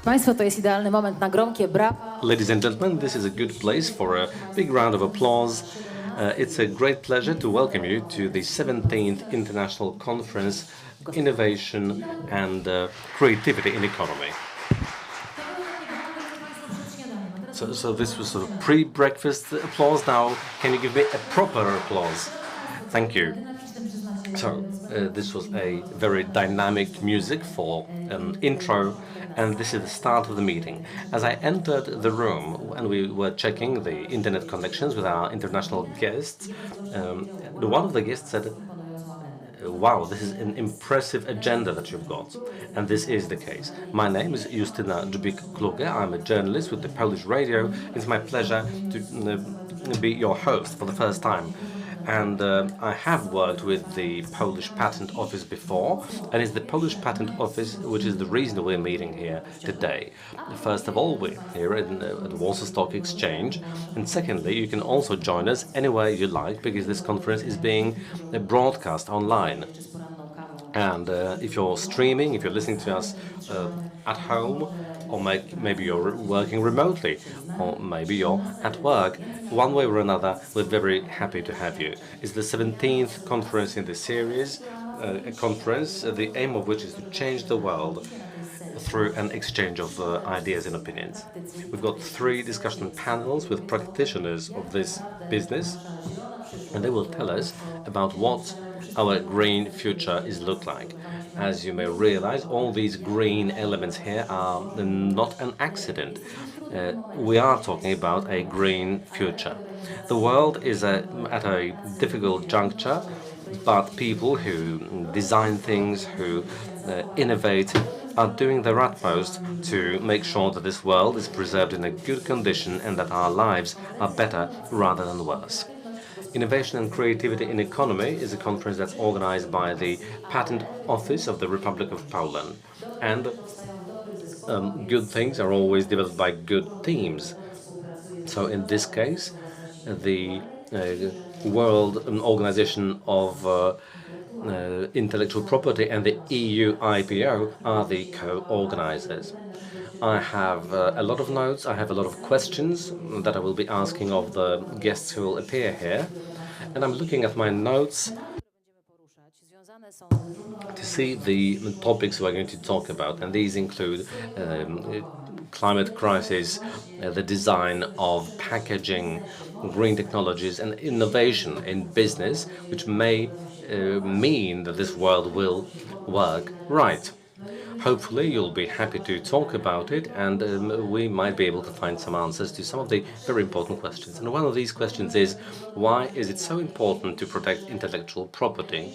Państwo, to jest idealny moment na gromkie brawa. Ladies and gentlemen, this is a good place for a big round of applause. It's a great pleasure to welcome you to the 17th International Conference Innovation and Creativity in Economy. So this was sort of pre-breakfast applause. Now, can you give me a proper applause? Thank you. So this was a very dynamic music for an intro, and this is the start of the meeting. As I entered the room and we were checking the internet connections with our international guests, one of the guests said, "Wow, this is an impressive agenda that you've got." And this is the case. My name is Justyna Dżbik-Kluge. I'm a journalist with the Polish radio. It's my pleasure to be your host for the first time. And I have worked with the Polish Patent Office before, and it's the Polish Patent Office which is the reason we're meeting here today. First of all, we're here at the Warsaw Stock Exchange, and secondly, you can also join us anywhere you like, because this conference is being broadcast online. And if you're streaming, if you're listening to us at home, or maybe you're working remotely, or maybe you're at work, one way or another, we're very happy to have you. It's the 17th conference in the series, a conference, the aim of which is to change the world through an exchange of ideas and opinions. We've got 3 discussion panels with practitioners of this business, and they will tell us about what our green future is look like. As you may realize, all these green elements here are not an accident. We are talking about a green future. The world is at a difficult juncture, but people who design things, who innovate, are doing their utmost to make sure that this world is preserved in a good condition and that our lives are better rather than worse. Innovation and Creativity in Economy is a conference that's organized by the Patent Office of the Republic of Poland. And good things are always developed by good teams. So in this case, the World Organization of Intellectual Property and the EU IPO are the co-organizers. I have a lot of notes, I have a lot of questions that I will be asking of the guests who will appear here. And I'm looking at my notes to see the topics we're going to talk about. And these include climate crisis, the design of packaging, green technologies, and innovation in business, which may mean that this world will work right. Hopefully you'll be happy to talk about it, and we might be able to find some answers to some of the very important questions. And one of these questions is, why is it so important to protect intellectual property?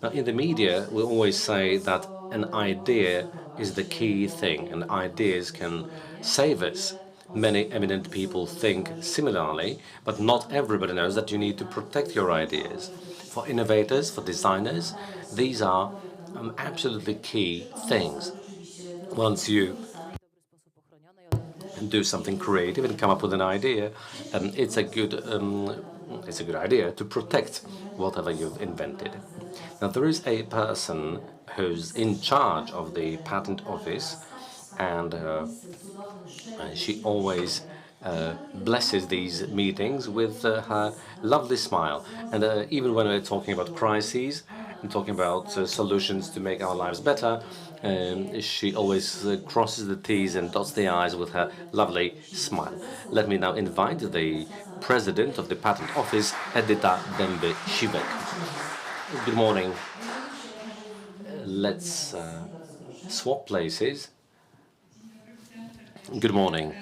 Now, in the media, we always say that an idea is the key thing, and ideas can save us. Many eminent people think similarly, but not everybody knows that you need to protect your ideas. For innovators, for designers, these are absolutely key things. Once you do something creative and come up with an idea, it's a good idea to protect whatever you've invented. Now, there is a person who's in charge of the patent office, and she always blesses these meetings with her lovely smile. And even when we're talking about crises and talking about solutions to make our lives better, she always crosses the T's and dots the I's with her lovely smile. Let me now invite the president of the patent office, Edyta Dęby-Siwek. Good morning. Let's swap places. Good morning.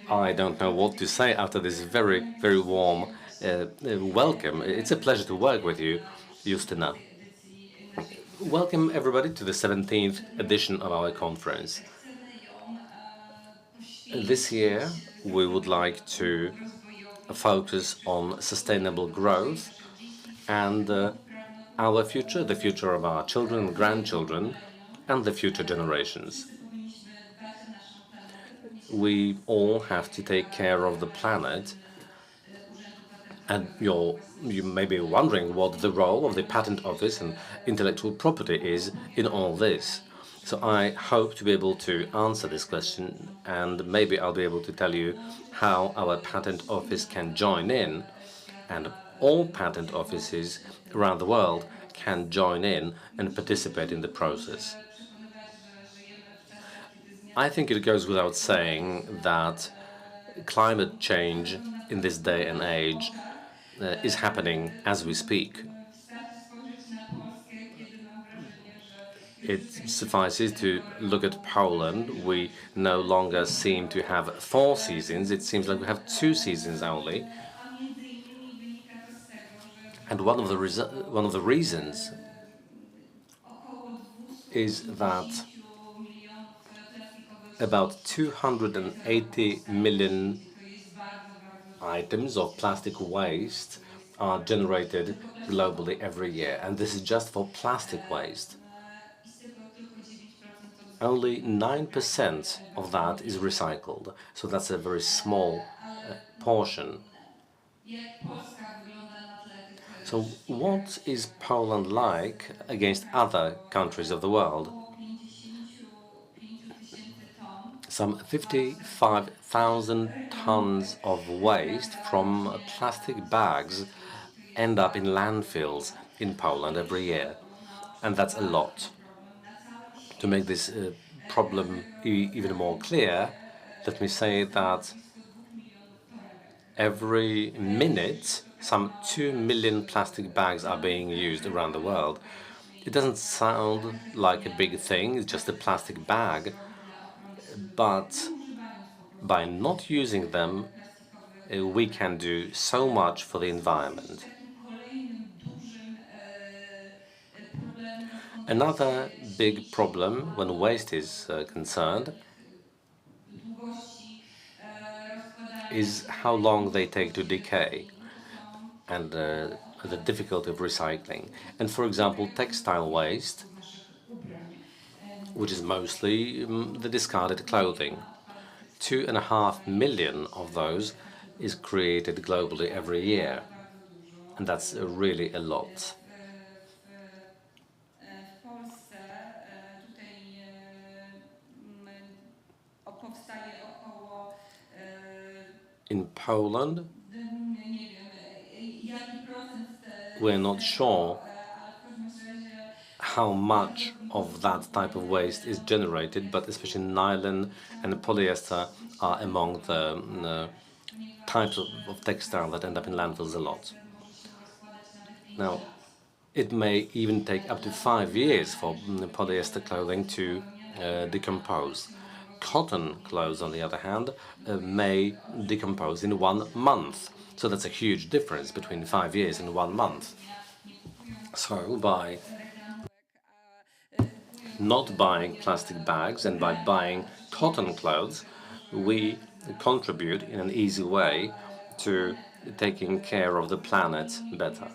I don't know what to say after this very, very warm welcome. It's a pleasure to work with you, Justyna. Welcome everybody to the 17th edition of our conference. This year we would like to focus on sustainable growth and our future, the future of our children and grandchildren, and the future generations. We all have to take care of the planet, and you may be wondering what the role of the Patent Office and intellectual property is in all this. So I hope to be able to answer this question, and maybe I'll be able to tell you how our patent office can join in, and all patent offices around the world can join in and participate in the process. I think it goes without saying that climate change in this day and age is happening as we speak. It suffices to look at Poland. We no longer seem to have 4 seasons. It seems like we have 2 seasons only. And one of the reasons is that about 280 million items of plastic waste are generated globally every year, and this is just for plastic waste. Only 9% of that is recycled, so that's a very small portion. So what is Poland like against other countries of the world? Some 55,000 tons of waste from plastic bags end up in landfills in Poland every year, and that's a lot. To make this problem even more clear, let me say that every minute some 2 million plastic bags are being used around the world. It doesn't sound like a big thing, it's just a plastic bag, but by not using them, we can do so much for the environment. Another big problem when waste is concerned is how long they take to decay and the difficulty of recycling. And for example, textile waste, which is mostly the discarded clothing. 2.5 million of those is created globally every year, and that's really a lot. In Poland, we're not sure how much of that type of waste is generated, but especially nylon and polyester are among the types of textile that end up in landfills a lot. Now, it may even take up to 5 years for polyester clothing to decompose. Cotton clothes, on the other hand, may decompose in 1 month. So that's a huge difference between 5 years and 1 month. So by not buying plastic bags and by buying cotton clothes, we contribute in an easy way to taking care of the planet better.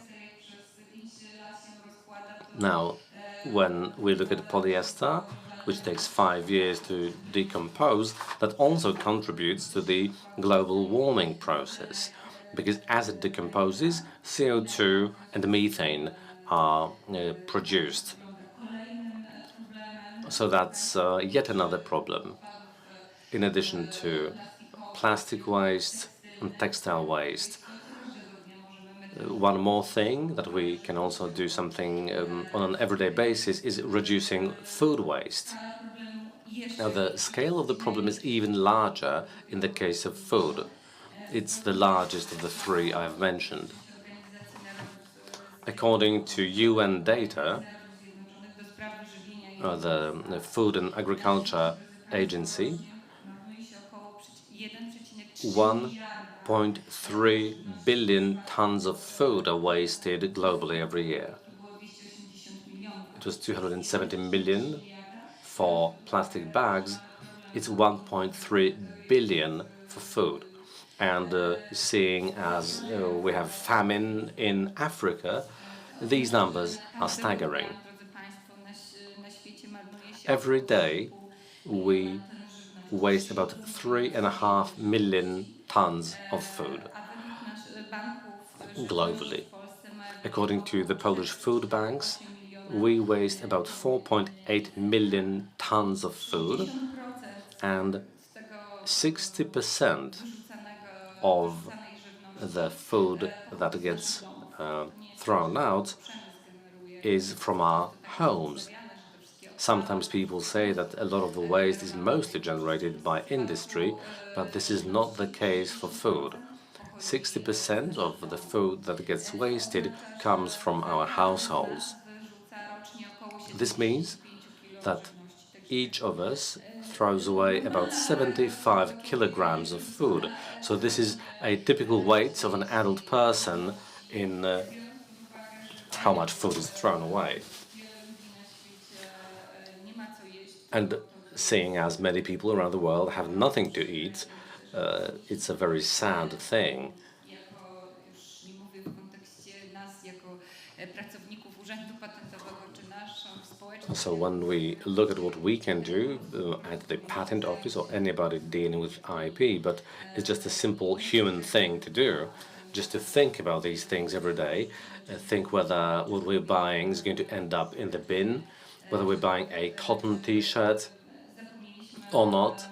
Now, when we look at polyester, which takes 5 years to decompose, that also contributes to the global warming process, because as it decomposes, CO2 and methane are produced. So that's yet another problem, in addition to plastic waste and textile waste. One more thing that we can also do something on an everyday basis is reducing food waste. Now, the scale of the problem is even larger in the case of food. It's the largest of the 3 I've mentioned. According to UN data, the Food and Agriculture Agency, 1.3 billion tons of food are wasted globally every year. It was 270 million for plastic bags. It's 1.3 billion for food. And seeing as we have famine in Africa, these numbers are staggering. Every day, we waste about 3.5 million tons of food globally. According to the Polish food banks, we waste about 4.8 million tons of food, and 60% of the food that gets thrown out is from our homes. Sometimes people say that a lot of the waste is mostly generated by industry, but this is not the case for food. 60% of the food that gets wasted comes from our households. This means that each of us throws away about 75 kilograms of food. So this is a typical weight of an adult person in how much food is thrown away. And seeing as many people around the world have nothing to eat, it's a very sad thing. So when we look at what we can do at the patent office or anybody dealing with IP, but it's just a simple human thing to do, just to think about these things every day, think whether what we're buying is going to end up in the bin, whether we're buying a cotton t-shirt or not,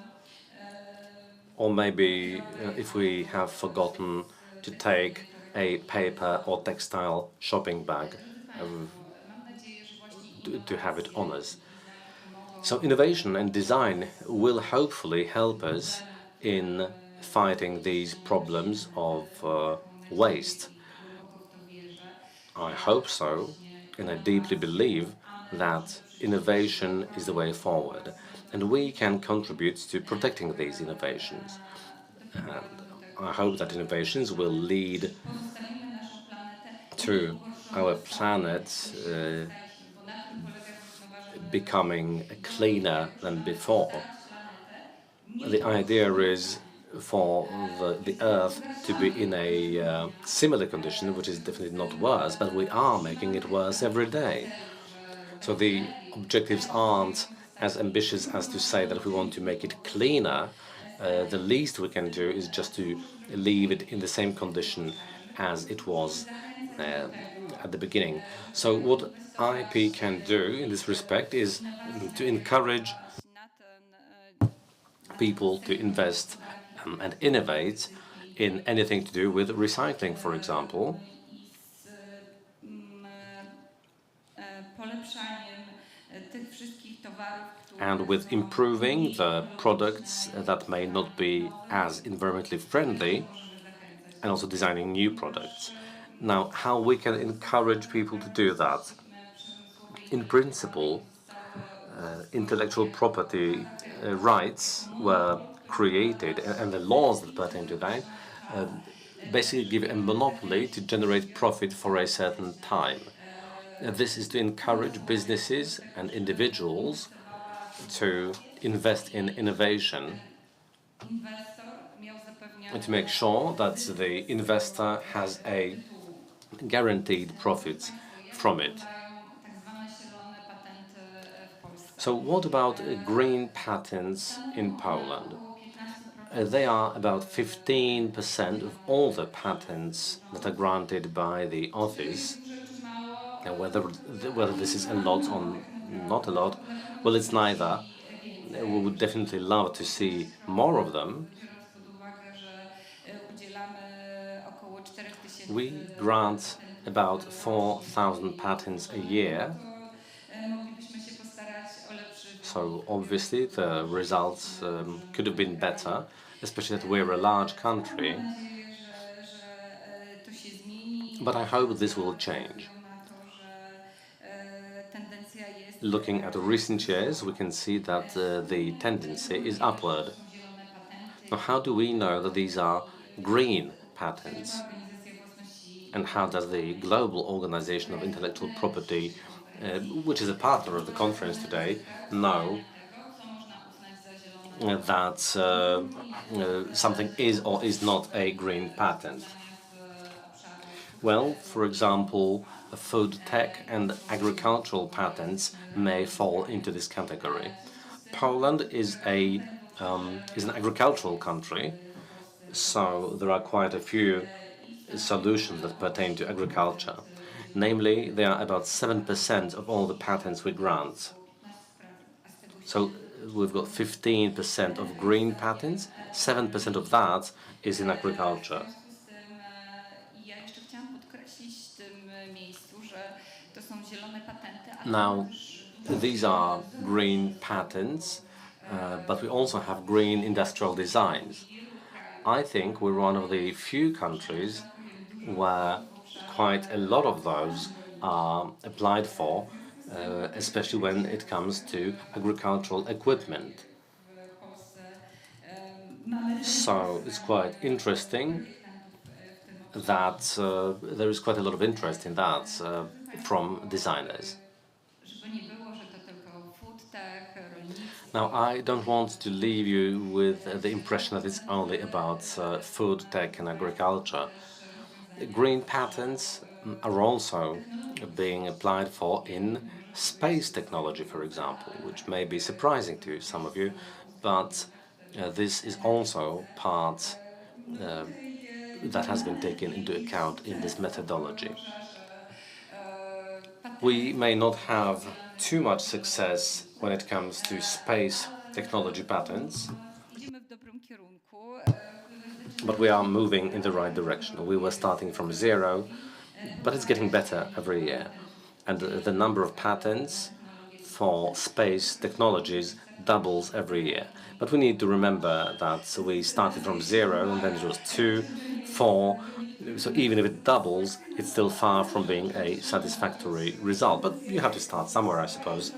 or maybe if we have forgotten to take a paper or textile shopping bag, to have it on us. So innovation and design will hopefully help us in fighting these problems of waste. I hope so, and I deeply believe that innovation is the way forward, and we can contribute to protecting these innovations. And I hope that innovations will lead to our planet becoming cleaner than before. The idea is for the Earth to be in a similar condition, which is definitely not worse, but we are making it worse every day. So the objectives aren't as ambitious as to say that we want to make it cleaner. The least we can do is just to leave it in the same condition as it was at the beginning. So what IP can do in this respect is to encourage people to invest and innovate in anything to do with recycling, for example. And with improving the products that may not be as environmentally friendly, and also designing new products. Now, how we can encourage people to do that? In principle, intellectual property rights were created, and the laws that pertain to that basically give a monopoly to generate profit for a certain time. This is to encourage businesses and individuals to invest in innovation and to make sure that the investor has a guaranteed profits from it. So what about green patents in Poland? They are about 15% of all the patents that are granted by the office. And whether this is a lot or not a lot, well, it's neither. We would definitely love to see more of them. We grant about 4,000 patents a year. So obviously the results could have been better, especially that we're a large country. But I hope this will change. Looking at recent years, we can see that the tendency is upward. Now, how do we know that these are green patents? And how does the Global Organization of Intellectual Property, which is a partner of the conference today, know that something is or is not a green patent? Well, for example, food tech and agricultural patents may fall into this category. Poland is an agricultural country, so there are quite a few solutions that pertain to agriculture. Namely, they are about 7% of all the patents we grant. So we've got 15% of green patents, 7% of that is in agriculture. W związku z tym ja jeszcze chciałam podkreślić w tym miejscu, że to są zielone patenty, ale Now, też these are green patents, but we also have green industrial designs. I think we're one of the few countries where quite a lot of those are applied for, especially when it comes to agricultural equipment. w Polsce mamy So it's quite interesting that there is quite a lot of interest in that from designers. żeby nie było, że to tylko food tech, rolnictwo. Now, I don't want to leave you with the impression that it's only about food tech and agriculture. Green patents are also being applied for in space technology, for example, which may be surprising to some of you, but this is also part that has been taken into account in this methodology. We may not have too much success when it comes to space technology patents, Idziemy w dobrym kierunku. but we are moving in the right direction. We were starting from zero, but it's getting better every year. And the number of patents for space technologies doubles every year. But we need to remember that we started from zero, and then it was 2, 4. So even if it doubles, it's still far from being a satisfactory result. But you have to start somewhere, I suppose.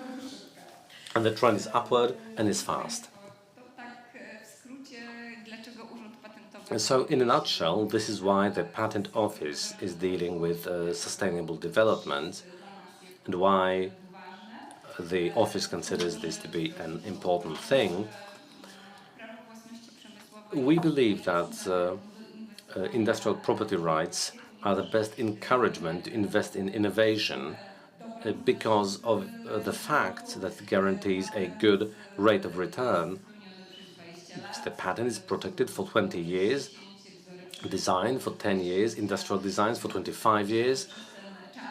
And the trend is upward and is fast. To tak w skrócie, dlaczego Urząd Patentowy. And so, in a nutshell, this is why the Patent Office is dealing with sustainable development and why the office considers this to be an important thing. Prawo własności przemysłowej. We believe that industrial property rights are the best encouragement to invest in innovation because of the fact that it guarantees a good rate of return. Because the patent is protected for 20 years, design for 10 years, industrial designs for 25 years. Czas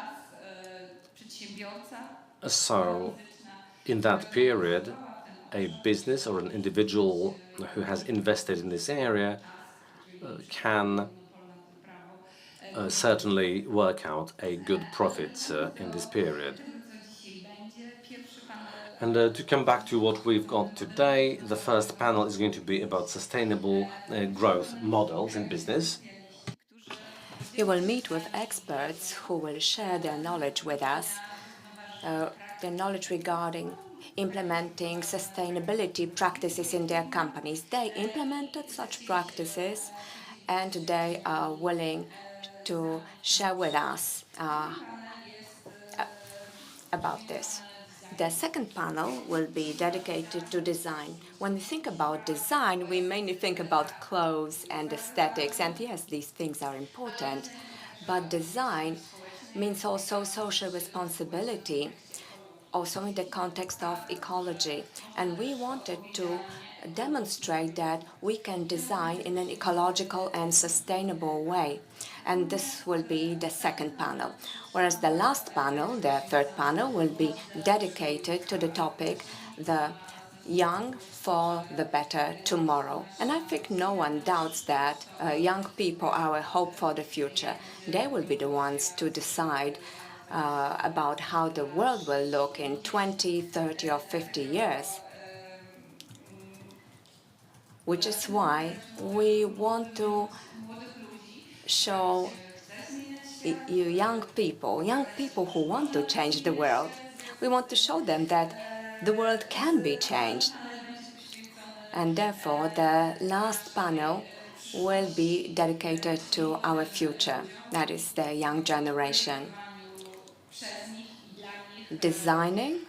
przedsiębiorca. So, in that period, a business or an individual who has invested in this area can certainly work out a good profit in this period. And to come back to what we've got today, the first panel is going to be about sustainable growth models in business. You will meet with experts who will share their knowledge with us, their knowledge regarding implementing sustainability practices in their companies. They implemented such practices and they are willing to share with us about this. The second panel will be dedicated to design. When we think about design, we mainly think about clothes and aesthetics, and yes, these things are important, but design means also social responsibility, also in the context of ecology. And we wanted to demonstrate that we can design in an ecological and sustainable way. And this will be the second panel. Whereas the last panel, the third panel, will be dedicated to the topic, the young for the better tomorrow. And I think no one doubts that young people are our hope for the future. They will be the ones to decide about how the world will look in 20, 30, or 50 years. Which is why we want to show you young people who want to change the world. We want to show them that the world can be changed. And therefore, the last panel will be dedicated to our future, that is the young generation. Designing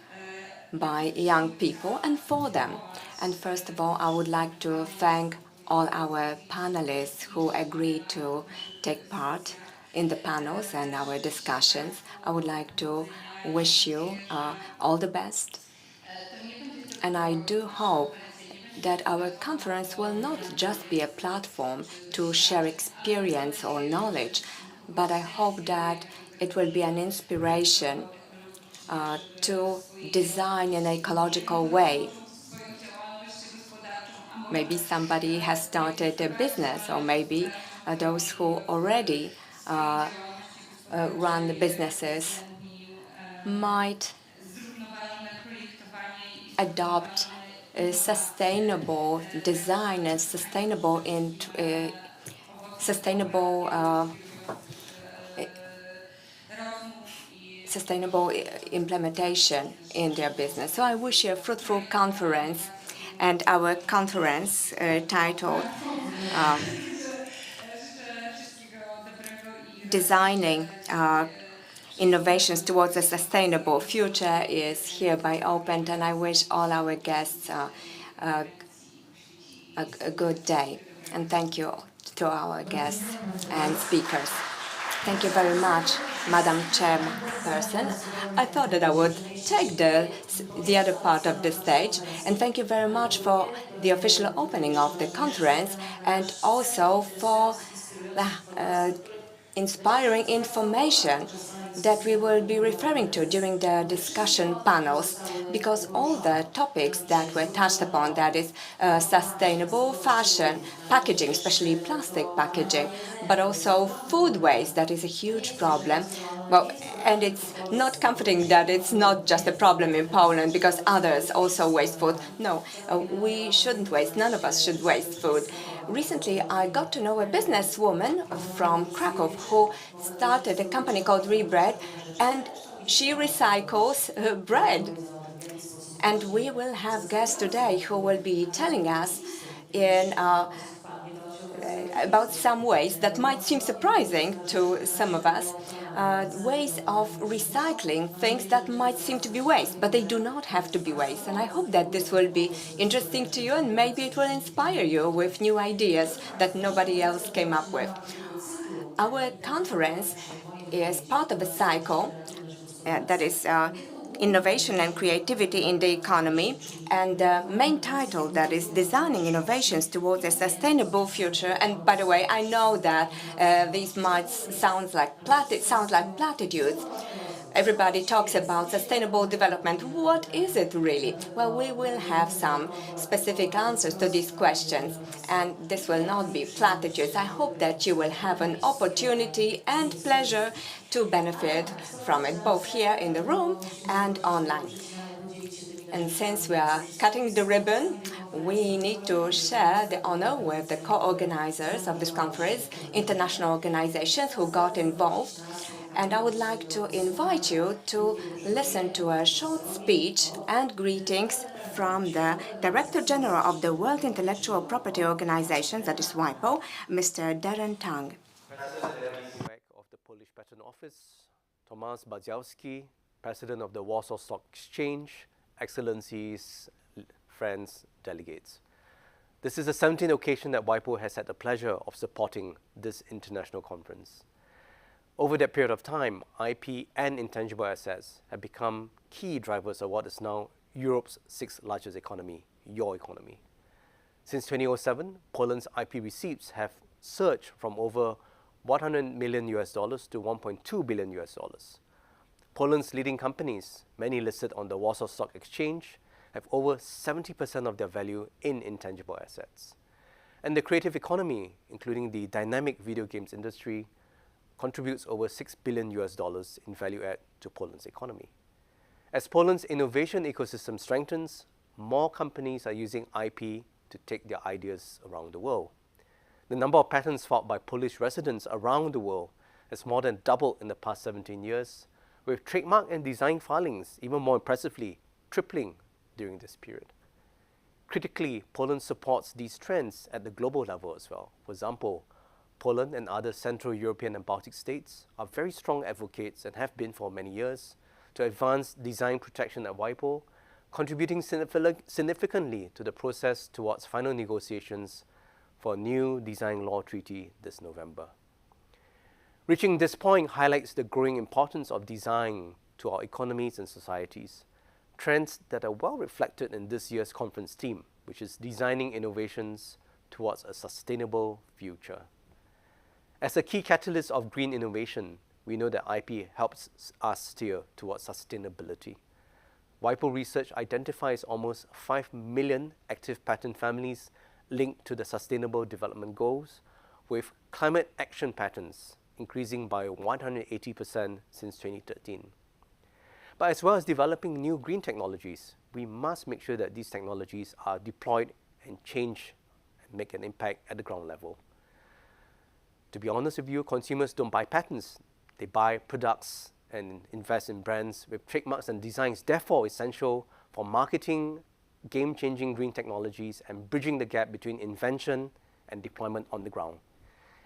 by young people and for them. And first of all, I would like to thank all our panelists who agreed to take part in the panels and our discussions. I would like to wish you all the best. And I do hope that our conference will not just be a platform to share experience or knowledge, but I hope that it will be an inspiration to design in an ecological way. Maybe somebody has started a business, or maybe those who already run the businesses might adopt a sustainable design and sustainable implementation in their business. So I wish you a fruitful conference, and our conference titled Designing Innovations Towards a Sustainable Future is hereby opened, and I wish all our guests a good day. And thank you to our guests and speakers. Thank you very much, Madam Chairperson. I thought that I would take the other part of the stage, and thank you very much for the official opening of the conference, and also for the inspiring information that we will be referring to during the discussion panels, because all the topics that were touched upon, that is sustainable fashion, packaging, especially plastic packaging, but also food waste, that is a huge problem. Well, and it's not comforting that it's not just a problem in Poland, because others also waste food. No, we shouldn't waste. None of us should waste food. Recently, I got to know a businesswoman from Krakow who started a company called Rebread, and she recycles bread. And we will have guests today who will be telling us about some ways that might seem surprising to some of us, ways of recycling things that might seem to be waste, but they do not have to be waste. And I hope that this will be interesting to you, and maybe it will inspire you with new ideas that nobody else came up with. Our conference is part of a cycle that is Innovation and Creativity in the Economy, and the main title, that is Designing Innovations Towards a Sustainable Future. And by the way, I know that these might sound like platitudes. Everybody talks about sustainable development. What is it really? Well, we will have some specific answers to these questions, and this will not be platitudes. I hope that you will have an opportunity and pleasure to benefit from it, both here in the room and online. And since we are cutting the ribbon, we need to share the honor with the co-organizers of this conference, international organizations who got involved. And I would like to invite you to listen to a short speech and greetings from the Director General of the World Intellectual Property Organization, that is WIPO, Mr. Darren Tang. President of the Polish Patent Office, Tomasz Badziowski, President of the Warsaw Stock Exchange, Excellencies, friends, delegates. This is the 17th occasion that WIPO has had the pleasure of supporting this international conference. Over that period of time, IP and intangible assets have become key drivers of what is now Europe's 6th largest economy, your economy. Since 2007, Poland's IP receipts have surged from over $100 million to $1.2 billion. Poland's leading companies, many listed on the Warsaw Stock Exchange, have over 70% of their value in intangible assets. And the creative economy, including the dynamic video games industry, contributes over $6 billion in value add to Poland's economy. As Poland's innovation ecosystem strengthens, more companies are using IP to take their ideas around the world. The number of patents filed by Polish residents around the world has more than doubled in the past 17 years, with trademark and design filings, even more impressively, tripling during this period. Critically, Poland supports these trends at the global level as well. For example, Poland and other Central European and Baltic states are very strong advocates, and have been for many years, to advance design protection at WIPO, contributing significantly to the process towards final negotiations for a new design law treaty this November. Reaching this point highlights the growing importance of design to our economies and societies, trends that are well reflected in this year's conference theme, which is Designing Innovations Towards a Sustainable Future. As a key catalyst of green innovation, we know that IP helps us steer towards sustainability. WIPO research identifies almost 5 million active patent families linked to the Sustainable Development Goals, with climate action patents increasing by 180% since 2013. But as well as developing new green technologies, we must make sure that these technologies are deployed and change and make an impact at the ground level. To be honest with you, consumers don't buy patents. They buy products and invest in brands with trademarks and designs, therefore essential for marketing game-changing green technologies and bridging the gap between invention and deployment on the ground.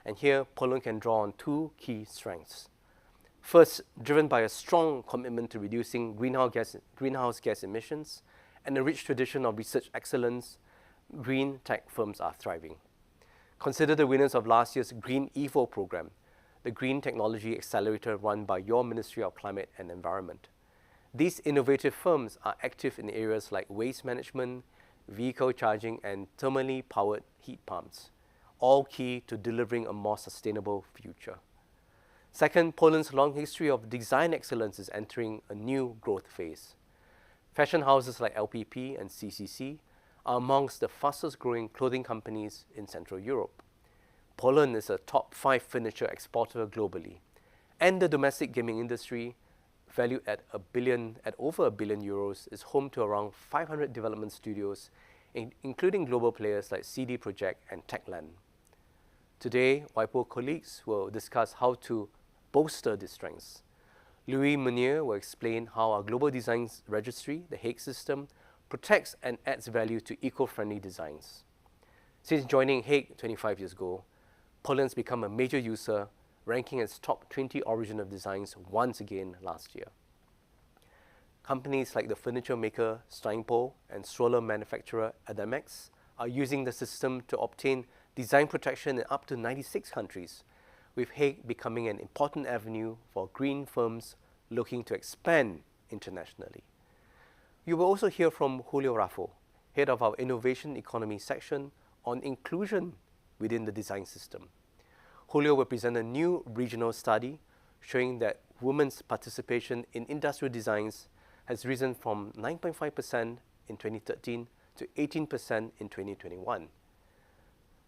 And here, Poland can draw on two key strengths. First, driven by a strong commitment to reducing greenhouse gas emissions and a rich tradition of research excellence, green tech firms are thriving. Consider the winners of last year's Green Evo program, the green technology accelerator run by your Ministry of Climate and Environment. These innovative firms are active in areas like waste management, vehicle charging, and thermally powered heat pumps, all key to delivering a more sustainable future. Second, Poland's long history of design excellence is entering a new growth phase. Fashion houses like LPP and CCC are amongst the fastest growing clothing companies in Central Europe. Poland is a top 5 furniture exporter globally, and the domestic gaming industry, valued at over €1 billion, is home to around 500 development studios, including global players like CD Projekt and Techland. Today, WIPO colleagues will discuss how to bolster these strengths. Louis Meunier will explain how our Global Designs Registry, the Hague system, protects and adds value to eco-friendly designs. Since joining Hague 25 years ago, Poland's become a major user, ranking as top 20 origin of designs once again last year. Companies like the furniture maker Steinpol and stroller manufacturer Adamex are using the system to obtain design protection in up to 96 countries, with Hague becoming an important avenue for green firms looking to expand internationally. You will also hear from Julio Raffo, head of our Innovation Economy section, on inclusion within the design system. Julio will present a new regional study showing that women's participation in industrial designs has risen from 9.5% in 2013 to 18% in 2021.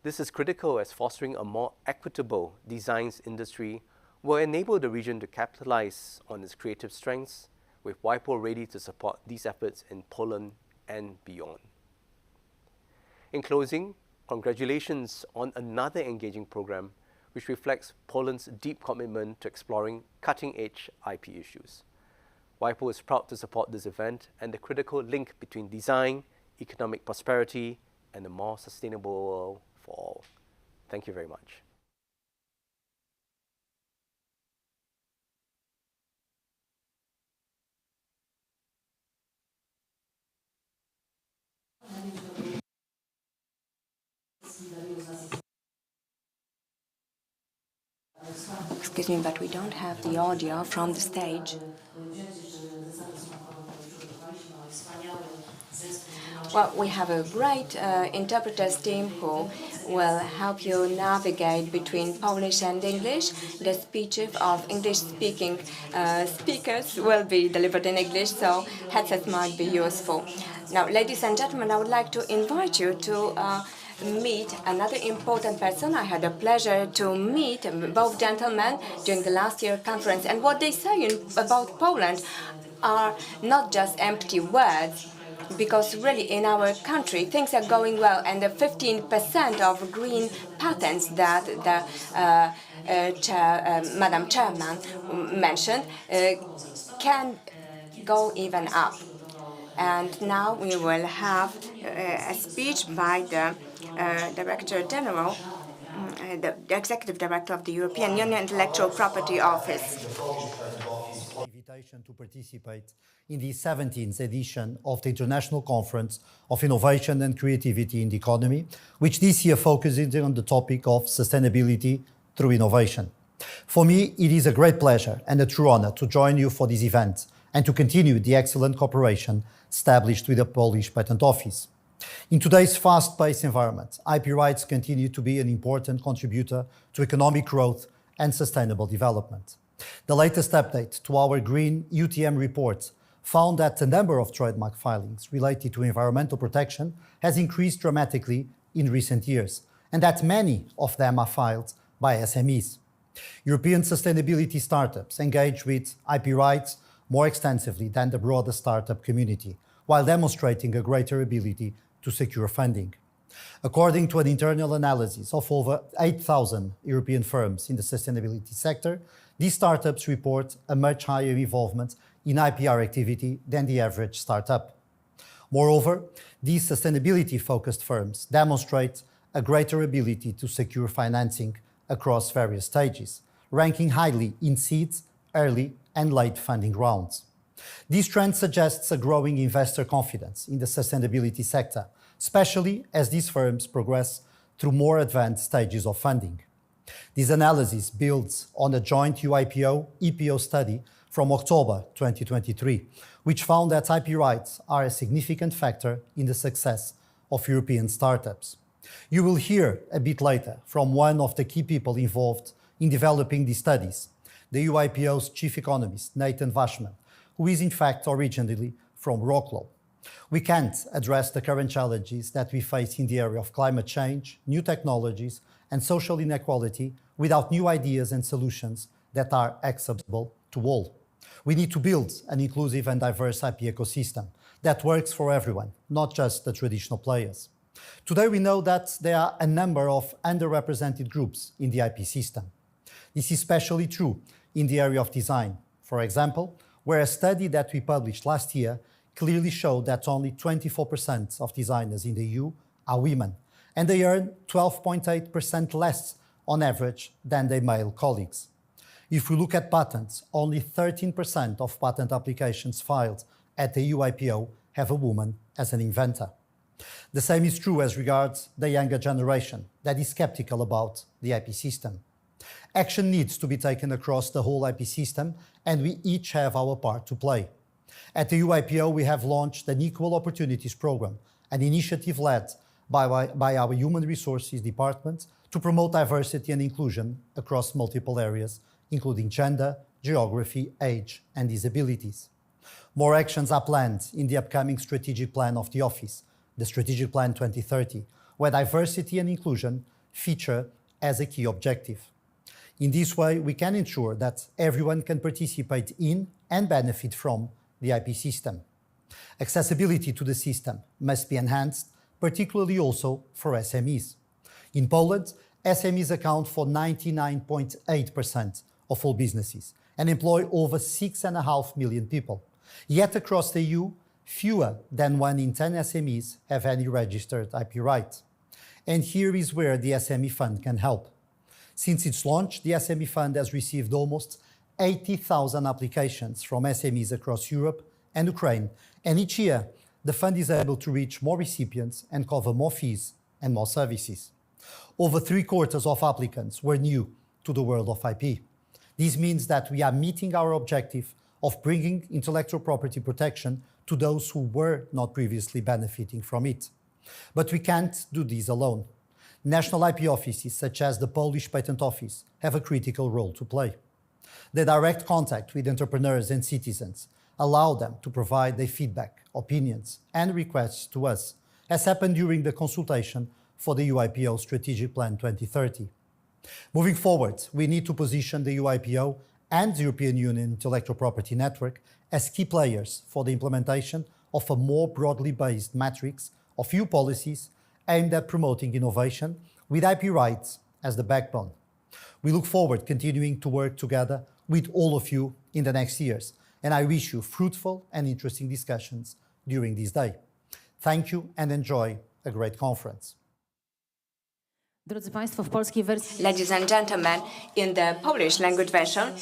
This is critical as fostering a more equitable designs industry will enable the region to capitalize on its creative strengths, with WIPO ready to support these efforts in Poland and beyond. In closing, congratulations on another engaging program which reflects Poland's deep commitment to exploring cutting-edge IP issues. WIPO is proud to support this event and the critical link between design, economic prosperity, and a more sustainable world for all. Thank you very much. Excuse me, but we don't have the audio from the stage. Well, we have a great interpreters team who will help you navigate between Polish and English. The speeches of English-speaking speakers will be delivered in English, so headsets might be useful. Now, ladies and gentlemen, I would like to invite you to meet another important person. I had the pleasure to meet both gentlemen during the last year conference, and what they say about Poland are not just empty words, because really in our country things are going well, and the 15% of green patents that the Madam Chairman mentioned can go even up. And now we will have a speech by the Director General, the Executive Director of the European Union Intellectual Property Office. Invitation to participate in the 17th edition of the International Conference of Innovation and Creativity in the Economy, which this year focuses on the topic of sustainability through innovation. For me, it is a great pleasure and a true honor to join you for this event and to continue the excellent cooperation established with the Polish Patent Office. In today's fast-paced environment, IP rights continue to be an important contributor to economic growth and sustainable development. The latest update to our Green UTM report found that the number of trademark filings related to environmental protection has increased dramatically in recent years, and that many of them are filed by SMEs. European sustainability startups engage with IP rights more extensively than the broader startup community, while demonstrating a greater ability to secure funding. According to an internal analysis of over 8,000 European firms in the sustainability sector, these startups report a much higher involvement in IPR activity than the average startup. Moreover, these sustainability-focused firms demonstrate a greater ability to secure financing across various stages, ranking highly in seed, early, and late funding rounds. This trend suggests a growing investor confidence in the sustainability sector, especially as these firms progress through more advanced stages of funding. This analysis builds on a joint UIPO-EPO study from October 2023, which found that IP rights are a significant factor in the success of European startups. You will hear a bit later from one of the key people involved in developing these studies, the UIPO's chief economist, Nathan Vashman, who is in fact originally from Wrocław. We can't address the current challenges that we face in the area of climate change, new technologies, and social inequality without new ideas and solutions that are accessible to all. We need to build an inclusive and diverse IP ecosystem that works for everyone, not just the traditional players. Today we know that there are a number of underrepresented groups in the IP system. This is especially true in the area of design, for example, where a study that we published last year clearly showed that only 24% of designers in the EU are women, and they earn 12.8% less on average than their male colleagues. If we look at patents, only 13% of patent applications filed at the EU IPO have a woman as an inventor. The same is true as regards the younger generation that is skeptical about the IP system. Action needs to be taken across the whole IP system, and we each have our part to play. At the EU IPO, we have launched an Equal Opportunities Programme, an initiative led by our Human Resources Department to promote diversity and inclusion across multiple areas, including gender, geography, age, and disabilities. More actions are planned in the upcoming strategic plan of the Office, the Strategic Plan 2030, where diversity and inclusion feature as a key objective. In this way, we can ensure that everyone can participate in and benefit from the IP system. Accessibility to the system must be enhanced, particularly also for SMEs. In Poland, SMEs account for 99.8% of all businesses and employ over 6.5 million people. Yet across the EU, fewer than 1 in 10 SMEs have any registered IP right. And here is where the SME Fund can help. Since its launch, the SME Fund has received almost 80,000 applications from SMEs across Europe and Ukraine, and each year the fund is able to reach more recipients and cover more fees and more services. Over 3/4 of applicants were new to the world of IP. This means that we are meeting our objective of bringing intellectual property protection to those who were not previously benefiting from it. But we can't do this alone. National IP offices, such as the Polish Patent Office, have a critical role to play. The direct contact with entrepreneurs and citizens allow them to provide their feedback, opinions, and requests to us, as happened during the consultation for the UIPO Strategic Plan 2030. Moving forward, we need to position the UIPO and the European Union Intellectual Property Network as key players for the implementation of a more broadly based matrix of EU policies aimed at promoting innovation with IP rights as the backbone. We look forward continuing to work together with all of you in the next years, and I wish you fruitful and interesting discussions during this day. Thank you and enjoy a great conference. Drodzy Państwo, w polskiej wersji Ladies and gentlemen, in the Polish language version,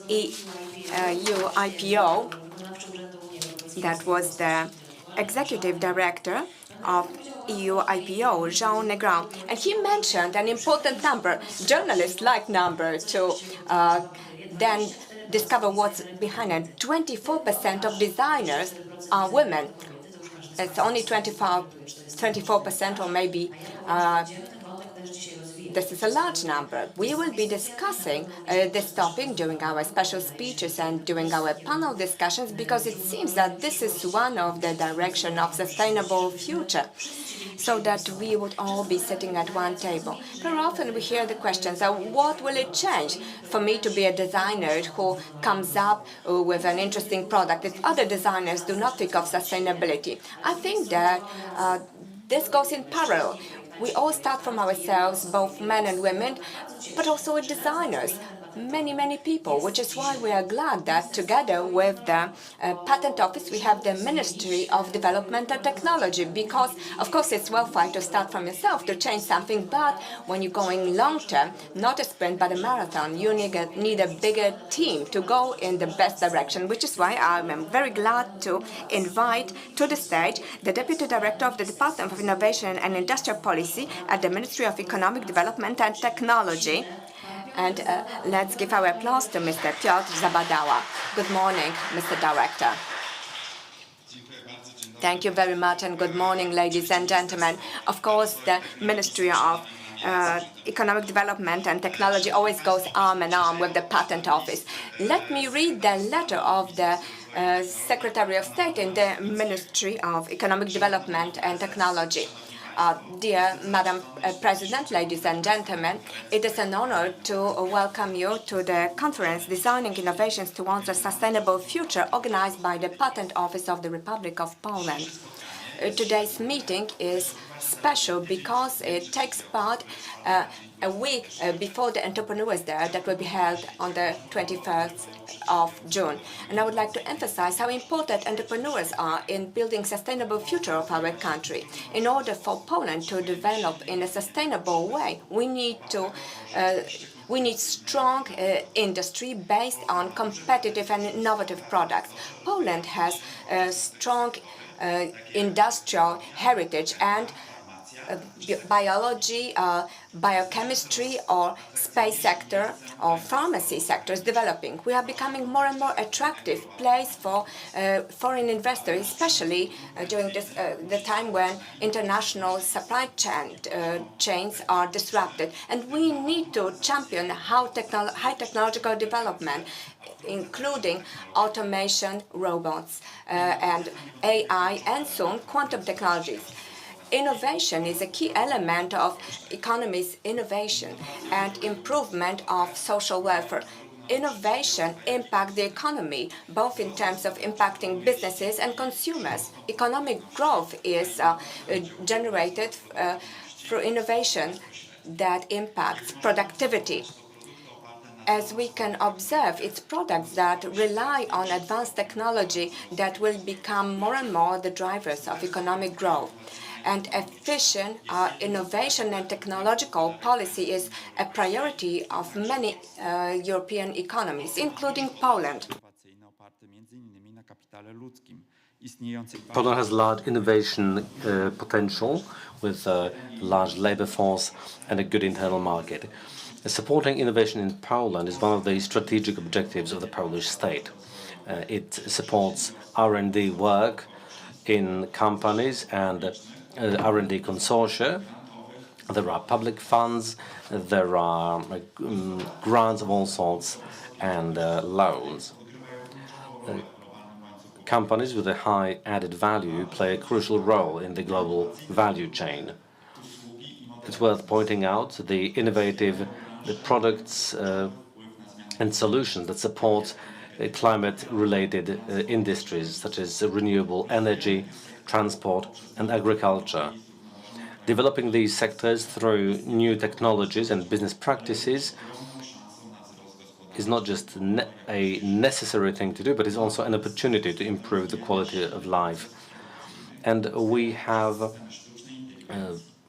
EU IPO, that was the executive director of EU IPO, Jean Negrand, and he mentioned an important number. Journalists like number to then discover what's behind it. 24% of designers are women. It's only 24% or maybe this is a large number. We will be discussing this topic during our special speeches and during our panel discussions because it seems that this is one of the direction of sustainable future, so that we would all be sitting at one table. Very often we hear the questions, what will it change for me to be a designer who comes up with an interesting product if other designers do not think of sustainability? I think that this goes in parallel. We all start from ourselves, both men and women, but also with designers. Many people, which is why we are glad that together with the Patent Office we have the Ministry of Development and Technology, because of course it's well fine to start from yourself to change something, but when you're going long term, not a sprint but a marathon, you need a bigger team to go in the best direction, which is why I'm very glad to invite to the stage the Deputy Director of the Department of Innovation and Industrial Policy at the Ministry of Economic Development and Technology. And let's give our applause to Mr. Piotr Zabadała. Good morning, Mr. Director. Thank you very much, and good morning, ladies and gentlemen. Of course, the Ministry of Economic Development and Technology always goes arm in arm with the Patent Office. Let me read the letter of the Secretary of State in the Ministry of Economic Development and Technology. Dear Madam President, ladies and gentlemen, it is an honor to welcome you to the conference Designing Innovations Towards a Sustainable Future, organized by the Patent Office of the Republic of Poland. Today's meeting is special because it takes part a week before the Entrepreneurs' Day that will be held on the 21st of June. And I would like to emphasize how important entrepreneurs are in building sustainable future of our country. In order for Poland to develop in a sustainable way, we need strong industry based on competitive and innovative products. Poland has a strong industrial heritage, and biology, biochemistry, or space sector, or pharmacy sector is developing. We are becoming more and more attractive place for foreign investors, especially during this, the time when international supply chains are disrupted. And we need to champion high technological development, including automation, robots, and AI, and soon quantum technologies. Innovation is a key element of economy's innovation and improvement of social welfare. Innovation impacts the economy, both in terms of impacting businesses and consumers. Economic growth is generated through innovation that impacts productivity. As we can observe, it's products that rely on advanced technology that will become more and more the drivers of economic growth. And efficient innovation and technological policy is a priority of many European economies, including Poland. Poland has large innovation potential with a large labor force and a good internal market. Supporting innovation in Poland is one of the strategic objectives of the Polish state. It supports R&D work in companies and R&D consortia. There are public funds, there are grants of all sorts, and loans. Companies with a high added value play a crucial role in the global value chain. It's worth pointing out the innovative products and solutions that support climate-related industries such as renewable energy, transport, and agriculture. Developing these sectors through new technologies and business practices is not just a necessary thing to do, but is also an opportunity to improve the quality of life. And we have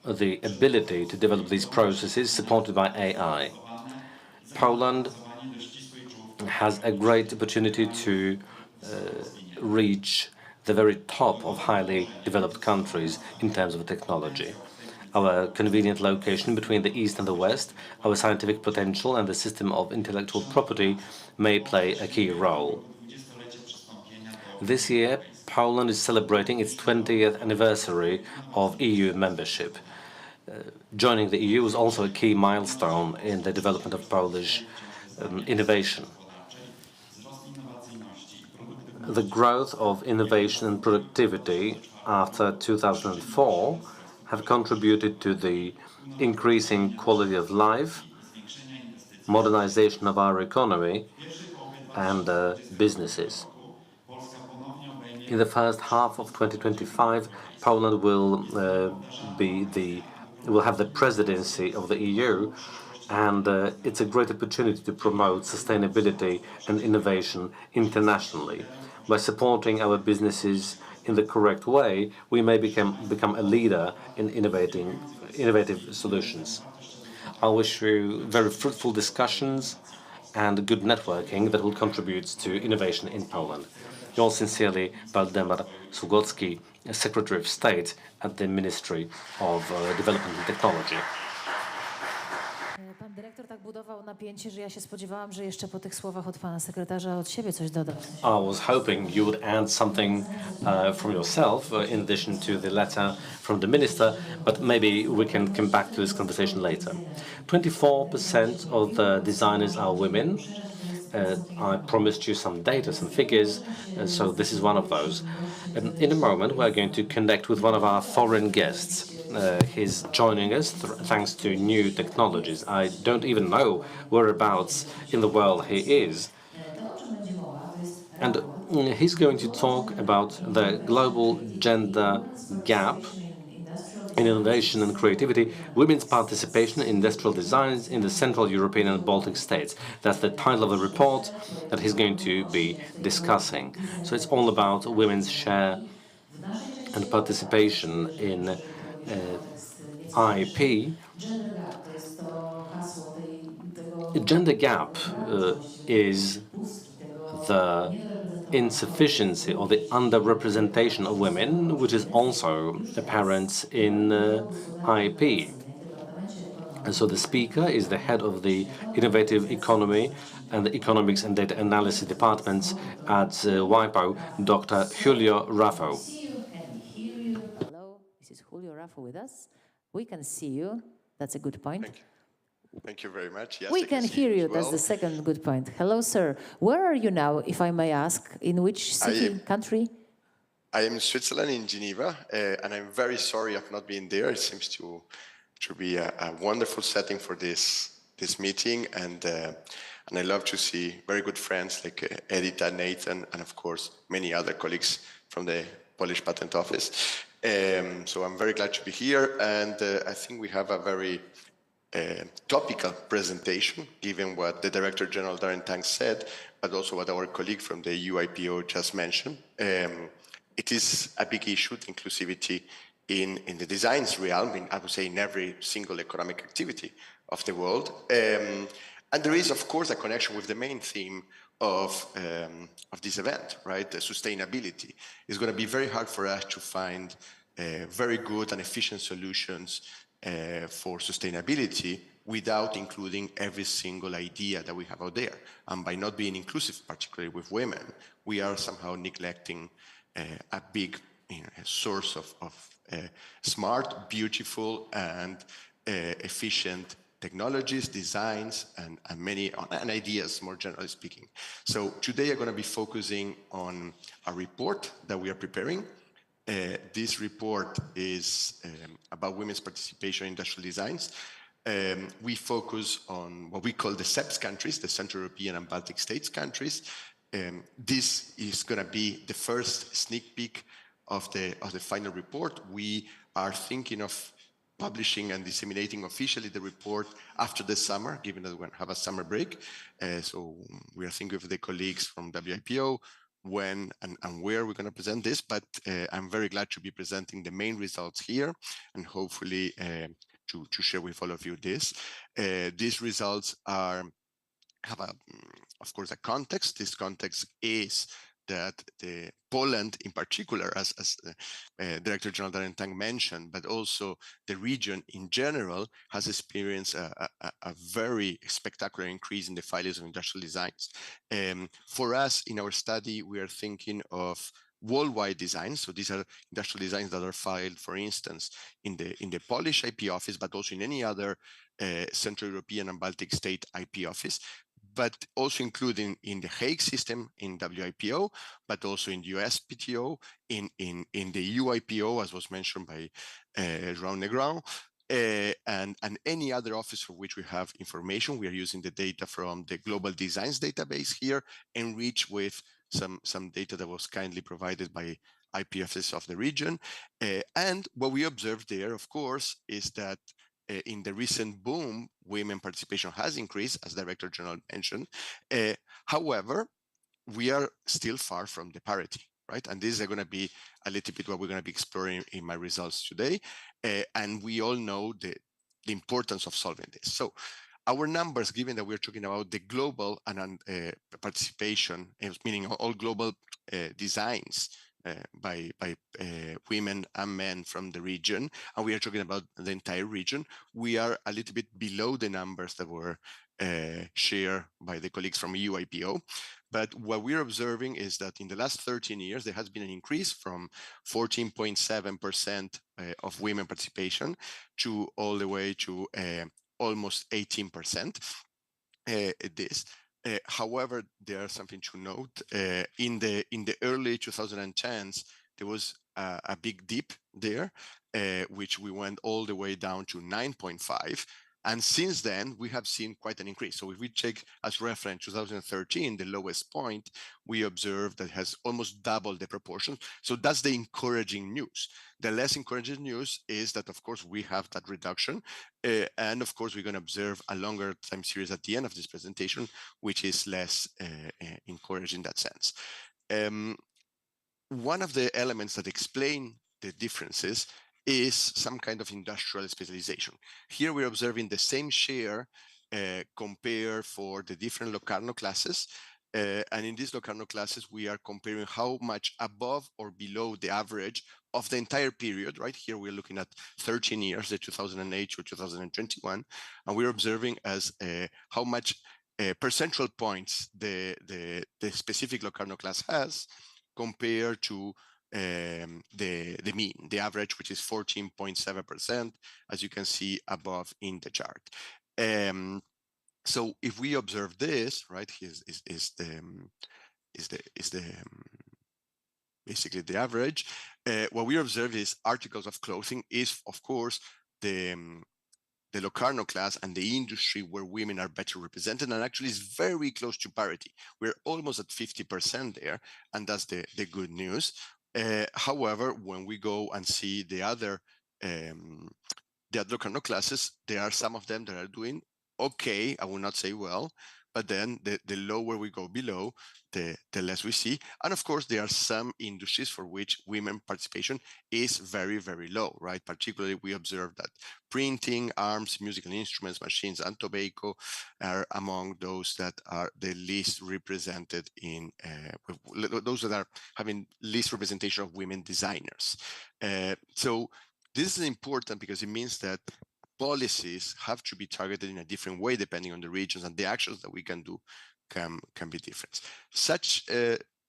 the ability to develop these processes supported by AI. Poland has a great opportunity to reach the very top of highly developed countries in terms of technology. Our convenient location between the East and the West, our scientific potential, and the system of intellectual property may play a key role. This year, Poland is celebrating its 20th anniversary of EU membership. joining the EU was also a key milestone in the development of Polish innovation. The growth of innovation and productivity after 2004 have contributed to the increasing quality of life, modernization of our economy, and businesses. In the first half of 2025, Poland will have the presidency of the EU, and it's a great opportunity to promote sustainability and innovation internationally. By supporting our businesses in the correct way, we may become a leader in innovative solutions. I wish you very fruitful discussions and good networking that will contribute to innovation in Poland. Yours sincerely, Waldemar Sługocki, Secretary of State at the Ministry of Development and Technology. Pan dyrektor tak budował napięcie, że ja się spodziewałam, że jeszcze po tych słowach od pana sekretarza od siebie coś doda. I was hoping you would add something from yourself in addition to the letter from the minister, but maybe we can come back to this conversation later. 24% of the designers are women. I promised you some data, some figures, so this is one of those. In a moment, we're going to connect with one of our foreign guests. He's joining us thanks to new technologies. I don't even know whereabouts in the world he is. And he's going to talk about the global gender gap in innovation and creativity, women's participation in industrial designs in the Central European and Baltic states. That's the title of the report that he's going to be discussing. So it's all about women's share and participation in IP. Gender gap is the insufficiency or the underrepresentation of women, which is also apparent in IP. And so the speaker is the head of the Innovative Economy and the Economics and Data Analysis departments at WIPO, Dr. Julio Raffo. Hello, this is Julio Raffo with us. We can see you. That's a good point. Thank you. Thank you very much. Yes, We I can see hear you. as That's well. the second good point. Hello, sir. Where are you now, if I may ask? In which city, country? I am in Switzerland, in Geneva, and I'm very sorry of not being there. It seems to be a wonderful setting for this meeting, and I love to see very good friends like Edita, Nathan, and of course many other colleagues from the Polish Patent Office. So I'm very glad to be here, and I think we have a very topical presentation, given what the Director General Darren Tang said, but also what our colleague from the UIPO just mentioned. It is a big issue, the inclusivity in the designs realm, I would say in every single economic activity of the world. And there is, of course, a connection with the main theme of this event, right? The sustainability. It's going to be very hard for us to find very good and efficient solutions for sustainability without including every single idea that we have out there. And by not being inclusive, particularly with women, we are somehow neglecting a big source of smart, beautiful, and efficient technologies, designs, and ideas, more generally speaking. So today I'm going to be focusing on a report that we are preparing. This report is about women's participation in industrial designs. We focus on what we call the CEPS countries, the Central European and Baltic States countries. This is going to be the first sneak peek of the final report. We are thinking of publishing and disseminating officially the report after the summer, given that we're going to have a summer break. So we are thinking of the colleagues from WIPO, when and where we're going to present this, but I'm very glad to be presenting the main results here and hopefully to share with all of you this. These results have of course, a context. This context is that Poland in particular, as Director General Darren Tang mentioned, but also the region in general has experienced a very spectacular increase in the filings of industrial designs. For us, in our study, we are thinking of worldwide designs. So these are industrial designs that are filed, for instance, in the Polish IP office, but also in any other Central European and Baltic state IP office, but also including in the Hague system in WIPO, but also in the USPTO, in the UIPO, as was mentioned by João Negrão, and any other office for which we have information. We are using the data from the Global Designs database here, enriched with some data that was kindly provided by IPFs of the region. And what we observed there, of course, is that in the recent boom, women participation has increased, as Director General mentioned. However, we are still far from the parity, right? And this is going to be a little bit what we're going to be exploring in my results today. And we all know the importance of solving this. So our numbers, given that we're talking about the global and participation, meaning all global designs by women and men from the region, and we are talking about the entire region, we are a little bit below the numbers that were shared by the colleagues from UIPO. But what we're observing is that in the last 13 years, there has been an increase from 14.7% of women participation to all the way to almost 18%. However, there's something to note. In the early 2010s, there was a big dip there, which we went all the way down to 9.5. And since then, we have seen quite an increase. So if we take as reference 2013, the lowest point, we observed that it has almost doubled the proportion. So that's the encouraging news. The less encouraging news is that, of course, we have that reduction. And of course, we're going to observe a longer time series at the end of this presentation, which is less encouraging in that sense. One of the elements that explain the differences is some kind of industrial specialization. Here we're observing the same share compared for the different Locarno classes. And in these Locarno classes, we are comparing how much above or below the average of the entire period, right? Here we're looking at 13 years, the 2008 to 2021, and we're observing as how much percentage points the specific Locarno class has compared to the mean, the average, which is 14.7%, as you can see above in the chart. So if we observe this, right, here is basically the average. What we observe is articles of clothing is, of course, the Locarno class and the industry where women are better represented, and actually is very close to parity. We're almost at 50% there, and that's the good news. However, when we go and see the other Locarno classes, there are some of them that are doing okay. I will not say well, but then the lower we go below, the less we see. And of course, there are some industries for which women participation is very, very low, right? Particularly, we observe that printing, arms, musical instruments, machines, and tobacco are among those that are the least represented in, those that are having least representation of women designers. So this is important because it means that policies have to be targeted in a different way depending on the regions, and the actions that we can do can be different. Such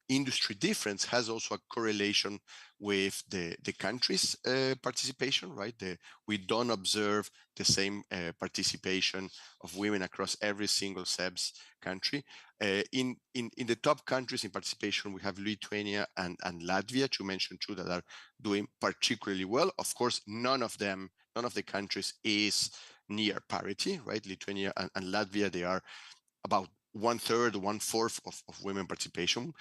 industry difference has also a correlation with the country's participation, right? We don't observe the same participation of women across every single SEBS country. In the top countries in participation, we have Lithuania and Latvia, to mention two that are doing particularly well. Of course, none of the countries is near parity, right? Lithuania and Latvia, they are about 1/3, 1/4 of women participation,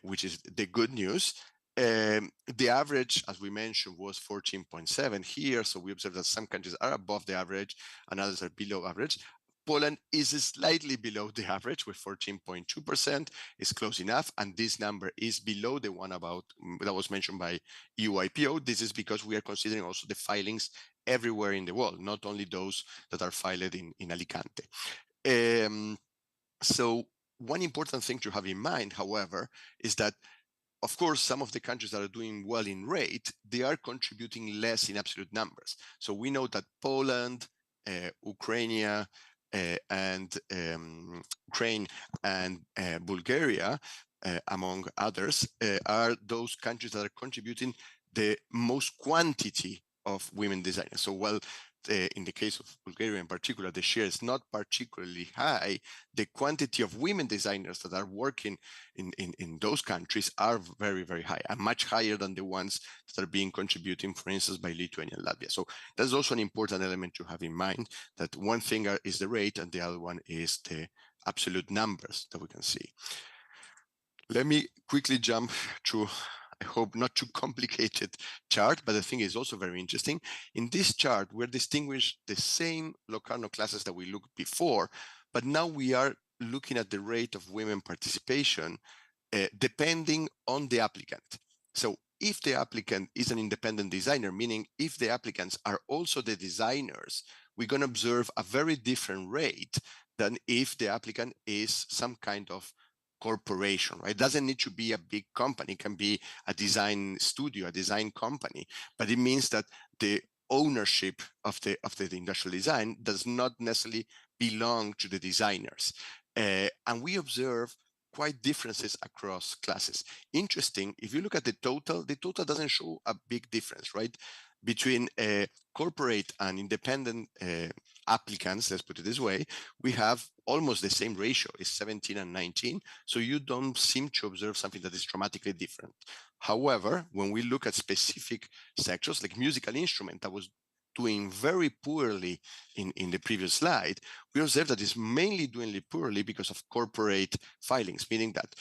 which is the good news. The average, as we mentioned, was 14.7 here. So we observe that some countries are above the average and others are below average. Poland is slightly below the average with 14.2%. It's close enough. And this number is below the one that was mentioned by UIPO. This is because we are considering also the filings everywhere in the world, not only those that are filed in Alicante. So one important thing to have in mind, however, is that, of course, some of the countries that are doing well in rate, they are contributing less in absolute numbers. So we know that Poland, Ukraine, and Bulgaria among others, are those countries that are contributing the most quantity of women designers. So while in the case of Bulgaria in particular, the share is not particularly high, the quantity of women designers that are working in those countries are very, very high, and much higher than the ones that are being contributing, for instance, by Lithuania and Latvia. So that's also an important element to have in mind, that one thing is the rate and the other one is the absolute numbers that we can see. Let me quickly jump to, I hope not too complicated chart, but I think it's also very interesting. In this chart, we're distinguished the same Locarno classes that we looked before, but now we are looking at the rate of women participation depending on the applicant. So if the applicant is an independent designer, meaning if the applicants are also the designers, we're going to observe a very different rate than if the applicant is some kind of corporation, right? It doesn't need to be a big company. It can be a design studio, a design company, but it means that the ownership of the industrial design does not necessarily belong to the designers. And we observe quite differences across classes. Interesting, if you look at the total doesn't show a big difference, right? Between corporate and independent applicants, let's put it this way, we have almost the same ratio, is 17 and 19. So you don't seem to observe something that is dramatically different. However, when we look at specific sectors, like musical instrument, that was doing very poorly in the previous slide, we observe that it's mainly doing poorly because of corporate filings, meaning that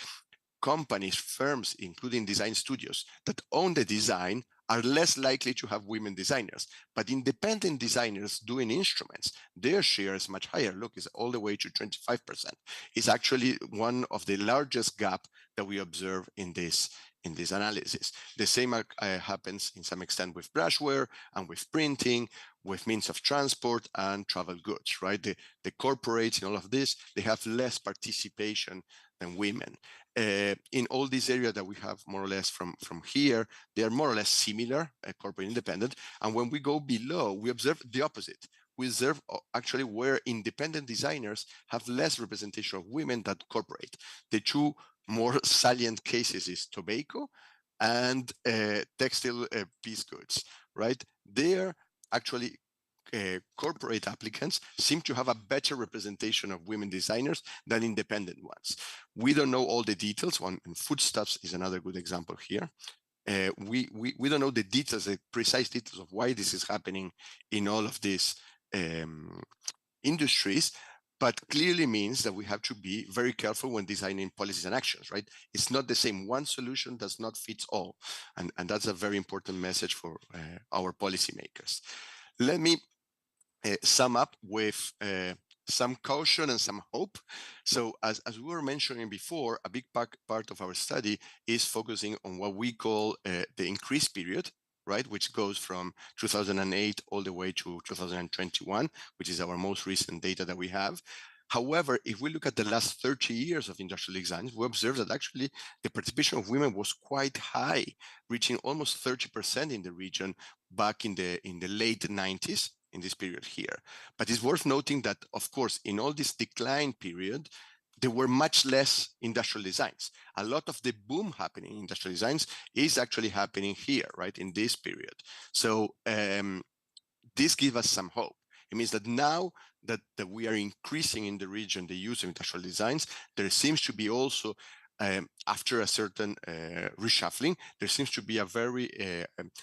companies, firms, including design studios that own the design are less likely to have women designers. But independent designers doing instruments, their share is much higher. Look, it's all the way to 25%. It's actually one of the largest gap that we observe in this analysis. The same happens in some extent with brushware and with printing, with means of transport and travel goods, right? The corporates in all of this, they have less participation than women. In all these areas that we have more or less from here, they are more or less similar, corporate independent. And when we go below, we observe the opposite. We observe actually where independent designers have less representation of women than corporate. The two more salient cases is tobacco and textile piece goods, right? There actually corporate applicants seem to have a better representation of women designers than independent ones. We don't know all the details. And foodstuffs is another good example here. We don't know the details, the precise details of why this is happening in all of these industries, but clearly means that we have to be very careful when designing policies and actions, right? It's not the same. One solution does not fit all. And that's a very important message for our policymakers. Let me sum up with some caution and some hope. So as we were mentioning before, a big part of our study is focusing on what we call the increase period, right, which goes from 2008 all the way to 2021, which is our most recent data that we have. However, if we look at the last 30 years of industrial designs, we observe that actually the participation of women was quite high, reaching almost 30% in the region back in the late 90s, in this period here. But it's worth noting that, of course, in all this decline period, there were much less industrial designs. A lot of the boom happening in industrial designs is actually happening here, right, in this period. So this gives us some hope. It means that now that we are increasing in the region the use of industrial designs, there seems to be also, after a certain reshuffling, there seems to be a very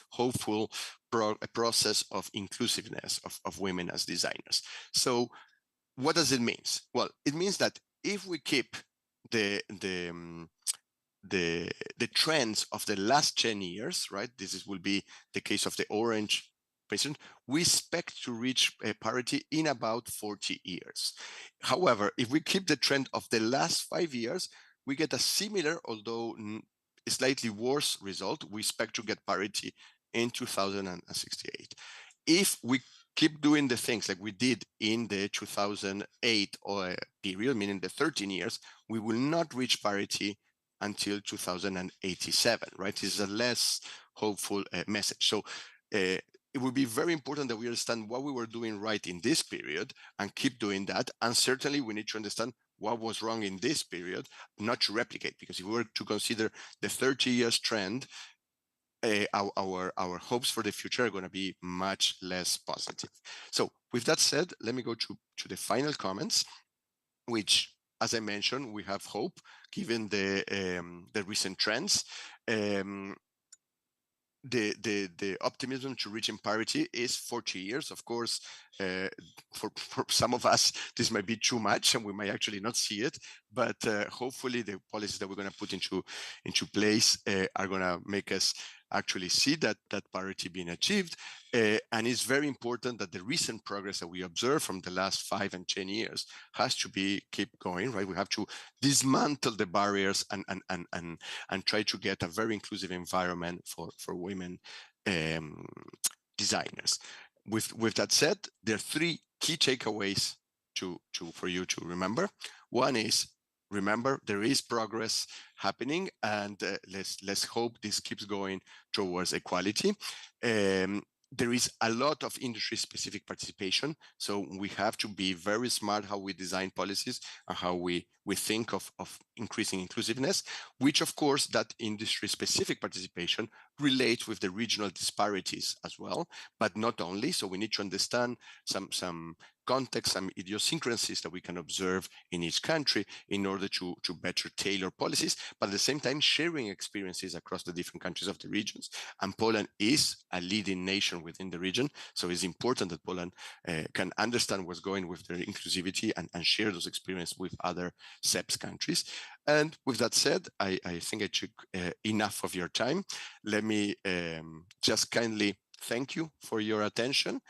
hopeful process of inclusiveness of women as designers. So what does it mean? Well, it means that if we keep the trends of the last 10 years, right? Will be the case of the orange patient, we expect to reach parity in about 40 years. However, if we keep the trend of the last 5 years, we get a similar, although slightly worse result. We expect to get parity in 2068. If we keep doing the things like we did in the 2008 period, meaning the 13 years, we will not reach parity until 2087, right? This is a less hopeful message. So it will be very important that we understand what we were doing right in this period and keep doing that. And certainly we need to understand what was wrong in this period, not to replicate, because if we were to consider the 30 years trend, our hopes for the future are going to be much less positive. So with that said, let me go to the final comments, which, as I mentioned, we have hope given the recent trends. The optimism to reaching parity is 40 years. Of course, for some of us, this might be too much and we might actually not see it, but hopefully the policies that we're going to put into place are going to make us actually see that parity being achieved. And it's very important that the recent progress that we observe from the last 5 and 10 years has to keep going, right? We have to dismantle the barriers and try to get a very inclusive environment for women designers. With that said, there are 3 key takeaways for you to remember. One is, remember, there is progress happening, and let's hope this keeps going towards equality. There is a lot of industry-specific participation, so we have to be very smart how we design policies and how we think of increasing inclusiveness, which of course that industry-specific participation relates with the regional disparities as well, but not only. So we need to understand some context, some idiosyncrasies that we can observe in each country in order to better tailor policies, but at the same time sharing experiences across the different countries of the regions. And Poland is a leading nation within the region, so it's important that Poland can understand what's going with their inclusivity and share those experiences with other CEPS countries. And with that said, I think I took enough of your time. Let me just kindly thank you for your attention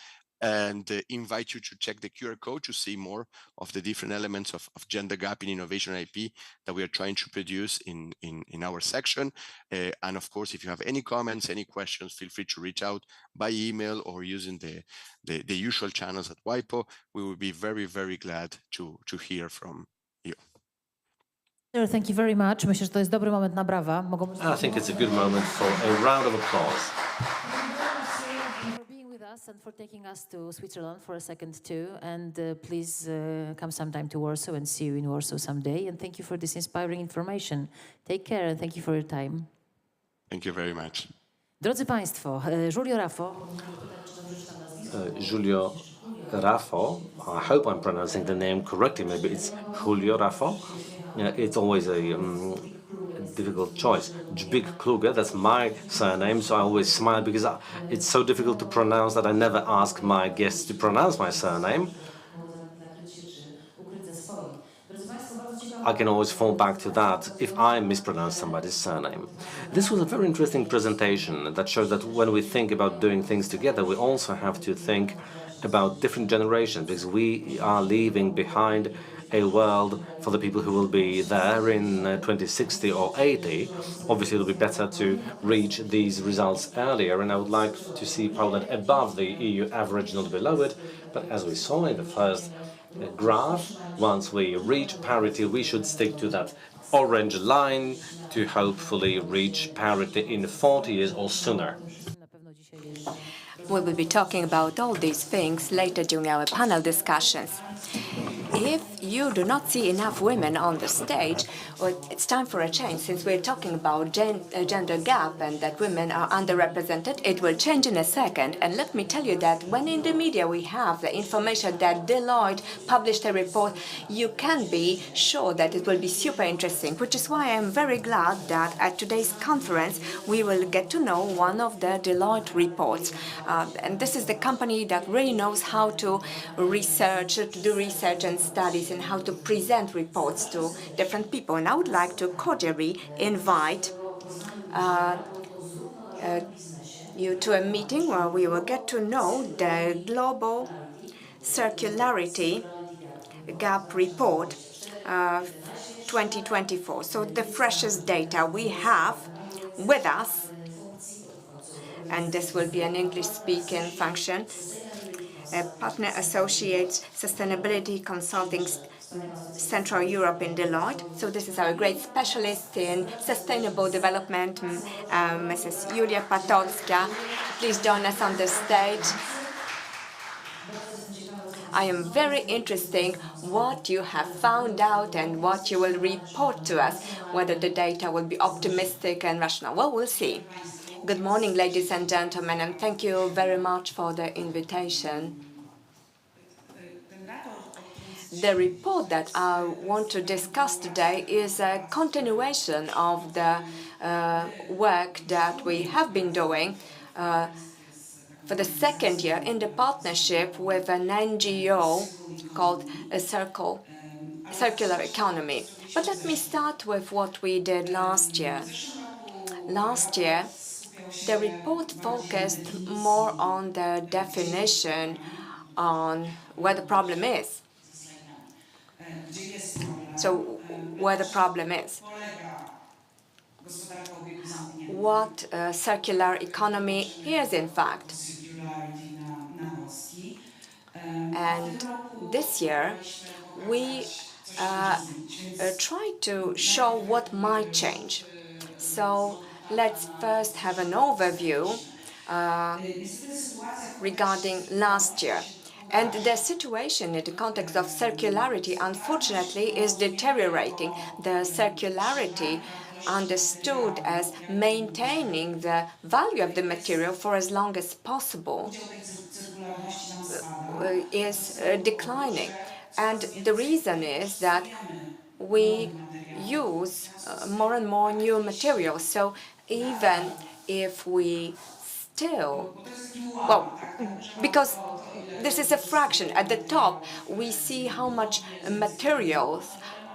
and invite you to check the QR code to see more of the different elements of gender gap in innovation IP that we are trying to produce in our section. And of course, if you have any comments, any questions, feel free to reach out by email or using the usual channels at WIPO. We will be very, very glad to hear from you. Sir, thank you very much. Myślę, że to jest dobry moment na brawa. I think it's a good moment for a round of applause. For being with us and for taking us to Switzerland for a second too. And please come sometime to Warsaw and see you in Warsaw someday. And thank you for this inspiring information. Take care and thank you for your time. Thank you very much. Drodzy Państwo, Giulio Raffo. Giulio Raffo, I hope I'm pronouncing the name correctly. Maybe it's Julio Raffo. It's always a difficult choice. Dźwig-Kluge, that's my surname, so I always smile because it's so difficult to pronounce that I never ask my guests to pronounce my surname. I can always fall back to that if I mispronounce somebody's surname. This was a very interesting presentation that shows that when we think about doing things together, we also have to think about different generations, because we are leaving behind a world for the people who will be there in 2060 or 80. Obviously, it'll be better to reach these results earlier, and I would like to see Poland above the EU average, not below it. But as we saw in the first graph, once we reach parity, we should stick to that orange line to hopefully reach parity in 40 years or sooner. We will be talking about all these things later during our panel discussions. If you do not see enough women on the stage, well, it's time for a change. Since we're talking about gender gap and that women are underrepresented, it will change in a second. And let me tell you that when in the media we have the information that Deloitte published a report, you can be sure that it will be super interesting, which is why I'm very glad that at today's conference we will get to know one of the Deloitte reports. And this is the company that really knows how to do research and studies and how to present reports to different people. And I would like to cordially invite you to a meeting where we will get to know the Global Circularity Gap Report 2024. So the freshest data we have with us, and this will be an English-speaking function, Partner Associates Sustainability Consulting Central Europe in Deloitte. So this is our great specialist in sustainable development, Mrs. Julia Patolska. Please join us on the stage. I am very interested what you have found out and what you will report to us, whether the data will be optimistic and rational. Well, we'll see. Good morning, ladies and gentlemen, and thank you very much for the invitation. The report that I want to discuss today is a continuation of the work that we have been doing for the second year in the partnership with an NGO called Circular Economy. But let me start with what we did last year. Last year, the report focused more on the definition on where the problem is. So, where the problem is. What circular economy is, in fact. And this year, we try to show what might change. So, let's first have an overview regarding last year. And the situation in the context of circularity, unfortunately, is deteriorating. The circularity, understood as maintaining the value of the material for as long as possible, is declining. And the reason is that we use more and more new materials. So even if we still, well, because this is a fraction. At the top, we see how much materials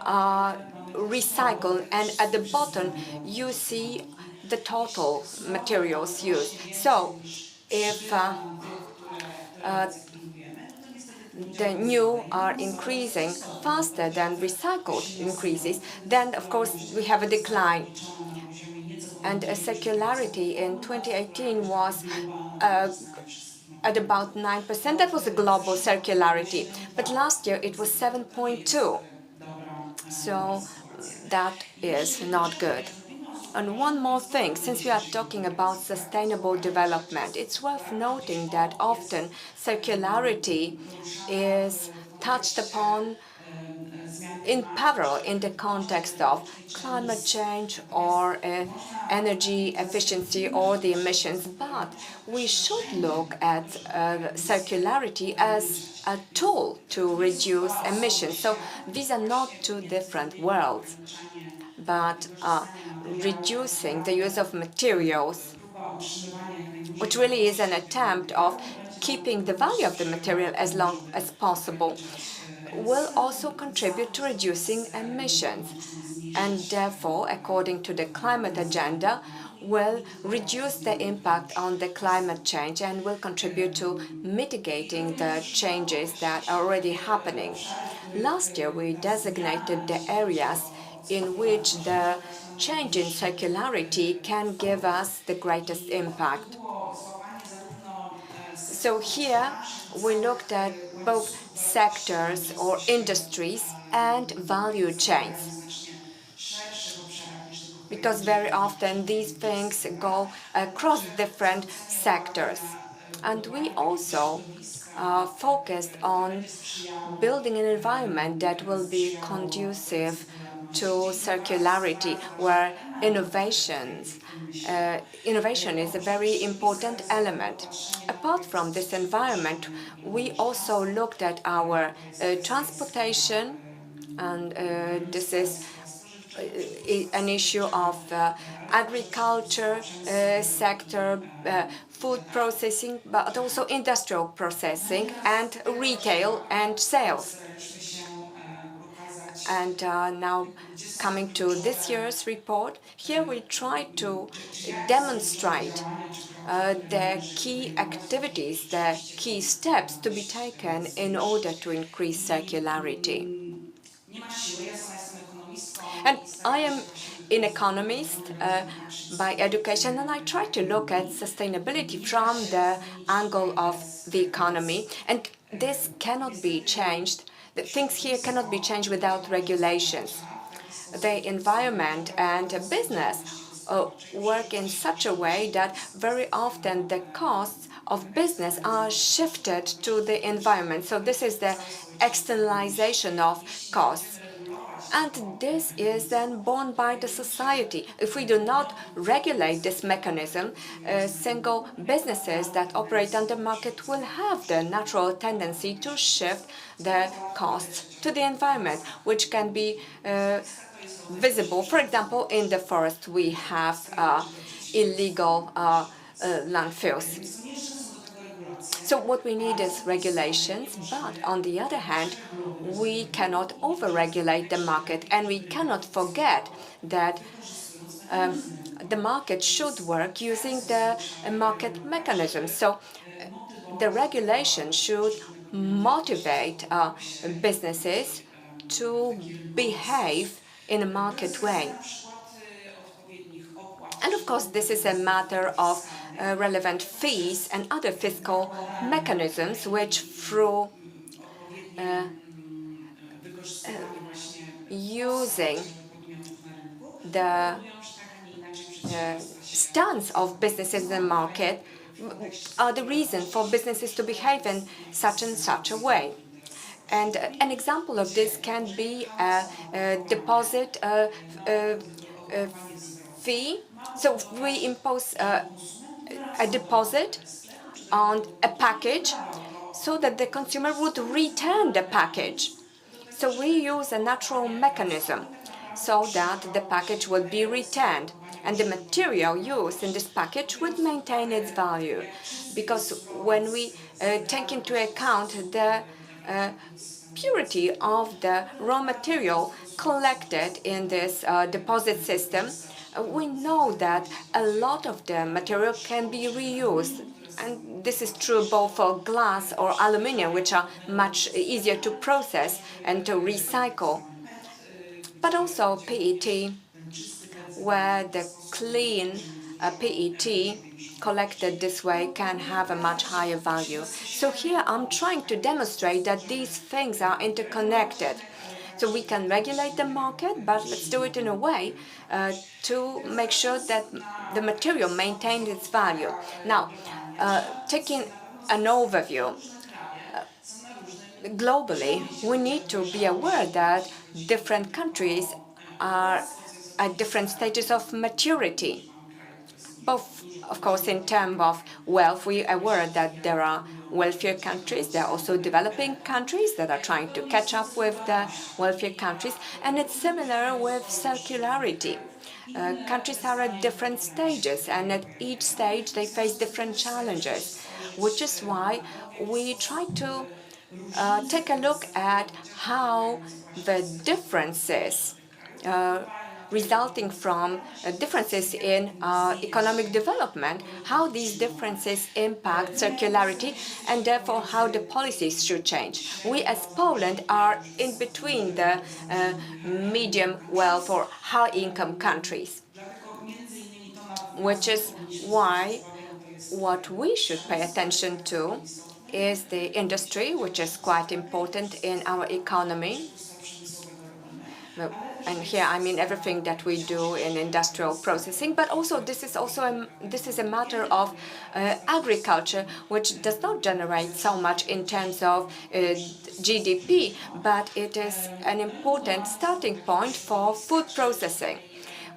are recycled, and at the bottom, you see the total materials used. So, if the new are increasing faster than recycled increases, then of course we have a decline. And circularity in 2018 was at about 9%. That was a global circularity. But last year it was 7.2%. So that is not good. And one more thing, since we are talking about sustainable development, it's worth noting that often circularity is touched upon in parallel in the context of climate change or energy efficiency or the emissions, but we should look at circularity as a tool to reduce emissions. So these are not two different worlds, but reducing the use of materials, which really is an attempt of keeping the value of the material as long as possible, will also contribute to reducing emissions, and therefore, according to the climate agenda, will reduce the impact on the climate change and will contribute to mitigating the changes that are already happening. Last year, we designated the areas in which the change in circularity can give us the greatest impact. So here we looked at both sectors or industries and value chains, because very often these things go across different sectors. And we also focused on building an environment that will be conducive to circularity, where innovation is a very important element. Apart from this environment, we also looked at our transportation, and this is an issue of agriculture sector, food processing, but also industrial processing and retail and sales. And now coming to this year's report, here we try to demonstrate the key activities, the key steps to be taken in order to increase circularity. And I am an economist by education, and I try to look at sustainability from the angle of the economy, and this cannot be changed. The things here cannot be changed without regulations. The environment and business work in such a way that very often the costs of business are shifted to the environment. So this is the externalization of costs. And this is then borne by the society. If we do not regulate this mechanism, single businesses that operate on the market will have the natural tendency to shift their costs to the environment, which can be visible. For example, in the forest, we have illegal landfills. So what we need is regulations, but on the other hand, we cannot over-regulate the market, and we cannot forget that the market should work using the market mechanism. So the regulation should motivate businesses to behave in a market way. And of course, this is a matter of relevant fees and other fiscal mechanisms, which through using the stance of businesses in the market are the reason for businesses to behave in such and such a way. And an example of this can be a deposit fee. So we impose a deposit on a package so that the consumer would return the package. So we use a natural mechanism so that the package would be returned, and the material used in this package would maintain its value. Because when we take into account the purity of the raw material collected in this deposit system, we know that a lot of the material can be reused. And this is true both for glass or aluminium, which are much easier to process and to recycle, but also PET, where the clean PET collected this way can have a much higher value. So here I'm trying to demonstrate that these things are interconnected. So we can regulate the market, but let's do it in a way to make sure that the material maintains its value. Now, taking an overview, globally, we need to be aware that different countries are at different stages of maturity. Both, of course, in terms of wealth, we are aware that there are wealthier countries. There are also developing countries that are trying to catch up with the wealthier countries. And it's similar with circularity. Countries are at different stages, and at each stage they face different challenges, which is why we try to take a look at how the differences resulting from differences in economic development, how these differences impact circularity, and therefore how the policies should change. We as Poland are in between the medium wealth or high income countries, which is why what we should pay attention to is the industry, which is quite important in our economy. And here I mean everything that we do in industrial processing, but also this is a matter of agriculture, which does not generate so much in terms of GDP, but it is an important starting point for food processing.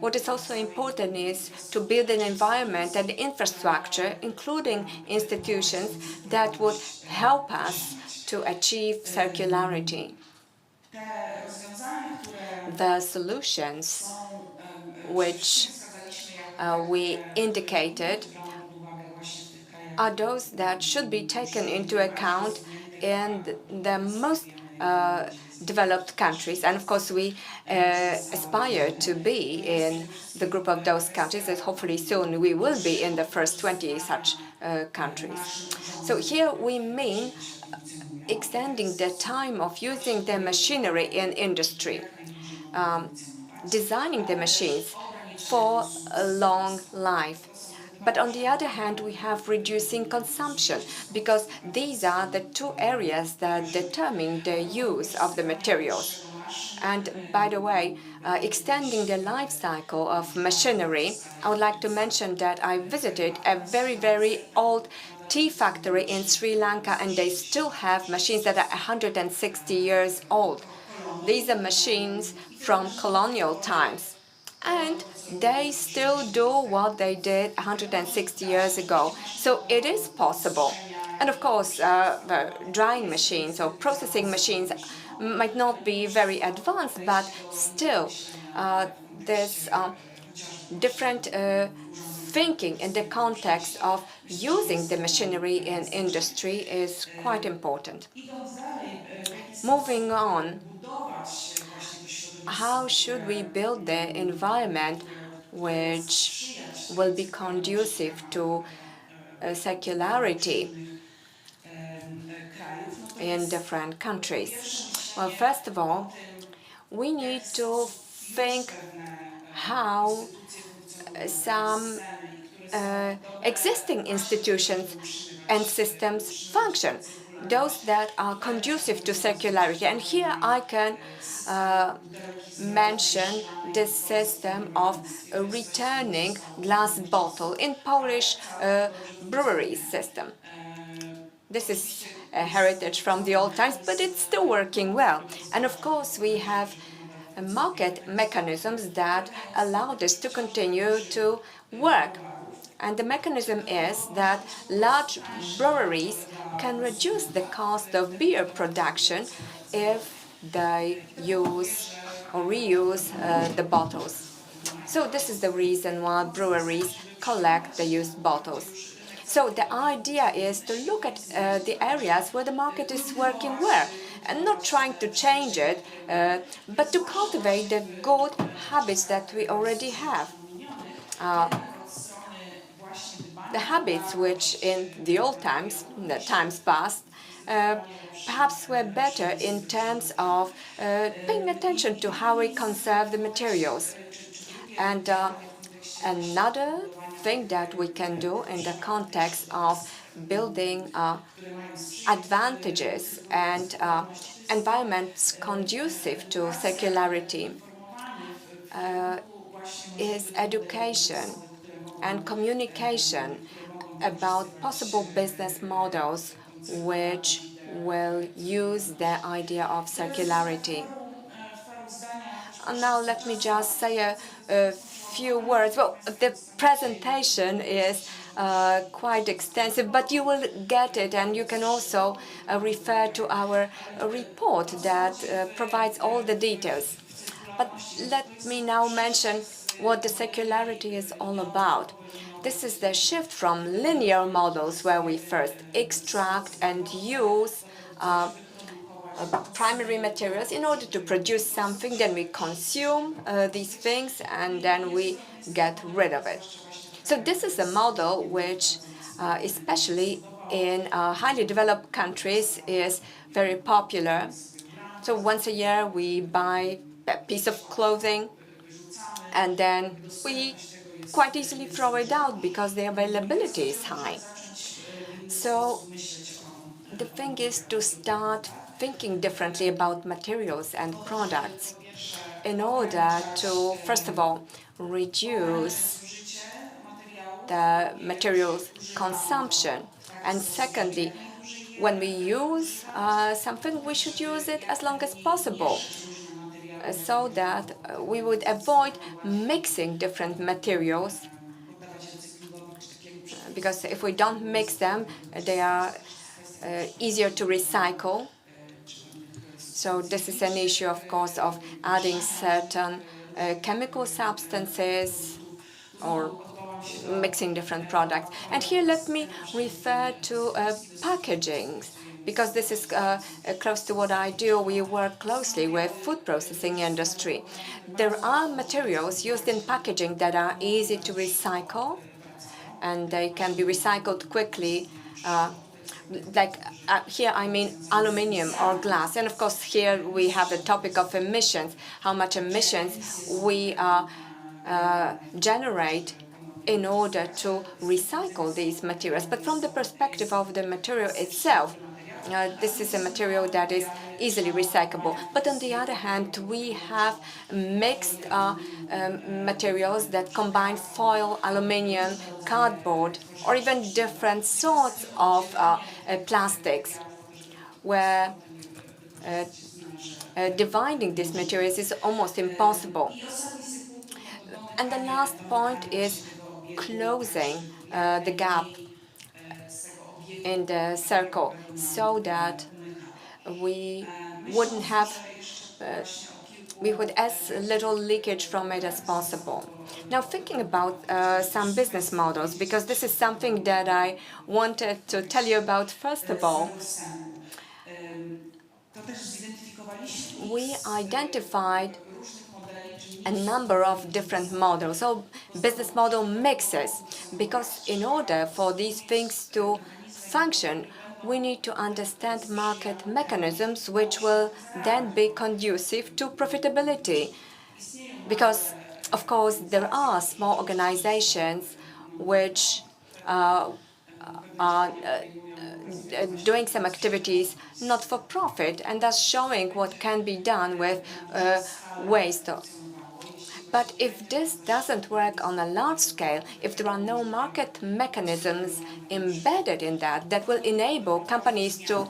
What is also important is to build an environment and infrastructure, including institutions, that would help us to achieve circularity. The solutions which we indicated are those that should be taken into account in the most developed countries. And of course, we aspire to be in the group of those countries, and hopefully soon we will be in the first 20 such countries. So here we mean extending the time of using the machinery in industry, designing the machines for a long life. But on the other hand, we have reducing consumption, because these are the two areas that determine the use of the materials. And by the way, extending the life cycle of machinery, I would like to mention that I visited a very, very old tea factory in Sri Lanka, and they still have machines that are 160 years old. These are machines from colonial times, and they still do what they did 160 years ago. So it is possible. And of course, the drying machines or processing machines might not be very advanced, but still, there's different thinking in the context of using the machinery in industry is quite important. Moving on, how should we build the environment which will be conducive to secularity in different countries? Well, first of all, we need to think how some existing institutions and systems function, those that are conducive to secularity. And here I can mention the system of returning glass bottle in Polish brewery system. This is a heritage from the old times, but it's still working well. And of course, we have market mechanisms that allow this to continue to work. And the mechanism is that large breweries can reduce the cost of beer production if they use or reuse the bottles. So this is the reason why breweries collect the used bottles. So the idea is to look at the areas where the market is working well and not trying to change it, but to cultivate the good habits that we already have. The habits which in the old times, in the times past, perhaps were better in terms of paying attention to how we conserve the materials. And another thing that we can do in the context of building advantages and environments conducive to secularity is education and communication about possible business models which will use the idea of circularity. And now let me just say a few words. Well, the presentation is quite extensive, but you will get it, and you can also refer to our report that provides all the details. But let me now mention what the circularity is all about. This is the shift from linear models where we first extract and use primary materials in order to produce something, then we consume these things, and then we get rid of it. So this is a model which, especially in highly developed countries, is very popular. So once a year we buy a piece of clothing, and then we quite easily throw it out because the availability is high. So the thing is to start thinking differently about materials and products in order to, first of all, reduce the materials consumption. And secondly, when we use something, we should use it as long as possible so that we would avoid mixing different materials, because if we don't mix them, they are easier to recycle. So this is an issue, of course, of adding certain chemical substances or mixing different products. And here let me refer to packaging, because this is close to what I do. We work closely with food processing industry. There are materials used in packaging that are easy to recycle, and they can be recycled quickly. Here I mean aluminium or glass. And of course here we have the topic of emissions, how much emissions we generate in order to recycle these materials. But from the perspective of the material itself, this is a material that is easily recyclable. But on the other hand, we have mixed materials that combine foil, aluminium, cardboard, or even different sorts of plastics, where dividing these materials is almost impossible. And the last point is closing the gap in the circle so that we wouldn't have, we would as little leakage from it as possible. Now, thinking about some business models, because this is something that I wanted to tell you about first of all, we identified a number of different models, so business model mixes, because in order for these things to function, we need to understand market mechanisms which will then be conducive to profitability. Because, of course, there are small organizations which are doing some activities not for profit and thus showing what can be done with waste. But if this doesn't work on a large scale, if there are no market mechanisms embedded in that will enable companies to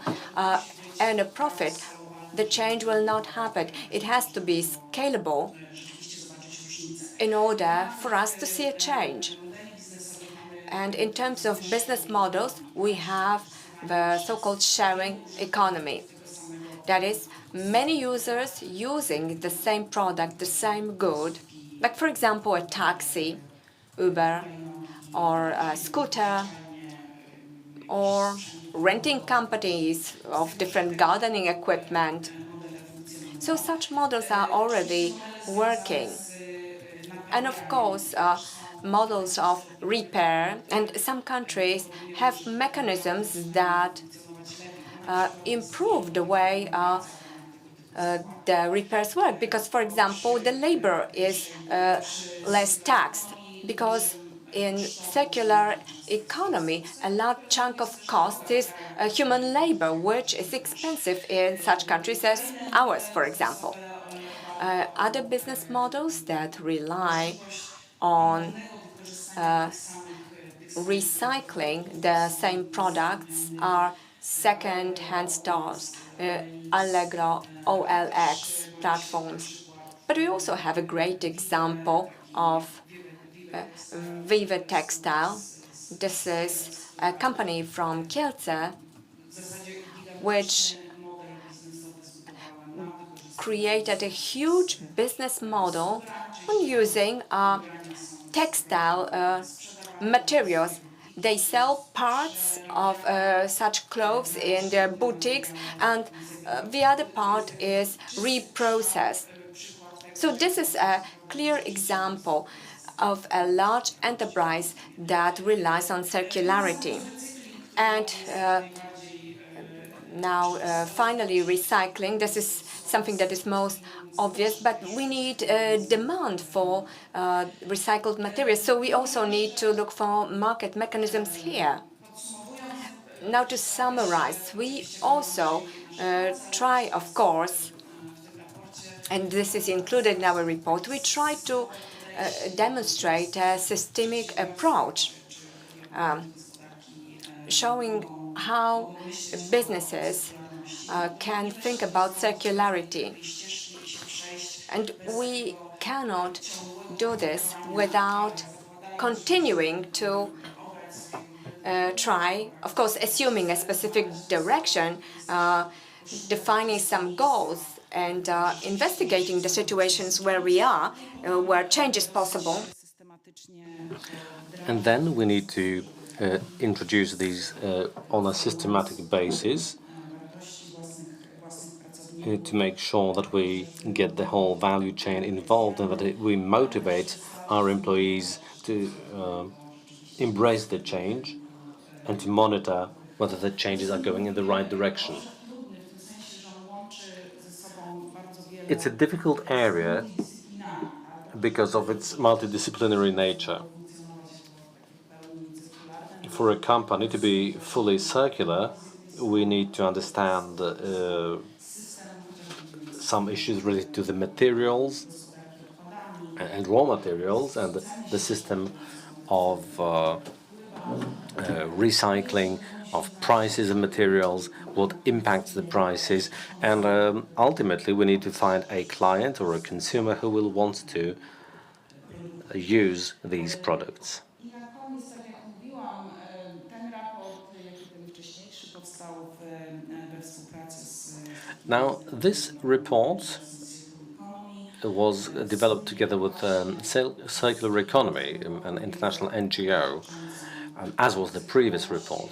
earn a profit, the change will not happen. It has to be scalable in order for us to see a change. And in terms of business models, we have the so-called sharing economy. That is, many users using the same product, the same good, like, for example, a taxi, Uber, or a scooter, or renting companies of different gardening equipment. So such models are already working. And of course, models of repair, and some countries have mechanisms that improve the way the repairs work, because, for example, the labor is less taxed, because in circular economy, a large chunk of cost is human labor, which is expensive in such countries as ours, for example. Other business models that rely on recycling the same products are second-hand stores, Allegro, OLX platforms. But we also have a great example of Viva Textile. This is a company from Kielce which created a huge business model on using textile materials. They sell parts of such clothes in their boutiques, and the other part is reprocessed. So this is a clear example of a large enterprise that relies on circularity. And now, finally, recycling. This is something that is most obvious, but we need demand for recycled materials. So we also need to look for market mechanisms here. Now, to summarize, we also try, of course, and this is included in our report, we try to demonstrate a systemic approach, showing how businesses can think about circularity. And we cannot do this without continuing to try, of course, assuming a specific direction, defining some goals, and investigating the situations where we are, where change is possible. And then we need to introduce these on a systematic basis to make sure that we get the whole value chain involved and that we motivate our employees to embrace the change and to monitor whether the changes are going in the right direction. It's a difficult area because of its multidisciplinary nature. For a company to be fully circular, we need to understand some issues related to the materials and raw materials and the system of recycling of prices of materials, what impacts the prices, and ultimately we need to find a client or a consumer who will want to use these products. I na koniec, tak jak mówiłam, ten raport, jak i ten wcześniejszy, powstał we współpracy z Now, this report was developed together with Circular Economy, an international NGO, as was the previous report.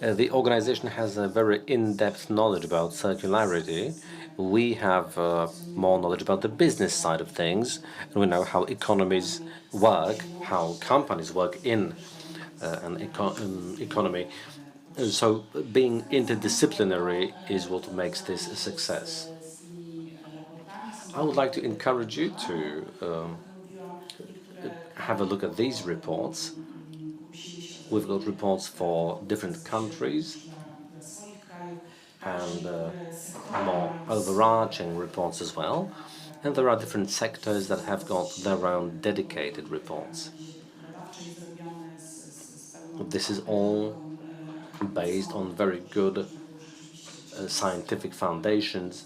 The organization has a very in-depth knowledge about circularity. We have more knowledge about the business side of things, and we know how economies work, how companies work in an economy. So being interdisciplinary is what makes this a success. I would like to encourage you to have a look at these reports. We've got reports for different countries and more overarching reports as well. And there are different sectors that have got their own dedicated reports. This is all based on very good scientific foundations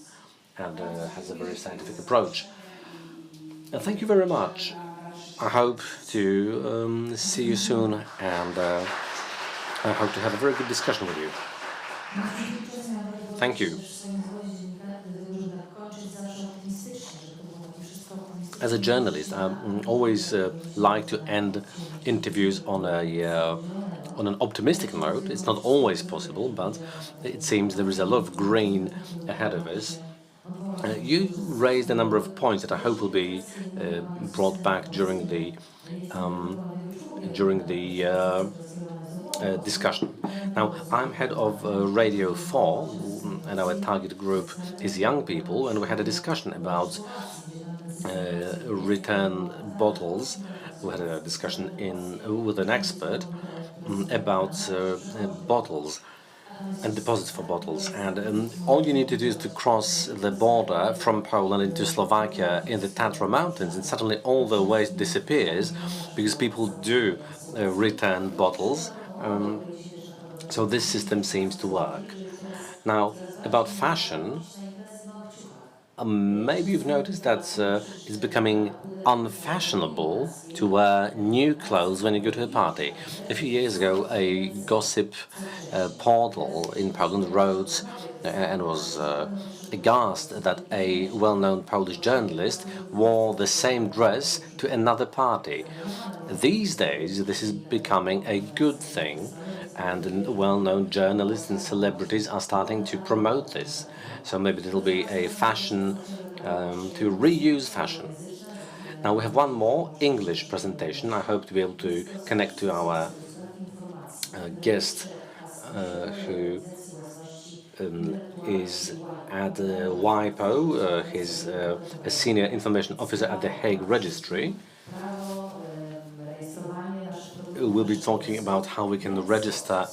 and has a very scientific approach. Thank you very much. I hope to see you soon, and I hope to have a very good discussion with you. Thank you. As a journalist, I always like to end interviews on an optimistic note. It's not always possible, but it seems there is a lot of green ahead of us. You raised a number of points that I hope will be brought back during the discussion. Now, I'm head of Radio 4, and our target group is young people, and we had a discussion about return bottles. We had a discussion with an expert about bottles and deposits for bottles, and all you need to do is to cross the border from Poland into Slovakia in the Tatra Mountains, and suddenly all the waste disappears because people do return bottles. So this system seems to work. Now, about fashion, maybe you've noticed that it's becoming unfashionable to wear new clothes when you go to a party. A few years ago, a gossip portal in Poland wrote and was aghast that a well-known Polish journalist wore the same dress to another party. These days, this is becoming a good thing, and well-known journalists and celebrities are starting to promote this. So maybe it'll be a fashion to reuse fashion. Now we have one more English presentation. I hope to be able to connect to our guest who is at WIPO. He's a senior information officer at the Hague Registry. We'll be talking about how we can register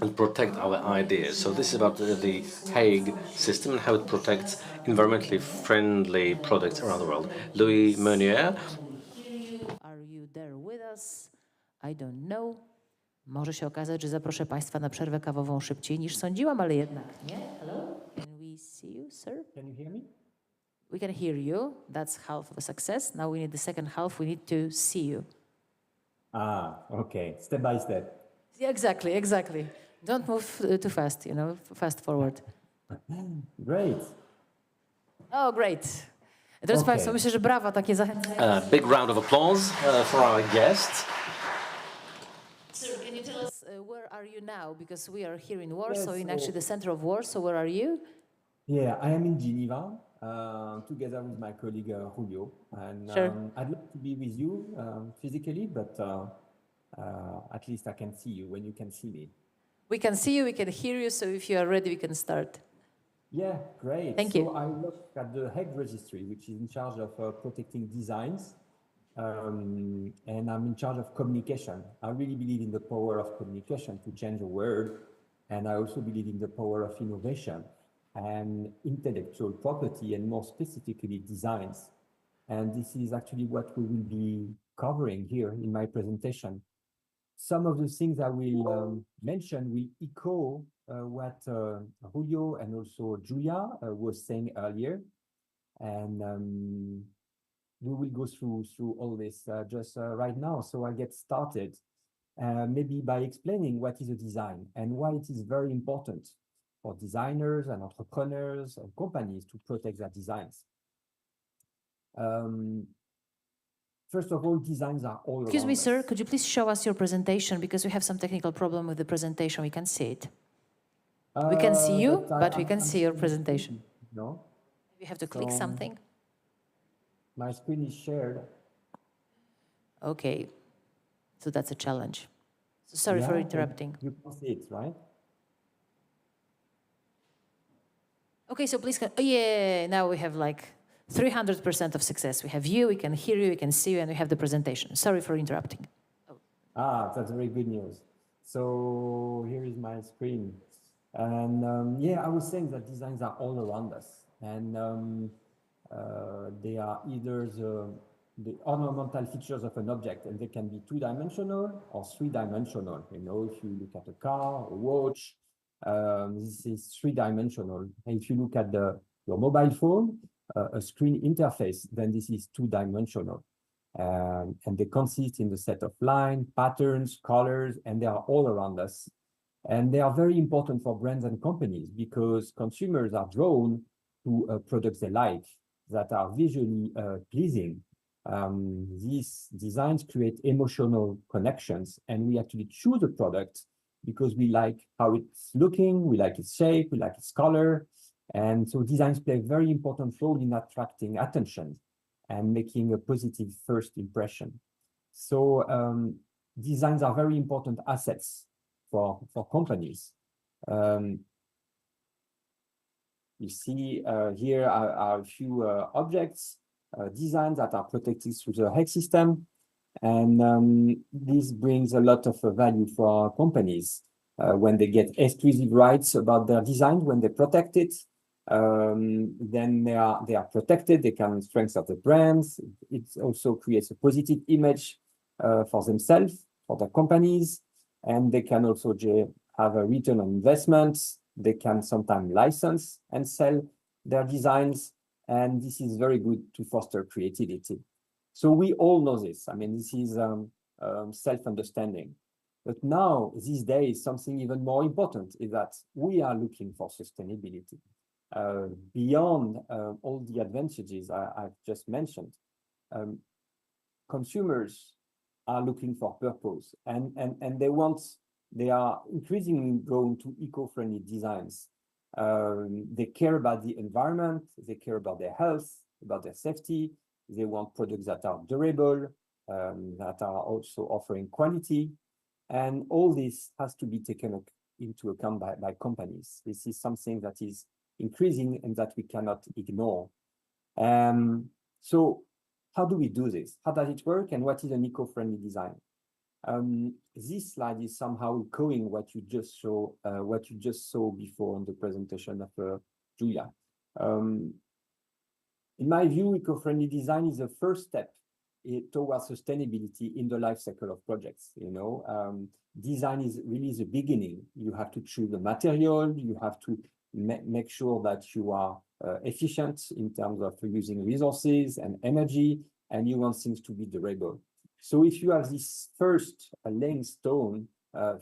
and protect our ideas. So this is about the Hague system and how it protects environmentally friendly products around the world. Louis Meunier. Are you there with us? I don't know. Może się okazać, że zaproszę Państwa na przerwę kawową szybciej niż sądziłam, ale jednak nie. Hello? Can we see you, sir? Can you hear me? We can hear you. That's half of a success. Now we need the second half. We need to see you. Okay. Step by step. Yeah, exactly. Don't move too fast, fast forward. Great. Oh, great. Drodzy Państwo, myślę, że brawa takie zachęcające. Big round of applause for our guest. Sir, can you tell us where are you now? Because we are here in Warsaw, in actually the center of Warsaw. Where are you? Yeah, I am in Geneva together with my colleague Julio. And Sure. I'd love to be with you physically, but at least I can see you when you can see me. We can see you, we can hear you, so if you are ready, we can start. Yeah, great. Thank you. So I work at the Hague Registry, which is in charge of protecting designs, and I'm in charge of communication. I really believe in the power of communication to change the world, And I also believe in the power of innovation and intellectual property, and more specifically designs. And this is actually what we will be covering here in my presentation. Some of the things I will mention will echo what Julio and also Julia was saying earlier. And we will go through all this just right now. So I get started maybe by explaining what is a design and why it is very important for designers and entrepreneurs and companies to protect their designs. First of all, designs are all Excuse around me, sir, us. could you please show us your presentation, because we have some technical problem with the presentation. We can't see it. We can see you, but we can see your presentation. No, You have to click So- something. my screen is shared. Okay, so that's a challenge. So sorry for Yeah, interrupting. You can see it, right? Okay, so please, oh yeah, now we have like 300% of success. We have you, we can hear you, we can see you, and we have the presentation. Sorry for interrupting. Ah, that's very good news. So here is my screen. And yeah, I was saying that designs are all around us. And they are either the ornamental features of an object, and they can be two-dimensional or three-dimensional. You know, if you look at a car, a watch, this is three-dimensional. And if you look at your mobile phone, a screen interface, then this is two-dimensional. And they consist in the set of lines, patterns, colors, and they are all around us. And they are very important for brands and companies because consumers are drawn to products they like, that are visually pleasing. These designs create emotional connections, and we actually choose a product because we like how it's looking, we like its shape, we like its color. And so designs play a very important role in attracting attention and making a positive first impression. So designs are very important assets for companies. You see here are a few objects, designs that are protected through the hex system. And this brings a lot of value for companies when they get exclusive rights about their design, when they protect it. Then they are protected, they can strengthen the brands. It also creates a positive image for themselves, for the companies, and they can also have a return on investments. They can sometimes license and sell their designs, and this is very good to foster creativity. So we all know this. I mean, this is self-understanding. But now, these days, something even more important is that we are looking for sustainability. Beyond all the advantages I've just mentioned, consumers are looking for purpose, and they are increasingly going to eco-friendly designs. They care about the environment, they care about their health, about their safety. They want products that are durable, that are also offering quality. And all this has to be taken into account by companies. This is something that is increasing and that we cannot ignore. So how do we do this? How does it work? And what is an eco-friendly design? This slide is somehow echoing what you just saw before on the presentation of Julia. In my view, eco-friendly design is the first step towards sustainability in the life cycle of projects. You know, design is really the beginning. You have to choose the material. You have to make sure that you are efficient in terms of using resources and energy, and you want things to be durable. So if you have this first laying stone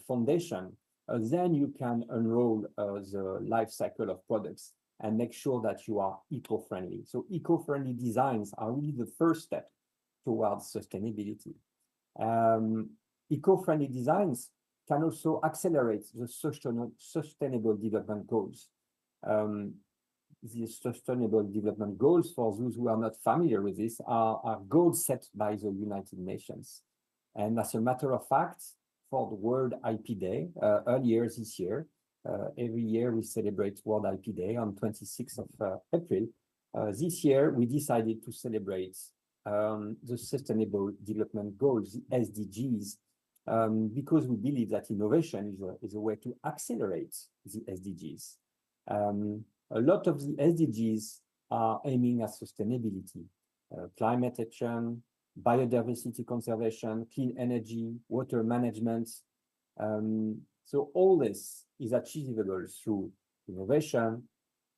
foundation, then you can unroll the life cycle of products and make sure that you are eco-friendly. So eco-friendly designs are really the first step towards sustainability. Eco-friendly designs can also accelerate the sustainable development goals. The Sustainable Development Goals, for those who are not familiar with this, are goals set by the United Nations. And as a matter of fact, for the World IP Day, earlier this year, every year we celebrate World IP Day on 26th of April. This year, we decided to celebrate the Sustainable Development Goals, SDGs, because we believe that innovation is a way to accelerate the SDGs. A lot of the SDGs are aiming at sustainability, climate action, biodiversity conservation, clean energy, water management. So all this is achievable through innovation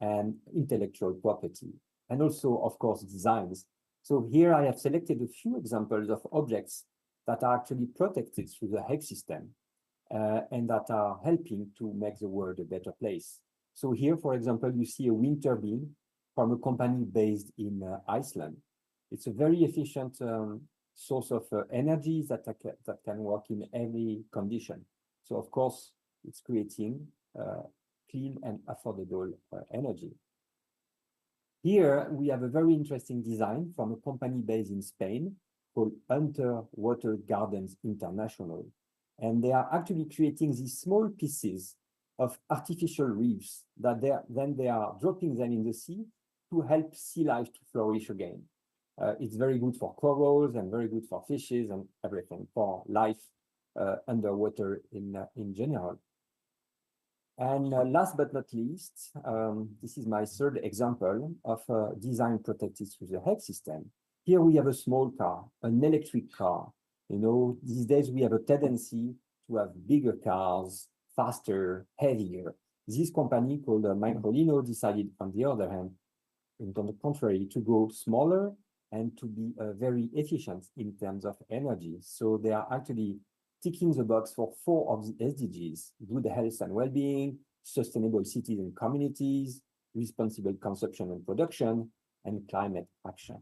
and intellectual property, and also, of course, designs. So here I have selected a few examples of objects that are actually protected through the Hague system and that are helping to make the world a better place. So here, for example, you see a wind turbine from a company based in Iceland. It's a very efficient source of energy that can work in every condition. So of course, it's creating clean and affordable energy. Here, we have a very interesting design from a company based in Spain called Hunter Water Gardens International. And they are actually creating these small pieces of artificial reefs that they are dropping them in the sea to help sea life to flourish again. It's very good for corals and very good for fishes and everything, for life underwater in general. And last but not least, this is my third example of design protected through the Hague system. Here we have a small car, an electric car. You know, these days we have a tendency to have bigger cars, faster, heavier. This company called Microlino decided, on the other hand, and on the contrary, to go smaller and to be very efficient in terms of energy. So they are actually ticking the box for 4 of the SDGs: good health and well-being, sustainable cities and communities, responsible consumption and production, and climate action.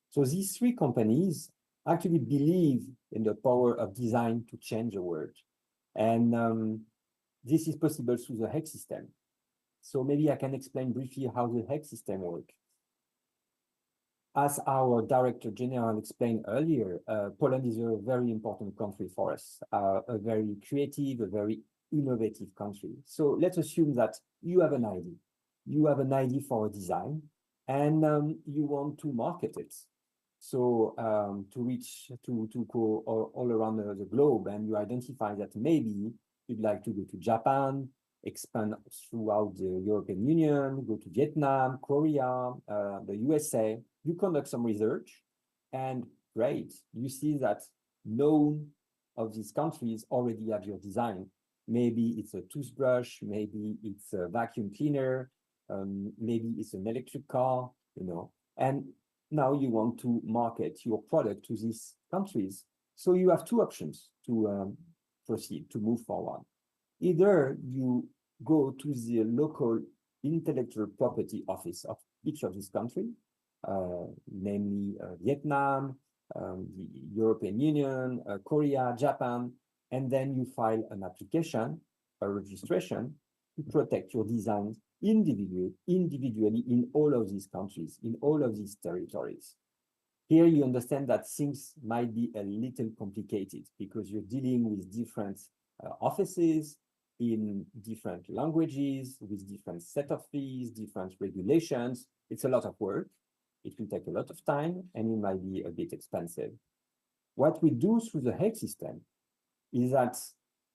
So these 3 companies actually believe in the power of design to change the world. And this is possible through the Hague system. So maybe I can explain briefly how the Hague system works. As our Director General explained earlier, Poland is a very important country for us, a very creative, a very innovative country. So let's assume that you have an idea. You have an idea for a design, and you want to market it. So to go all around the globe, and you identify that maybe you'd like to go to Japan, expand throughout the European Union, go to Vietnam, Korea, the USA. You conduct some research, and great, you see that none of these countries already have your design. Maybe it's a toothbrush, maybe it's a vacuum cleaner, maybe it's an electric car, you know, and now you want to market your product to these countries. So you have 2 options to proceed, to move forward. Either you go to the local intellectual property office of each of these countries, namely Vietnam, the European Union, Korea, Japan, and then you file an application, a registration, to protect your designs individually in all of these countries, in all of these territories. Here you understand that things might be a little complicated because you're dealing with different offices in different languages, with different set of fees, different regulations. It's a lot of work. It will take a lot of time, and it might be a bit expensive. What we do through the Hague system is that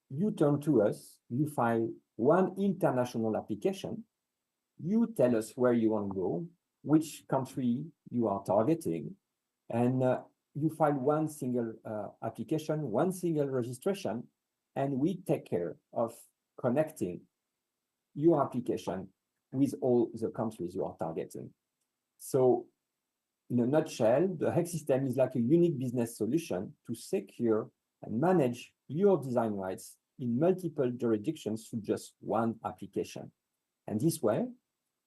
you turn to us, you file one international application, you tell us where you want to go, which country you are targeting, and you file one single application, one single registration, and we take care of connecting your application with all the countries you are targeting. So in a nutshell, the Hague system is like a unique business solution to secure and manage your design rights in multiple jurisdictions through just one application. And this way,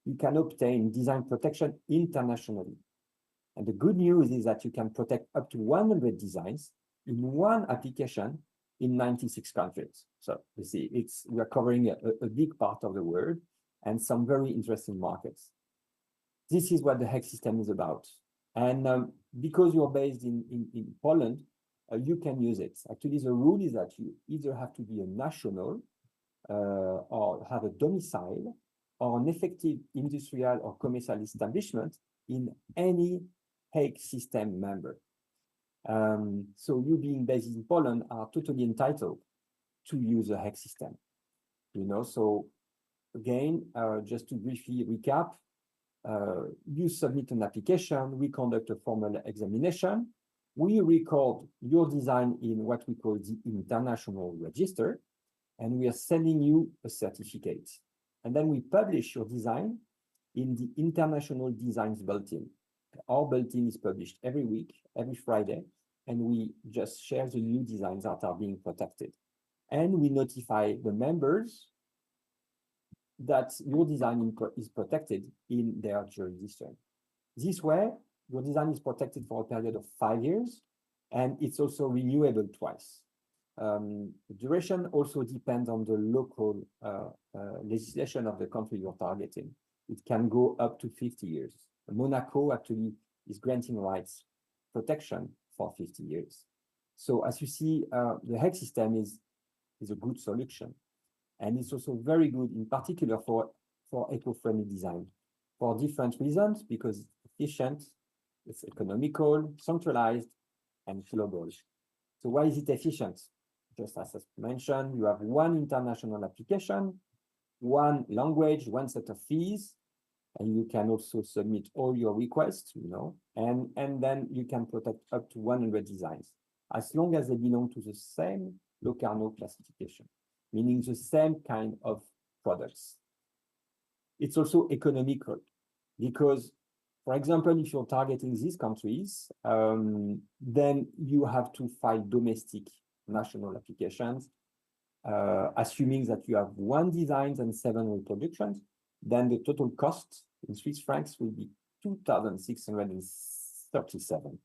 you can obtain design protection internationally. And the good news is that you can protect up to 100 designs in one application in 96 countries. So you see, we are covering a big part of the world and some very interesting markets. This is what the Hague system is about. And because you're based in Poland, you can use it. Actually, the rule is that you either have to be a national or have a domicile or an effective industrial or commercial establishment in any Hague system member. So you being based in Poland are totally entitled to use a HEC system. So again, just to briefly recap, you submit an application, we conduct a formal examination, we record your design in what we call the international register, and we are sending you a certificate. And then we publish your design in the International Designs Bulletin. Our bulletin is published every week, every Friday, and we just share the new designs that are being protected. And we notify the members that your design is protected in their jurisdiction. This way, your design is protected for a period of 5 years, and it's also renewable twice. The duration also depends on the local legislation of the country you're targeting. It can go up to 50 years. Monaco actually is granting rights protection for 50 years. So as you see, the HEC system is a good solution. And it's also very good, in particular for eco-friendly design, for different reasons, because it's efficient, it's economical, centralized, and global. So why is it efficient? Just as I mentioned, you have one international application, one language, one set of fees, and you can also submit all your requests, and then you can protect up to 100 designs, as long as they belong to the same Locarno classification, meaning the same kind of products. It's also economical because, for example, if you're targeting these countries, then you have to file domestic national applications, assuming that you have 1 design and 7 reproductions, then the total cost in Swiss francs will be 2,637.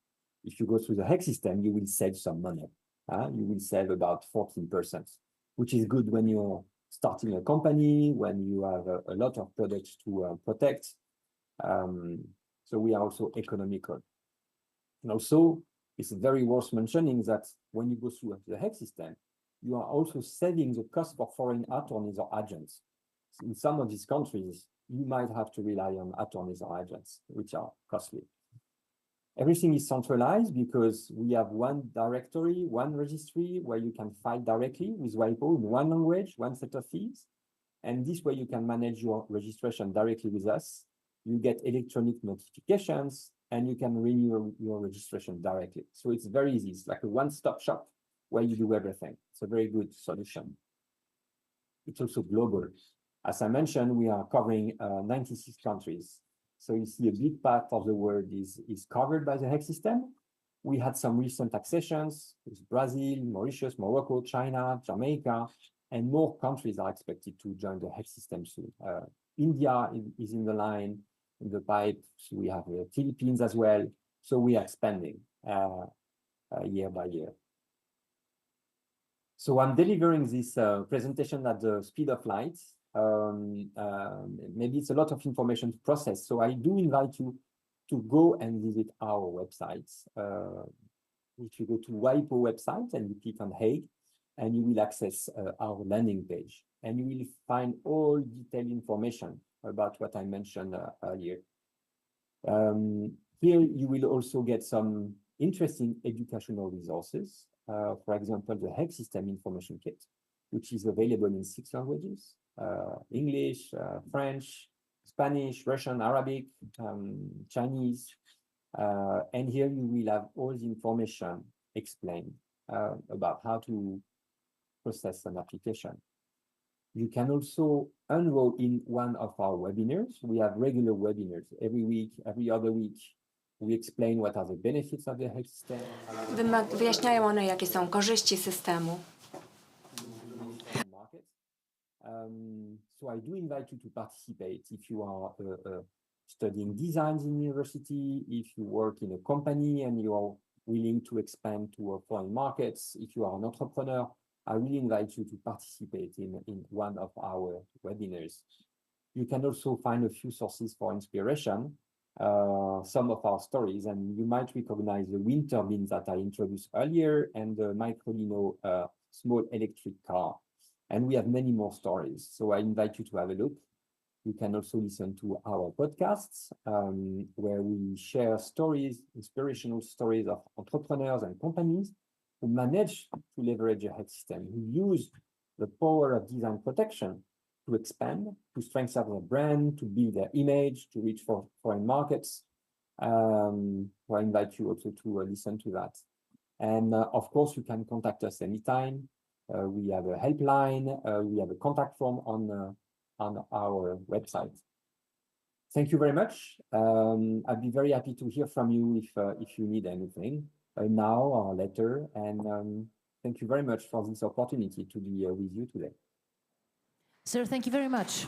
If you go through the HEC system, you will save some money. You will save about 14%, which is good when you're starting a company, when you have a lot of products to protect. So we are also economical. And also, it's very worth mentioning that when you go through the HEC system, you are also saving the cost for foreign attorneys or agents. In some of these countries, you might have to rely on attorneys or agents, which are costly. Everything is centralized because we have one directory, one registry where you can file directly with WIPO in one language, one set of fees. And this way you can manage your registration directly with us. You get electronic notifications and you can renew your registration directly. So it's very easy. It's like a one-stop shop where you do everything. It's a very good solution. It's also global. As I mentioned, we are covering 96 countries. So you see a big part of the world is covered by the HEC system. We had some recent accessions with Brazil, Mauritius, Morocco, China, Jamaica, and more countries are expected to join the HEC system soon. India is in the line, in the pipe. So we have the Philippines as well. So we are expanding year by year. So I'm delivering this presentation at the speed of light. Maybe it's a lot of information to process. So I do invite you to go and visit our websites. If you go to WIPO website and you click on HEC, and you will access our landing page, and you will find all detailed information about what I mentioned earlier. Here you will also get some interesting educational resources. For example, the HEC System Information Kit, which is available in 6 languages. English, French, Spanish, Russian, Arabic, Chinese. And here you will have all the information explained about how to process an application. You can also enroll in one of our webinars. We have regular webinars every week, every other week. We explain what are the benefits of the HEC system. Wyjaśniają one, jakie są korzyści systemu. So I do invite you to participate if you are studying designs in university, if you work in a company and you are willing to expand to foreign markets, if you are an entrepreneur, I really invite you to participate in one of our webinars. You can also find a few sources for inspiration, some of our stories, and you might recognize the wind turbines that I introduced earlier and the Microlino small electric car. And we have many more stories. So I invite you to have a look. You can also listen to our podcasts, where we share stories, inspirational stories of entrepreneurs and companies who manage to leverage a health system, who use the power of design protection to expand, to strengthen their brand, to build their image, to reach for foreign markets. So I invite you also to listen to that. And of course, you can contact us anytime. We have a helpline. We have a contact form on our website. Thank you very much. I'd be very happy to hear from you if you need anything now or later. And thank you very much for this opportunity to be with you today. Sir, thank you very much.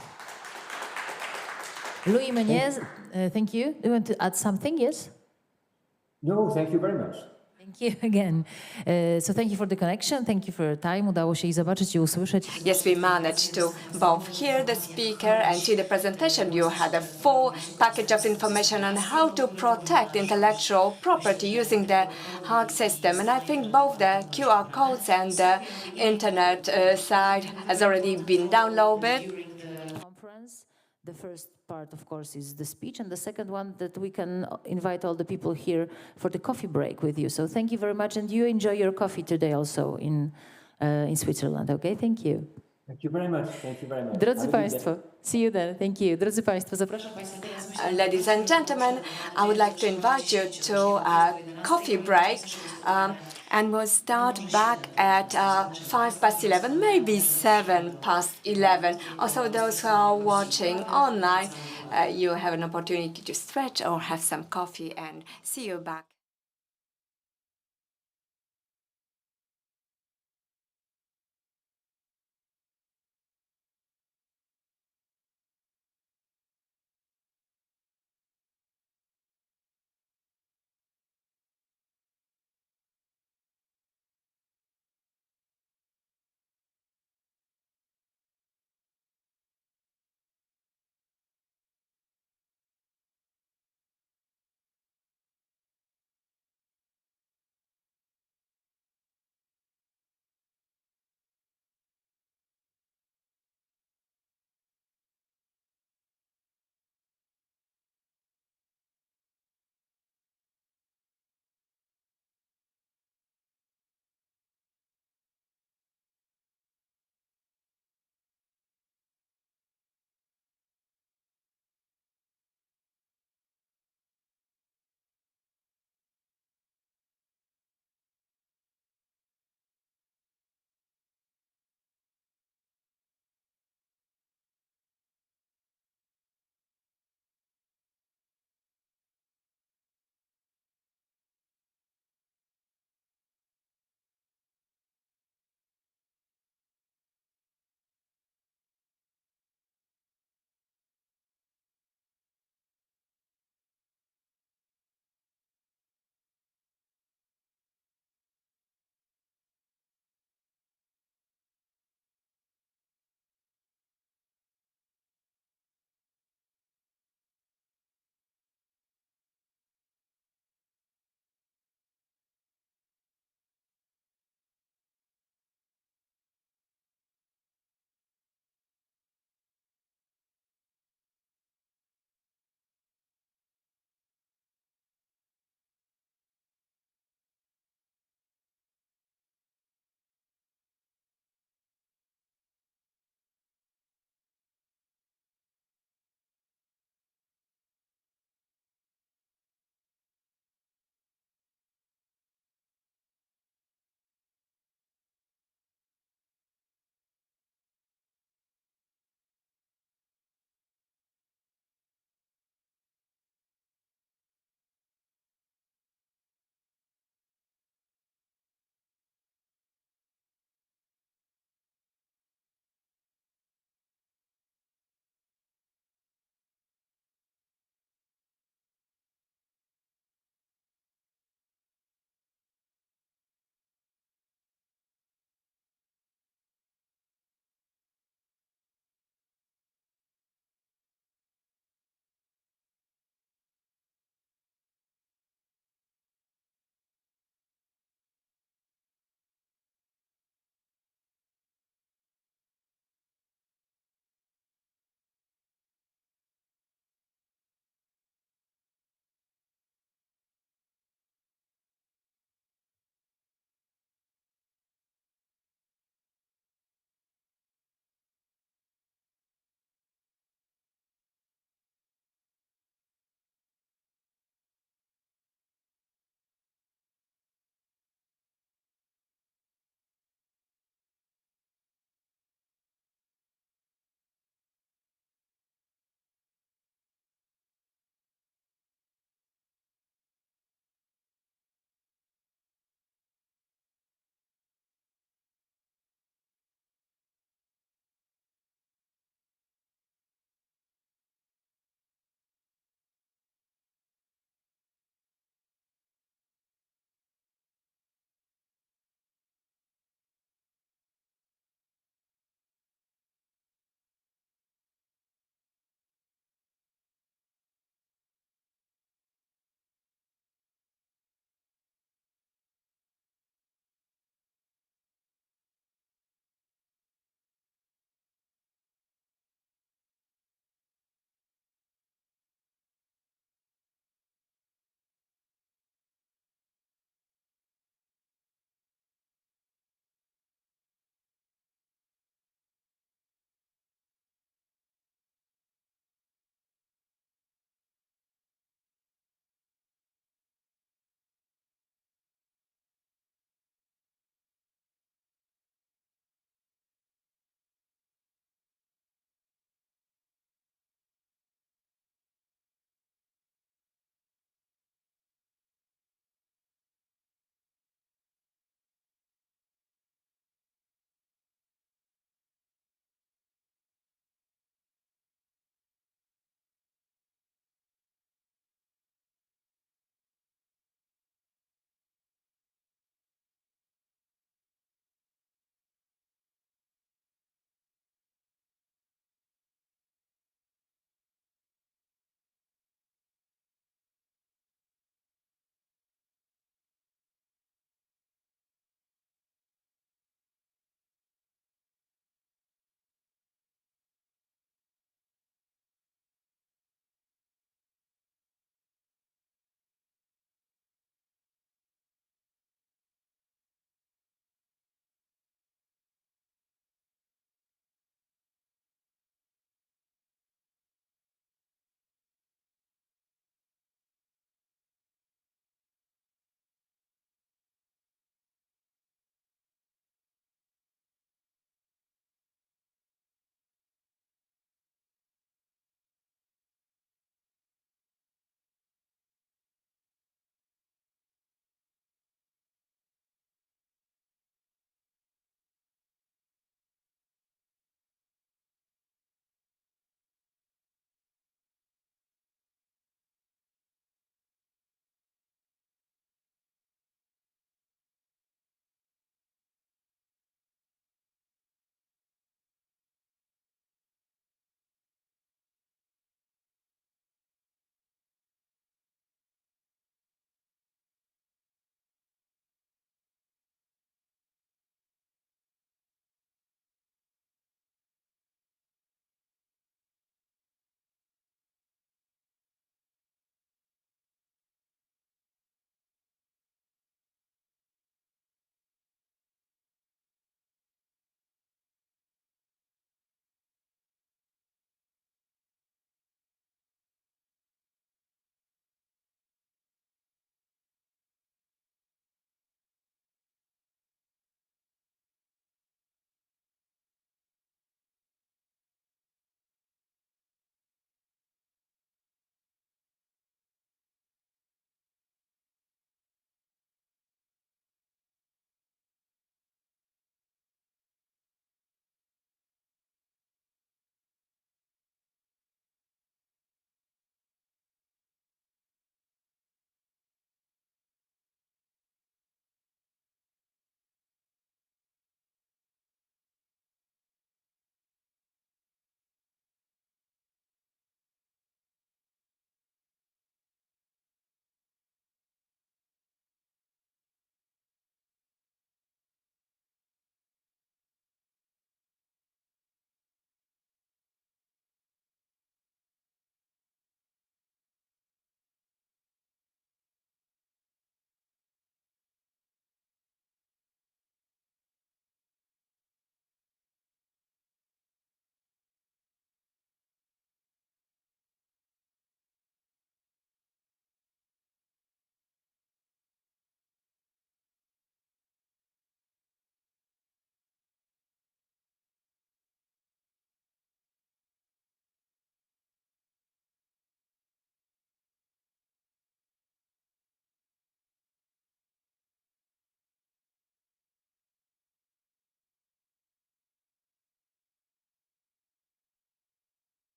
Louis Meunier, thank you. Do you want to add something? Yes? No, thank you very much. Thank you again. So thank you for the connection. Thank you for your time. Udało się i zobaczyć i usłyszeć. Yes, we managed to both hear the speaker and see the presentation. You had a full package of information on how to protect intellectual property using the Hague system. And I think both the QR codes and the internet site has already been downloaded. Conference. The first part, of course, is the speech, and the second one that we can invite all the people here for the coffee break with you. So thank you very much, and you enjoy your coffee today also in Switzerland. Okay, thank you. Thank you very much. Thank you very much. Drodzy Państwo, see you there. Thank you. Drodzy Państwo, zapraszam Państwa teraz. Ladies and gentlemen, I would like to invite you to a coffee break. And we'll start back at 11:05, maybe 11:07. Also, those who are watching online, you have an opportunity to stretch or have some coffee, and see you back.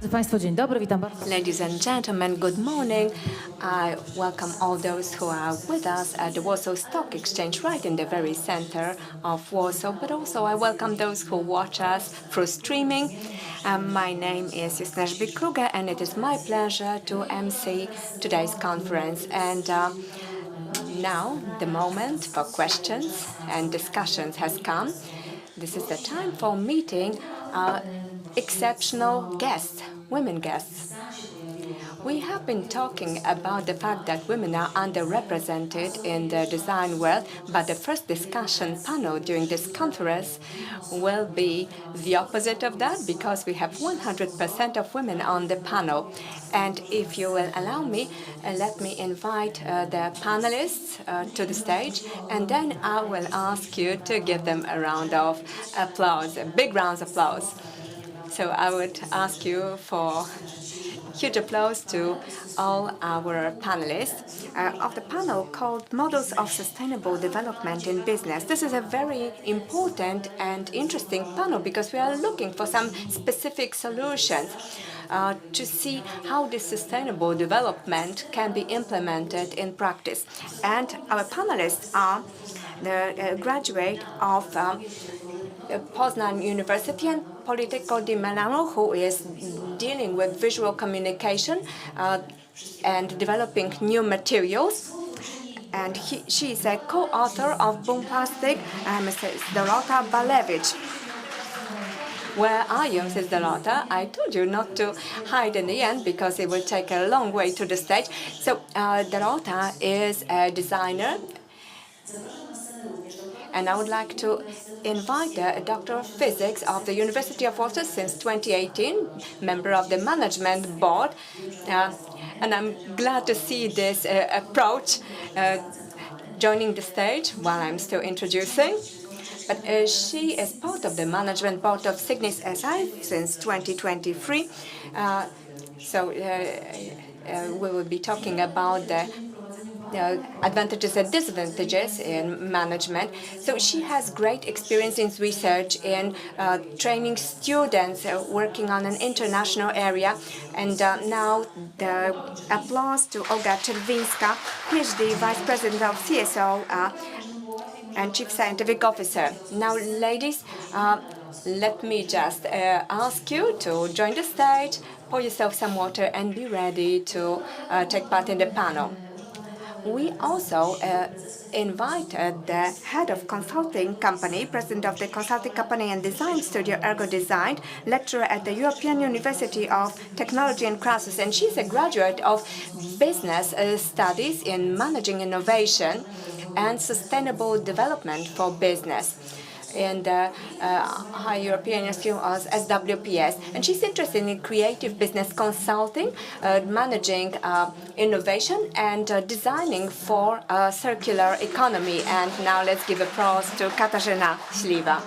Drodzy Państwo, dzień dobry, witam bardzo. Ladies and gentlemen, good morning. I welcome all those who are with us at the Warsaw Stock Exchange, right in the very center of Warsaw, but also I welcome those who watch us through streaming. My name is Justyna Żbik-Kruger, and it is my pleasure to MC today's conference. And now the moment for questions and discussions has come. This is the time for meeting exceptional guests, women guests. We have been talking about the fact that women are underrepresented in the design world, but the first discussion panel during this conference will be the opposite of that, because we have 100% of women on the panel. And if you will allow me, let me invite the panelists to the stage, and then I will ask you to give them a round of applause, a big round of applause. So I would ask you for huge applause to all our panelists of the panel called Models of Sustainable Development in Business. This is a very important and interesting panel because we are looking for some specific solutions to see how this sustainable development can be implemented in practice. And our panelists are the graduate of Poznan University and Politecnico di Milano, who is dealing with visual communication and developing new materials. And she is a co-author of Boom Plastic, Mrs. Dorota Balewicz. Where are you, Mrs. Dorota? I told you not to hide in the end because it will take a long way to the stage. So Dorota is a designer, and I would like to invite a Doctor of Physics of the University of Warsaw since 2018, member of the management board. And I'm glad to see this approach joining the stage while I'm still introducing. But she is part of the management board of Signis SI since 2023. So we will be talking about the advantages and disadvantages in management. So she has great experience in research, in training students, working on an international area. And now the applause to Olga Czerwińska, PhD, Vice President of CSO and Chief Scientific Officer. Now, ladies, let me just ask you to join the stage, pour yourself some water, and be ready to take part in the panel. We also invited the head of consulting company, president of the consulting company and design studio Ergo Design, lecturer at the European University of Technology and Crafts, and she's a graduate of business studies in managing innovation and sustainable development for business in the High European Institute of SWPS. And she's interested in creative business consulting, managing innovation, and designing for a circular economy. And now let's give applause to Katarzyna Śliwa.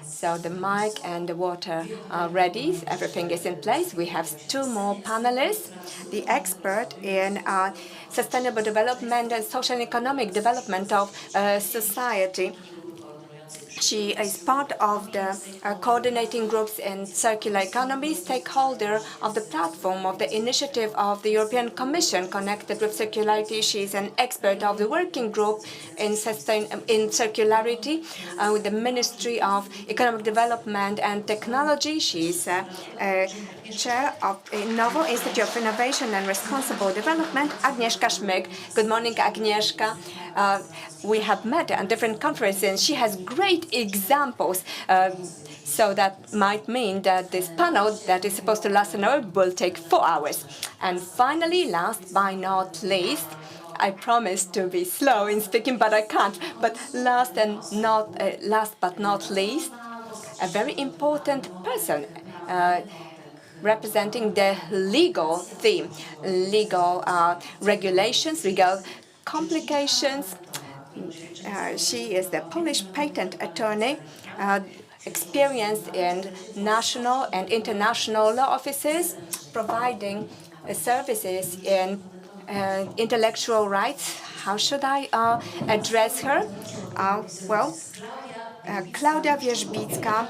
So the mic and the water are ready. Everything is in place. We have two more panelists. The expert in sustainable development and social and economic development of society. She is part of the coordinating groups in circular economy, stakeholder of the platform of the initiative of the European Commission connected with circularity. She is an expert of the working group in circularity with the Ministry of Economic Development and Technology. She is chair of Innovo, Institute of Innovation and Responsible Development, Agnieszka Szmyk. Good morning, Agnieszka. We have met at different conferences. She has great examples. So that might mean that this panel that is supposed to last an hour will take 4 hours. And finally, last but not least, I promised to be slow in speaking, but I can't. But last but not least, a very important person representing the legal theme, legal regulations, legal complications. She is the Polish patent attorney, experienced in national and international law offices, providing services in intellectual rights. How should I address her? Well, Klaudia Wierzbicka,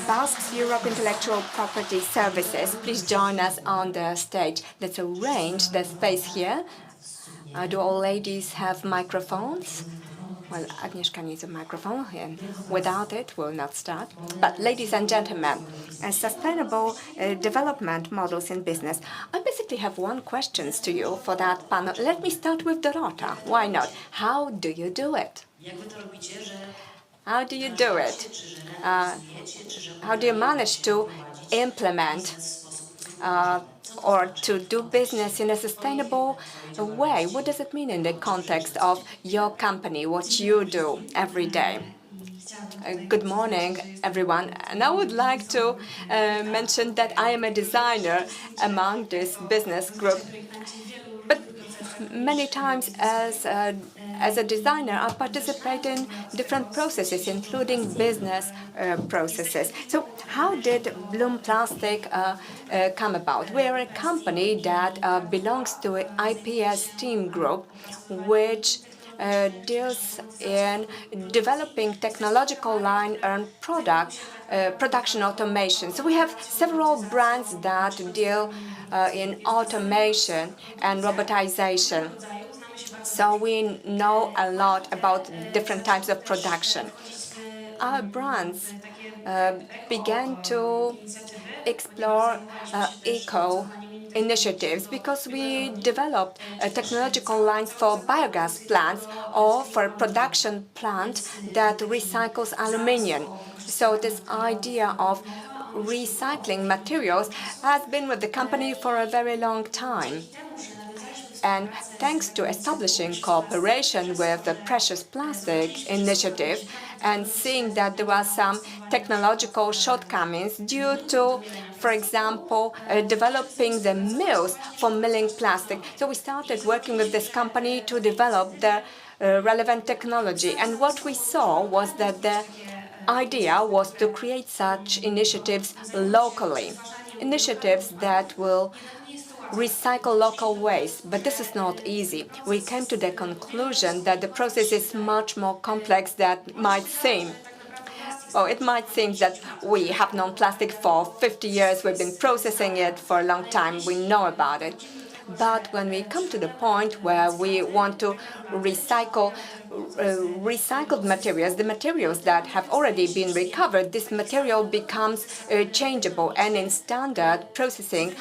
Basques Europe Intellectual Property Services. Please join us on the stage. Let's arrange the space here. Do all ladies have microphones? Well, Agnieszka needs a microphone, and without it, we'll not start. But ladies and gentlemen, sustainable development models in business. I basically have one question to you for that panel. Let me start with Dorota. Why not? How do you do it? How do you do it? How do you manage to implement or to do business in a sustainable way? What does it mean in the context of your company, what you do every day? Good morning, everyone. And I would like to mention that I am a designer among this business group. But many times as a designer, I participate in different processes, including business processes. So how did Bloom Plastic come about? We are a company that belongs to an IPS team group, which deals in developing technological line and production automation. So we have several brands that deal in automation and robotization. So we know a lot about different types of production. Our brands began to explore eco initiatives because we developed technological lines for biogas plants or for a production plant that recycles aluminium. So this idea of recycling materials has been with the company for a very long time. And thanks to establishing cooperation with the Precious Plastic Initiative and seeing that there were some technological shortcomings due to, for example, developing the mills for milling plastic. So we started working with this company to develop the relevant technology. And what we saw was that the idea was to create such initiatives locally, initiatives that will recycle local waste, but this is not easy. We came to the conclusion that the process is much more complex than it might seem. Oh, it might seem that we have known plastic for 50 years, we've been processing it for a long time, we know about it. But when we come to the point where we want to recycle recycled materials, the materials that have already been recovered, this material becomes changeable, and in standard processing,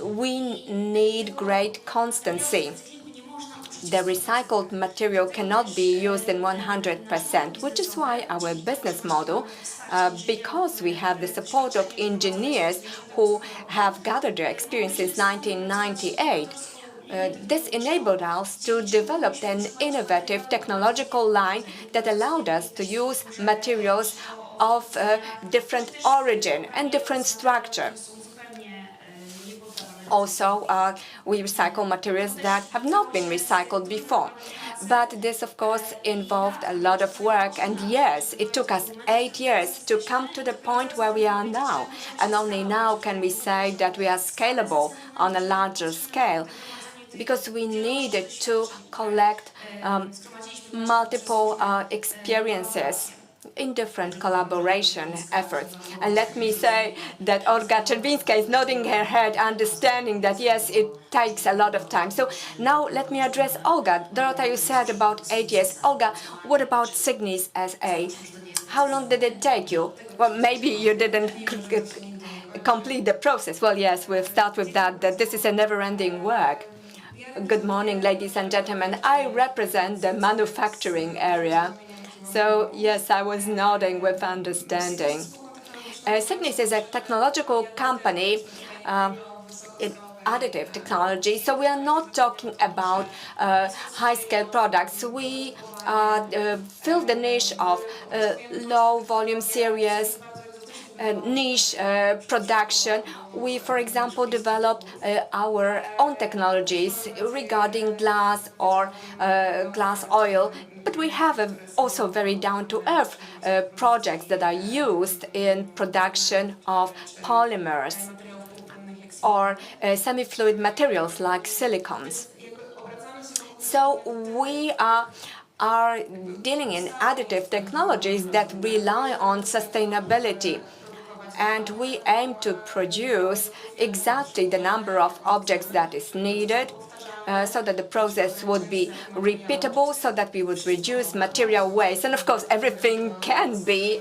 we need great constancy. The recycled material cannot be used in 100%, which is why our business model, because we have the support of engineers who have gathered their experience since 1998, this enabled us to develop an innovative technological line that allowed us to use materials of different origin and different structure. Also, we recycle materials that have not been recycled before. But this, of course, involved a lot of work. And yes, it took us 8 years to come to the point where we are now. And only now can we say that we are scalable on a larger scale, because we needed to collect multiple experiences in different collaboration efforts. And let me say that Olga Czerwińska is nodding her head, understanding that, yes, it takes a lot of time. So now let me address Olga. Dorota, you said about 8 years. Olga, what about Cygnis SA? How long did it take you? Well, maybe you didn't complete the process. Well, yes, we'll start with that this is a never-ending work. Good morning, ladies and gentlemen. I represent the manufacturing area. So, yes, I was nodding with understanding. Cygnis is a technological company in additive technology, so we are not talking about high-scale products. We fill the niche of low-volume series, niche production. We, for example, developed our own technologies regarding glass or glass oil. But we have also very down-to-earth projects that are used in production of polymers or semi-fluid materials like silicons. So we are are dealing in additive technologies that rely on sustainability. And we aim to produce exactly the number of objects that is needed, so that the process would be repeatable, so that we would reduce material waste. And of course, everything can be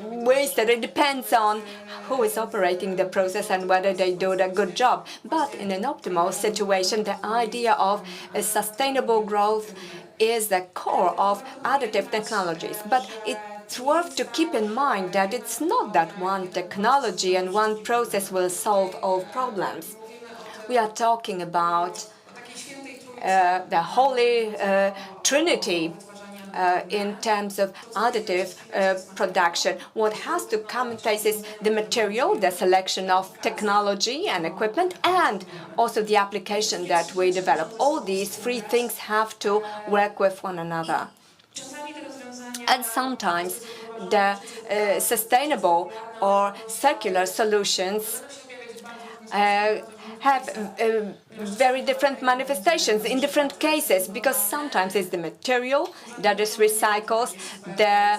wasted. It depends on who is operating the process and whether they do a good job. But in an optimal situation, the idea of a sustainable growth is the core of additive technologies. But it's worth to keep in mind that it's not that one technology and one process will solve all problems. We are talking about the Holy Trinity in terms of additive production. What has to come in place is the material, the selection of technology and equipment, and also the application that we develop. All these three things have to work with one another. And sometimes the sustainable or circular solutions have very different manifestations in different cases, because sometimes it's the material that is recycled, the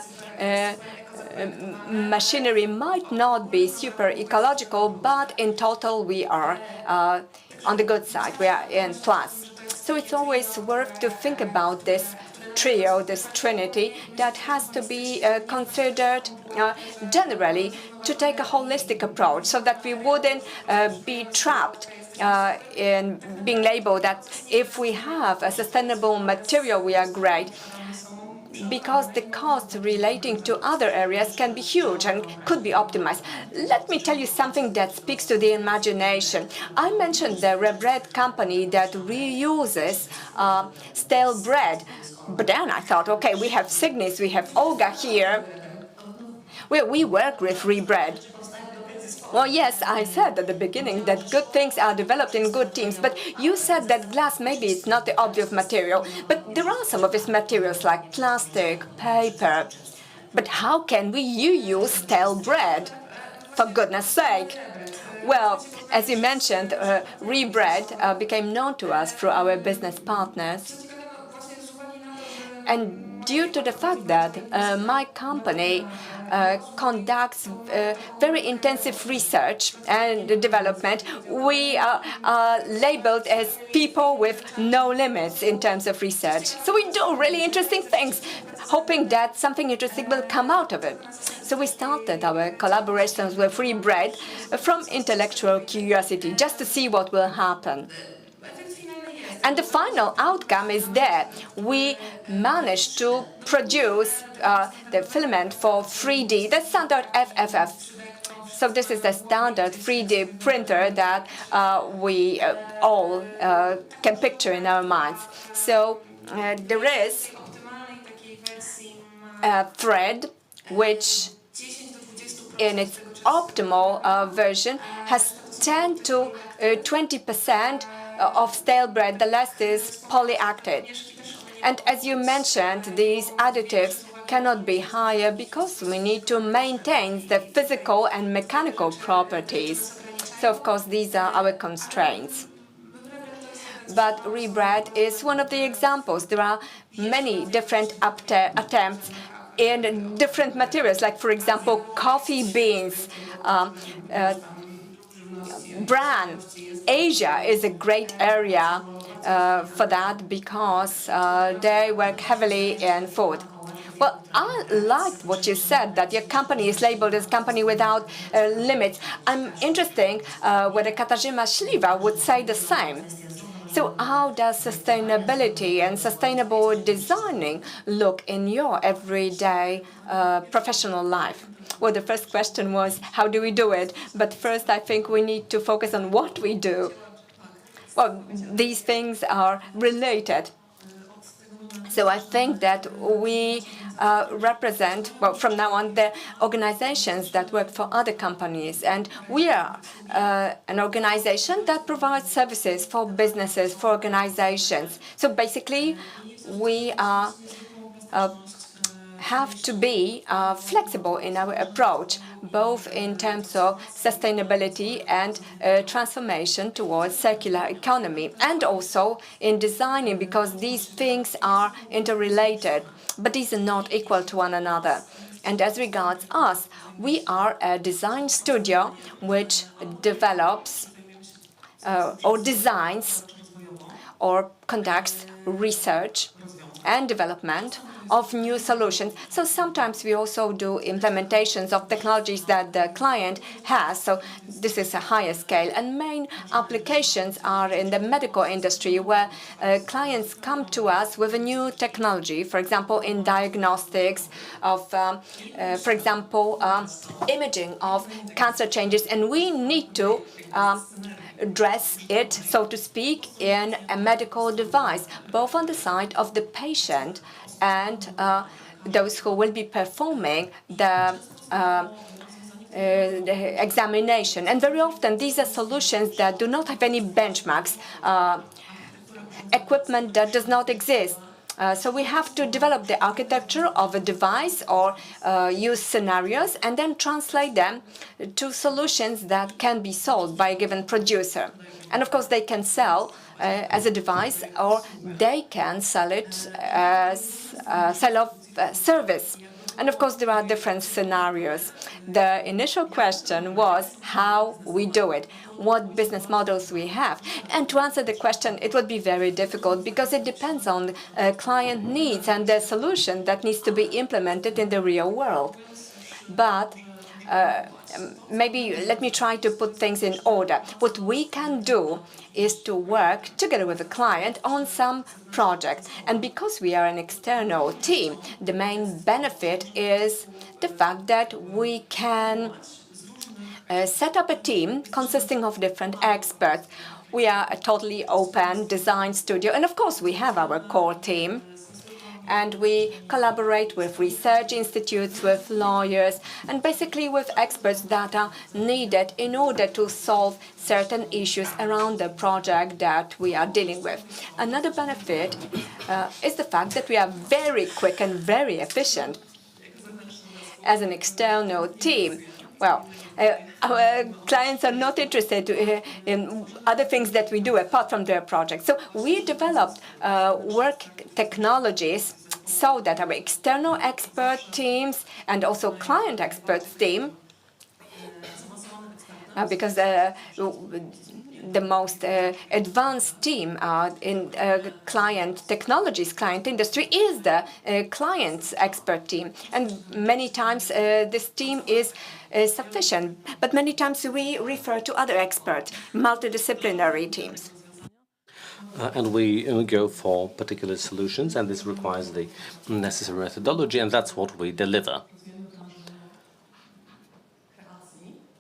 machinery might not be super ecological, but in total we are on the good side, we are in plus. So it's always worth to think about this trio, this trinity, that has to be considered generally, to take a holistic approach, so that we wouldn't be trapped in being labeled that if we have a sustainable material, we are great, because the costs relating to other areas can be huge and could be optimized. Let me tell you something that speaks to the imagination. I mentioned the Rebread company that reuses stale bread. But then I thought, okay, we have Signis, we have Olga here. We work with Rebread. Well, yes, I said at the beginning that good things are developed in good teams, but you said that glass, maybe it's not the obvious material, but there are some of its materials like plastic, paper. But how can we use stale bread? For goodness sake. Well, as you mentioned, Rebread became known to us through our business partners. And due to the fact that my company conducts very intensive research and development, we are labeled as people with no limits in terms of research. So we do really interesting things, hoping that something interesting will come out of it. So we started our collaborations with Rebread from intellectual curiosity, just to see what will happen. And the final outcome is that we managed to produce the filament for 3D, the standard FFF. So this is the standard 3D printer that we all can picture in our minds. So there is a thread which, in its optimal version, has 10 to 20% of stale bread, the rest is polyacted. And as you mentioned, these additives cannot be higher because we need to maintain the physical and mechanical properties. So, of course, these are our constraints. But Rebread is one of the examples. There are many different attempts in different materials, like, for example, coffee beans, bran. Asia is a great area for that because they work heavily in food. Well, I liked what you said, that your company is labeled as company without limits. I'm interested whether Katarzyna Śliwa would say the same. So how does sustainability and sustainable designing look in your everyday professional life? Well, the first question was, how do we do it? But first, I think we need to focus on what we do. Well, these things are related. So I think that we represent, well, from now on, the organizations that work for other companies. And we are an organization that provides services for businesses, for organizations. So basically, we are have to be flexible in our approach, both in terms of sustainability and transformation towards circular economy, and also in designing, because these things are interrelated, but these are not equal to one another. And as regards us, we are a design studio which develops or designs or conducts research and development of new solutions. So sometimes we also do implementations of technologies that the client has. So this is a higher scale. And main applications are in the medical industry, where clients come to us with a new technology, for example, in diagnostics of, for example, imaging of cancer changes. And we need to dress it, so to speak, in a medical device, both on the side of the patient and those who will be performing the examination. And very often these are solutions that do not have any benchmarks, equipment that does not exist. So we have to develop the architecture of a device or use scenarios and then translate them to solutions that can be sold by a given producer. And of course, they can sell as a device, or they can sell it as a sale of service. And of course, there are different scenarios. The initial question was how we do it, what business models we have. And to answer the question, it would be very difficult, because it depends on client needs and the solution that needs to be implemented in the real world. But maybe let me try to put things in order. What we can do is to work together with the client on some project. And because we are an external team, the main benefit is the fact that we can set up a team consisting of different experts. We are a totally open design studio. And of course, we have our core team. And we collaborate with research institutes, with lawyers, and basically with experts that are needed in order to solve certain issues around the project that we are dealing with. Another benefit is the fact that we are very quick and very efficient. As an external team, well, our clients are not interested in other things that we do apart from their project. So we developed work technologies so that our external expert teams and also client expert team, because the most advanced team in client technologies, client industry, is the client's expert team. And many times this team is sufficient, but many times we refer to other experts, multidisciplinary teams. And we go for particular solutions, and this requires the necessary methodology, and that's what we deliver.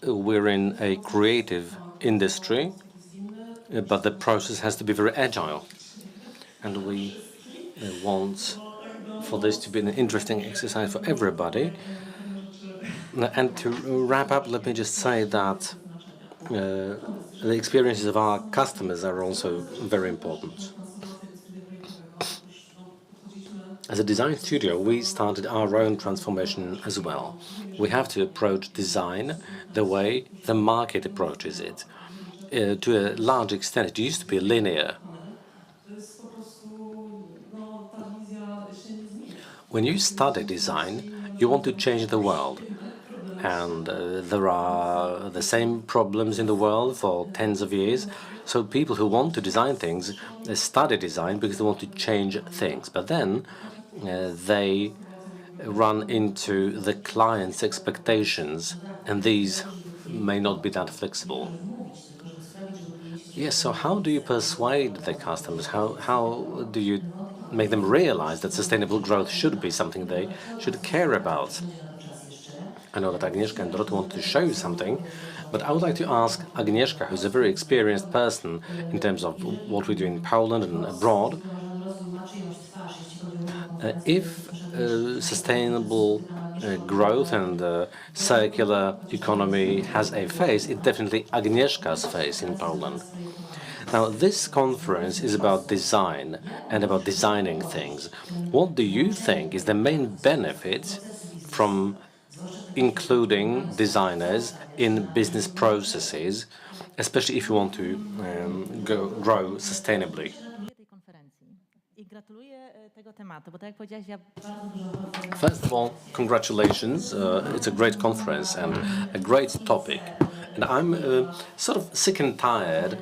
We're in a creative industry, but the process has to be very agile. And we want for this to be an interesting exercise for everybody. And to wrap up, let me just say that the experiences of our customers are also very important. As a design studio, we started our own transformation as well. We have to approach design the way the market approaches it. To a large extent, it used to be linear. When you study design, you want to change the world. And there are the same problems in the world for tens of years. So people who want to design things study design because they want to change things. But then they run into the client's expectations, and these may not be that flexible. Yes, so how do you persuade the customers? How do you make them realize that sustainable growth should be something they should care about? I know that Agnieszka and Dorota want to show you something, but I would like to ask Agnieszka, who's a very experienced person in terms of what we do in Poland and abroad, if sustainable growth and circular economy has a face, it's definitely Agnieszka's face in Poland. Now, this conference is about design and about designing things. What do you think is the main benefit from including designers in business processes, especially if you want to grow sustainably? First of all, congratulations. It's a great conference and a great topic. And I'm sort of sick and tired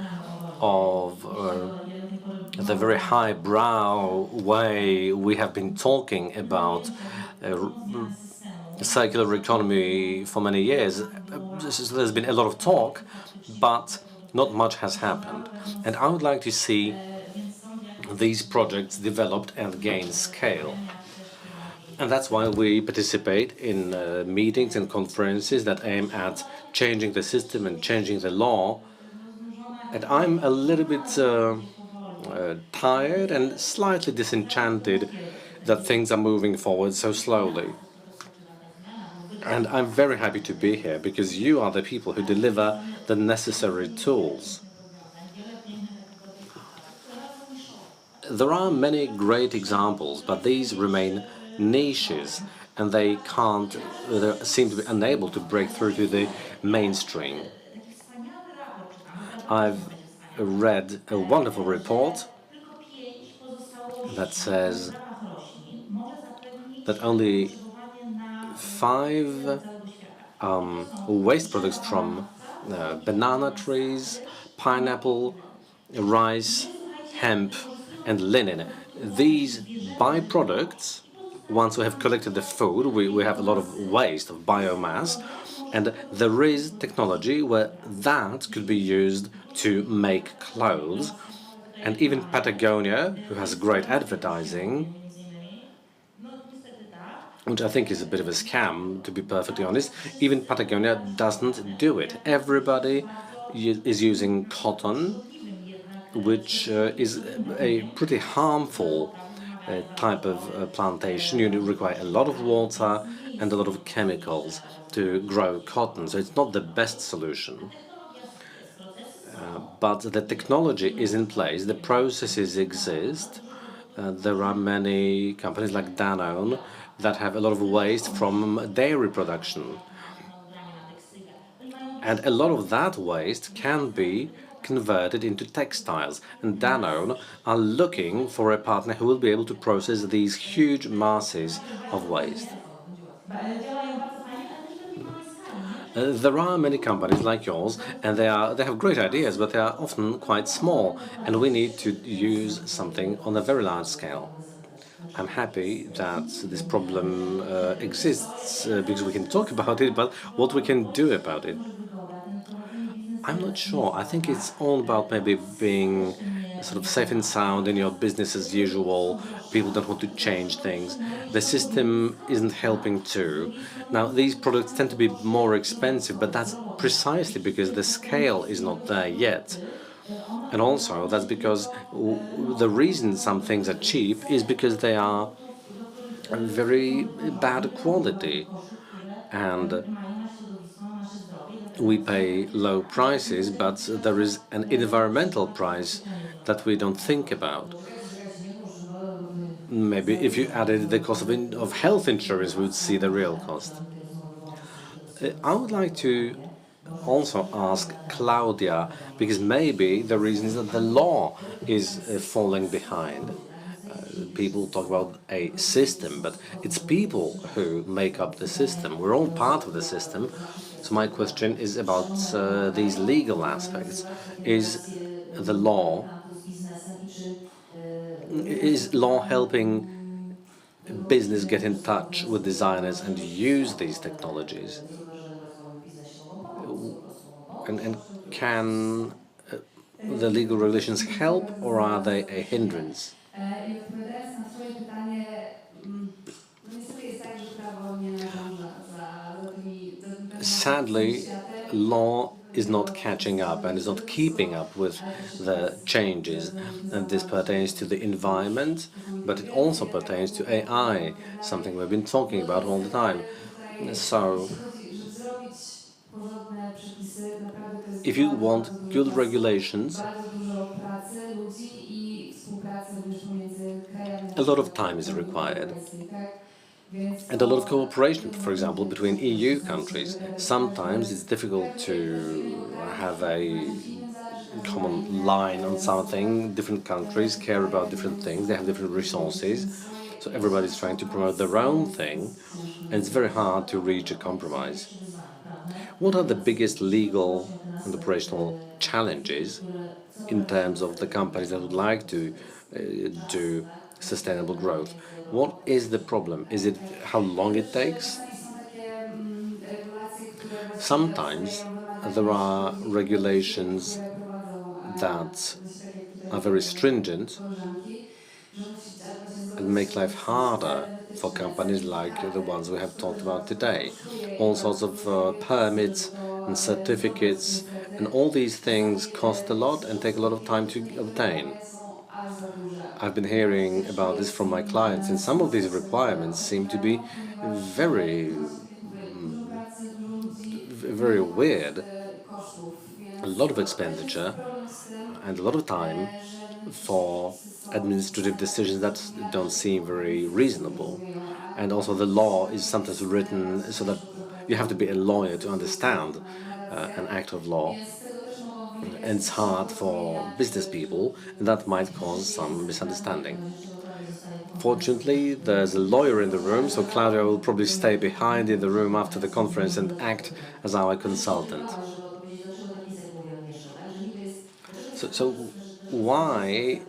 of the very highbrow way we have been talking about circular economy for many years. There's been a lot of talk, but not much has happened. And I would like to see these projects developed and gain scale. And that's why we participate in meetings and conferences that aim at changing the system and changing the law. And I'm a little bit tired and slightly disenchanted that things are moving forward so slowly. And I'm very happy to be here because you are the people who deliver the necessary tools. There are many great examples, but these remain niches and they seem to be unable to break through to the mainstream. I've read a wonderful report that says that only 5 waste products from banana trees, pineapple, rice, hemp, and linen. These byproducts, once we have collected the food, we have a lot of waste of biomass, and there is technology where that could be used to make clothes. And even Patagonia, who has great advertising, which I think is a bit of a scam, to be perfectly honest, even Patagonia doesn't do it. Everybody is using cotton, which is a pretty harmful type of plantation. You require a lot of water and a lot of chemicals to grow cotton, so it's not the best solution. But the technology is in place, the processes exist. There are many companies like Danone that have a lot of waste from dairy production. And a lot of that waste can be converted into textiles. And Danone are looking for a partner who will be able to process these huge masses of waste. There are many companies like yours, and they have great ideas, but they are often quite small, and we need to use something on a very large scale. I'm happy that this problem exists because we can talk about it, but what we can do about it, I'm not sure. I think it's all about maybe being sort of safe and sound in your business as usual. People don't want to change things. The system isn't helping too. Now, these products tend to be more expensive, but that's precisely because the scale is not there yet. And also, that's because the reason some things are cheap is because they are very bad quality. And we pay low prices, but there is an environmental price that we don't think about. Maybe if you added the cost of health insurance, we would see the real cost. I would like to also ask Claudia, because maybe the reason is that the law is falling behind. People talk about a system, but it's people who make up the system. We're all part of the system. So my question is about these legal aspects. Is law helping business get in touch with designers and use these technologies? And can the legal regulations help, or are they a hindrance? Sadly, law is not catching up and is not keeping up with the changes. And this pertains to the environment, but it also pertains to AI, something we've been talking about all the time. So, if you want good regulations, a lot of time is required. And a lot of cooperation, for example, between EU countries. Sometimes it's difficult to have a common line on something. Different countries care about different things, they have different resources, so everybody's trying to promote their own thing, and it's very hard to reach a compromise. What are the biggest legal and operational challenges in terms of the companies that would like to do sustainable growth? What is the problem? Is it how long it takes? Sometimes there are regulations that are very stringent and make life harder for companies like the ones we have talked about today. All sorts of permits and certificates, and all these things cost a lot and take a lot of time to obtain. I've been hearing about this from my clients, and some of these requirements seem to be very weird. A lot of expenditure and a lot of time for administrative decisions that don't seem very reasonable. And also the law is sometimes written so that you have to be a lawyer to understand an act of law. And it's hard for business people, and that might cause some misunderstanding. Fortunately, there's a lawyer in the room, so Claudia will probably stay behind in the room after the conference and act as our consultant. So why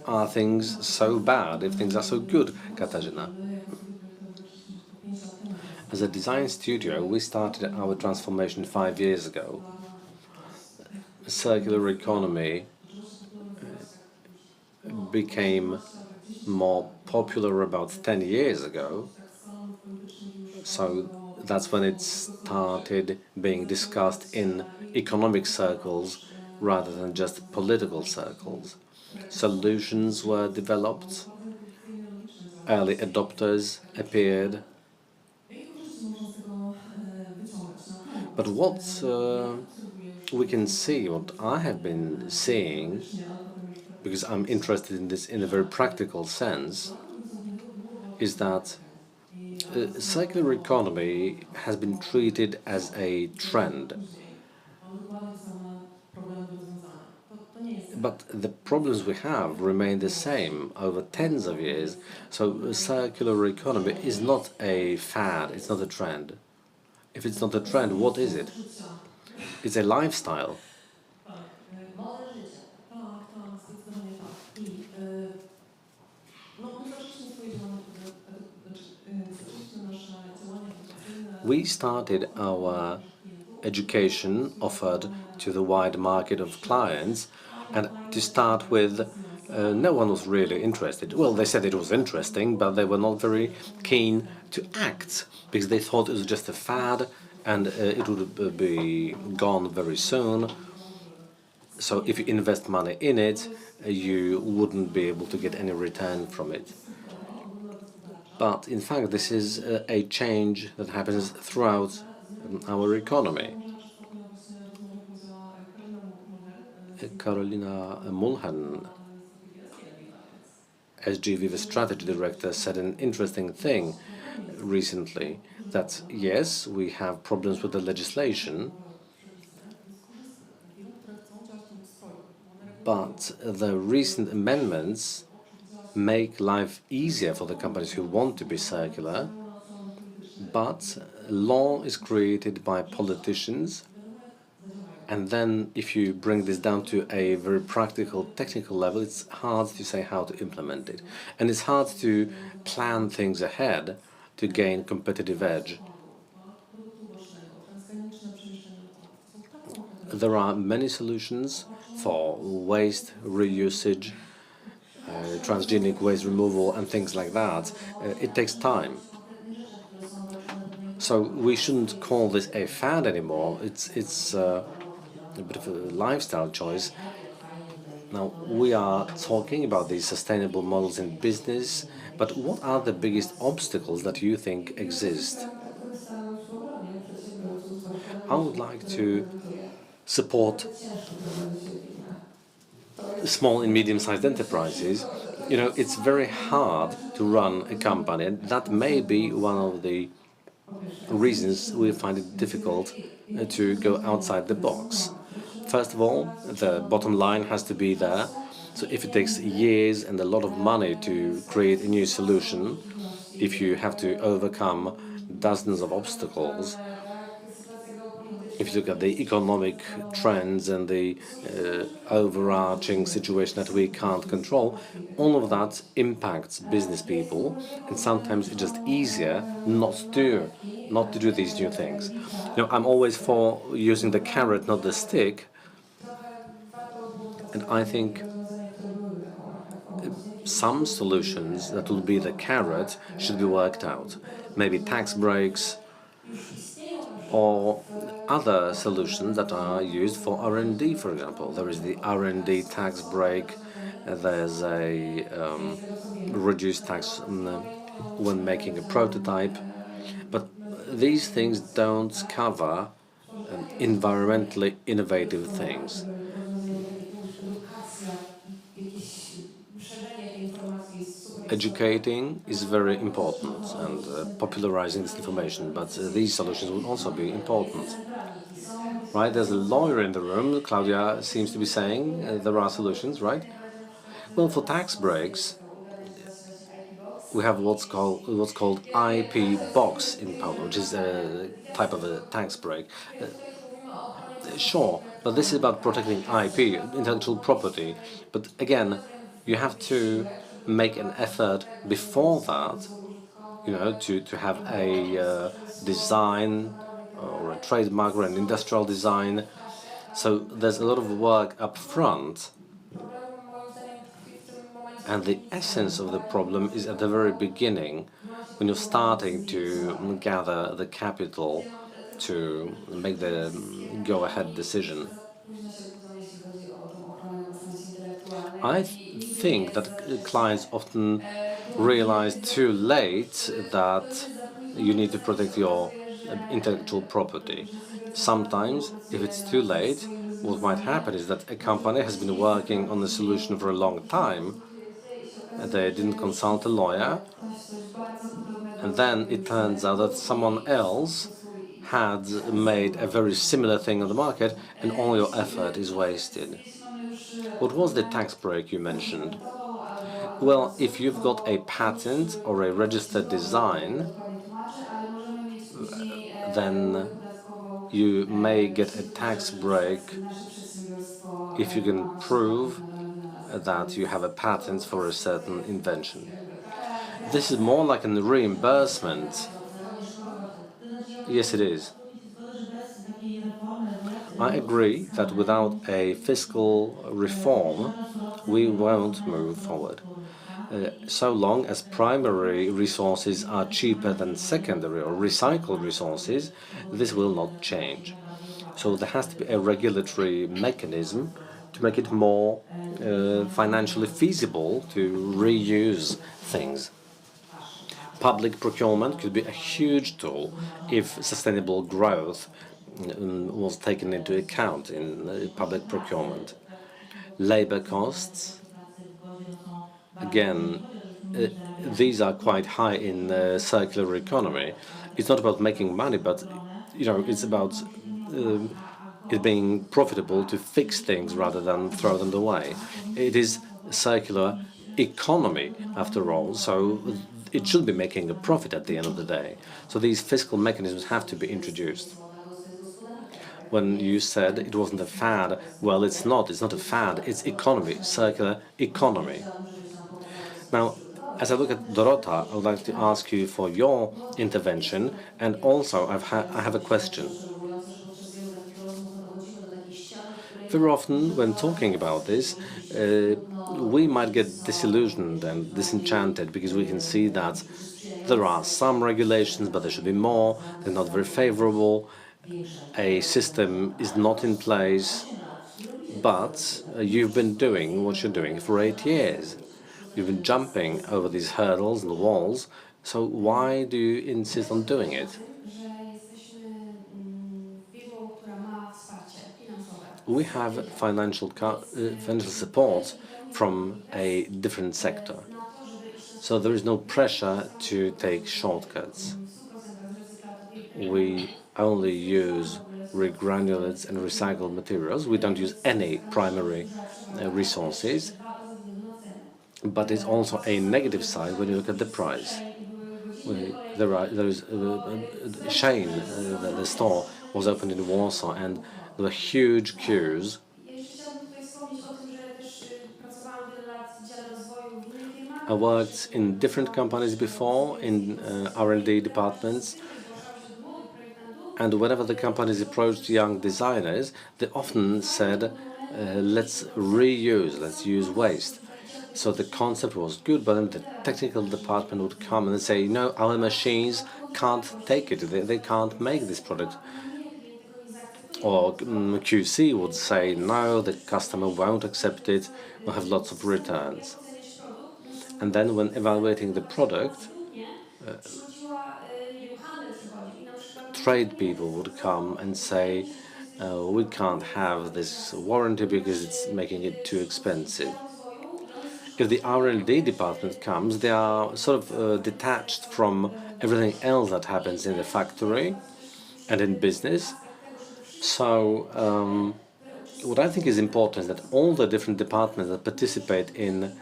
are things so bad if things are so good, Katarzyna? As a design studio, we started our transformation 5 years ago. Circular economy became more popular about 10 years ago, so that's when it started being discussed in economic circles rather than just political circles. Solutions were developed, early adopters appeared. But what we can see, what I have been seeing, because I'm interested in this in a very practical sense, is that circular economy has been treated as a trend. But the problems we have remain the same over tens of years, so circular economy is not a fad, it's not a trend. If it's not a trend, what is it? It's a lifestyle. We started our education offered to the wide market of clients, and to start with, no one was really interested. Well, they said it was interesting, but they were not very keen to act, because they thought it was just a fad and it would be gone very soon. So if you invest money in it, you wouldn't be able to get any return from it. But in fact, this is a change that happens throughout our economy. Karolina Mulhan, SG Viva Strategy Director, said an interesting thing recently, that yes, we have problems with the legislation, but the recent amendments make life easier for the companies who want to be circular, but law is created by politicians, and then if you bring this down to a very practical, technical level, it's hard to say how to implement it. And it's hard to plan things ahead to gain competitive edge. There are many solutions for waste reusage, transgenic waste removal and things like that. It takes time. So we shouldn't call this a fad anymore. It's a bit of a lifestyle choice. Now, we are talking about these sustainable models in business, but what are the biggest obstacles that you think exist? I would like to support small and medium-sized enterprises You know, it's very hard to run a company, and that may be one of the reasons we find it difficult to go outside the box. First of all, the bottom line has to be there. So if it takes years and a lot of money to create a new solution, if you have to overcome dozens of obstacles, if you look at the economic trends and the overarching situation that we can't control, all of that impacts business people, and sometimes it's just easier not to do these new things. You know, I'm always for using the carrot, not the stick, and I think some solutions that will be the carrot should be worked out. Maybe tax breaks or other solutions that are used for R&D, for example. There is the R&D tax break, there's a reduced tax when making a prototype, but these things don't cover environmentally innovative things. Educating is very important and popularizing this information, but these solutions will also be important. Right, there's a lawyer in the room. Claudia seems to be saying there are solutions, right? Well, for tax breaks, we have what's called IP box in Poland, which is a type of a tax break. Sure, but this is about protecting IP, intellectual property. But again, you have to make an effort before that, you know, to have a design or a trademark or an industrial design. So there's a lot of work up front. And the essence of the problem is at the very beginning, when you're starting to gather the capital to make the go-ahead decision. I think that clients often realize too late that you need to protect your intellectual property. Sometimes, if it's too late, what might happen is that a company has been working on the solution for a long time. They didn't consult a lawyer, and then it turns out that someone else had made a very similar thing on the market, and all your effort is wasted. What was the tax break you mentioned? Well, if you've got a patent or a registered design, then you may get a tax break if you can prove that you have a patent for a certain invention. This is more like a reimbursement. Yes, it is. I agree that without a fiscal reform, we won't move forward. So long as primary resources are cheaper than secondary or recycled resources, this will not change. So there has to be a regulatory mechanism to make it more financially feasible to reuse things. Public procurement could be a huge tool if sustainable growth was taken into account in public procurement. Labor costs, again, these are quite high in the circular economy. It's not about making money, but you know, it's about it being profitable to fix things rather than throw them away. It is circular economy, after all, so it should be making a profit at the end of the day. So these fiscal mechanisms have to be introduced. When you said it wasn't a fad, well, it's not a fad, it's economy, circular economy. Now, as I look at Dorota, I would like to ask you for your intervention, and also I have a question. Very often, when talking about this, we might get disillusioned and disenchanted because we can see that there are some regulations, but there should be more. They're not very favorable. A system is not in place, but you've been doing what you're doing for 8 years. You've been jumping over these hurdles and walls, so why do you insist on doing it? we have financial support from a different sector. So there is no pressure to take shortcuts. We only use regranulates and recycled materials. We don't use any primary resources. But it's also a negative side when you look at the price. There is Shane, the store was opened in Warsaw, and there were huge queues. I worked in different companies before, in R&D departments, and whenever the companies approached young designers, they often said, let's reuse, let's use waste. So the concept was good, but then the technical department would come and say, no, our machines can't take it, they can't make this product. Or QC would say, no, the customer won't accept it, we'll have lots of returns. And then when evaluating the product, trade people would come and say, we can't have this warranty because it's making it too expensive. If the R&D department comes, they are sort of detached from everything else that happens in the factory and in business. So what I think is important is that all the different departments that participate in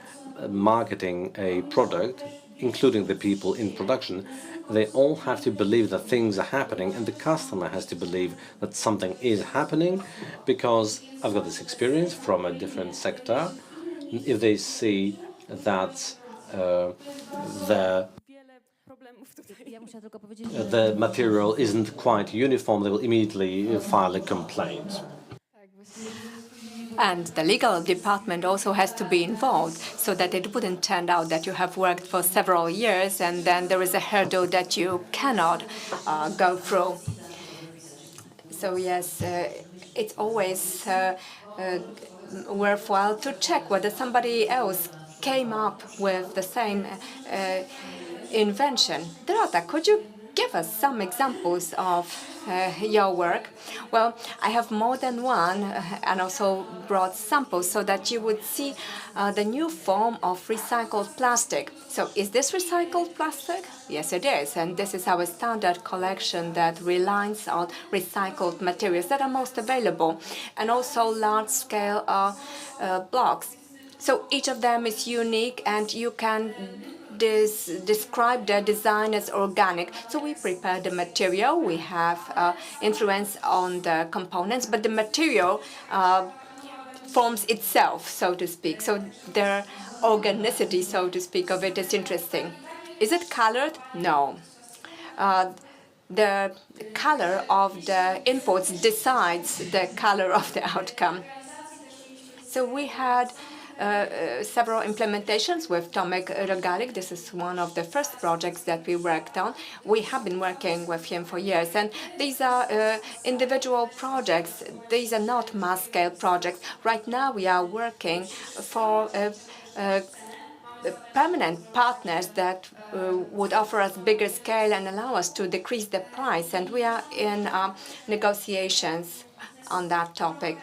marketing a product, including the people in production, they all have to believe that things are happening, and the customer has to believe that something is happening, because I've got this experience from a different sector. If they see that the material isn't quite uniform, they will immediately file a complaint. And the legal department also has to be involved, so that it wouldn't turn out that you have worked for several years and then there is a hurdle that you cannot go through. So yes, it's always worthwhile to check whether somebody else came up with the same invention. Dorota, could you give us some examples of your work? Well, I have more than one and also brought samples so that you would see the new form of recycled plastic. So is this recycled plastic? Yes, it is. And this is our standard collection that relies on recycled materials that are most available, and also large-scale blocks. So each of them is unique, and you can describe their design as organic. So we prepare the material, we have influence on the components, but the material forms itself, so to speak. So their organicity, so to speak, of it is interesting. Is it colored? No. The color of the inputs decides the color of the outcome. So we had several implementations with Tomek Rogalik. This is one of the first projects that we worked on. We have been working with him for years, and these are individual projects. These are not mass-scale projects. Right now we are working for permanent partners that would offer us bigger scale and allow us to decrease the price, and we are in negotiations on that topic.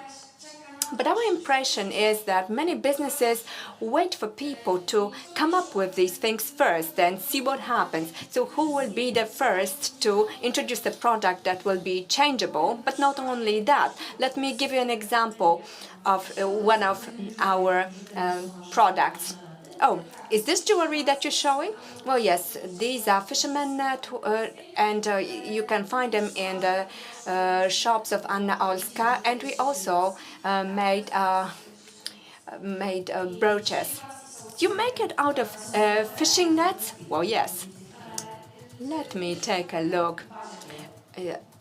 But our impression is that many businesses wait for people to come up with these things first and see what happens. So who will be the first to introduce a product that will be changeable? But not only that. Let me give you an example of one of our products. Oh, is this jewelry that you're showing? Well, yes, these are fishermen net, and you can find them in the shops of Anna Olska, and we also made brooches. You make it out of fishing nets? Well, yes. Let me take a look.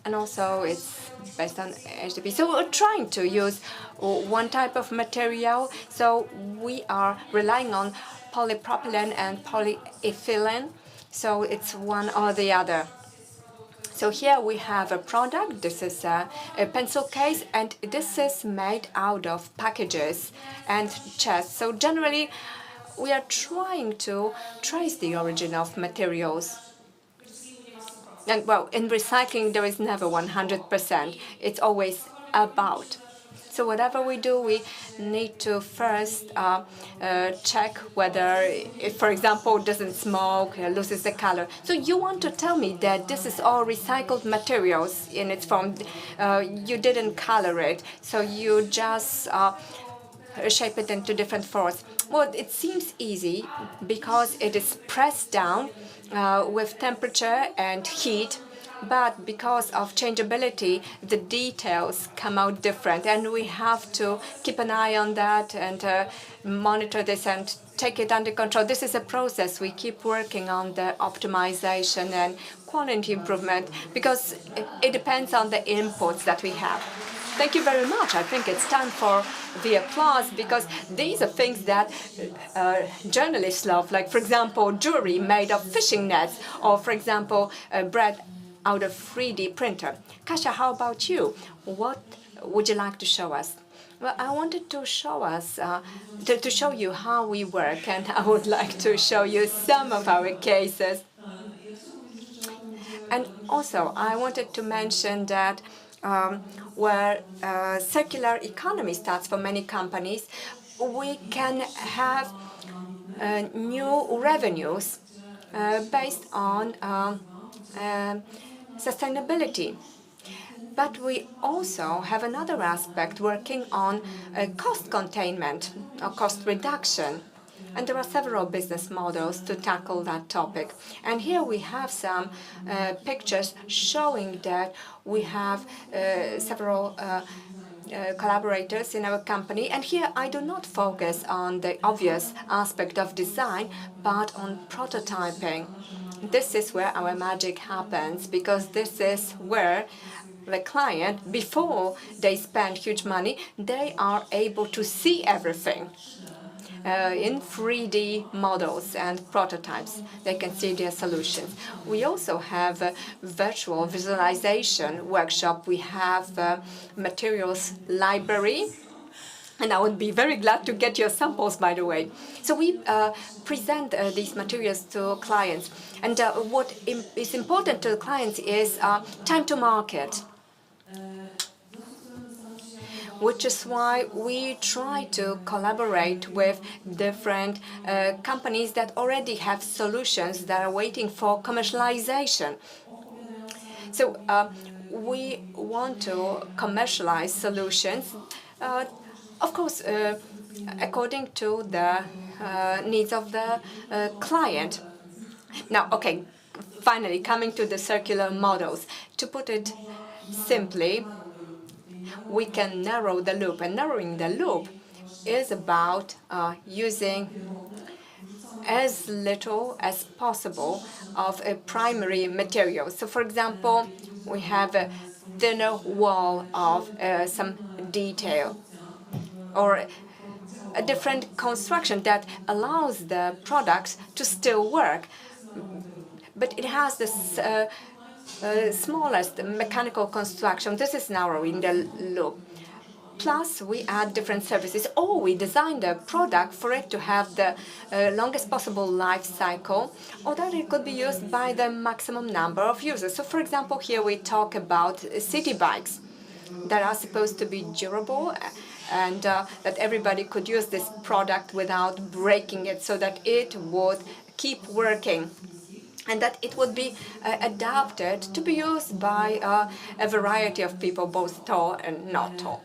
And also it's based on HDPE. So we're trying to use one type of material. So we are relying on polypropylene and polyethylene. So it's one or the other. So here we have a product. This is a pencil case, and this is made out of packages and chests. So generally, we are trying to trace the origin of materials. And well, in recycling, there is never 100%. It's always about. So whatever we do, we need to first check whether, if, for example, doesn't smoke, loses the color. So you want to tell me that this is all recycled materials in its form. You didn't color it, so you just shape it into different forms. Well, it seems easy because it is pressed down with temperature and heat, but because of changeability, the details come out different, and we have to keep an eye on that and monitor this and take it under control. This is a process. We keep working on the optimization and quality improvement because it depends on the inputs that we have. Thank you very much. I think it's time for the applause because these are things that journalists love, like, for example, jewelry made of fishing nets, or, for example, bread out of 3D printer. Kasia, how about you? What would you like to show us? Well, I wanted to show us, to show you how we work, and I would like to show you some of our cases. And also, I wanted to mention that where circular economy starts for many companies, we can have new revenues based on sustainability. But we also have another aspect working on cost containment or cost reduction. And there are several business models to tackle that topic. And here we have some pictures showing that we have several collaborators in our company. And here I do not focus on the obvious aspect of design, but on prototyping. This is where our magic happens, because this is where the client, before they spend huge money, they are able to see everything in 3D models and prototypes. They can see their solutions. We also have a virtual visualization workshop. We have a materials library. And I would be very glad to get your samples, by the way. So we present these materials to clients. And what is important to the clients is time to market, which is why we try to collaborate with different companies that already have solutions that are waiting for commercialization. So we want to commercialize solutions, of course, according to the needs of the client. Now, okay, finally, coming to the circular models. To put it simply, we can narrow the loop, and narrowing the loop is about using as little as possible of a primary material. So, for example, we have a thinner wall of some detail, or a different construction that allows the products to still work, but it has this smallest mechanical construction. This is narrowing the loop. Plus, we add different services, or we design the product for it to have the longest possible life cycle, or that it could be used by the maximum number of users. So, for example, here we talk about city bikes that are supposed to be durable, and that everybody could use this product without breaking it, so that it would keep working, and that it would be adapted to be used by a variety of people, both tall and not tall.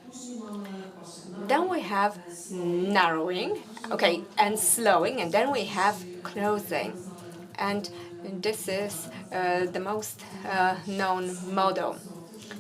Then we have narrowing, okay, and slowing, and then we have closing. And this is the most known model.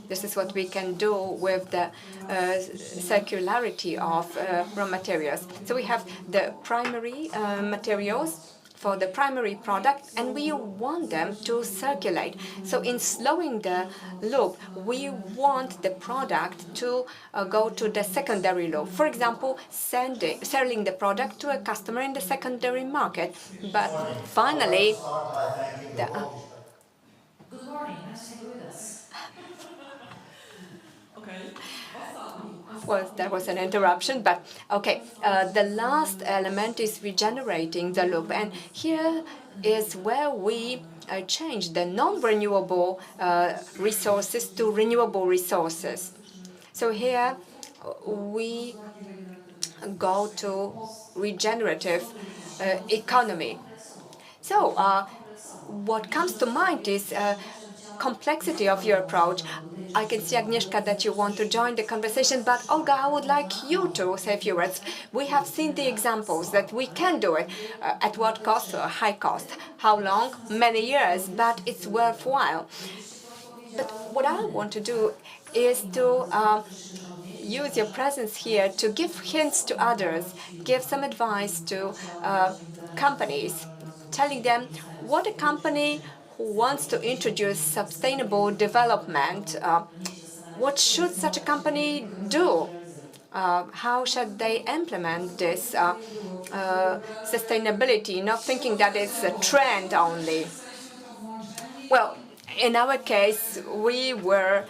This is what we can do with the circularity of raw materials. So we have the primary materials for the primary product, and we want them to circulate. So in slowing the loop, we want the product to go to the secondary loop. For example, selling the product to a customer in the secondary market. But finally, Good morning. Nice to have you with us. Well, that was an interruption, but okay. The last element is regenerating the loop, and here is where we change the non-renewable resources to renewable resources. So here we go to regenerative economy. So what comes to mind is complexity of your approach. I can see, Agnieszka, that you want to join the conversation, but Olga, I would like you to say a few words. We have seen the examples that we can do it. At what cost? A high cost. How long? Many years, but it's worthwhile. But what I want to do is to use your presence here to give hints to others, give some advice to companies, telling them what a company who wants to introduce sustainable development, what should such a company do? How should they implement this sustainability, not thinking that it's a trend only? Well, in our case, we were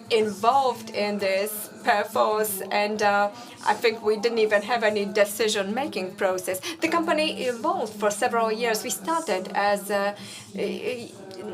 involved in this purpose, and I think we didn't even have any decision-making process. The company evolved for several years. We started as a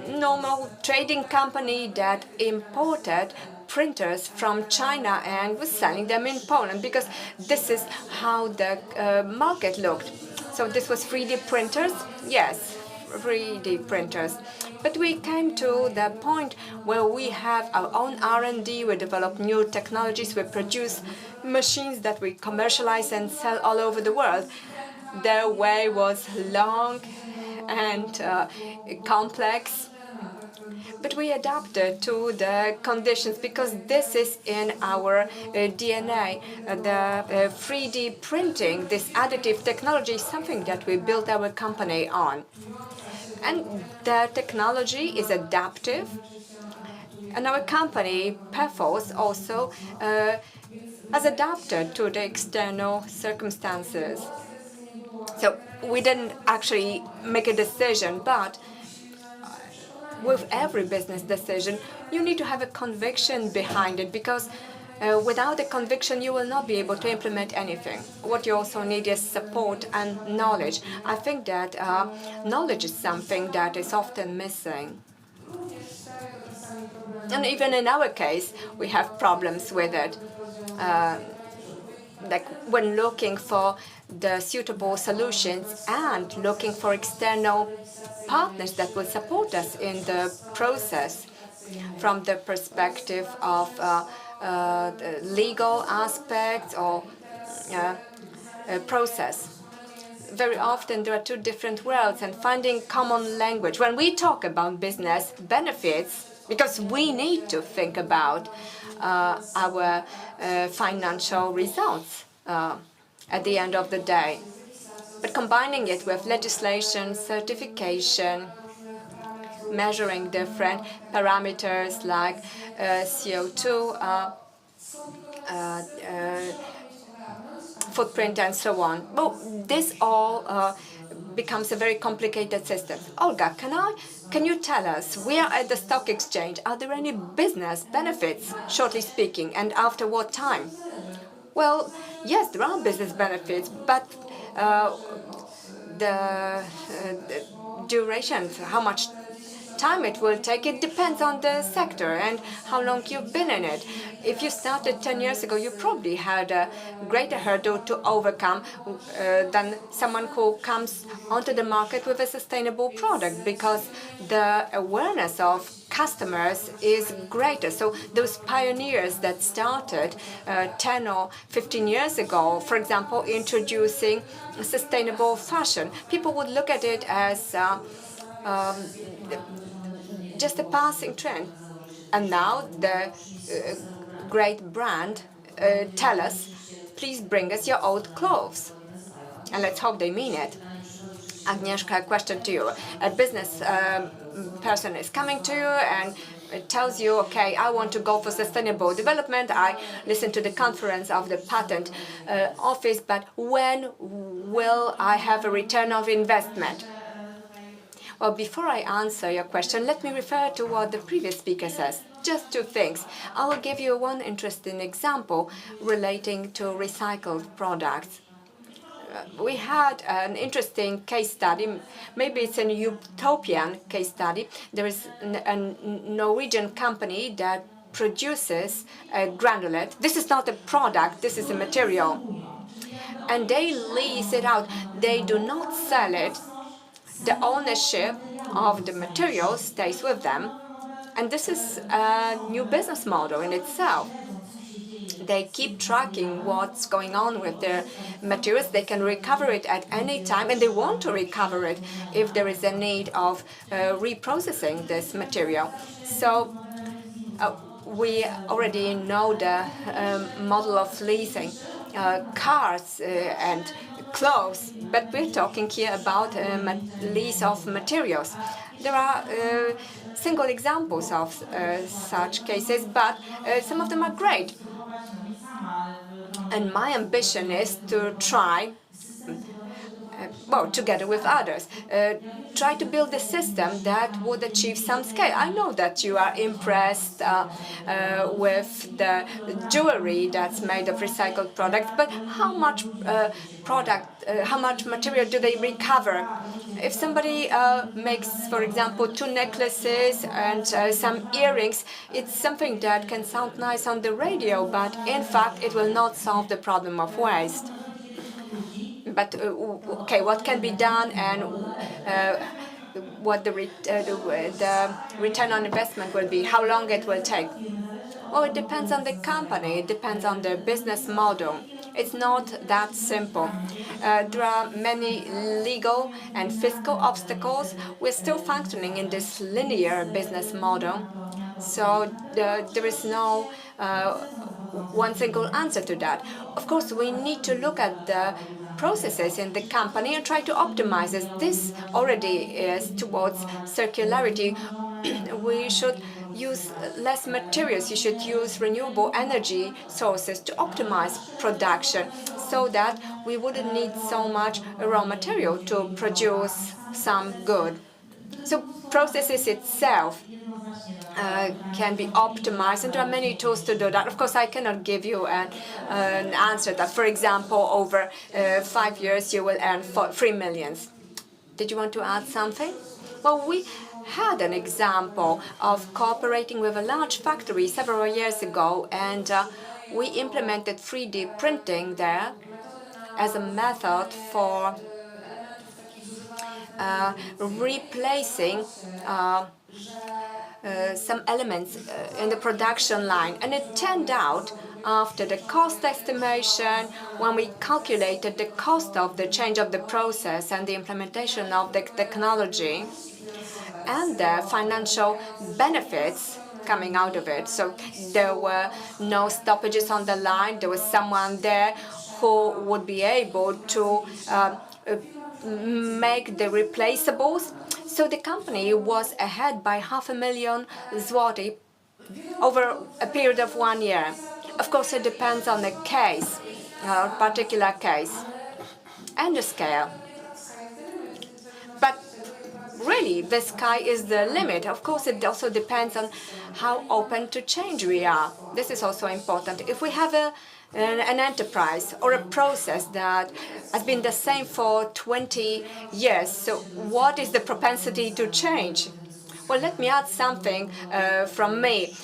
normal trading company that imported printers from China and was selling them in Poland, because this is how the market looked. So this was 3D printers? Yes, 3D printers. But we came to the point where we have our own R&D, we develop new technologies, we produce machines that we commercialize and sell all over the world. The way was long and complex, but we adapted to the conditions because this is in our DNA. The 3D printing, this additive technology, is something that we built our company on. And the technology is adaptive. And our company, Perforce, also has adapted to the external circumstances. So we didn't actually make a decision, but with every business decision, you need to have a conviction behind it, because without a conviction, you will not be able to implement anything. What you also need is support and knowledge. I think that knowledge is something that is often missing. And even in our case, we have problems with it. Like when looking for the suitable solutions and looking for external partners that will support us in the process from the perspective of the legal aspects or process. Very often there are two different worlds, and finding common language. When we talk about business benefits, because we need to think about our financial results at the end of the day. But combining it with legislation, certification, measuring different parameters like CO2 footprint and so on. Well, this all becomes a very complicated system. Olga, can you tell us, we are at the stock exchange, are there any business benefits, shortly speaking, and after what time? Well, yes, there are business benefits, but the duration, how much time it will take, it depends on the sector and how long you've been in it. If you started 10 years ago, you probably had a greater hurdle to overcome than someone who comes onto the market with a sustainable product, because the awareness of customers is greater. So those pioneers that started 10 or 15 years ago, for example, introducing sustainable fashion, people would look at it as just a passing trend. And now the great brand tell us, please bring us your old clothes. And let's hope they mean it. Agnieszka, a question to you. A business person is coming to you and it tells you, okay, I want to go for sustainable development. I listen to the conference of the patent office, but when will I have a return of investment? Well, before I answer your question, let me refer to what the previous speaker says. Just two things. I will give you one interesting example relating to recycled products. We had an interesting case study. Maybe it's a utopian case study. There is a Norwegian company that produces a granulate. This is not a product, this is a material. And they lease it out. They do not sell it. The ownership of the material stays with them. And this is a new business model in itself. They keep tracking what's going on with their materials. They can recover it at any time, and they want to recover it if there is a need of reprocessing this material. So we already know the model of leasing cars and clothes, but we're talking here about lease of materials. There are single examples of such cases, but some of them are great. And my ambition is to try, together with others, try to build a system that would achieve some scale. I know that you are impressed with the jewelry that's made of recycled products, but how much how much material do they recover? If somebody makes, for example, 2 necklaces and some earrings, it's something that can sound nice on the radio, but in fact it will not solve the problem of waste. But okay, what can be done and what the return on investment will be, how long it will take? Well, it depends on the company, it depends on their business model. It's not that simple. There are many legal and fiscal obstacles. We're still functioning in this linear business model. So there is no one single answer to that. Of course, we need to look at the processes in the company and try to optimize this. This already is towards circularity. We should use less materials. You should use renewable energy sources to optimize production so that we wouldn't need so much raw material to produce some good. So processes itself can be optimized, and there are many tools to do that. Of course, I cannot give you an answer that, for example, over 5 years you will earn 3 million. Did you want to add something? Well, we had an example of cooperating with a large factory several years ago, and we implemented 3D printing there as a method for replacing some elements in the production line. And it turned out, after the cost estimation, when we calculated the cost of the change of the process and the implementation of the technology and the financial benefits coming out of it. So there were no stoppages on the line. There was someone there who would be able to make the replaceables. So the company was ahead by 500,000 zloty over a period of 1 year. Of course, it depends on the case, particular case, and the scale. But really, the sky is the limit. Of course, it also depends on how open to change we are. This is also important. If we have an enterprise or a process that has been the same for 20 years, so what is the propensity to change? Well, let me add something from me.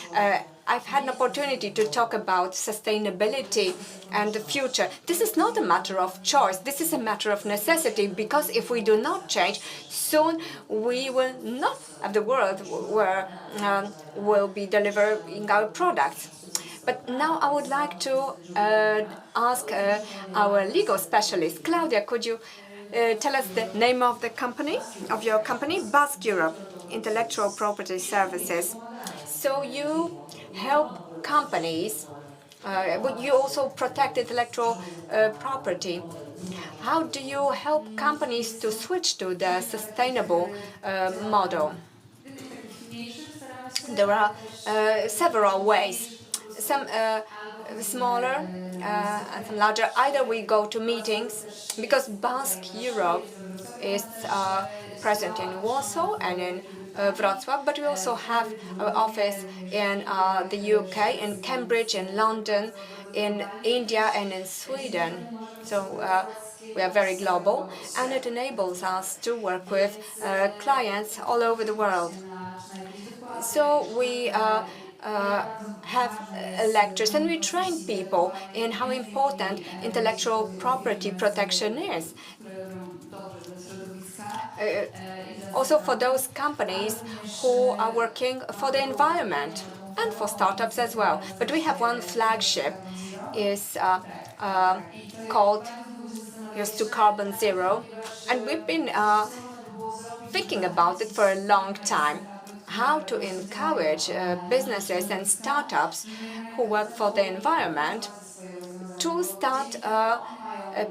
I've had an opportunity to talk about sustainability and the future. This is not a matter of choice. This is a matter of necessity, because if we do not change, soon we will not have the world where we'll be delivering our products. But now I would like to ask our legal specialist. Claudia, could you tell us the name of the company, of your company? BASF Europe, Intellectual Property Services. So you help companies, but you also protect intellectual property. How do you help companies to switch to the sustainable model? There are several ways. Some smaller and some larger. Either we go to meetings, because BASF Europe is present in Warsaw and in Wrocław, but we also have our office in the UK, in Cambridge, in London, in India, and in Sweden. So we are very global, and it enables us to work with clients all over the world. So we have lectures, and we train people in how important intellectual property protection is. Also for those companies who are working for the environment and for startups as well. But we have one flagship, is called Here's to Carbon Zero, and we've been thinking about it for a long time. How to encourage businesses and startups who work for the environment to start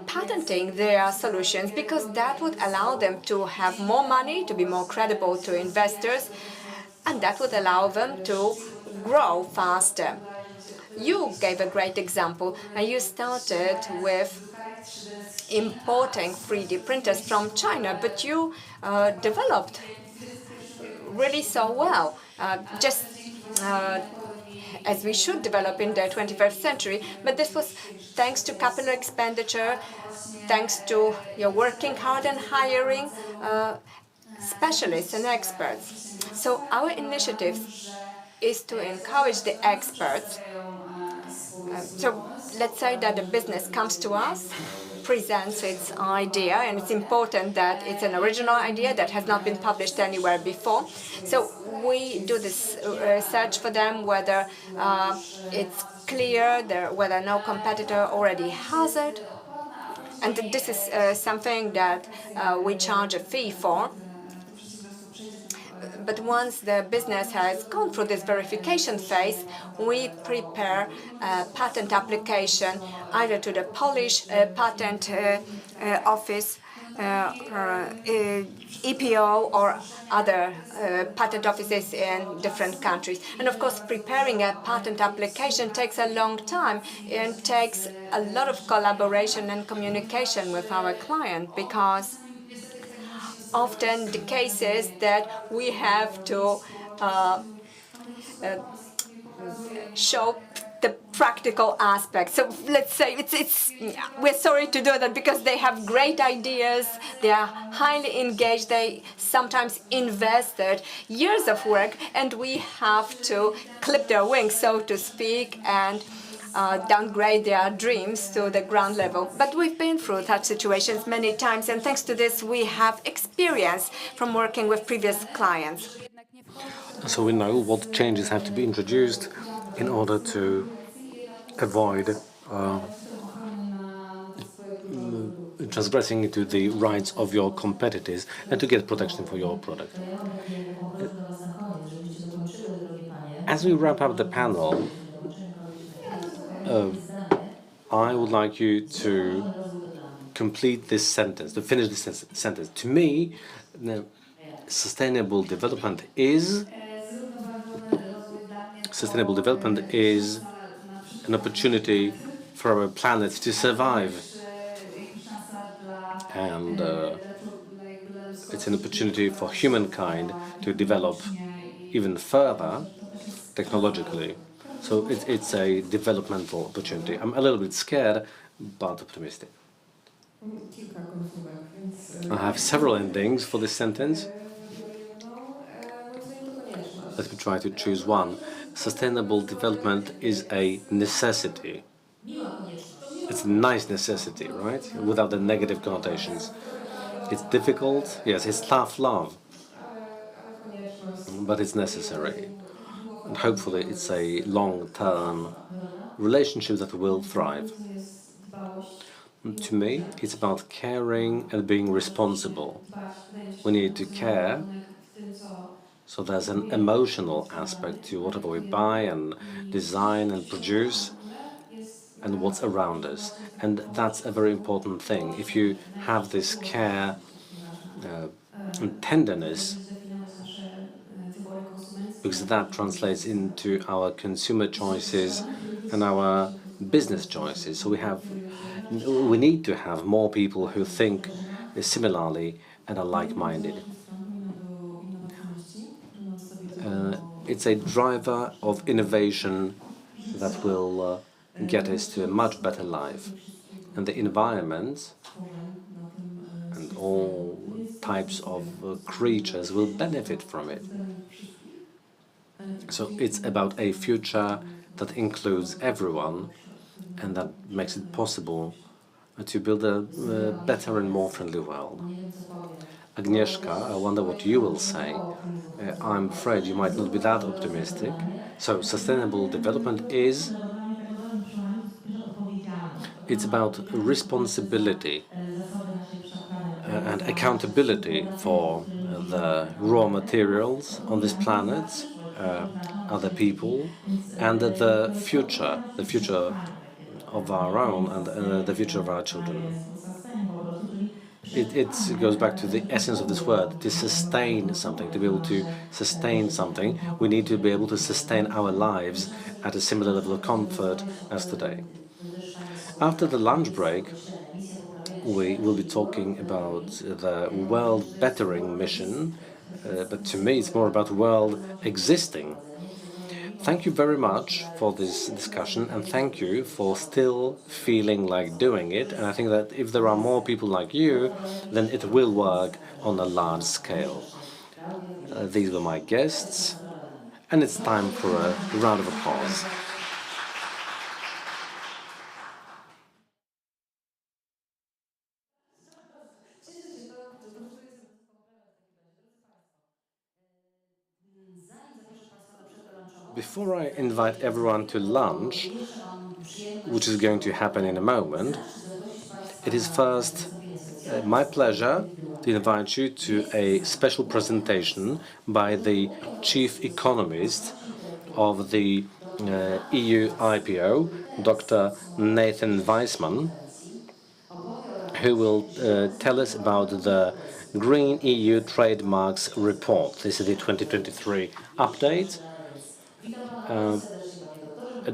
patenting their solutions, because that would allow them to have more money, to be more credible to investors, and that would allow them to grow faster. You gave a great example, and you started with importing 3D printers from China, but you developed really so well, as we should develop in the 21st century. But this was thanks to capital expenditure, thanks to your working hard and hiring specialists and experts. So our initiative is to encourage the experts. So let's say that a business comes to us, presents its idea, and it's important that it's an original idea that has not been published anywhere before. So we do this research for them, whether it's clear, whether no competitor already has it. And this is something that we charge a fee for. But once the business has gone through this verification phase, we prepare a patent application either to the Polish patent office, EPO, or other patent offices in different countries. And of course, preparing a patent application takes a long time and takes a lot of collaboration and communication with our client, because often the case is that we have to show the practical aspects. So let's say we're sorry to do that, because they have great ideas, they are highly engaged, they sometimes invested years of work, and we have to clip their wings, so to speak, and downgrade their dreams to the ground level. But we've been through such situations many times, and thanks to this, we have experience from working with previous clients. So we know what changes have to be introduced in order to avoid transgressing into the rights of your competitors and to get protection for your product. As we wrap up the panel, I would like you to complete this sentence, to finish this sentence. To me, sustainable development is an opportunity for our planet to survive, and it's an opportunity for humankind to develop even further technologically. So it's a developmental opportunity. I'm a little bit scared, but optimistic. I have several endings for this sentence. Let me try to choose one. Sustainable development is a necessity. It's a nice necessity, right? Without the negative connotations. It's difficult, yes, it's tough love, but it's necessary. And hopefully it's a long-term relationship that will thrive. To me, it's about caring and being responsible. We need to care, so there's an emotional aspect to whatever we buy and design and produce and what's around us. And that's a very important thing. If you have this care and tenderness, because that translates into our consumer choices and our business choices. So we need to have more people who think similarly and are like-minded. It's a driver of innovation that will get us to a much better life. And the environment and all types of creatures will benefit from it. So it's about a future that includes everyone and that makes it possible to build a better and more friendly world. Agnieszka, I wonder what you will say. I'm afraid you might not be that optimistic. So sustainable development it's about responsibility and accountability for the raw materials on this planet, other people, and the future of our own and the future of our children. It goes back to the essence of this word, to sustain something. To be able to sustain something, we need to be able to sustain our lives at a similar level of comfort as today. After the lunch break, we will be talking about the world bettering mission, but to me it's more about world existing. Thank you very much for this discussion, and thank you for still feeling like doing it. And I think that if there are more people like you, then it will work on a large scale. These were my guests, and it's time for a round of applause. Before I invite everyone to lunch, which is going to happen in a moment, it is first my pleasure to invite you to a special presentation by the chief economist of the EU IPO, Dr. Nathan Weissman, who will tell us about the Green EU Trademarks Report. This is the 2023 update.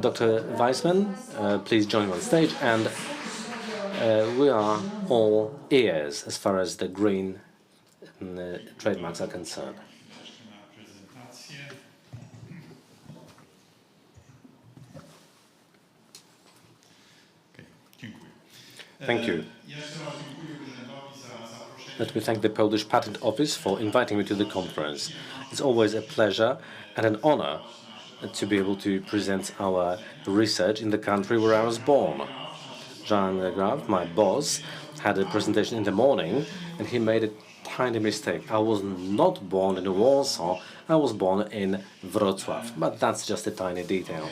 Dr. Weissman, please join me on stage, and we are all ears as far as the green trademarks are concerned. Thank you. Let me thank the Polish Patent Office for inviting me to the conference. It's always a pleasure and an honor to be able to present our research in the country where I was born. Jan Graf, my boss, had a presentation in the morning, and he made a tiny mistake. I was not born in Warsaw, I was born in Wrocław, but that's just a tiny detail.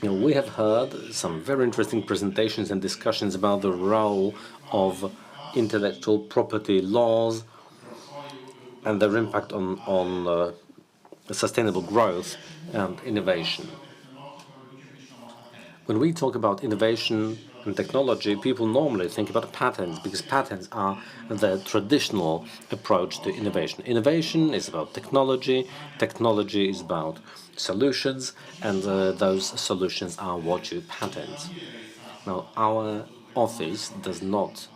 We have heard some very interesting presentations and discussions about the role of intellectual property laws and their impact on sustainable growth and innovation. When we talk about innovation and technology, people normally think about patents, because patents are the traditional approach to innovation. Innovation is about technology, technology is about solutions, and those solutions are what you patent. Now, our office does not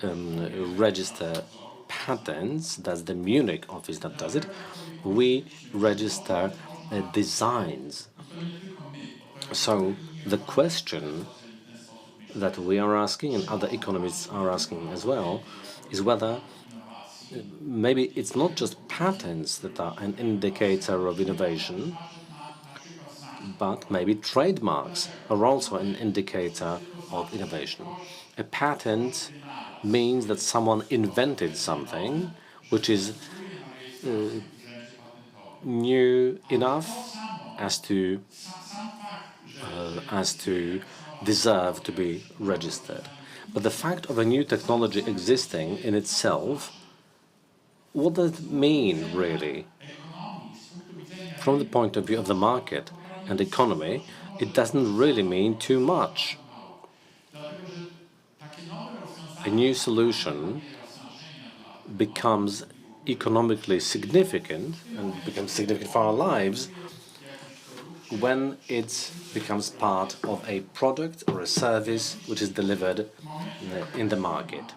register patents. That's the Munich office that does it. We register designs. So the question that we are asking, and other economists are asking as well, is whether maybe it's not just patents that are an indicator of innovation, but maybe trademarks are also an indicator of innovation. A patent means that someone invented something which is new enough as to deserve to be registered. But the fact of a new technology existing in itself, what does it mean, really? From the point of view of the market and economy, it doesn't really mean too much. A new solution becomes economically significant and becomes significant for our lives when it becomes part of a product or a service which is delivered in the market.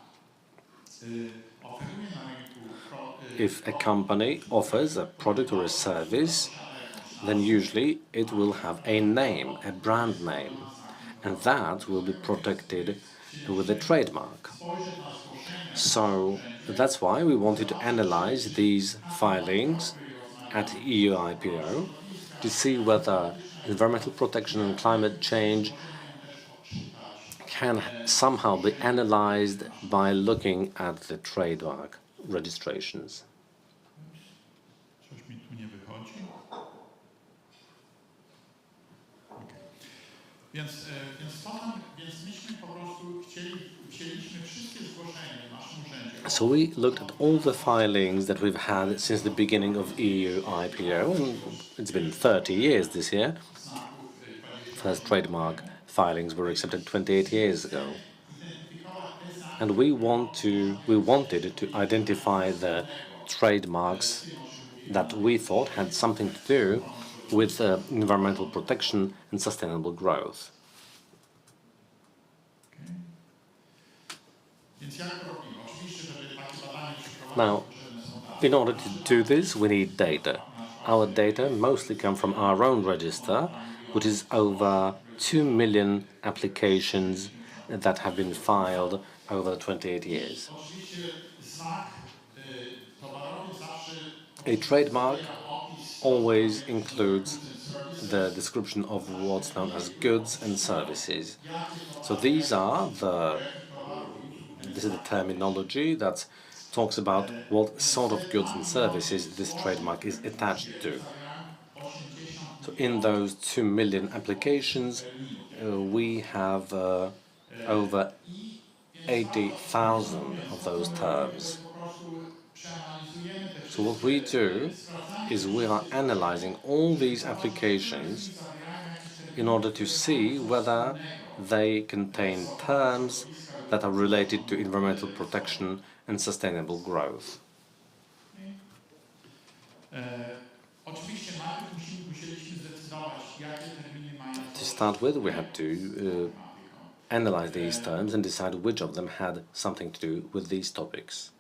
If a company offers a product or a service, then usually it will have a name, a brand name, and that will be protected with the trademark. So that's why we wanted to analyze these filings at EU IPO to see whether environmental protection and climate change can somehow be analyzed by looking at the trademark registrations. Coś mi tu nie wychodzi. Więc myśmy po prostu chcieliśmy wszystkie zgłoszenia w naszym urzędzie. So we looked at all the filings that we've had since the beginning of EU IPO, and it's been 30 years this year. First trademark filings were accepted 28 years ago. And we wanted to identify the trademarks that we thought had something to do with environmental protection and sustainable growth. Now, in order to do this, we need data. Our data mostly come from our own register, which is over 2 million applications that have been filed over 28 years. A trademark always includes the description of what's known as goods and services. So this is the terminology that talks about what sort of goods and services this trademark is attached to. So in those 2 million applications, we have over 80,000 of those terms. So what we do is we are analyzing all these applications in order to see whether they contain terms that are related to environmental protection and sustainable growth. To start with, we had to analyze these terms and decide which of them had something to do with these topics.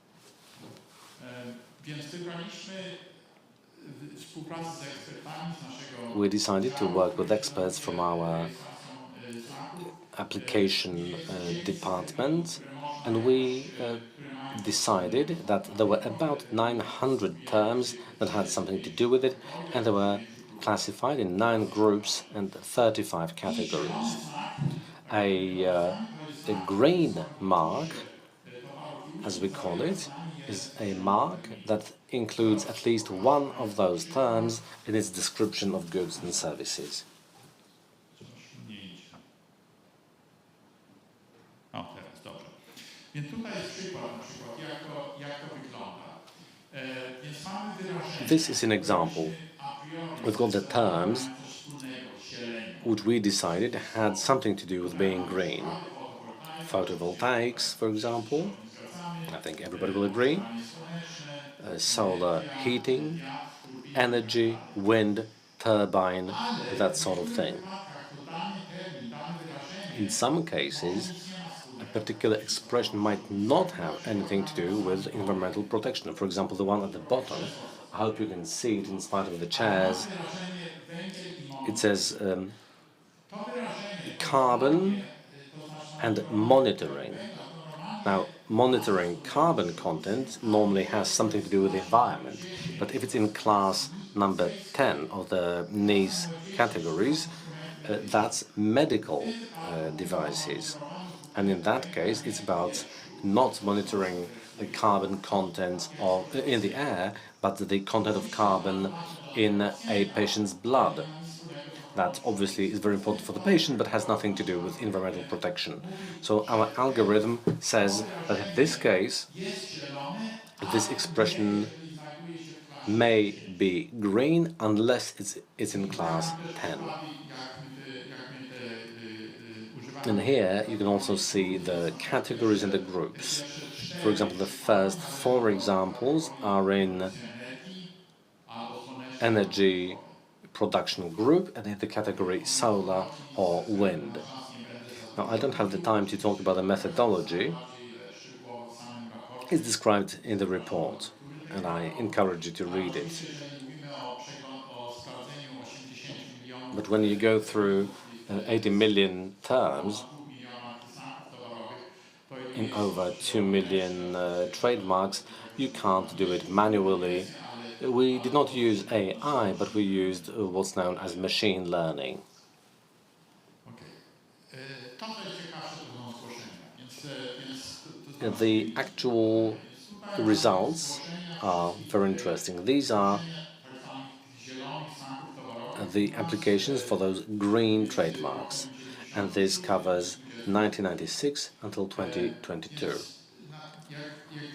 We decided to work with experts from our application department, and we decided that there were about 900 terms that had something to do with it, and they were classified in 9 groups and 35 categories. A green mark, as we call it, is a mark that includes at least one of those terms in its description of goods and services. This is an example. We've got the terms which we decided had something to do with being green. Photovoltaics, for example, I think everybody will agree. Solar heating, energy, wind, turbine, that sort of thing. In some cases, a particular expression might not have anything to do with environmental protection. For example, the one at the bottom, I hope you can see it in spite of the chairs. It says carbon and monitoring. Now, monitoring carbon content normally has something to do with the environment, but if it's in class number 10 of the NIS categories, that's medical devices. And in that case, it's about not monitoring the carbon content in the air, but the content of carbon in a patient's blood. That obviously is very important for the patient, but has nothing to do with environmental protection. So our algorithm says that in this case, this expression may be green unless it's in class 10. And here you can also see the categories and the groups. For example, the first 4 examples are in energy production group and in the category solar or wind. Now, I don't have the time to talk about the methodology. It's described in the report, and I encourage you to read it. But when you go through 80 million terms, in over 2 million trademarks, you can't do it manually. We did not use AI, but we used what's known as machine learning. To, co jest ciekawsze, to są zgłoszenia. Więc The actual results are very interesting. These are the applications for those green trademarks, and this covers 1996 until 2022.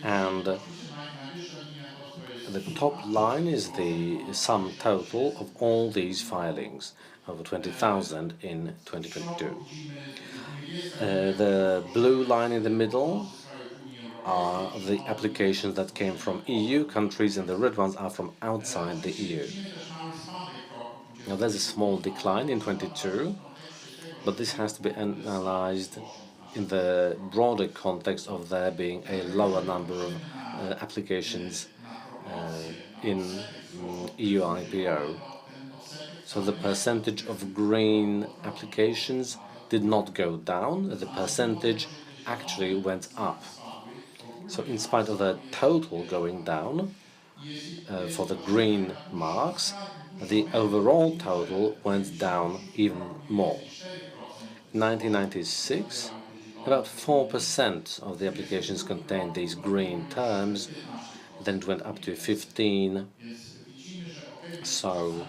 And the top line is the sum total of all these filings, over 20,000 in 2022. The blue line in the middle are the applications that came from EU countries, and the red ones are from outside the EU. Now, there's a small decline in 22, but this has to be analyzed in the broader context of there being a lower number of applications in EU IPO. So the percentage of green applications did not go down, the percentage actually went up. So in spite of the total going down for the green marks, the overall total went down even more. In 1996, about 4% of the applications contained these green terms, then it went up to 15%. So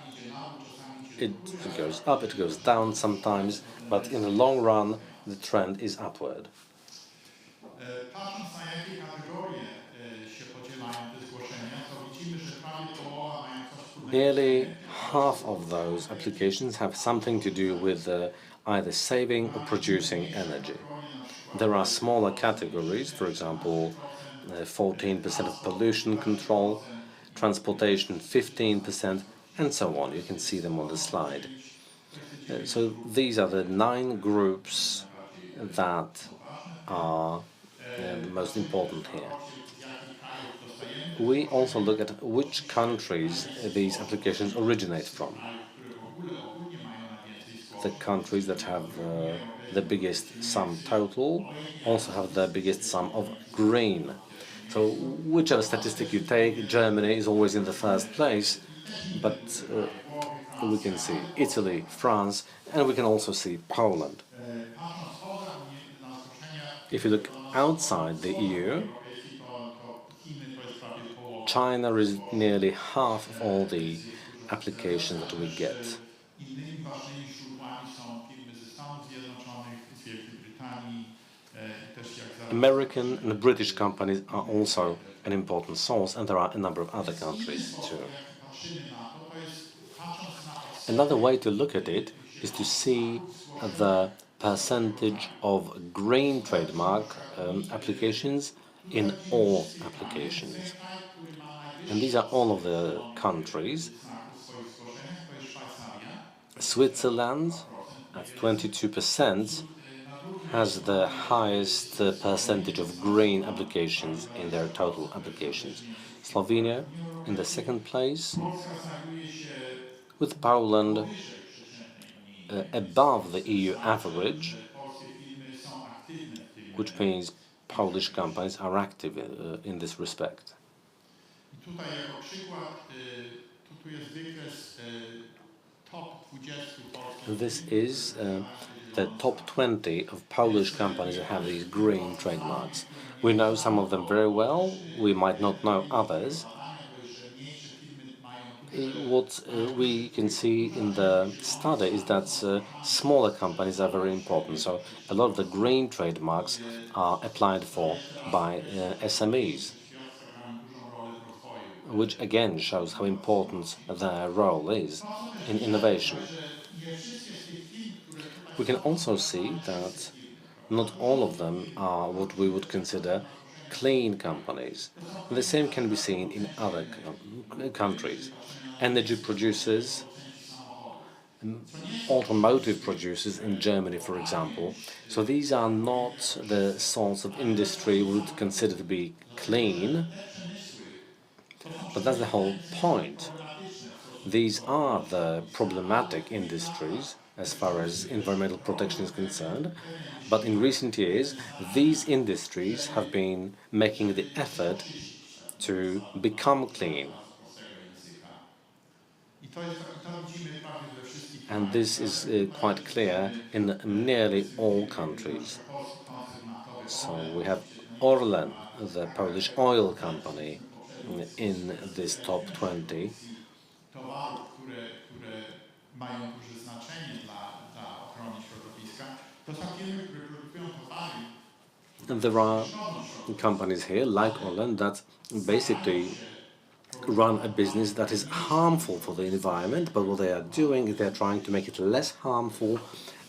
it goes up, it goes down sometimes, but in the long run, the trend is upward. patrząc na jakie kategorie się podzielają te zgłoszenia, to widzimy, że prawie połowa mają coś wspólnego. Nearly half of those applications have something to do with either saving or producing energy. There are smaller categories, for example, 14% of pollution control, transportation 15%, and so on. You can see them on the slide. So these are the 9 groups that are the most important here. We also look at which countries these applications originate from. The countries that have the biggest sum total also have the biggest sum of green. So whichever statistic you take, Germany is always in the first place, but we can see Italy, France, and we can also see Poland. If you look outside the EU, China is nearly half of all the applications that we get. Innymi ważnymi źródłami są firmy ze Stanów Zjednoczonych, z Wielkiej Brytanii, też jak zaraz. American and British companies are also an important source, and there are a number of other countries too. Another way to look at it is to see the percentage of green trademark applications in all applications. And these are all of the countries. Switzerland, at 22%, has the highest percentage of green applications in their total applications. Slovenia in the second place, with Poland above the EU average, which means Polish companies are active in this respect. Tutaj jako przykład, tu jest wykres top 20 polskich. This is the top 20 of Polish companies that have these green trademarks. We know some of them very well, we might not know others. What we can see in the study is that smaller companies are very important. So a lot of the green trademarks are applied for by SMEs, which again shows how important their role is in innovation. We can also see that not all of them are what we would consider clean companies. The same can be seen in other countries. Energy producers, automotive producers in Germany, for example. So these are not the sorts of industry we would consider to be clean, but that's the whole point. These are the problematic industries, as far as environmental protection is concerned. But in recent years, these industries have been making the effort to become clean. And this is quite clear in nearly all countries. So we have Orlen, the Polish oil company, in this top 20. And there are companies here, like Orlen, that basically run a business that is harmful for the environment, but what they are doing is they're trying to make it less harmful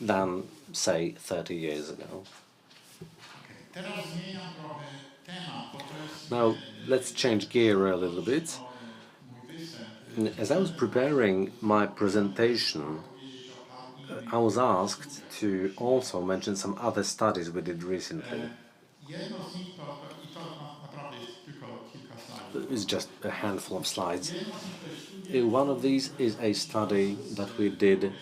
than, say, 30 years ago. Now, let's change gear a little bit. As I was preparing my presentation, I was asked to also mention some other studies we did recently. It's just a handful of slides. One of these is a study that we did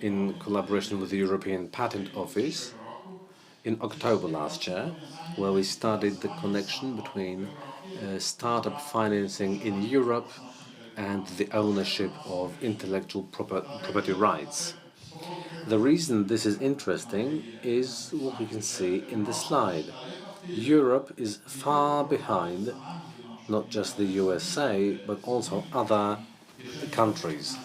in collaboration with the European Patent Office in October last year, where we studied the connection between startup financing in Europe and the ownership of intellectual property rights. The reason this is interesting is what we can see in the slide. Europe is far behind not just the USA, but also other countries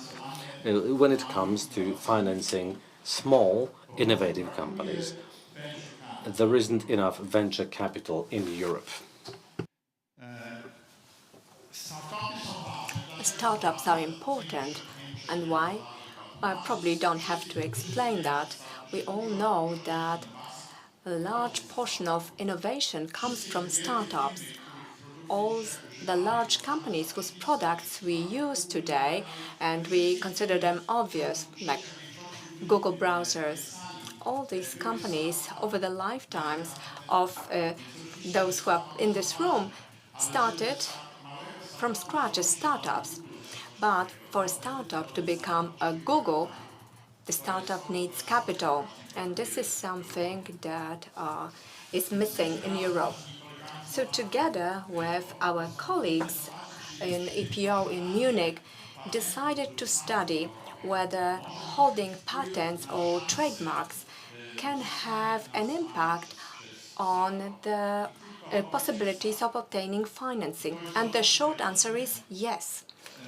when it comes to financing small, innovative companies. There isn't enough venture capital in Europe. Startups are important. And why? I probably don't have to explain that. We all know that a large portion of innovation comes from startups. All the large companies whose products we use today, and we consider them obvious, like Google browsers, all these companies over the lifetimes of those who are in this room started from scratch as startups. But for a startup to become a Google, the startup needs capital. And this is something that is missing in Europe. So together with our colleagues in EPO in Munich, decided to study whether holding patents or trademarks can have an impact on the possibilities of obtaining financing. And the short answer is yes.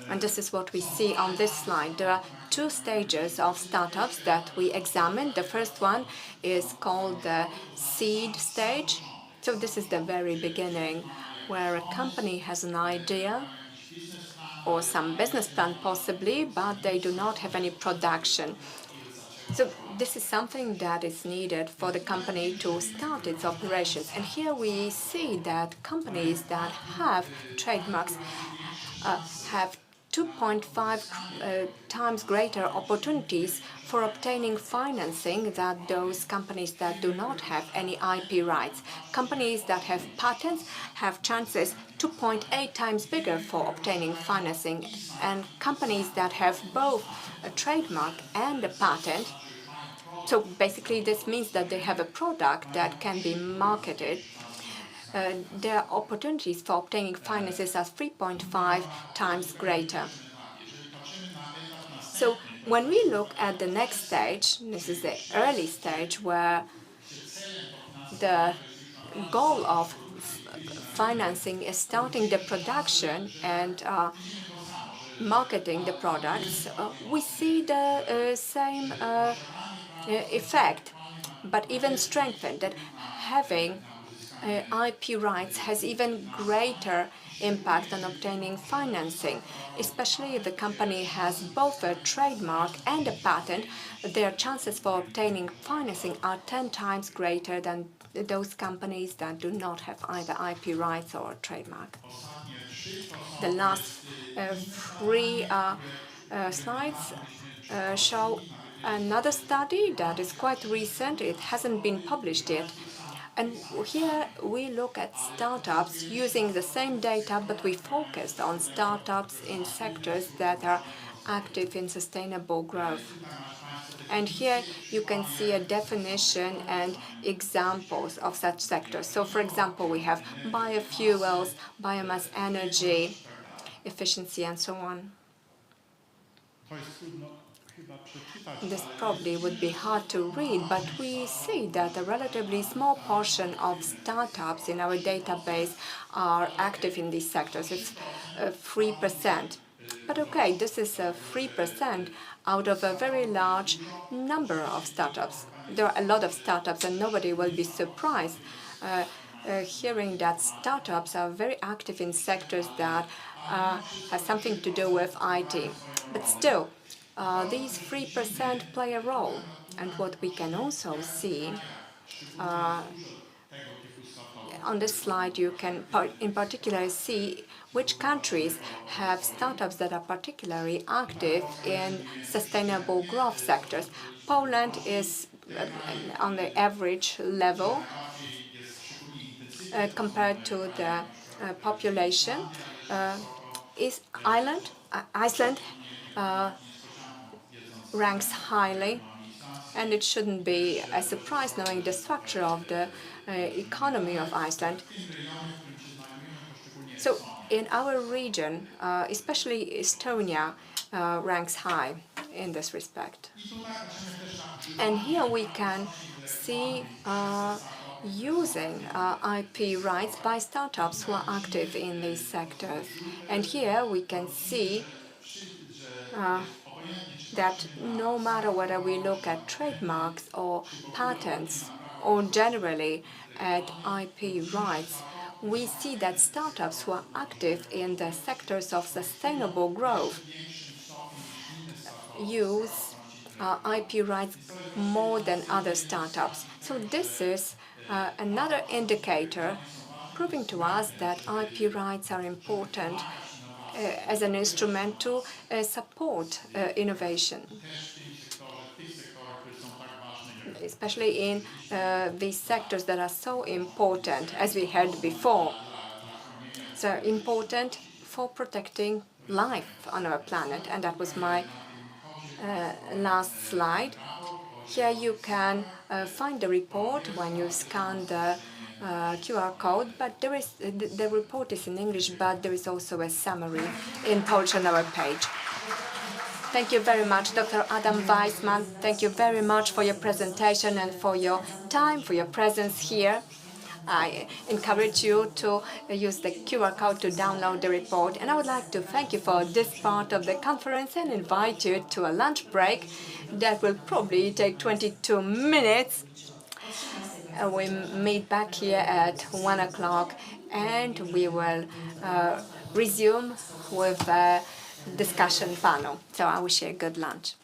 And this is what we see on this slide. There are two stages of startups that we examined. The first one is called the seed stage. So this is the very beginning, where a company has an idea or some business plan possibly, but they do not have any production. So this is something that is needed for the company to start its operations. And here we see that companies that have trademarks have 2.5 times greater opportunities for obtaining financing than those companies that do not have any IP rights. Companies that have patents have chances 2.8 times bigger for obtaining financing, and companies that have both a trademark and a patent, so basically this means that they have a product that can be marketed, their opportunities for obtaining finances are 3.5 times greater. So when we look at the next stage, this is the early stage where the goal of financing is starting the production and marketing the products, we see the same effect, but even strengthened, that having IP rights has even greater impact on obtaining financing, especially if the company has both a trademark and a patent. Their chances for obtaining financing are 10 times greater than those companies that do not have either IP rights or a trademark. The last three slides show another study that is quite recent. It hasn't been published yet. And here we look at startups using the same data, but we focused on startups in sectors that are active in sustainable growth. And here you can see a definition and examples of such sectors. So, for example, we have biofuels, biomass energy, efficiency, and so on. To jest trudno chyba przeczytać, This ale probably would be hard to read, but we see that a relatively small portion of startups in our database are active in these sectors. It's 3%. But okay, this is 3% out of a very large number of startups. There are a lot of startups, and nobody will be surprised hearing that startups are very active in sectors that have something to do with IT. But still, these 3% play a role. And what we can also see on this slide, you can in particular see which countries have startups that are particularly active in sustainable growth sectors. Poland is on the average level compared to the population. Iceland ranks highly, and it shouldn't be a surprise knowing the structure of the economy of Iceland. So in our region, especially Estonia ranks high in this respect. And here we can see using IP rights by startups who are active in these sectors. And here we can see that no matter whether we look at trademarks or patents or generally at IP rights, we see that startups who are active in the sectors of sustainable growth use IP rights more than other startups. So this is another indicator proving to us that IP rights are important as an instrument to support innovation, especially in these sectors that are so important, as we heard before. So important for protecting life on our planet. And that was my last slide. Here you can find the report when you scan the QR code, but the report is in English, but there is also a summary in Polish on our page. Thank you very much, Dr. Adam Weissman. Thank you very much for your presentation and for your time, for your presence here. I encourage you to use the QR code to download the report. And I would like to thank you for this part of the conference and invite you to a lunch break that will probably take 22 minutes. We meet back here at 1 o'clock and we will resume with a discussion panel. So I wish you a good lunch.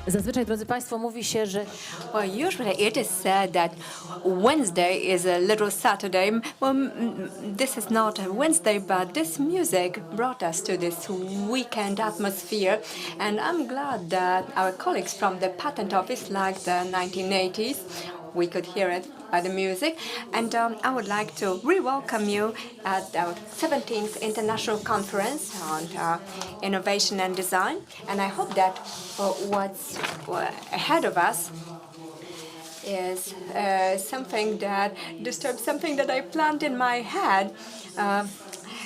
Zazwyczaj, drodzy Państwo, mówi się, że Well, usually it is said that Wednesday is a little Saturday. Well, this is not a Wednesday, but this music brought us to this weekend atmosphere. And I'm glad that our colleagues from the Patent Office liked the 1980s. We could hear it by the music. And I would like to re-welcome you at our 17th International Conference on Innovation and Design. And I hope that what's ahead of us is something that disturbs something that I planned in my head.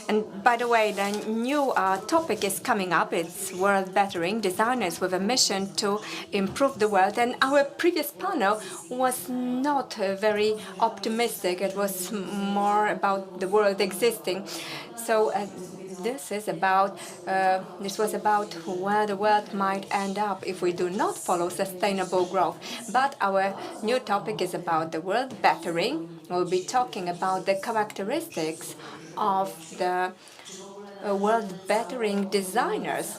And by the way, the new topic is coming up. It's World Bettering, Designers with a Mission to Improve the World. And our previous panel was not very optimistic. It was more about the world existing. So this was about where the world might end up if we do not follow sustainable growth. But our new topic is about the world bettering. We'll be talking about the characteristics of the world bettering designers.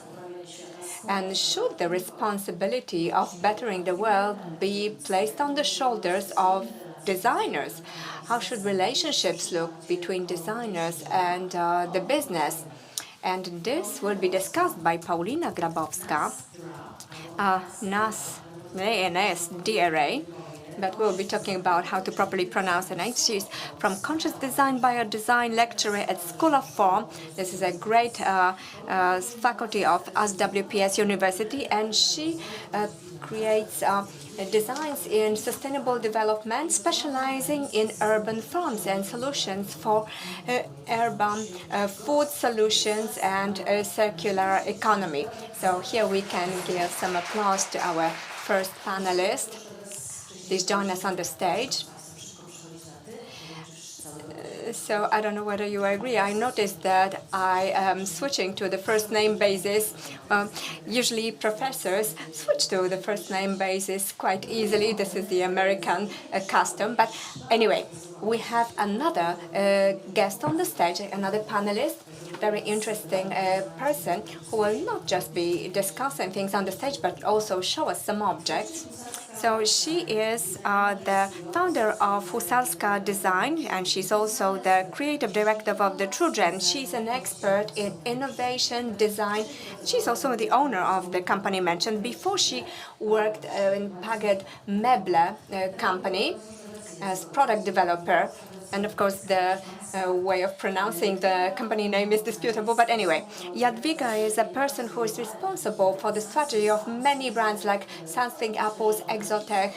And should the responsibility of bettering the world be placed on the shoulders of designers? How should relationships look between designers and the business? And this will be discussed by Paulina Grabowska, NAS DRA, but we'll be talking about how to properly pronounce her name. She's from Conscious Design Biodesign, lecturer at School of Form. This is a great faculty of SWPS University, and she creates designs in sustainable development, specializing in urban farms and solutions for urban food solutions and circular economy. So here we can give some applause to our first panelist. Please join us on the stage. So I don't know whether you agree. I noticed that I am switching to the first name basis. Usually professors switch to the first name basis quite easily. This is the American custom. But anyway, we have another guest on the stage, another panelist, very interesting person who will not just be discussing things on the stage, but also show us some objects. So she is the founder of Husalska Design, and she's also the creative director of the Trudren. She's an expert in innovation design. She's also the owner of the company mentioned. Before, she worked in Paget Meble company as product developer. And of course, the way of pronouncing the company name is disputable. But anyway, Jadwiga is a person who is responsible for the strategy of many brands like Sunspring Apples, Exotech.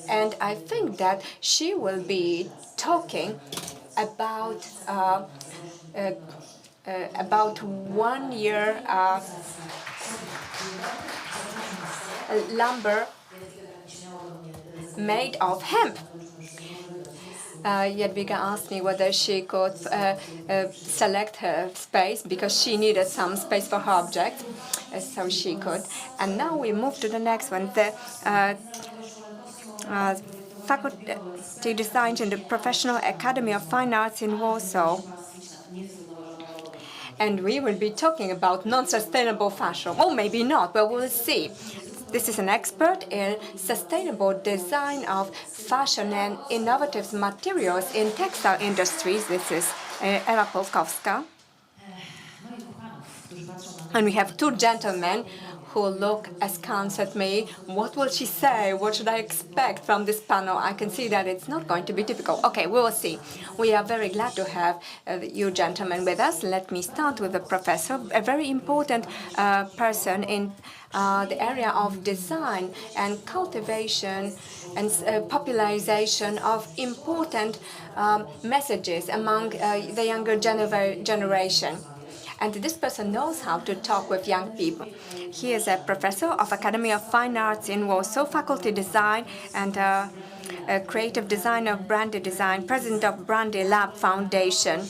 And I think that she will be talking about 1 year lumber made of hemp. Jadwiga asked me whether she could select her space because she needed some space for her object, so she could. And now we move to the next one. The faculty designed in the Professional Academy of Fine Arts in Warsaw. And we will be talking about non-sustainable fashion. Or maybe not, but we'll see. This is an expert in sustainable design of fashion and innovative materials in textile industries. This is Ela Polkowska. And we have two gentlemen who look askance at me. What will she say? What should I expect from this panel? I can see that it's not going to be difficult. Okay, we will see. We are very glad to have you gentlemen with us. Let me start with the professor, a very important person in the area of design and cultivation and popularization of important messages among the younger generation. And this person knows how to talk with young people. He is a professor of Academy of Fine Arts in Warsaw, faculty design, and a creative designer of Brandy Design, president of Brandy Lab Foundation.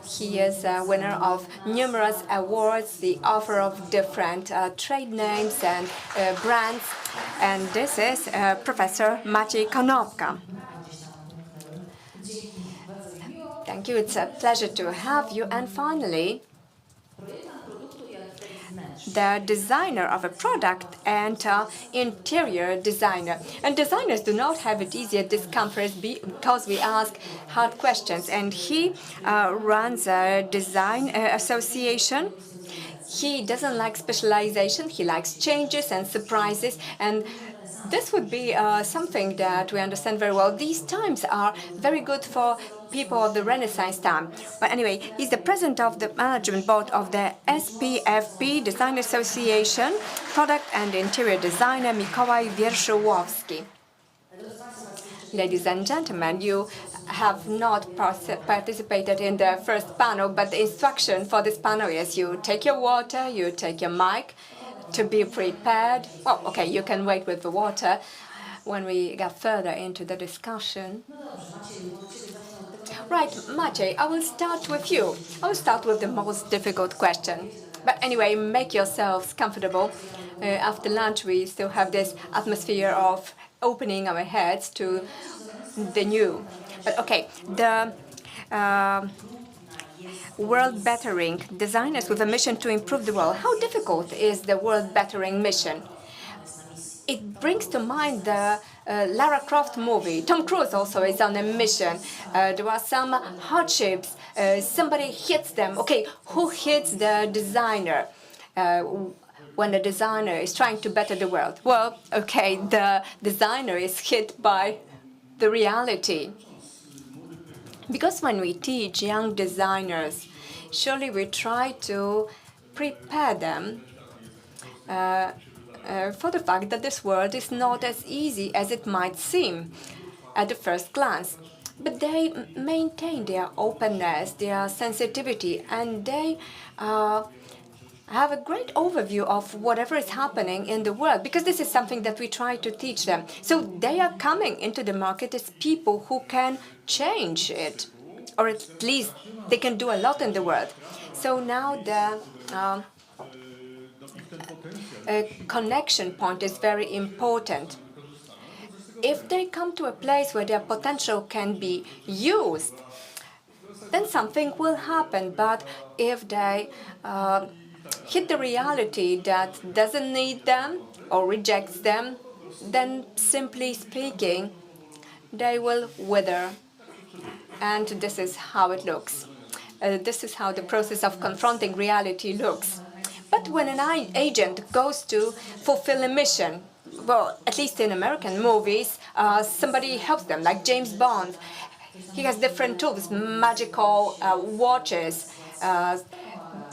He is a winner of numerous awards, the author of different trade names and brands. And this is Professor Maciej Konopka. Thank you. It's a pleasure to have you. And finally, the designer of a product and interior designer. And designers do not have it easy at this conference because we ask hard questions. And he runs a design association. He doesn't like specialization. He likes changes and surprises. And this would be something that we understand very well. These times are very good for people of the Renaissance time. But anyway, he's the president of the management board of the SPFP Design Association, product and interior designer Mikołaj Wierszyłowski. Ladies and gentlemen, you have not participated in the first panel, but the instruction for this panel is you take your water, you take your mic, to be prepared. Well, okay, you can wait with the water when we get further into the discussion. Right, Maciej, I will start with you. I will start with the most difficult question. But anyway, make yourselves comfortable. After lunch, we still have this atmosphere of opening our heads to the new. But okay, the world bettering, designers with a mission to improve the world. How difficult is the world bettering mission? It brings to mind the Lara Croft movie. Tom Cruise also is on a mission. There are some hardships. Somebody hits them. Okay, who hits the designer when the designer is trying to better the world? Well, okay, the designer is hit by the reality. Because when we teach young designers, surely we try to prepare them for the fact that this world is not as easy as it might seem at the first glance. But they maintain their openness, their sensitivity, and they have a great overview of whatever is happening in the world, because this is something that we try to teach them. So they are coming into the market as people who can change it, or at least they can do a lot in the world. So now the connection point is very important. If they come to a place where their potential can be used, then something will happen. But if they hit the reality that doesn't need them or rejects them, then simply speaking, they will wither. And this is how it looks. This is how the process of confronting reality looks. But when an agent goes to fulfill a mission, well, at least in American movies, somebody helps them, like James Bond. He has different tools, magical watches,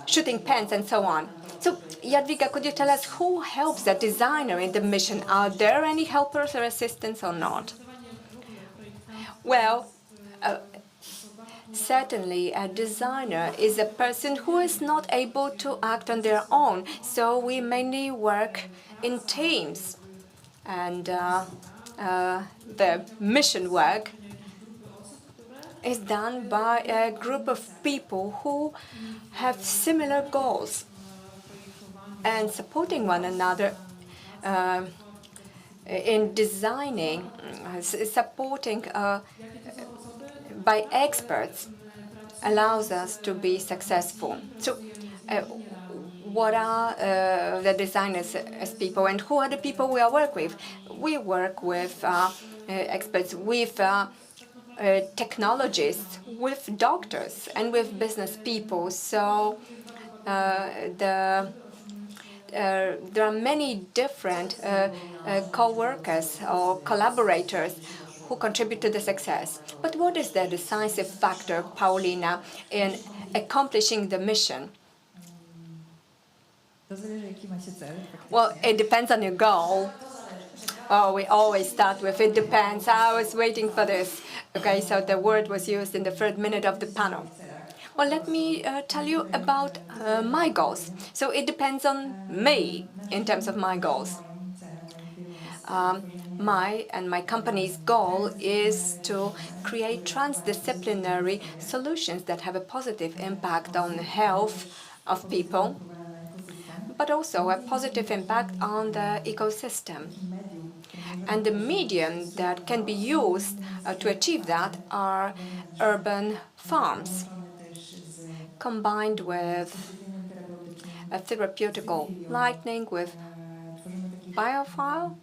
shooting pens, and so on. So, Jadwiga, could you tell us who helps the designer in the mission? Are there any helpers or assistants or not? Well, certainly a designer is a person who is not able to act on their own. So we mainly work in teams. And the mission work is done by a group of people who have similar goals and supporting one another in designing, supporting by experts allows us to be successful. So what are the designers as people, and who are the people we work with? We work with experts, with technologists, with doctors, and with business people. So there are many different co-workers or collaborators who contribute to the success. But what is the decisive factor, Paulina, in accomplishing the mission? Well, it depends on your goal. Oh, we always start with it depends. I was waiting for this. Okay, so the word was used in the third minute of the panel. Well, let me tell you about my goals. So it depends on me in terms of my goals. My company's goal is to create transdisciplinary solutions that have a positive impact on the health of people, but also a positive impact on the ecosystem. And the medium that can be used to achieve that are urban farms, combined with a therapeutical lighting with biophile,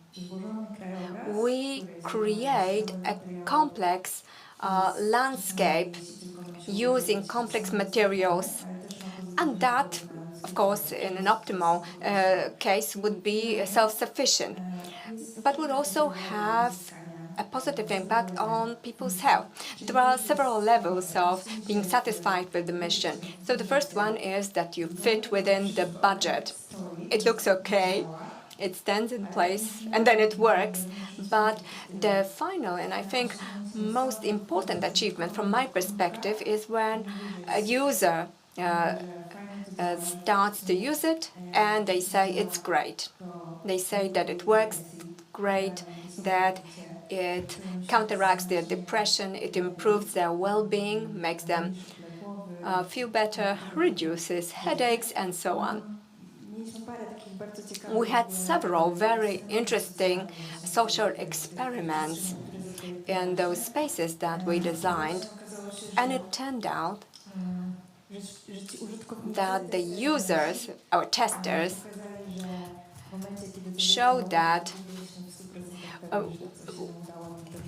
we create a complex landscape using complex materials. And that, of course, in an optimal case, would be self-sufficient, but would also have a positive impact on people's health. There are several levels of being satisfied with the mission. So the first one is that you fit within the budget. It looks okay, it stands in place, and then it works. But the final, and I think most important achievement from my perspective, is when a user starts to use it and they say it's great. They say that it works great, that it counteracts their depression, it improves their well-being, makes them feel better, reduces headaches, and so on. We had several very interesting social experiments in those spaces that we designed, and it turned out that the users, our testers, showed that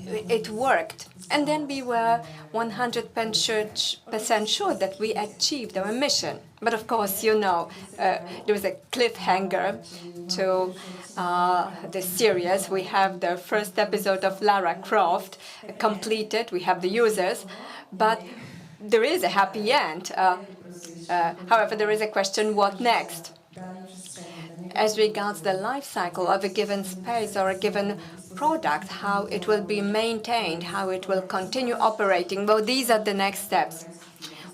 it worked. And then we were 100% sure that we achieved our mission. But of course, you know, there was a cliffhanger to the series. We have the first episode of Lara Croft completed. We have the users. But there is a happy end. However, there is a question, what next? As regards the life cycle of a given space or a given product, how it will be maintained, how it will continue operating, well, these are the next steps.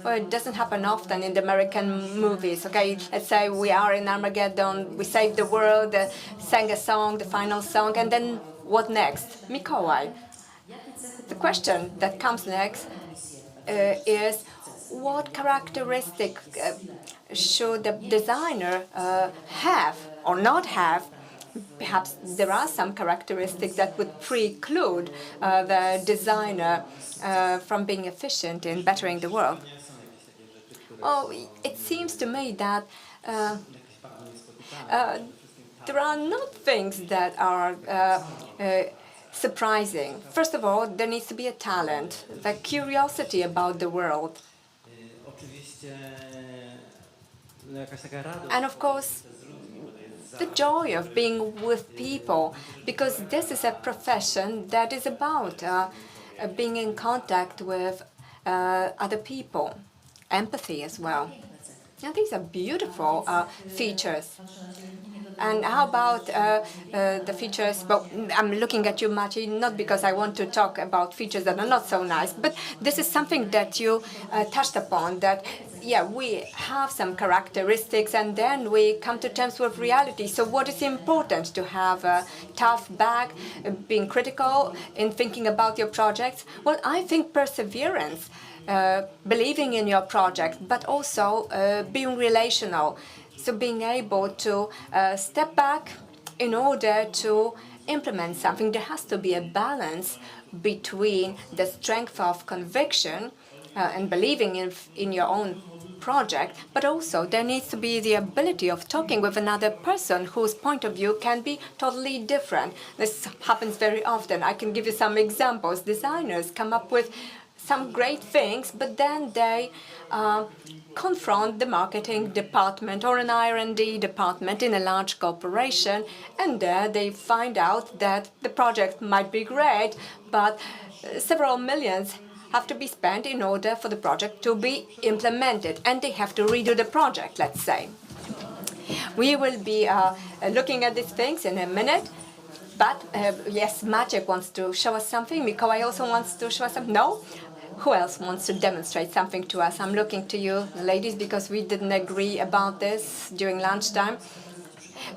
Well, it doesn't happen often in the American movies, okay? Let's say we are in Armageddon, we saved the world, sang a song, the final song, and then what next? Mikołaj. The question that comes next is, what characteristic should the designer have or not have? Perhaps there are some characteristics that would preclude the designer from being efficient in bettering the world. Oh, it seems to me that there are not things that are surprising. First of all, there needs to be a talent, the curiosity about the world. And of course, the joy of being with people, because this is a profession that is about being in contact with other people. Empathy as well. Now, these are beautiful features. And how about the features? Well, I'm looking at you, Maciej, not because I want to talk about features that are not so nice, but this is something that you touched upon, that, yeah, we have some characteristics and then we come to terms with reality. So what is important? To have a tough back, being critical in thinking about your projects? Well, I think perseverance, believing in your project, but also being relational. So being able to step back in order to implement something. There has to be a balance between the strength of conviction and believing in your own project, but also there needs to be the ability of talking with another person whose point of view can be totally different. This happens very often. I can give you some examples. Designers come up with some great things, but then they confront the marketing department or an R&D department in a large corporation, and there they find out that the project might be great, but several millions have to be spent in order for the project to be implemented, and they have to redo the project, let's say. We will be looking at these things in a minute, but yes, Maciek wants to show us something. Mikołaj also wants to show us something. No? Who else wants to demonstrate something to us? I'm looking to you, ladies, because we didn't agree about this during lunchtime.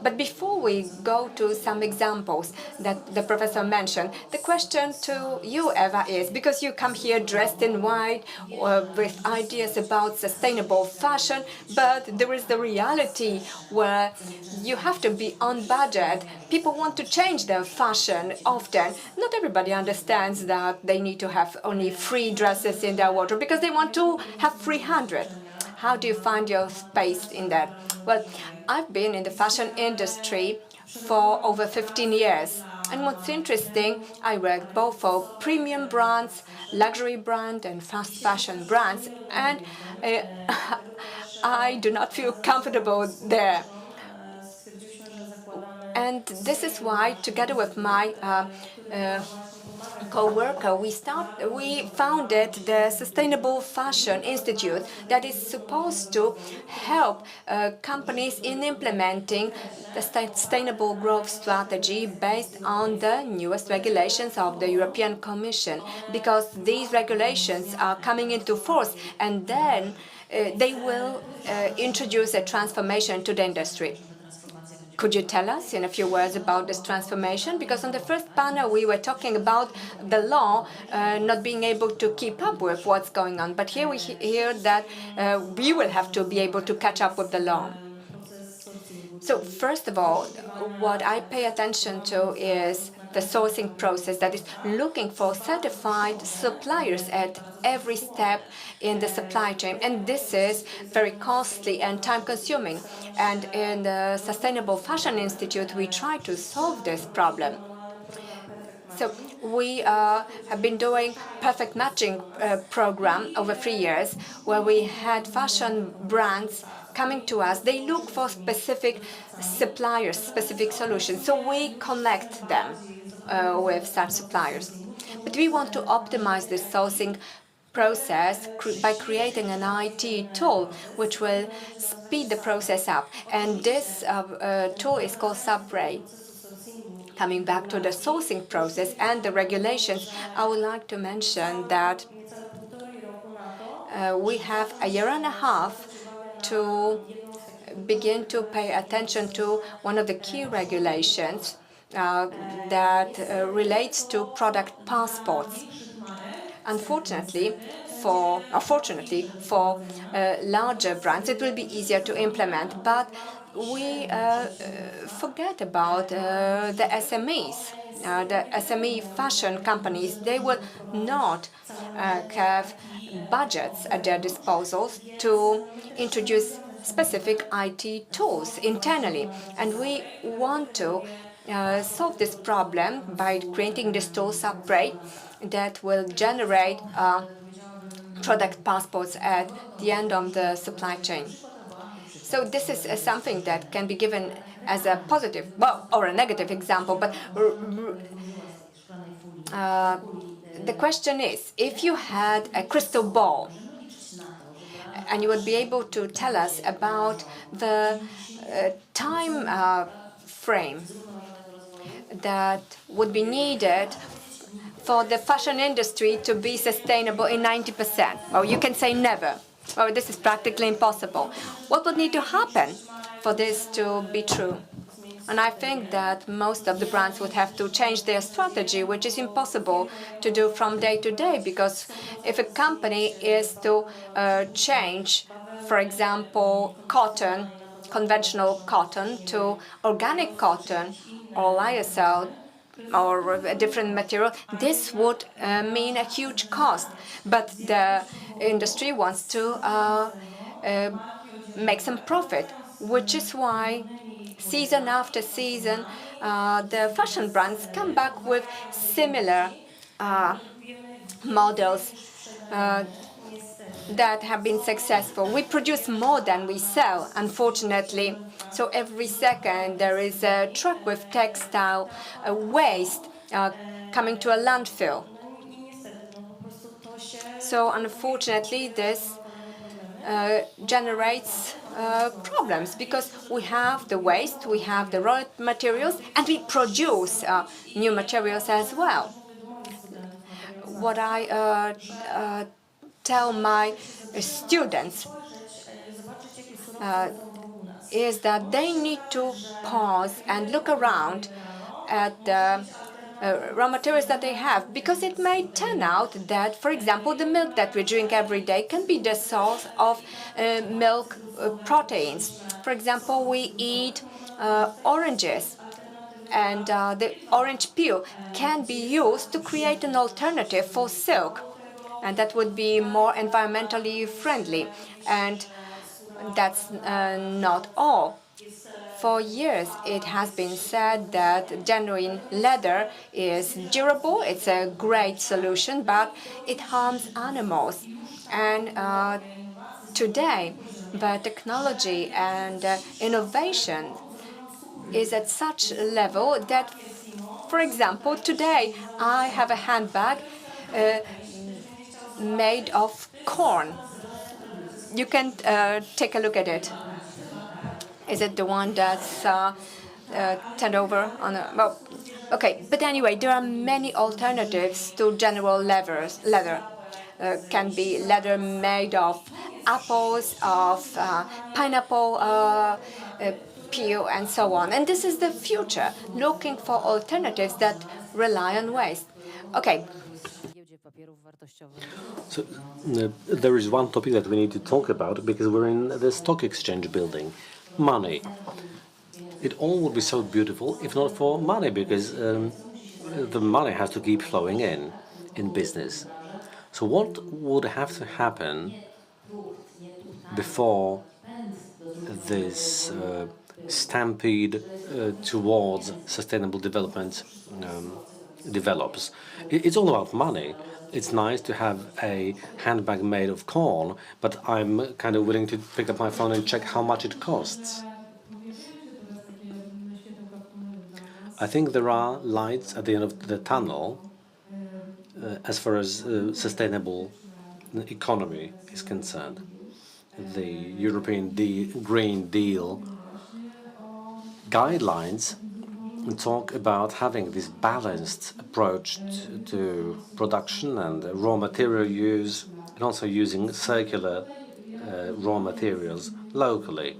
But before we go to some examples that the professor mentioned, the question to you, Eva, is, because you come here dressed in white with ideas about sustainable fashion, but there is the reality where you have to be on budget. People want to change their fashion often. Not everybody understands that they need to have only 3 dresses in their wardrobe because they want to have 300. How do you find your space in that? Well, I've been in the fashion industry for over 15 years. And what's interesting, I worked both for premium brands, luxury brand, and fast fashion brands, and I do not feel comfortable there. And this is why, together with my co-worker, we founded the Sustainable Fashion Institute that is supposed to help companies in implementing the sustainable growth strategy based on the newest regulations of the European Commission, because these regulations are coming into force, and then they will introduce a transformation to the industry. Could you tell us in a few words about this transformation? Because on the first panel we were talking about the law not being able to keep up with what's going on. But here we hear that we will have to be able to catch up with the law. So first of all, what I pay attention to is the sourcing process, that is looking for certified suppliers at every step in the supply chain. And this is very costly and time-consuming. And in the Sustainable Fashion Institute, we try to solve this problem. So we have been doing perfect matching program over 3 years, where we had fashion brands coming to us. They look for specific suppliers, specific solutions. So we connect them with such suppliers. But we want to optimize this sourcing process by creating an IT tool which will speed the process up. And this tool is called Subray. Coming back to the sourcing process and the regulations, I would like to mention that we have a year and a half to begin to pay attention to one of the key regulations that relates to product passports. Unfortunately, for larger brands, it will be easier to implement, but we forget about the SMEs. The SME fashion companies, they will not have budgets at their disposal to introduce specific IT tools internally. And we want to solve this problem by creating this tool, Subray, that will generate product passports at the end of the supply chain. So this is something that can be given as a positive, well, or a negative example, but the question is, if you had a crystal ball and you would be able to tell us about the time frame that would be needed for the fashion industry to be sustainable in 90%. Well, you can say never. Well, this is practically impossible. What would need to happen for this to be true? And I think that most of the brands would have to change their strategy, which is impossible to do from day to day, because if a company is to change, for example, cotton, conventional cotton, to organic cotton or lyocell, or a different material, this would mean a huge cost. But the industry wants to make some profit, which is why season after season, the fashion brands come back with similar models that have been successful. We produce more than we sell, unfortunately. So every second there is a truck with textile waste coming to a landfill. So unfortunately this generates problems, because we have the waste, we have the raw materials, and we produce new materials as well. What I tell my students is that they need to pause and look around at the raw materials that they have, because it may turn out that, for example, the milk that we drink every day can be the source of milk proteins. For example, we eat oranges, and the orange peel can be used to create an alternative for silk, and that would be more environmentally friendly. And that's not all. For years, it has been said that genuine leather is durable, it's a great solution, but it harms animals. And today, the technology and innovation is at such a level that, for example, today I have a handbag made of corn. You can take a look at it. Is it the one that's turned over on a... Well, okay, but anyway, there are many alternatives to general leather. Can be leather made of apples, of pineapple peel, and so on. And this is the future, looking for alternatives that rely on waste. Okay. So there is one topic that we need to talk about because we're in the stock exchange building. Money. It all would be so beautiful if not for money, because the money has to keep flowing in business. So what would have to happen before this stampede towards sustainable development develops? It's all about money. It's nice to have a handbag made of corn, but I'm kind of willing to pick up my phone and check how much it costs. I think there are lights at the end of the tunnel as far as sustainable economy is concerned. The European Green Deal guidelines talk about having this balanced approach to production and raw material use, and also using circular raw materials locally.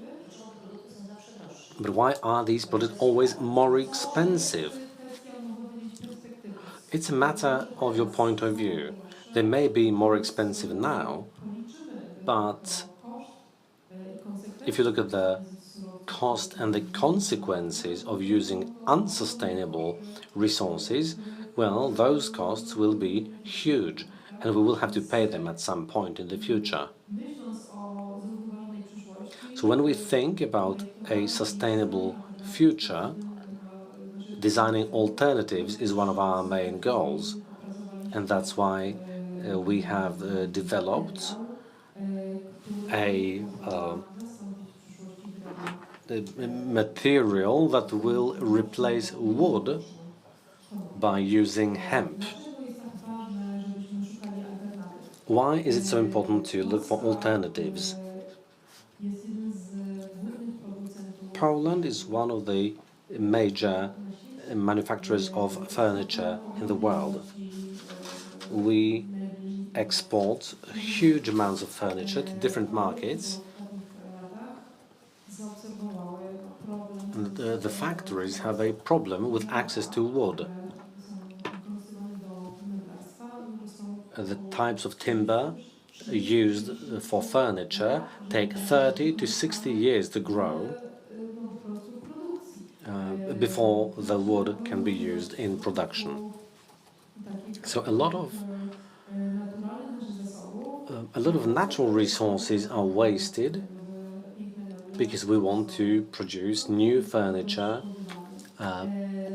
But why are these products always more expensive? It's a matter of your point of view. They may be more expensive now, but if you look at the cost and the consequences of using unsustainable resources, well, those costs will be huge, and we will have to pay them at some point in the future. So when we think about a sustainable future, designing alternatives is one of our main goals, and that's why we have developed a material that will replace wood by using hemp. Why is it so important to look for alternatives? Poland is one of the major manufacturers of furniture in the world. We export huge amounts of furniture to different markets. And the factories have a problem with access to wood. The types of timber used for furniture take 30 to 60 years to grow before the wood can be used in production. So a lot of natural resources are wasted because we want to produce new furniture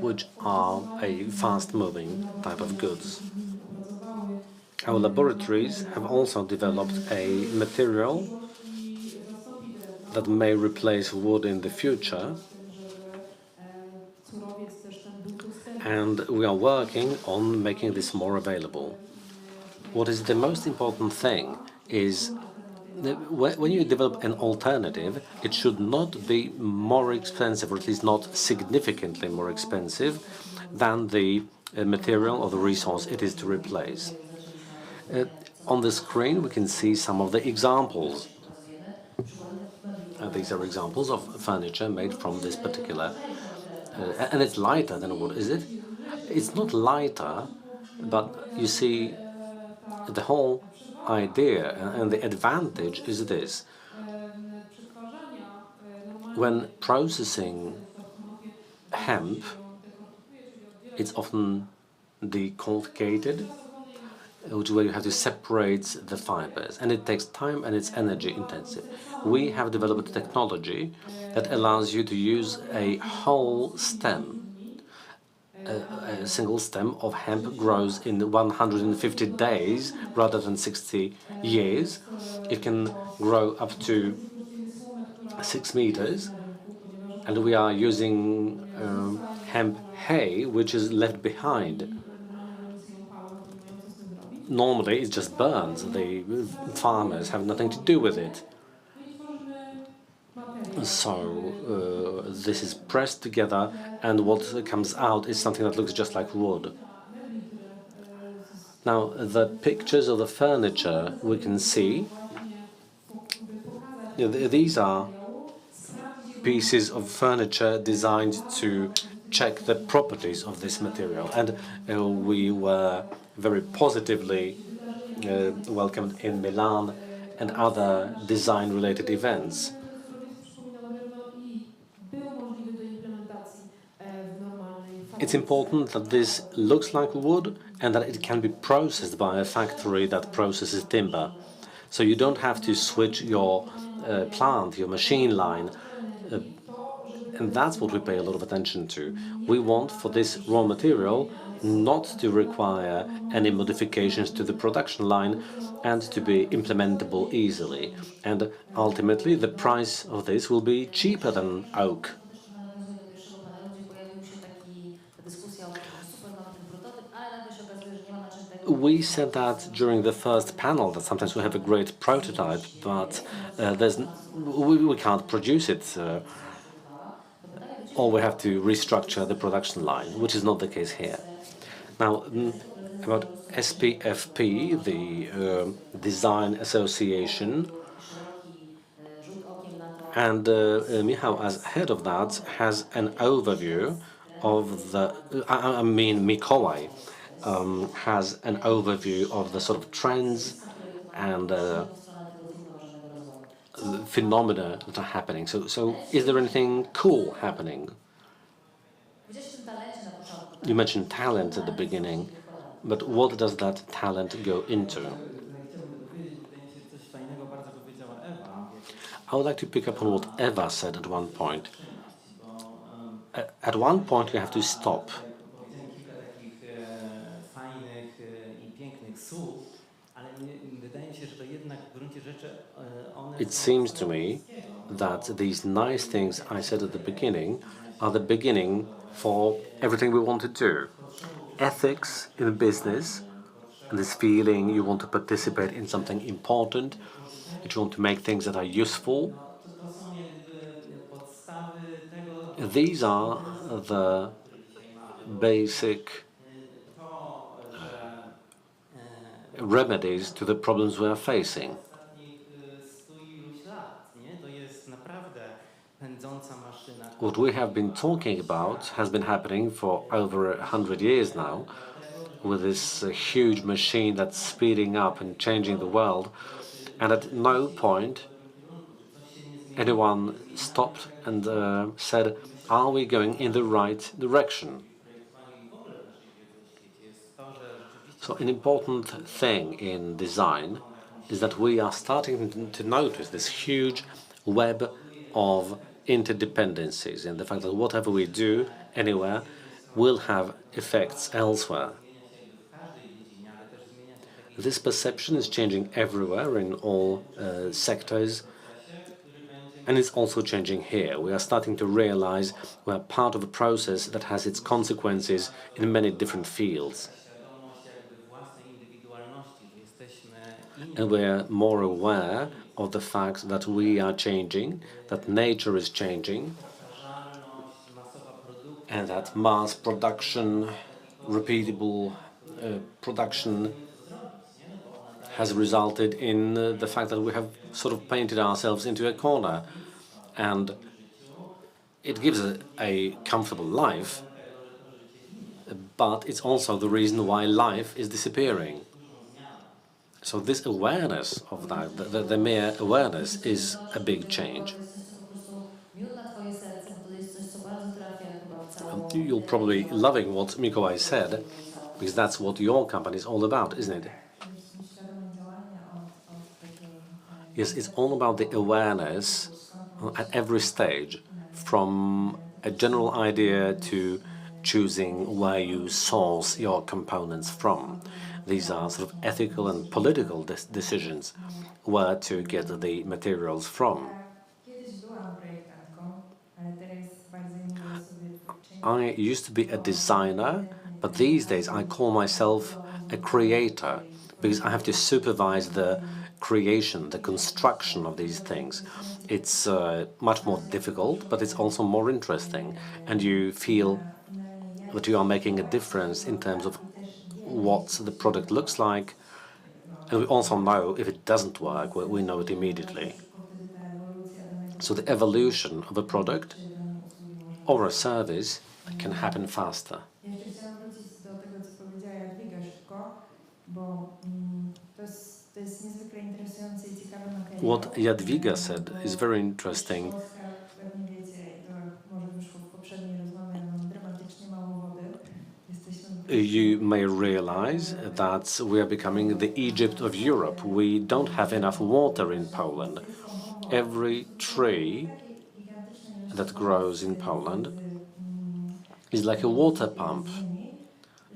which are a fast-moving type of goods. Our laboratories have also developed a material that may replace wood in the future, and we are working on making this more available. What is the most important thing is that when you develop an alternative, it should not be more expensive, or at least not significantly more expensive, than the material or the resource it is to replace. On the screen, we can see some of the examples. These are examples of furniture made from this particular... and it's lighter than wood, is it? It's not lighter, but you see, the whole idea and the advantage is this. When processing hemp, it's often decorticated, which where you have to separate the fibers, and it takes time and it's energy intensive. We have developed a technology that allows you to use a whole stem. A single stem of hemp grows in 150 days rather than 60 years. It can grow up to 6 meters, and we are using hemp hay, which is left behind. Normally, it just burns. The farmers have nothing to do with it. So this is pressed together, and what comes out is something that looks just like wood. Now, the pictures of the furniture we can see, these are pieces of furniture designed to check the properties of this material, and we were very positively welcomed in Milan and other design-related events. It's important that this looks like wood and that it can be processed by a factory that processes timber. So you don't have to switch your plant, your machine line, and that's what we pay a lot of attention to. We want for this raw material not to require any modifications to the production line and to be implementable easily. And ultimately, the price of this will be cheaper than oak. We said that during the first panel, that sometimes we have a great prototype, but we can't produce it, or we have to restructure the production line, which is not the case here. Now, about SPFP, the Design Association, and Michał, as head of that, has an overview of the, Mikołaj, has an overview of the sort of trends and phenomena that are happening. So is there anything cool happening? You mentioned talent at the beginning, but what does that talent go into? I would like to pick up on what Eva said at one point. At one point, we have to stop. It seems to me that these nice things I said at the beginning are the beginning for everything we want to do. Ethics in business, and this feeling you want to participate in something important, that you want to make things that are useful. These are the basic remedies to the problems we are facing. What we have been talking about has been happening for over 100 years now, with this huge machine that's speeding up and changing the world, and at no point anyone stopped and said, are we going in the right direction? So an important thing in design is that we are starting to notice this huge web of interdependencies, and the fact that whatever we do anywhere will have effects elsewhere. This perception is changing everywhere in all sectors, and it's also changing here. We are starting to realize we're part of a process that has its consequences in many different fields. And we're more aware of the fact that we are changing, that nature is changing, and that mass production, repeatable production has resulted in the fact that we have sort of painted ourselves into a corner. And it gives a comfortable life, but it's also the reason why life is disappearing. So this awareness of that, the mere awareness, is a big change. You're probably loving what Mikołaj said, because that's what your company is all about, isn't it? Yes, it's all about the awareness at every stage, from a general idea to choosing where you source your components from. These are sort of ethical and political decisions, where to get the materials from. I used to be a designer, but these days I call myself a creator, because I have to supervise the creation, the construction of these things. It's much more difficult, but it's also more interesting, and you feel that you are making a difference in terms of what the product looks like, and we also know if it doesn't work, we know it immediately. So the evolution of a product or a service can happen faster. What Jadwiga said is very interesting. You may realize that we are becoming the Egypt of Europe. We don't have enough water in Poland. Every tree that grows in Poland is like a water pump.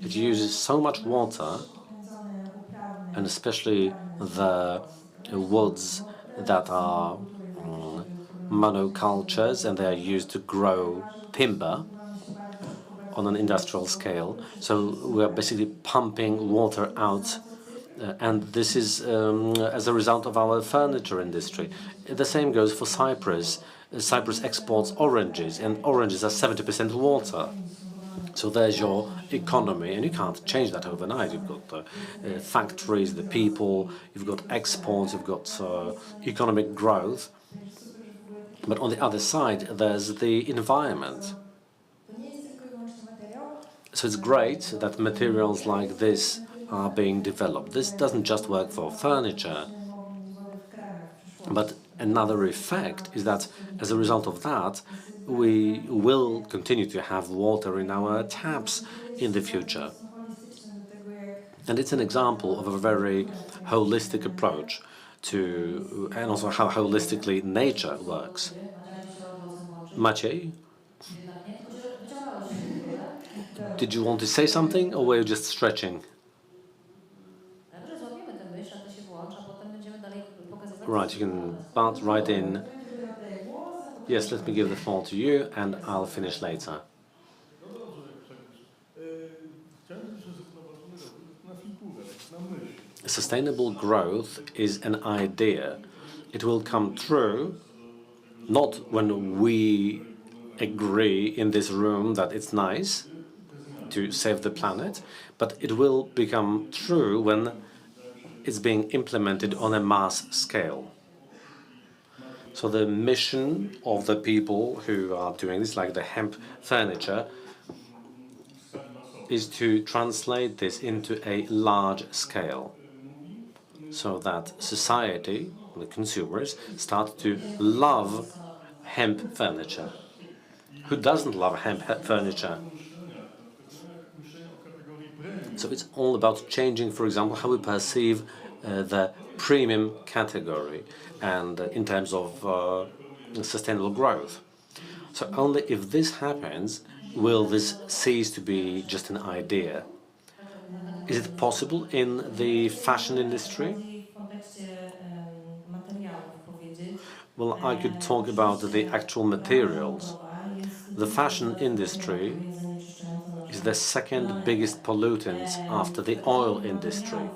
It uses so much water, and especially the woods that are monocultures, and they are used to grow timber on an industrial scale. So we are basically pumping water out, and this is as a result of our furniture industry. The same goes for Cyprus. Cyprus exports oranges, and oranges are 70% water. So there's your economy, and you can't change that overnight. You've got the factories, the people, you've got exports, you've got economic growth. But on the other side, there's the environment. So it's great that materials like this are being developed. This doesn't just work for furniture, but another effect is that as a result of that, we will continue to have water in our taps in the future. And it's an example of a very holistic approach to, and also how holistically nature works. Maciej, did you want to say something, or were you just stretching? Right, you can butt right in. Yes, let me give the floor to you, and I'll finish later. Sustainable growth is an idea. It will come true not when we agree in this room that it's nice to save the planet, but it will become true when it's being implemented on a mass scale. So the mission of the people who are doing this, like the hemp furniture, is to translate this into a large scale, so that society, the consumers, start to love hemp furniture. Who doesn't love hemp furniture? So it's all about changing, for example, how we perceive the premium category, and in terms of sustainable growth. So only if this happens will this cease to be just an idea. Is it possible in the fashion industry? Well, I could talk about the actual materials. The fashion industry is the second biggest pollutant after the oil industry.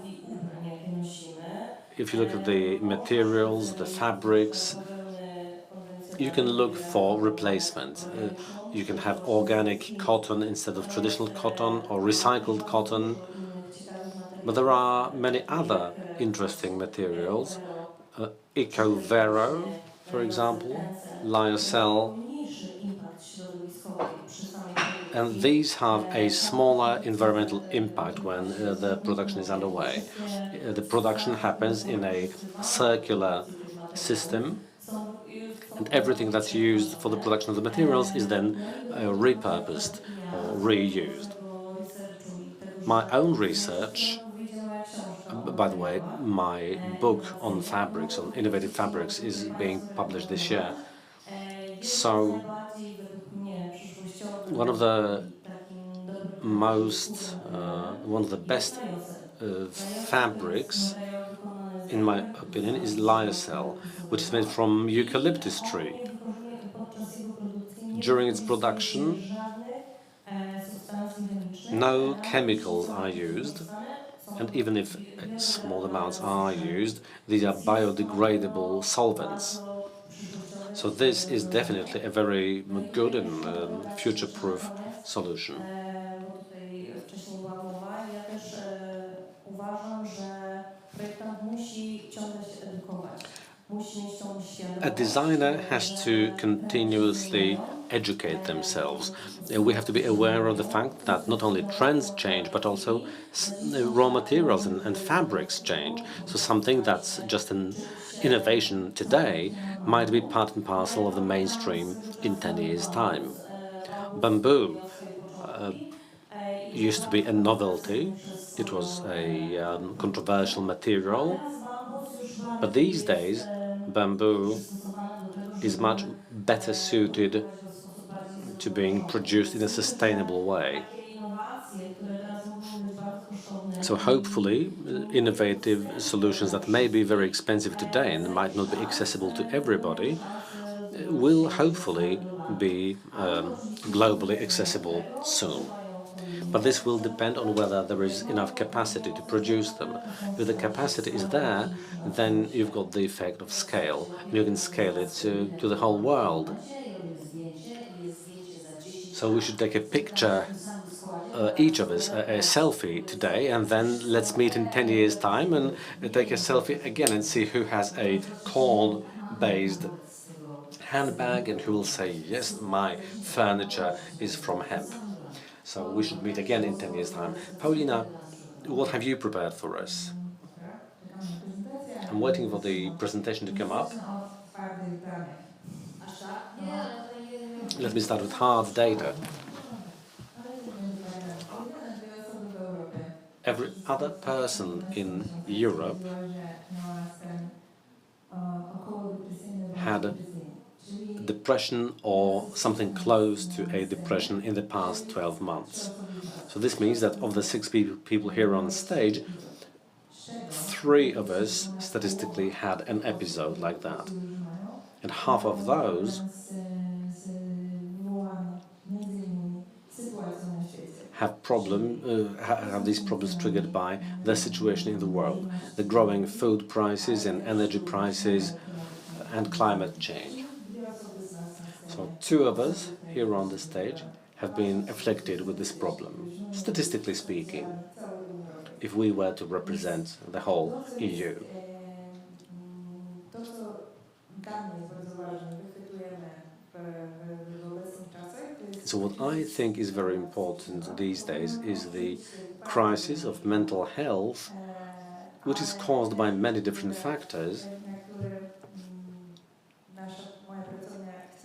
If you look at the materials, the fabrics, you can look for replacement. You can have organic cotton instead of traditional cotton, or recycled cotton. But there are many other interesting materials. EcoVero, for example, Lyocell. And these have a smaller environmental impact when the production is underway. The production happens in a circular system, and everything that's used for the production of the materials is then repurposed or reused. My own research By the way, my book on fabrics, on innovative fabrics, is being published this year. So one of the best fabrics, in my opinion, is lyocell, which is made from eucalyptus tree. During its production, no chemicals are used, and even if small amounts are used, these are biodegradable solvents. So this is definitely a very good and future-proof solution. A designer has to continuously educate themselves. We have to be aware of the fact that not only trends change, but also raw materials and fabrics change. So something that's just an innovation today might be part and parcel of the mainstream in 10 years' time. Bamboo used to be a novelty. It was a controversial material. But these days, bamboo is much better suited to being produced in a sustainable way. So hopefully, innovative solutions that may be very expensive today and might not be accessible to everybody will hopefully be globally accessible soon. But this will depend on whether there is enough capacity to produce them. If the capacity is there, then you've got the effect of scale. You can scale it to the whole world. So we should take a picture, each of us, a selfie today, and then let's meet in 10 years' time and take a selfie again and see who has a corn-based handbag and who will say, yes, my furniture is from hemp. So we should meet again in 10 years' time. Paulina, what have you prepared for us? I'm waiting for the presentation to come up. Let me start with hard data. Every other person in Europe had depression or something close to a depression in the past 12 months. So this means that of the 6 people here on stage, 3 of us statistically had an episode like that. And half of those have these problems triggered by the situation in the world, the growing food prices and energy prices and climate change. So 2 of us here on the stage have been afflicted with this problem, statistically speaking, if we were to represent the whole EU. So what I think is very important these days is the crisis of mental health, which is caused by many different factors.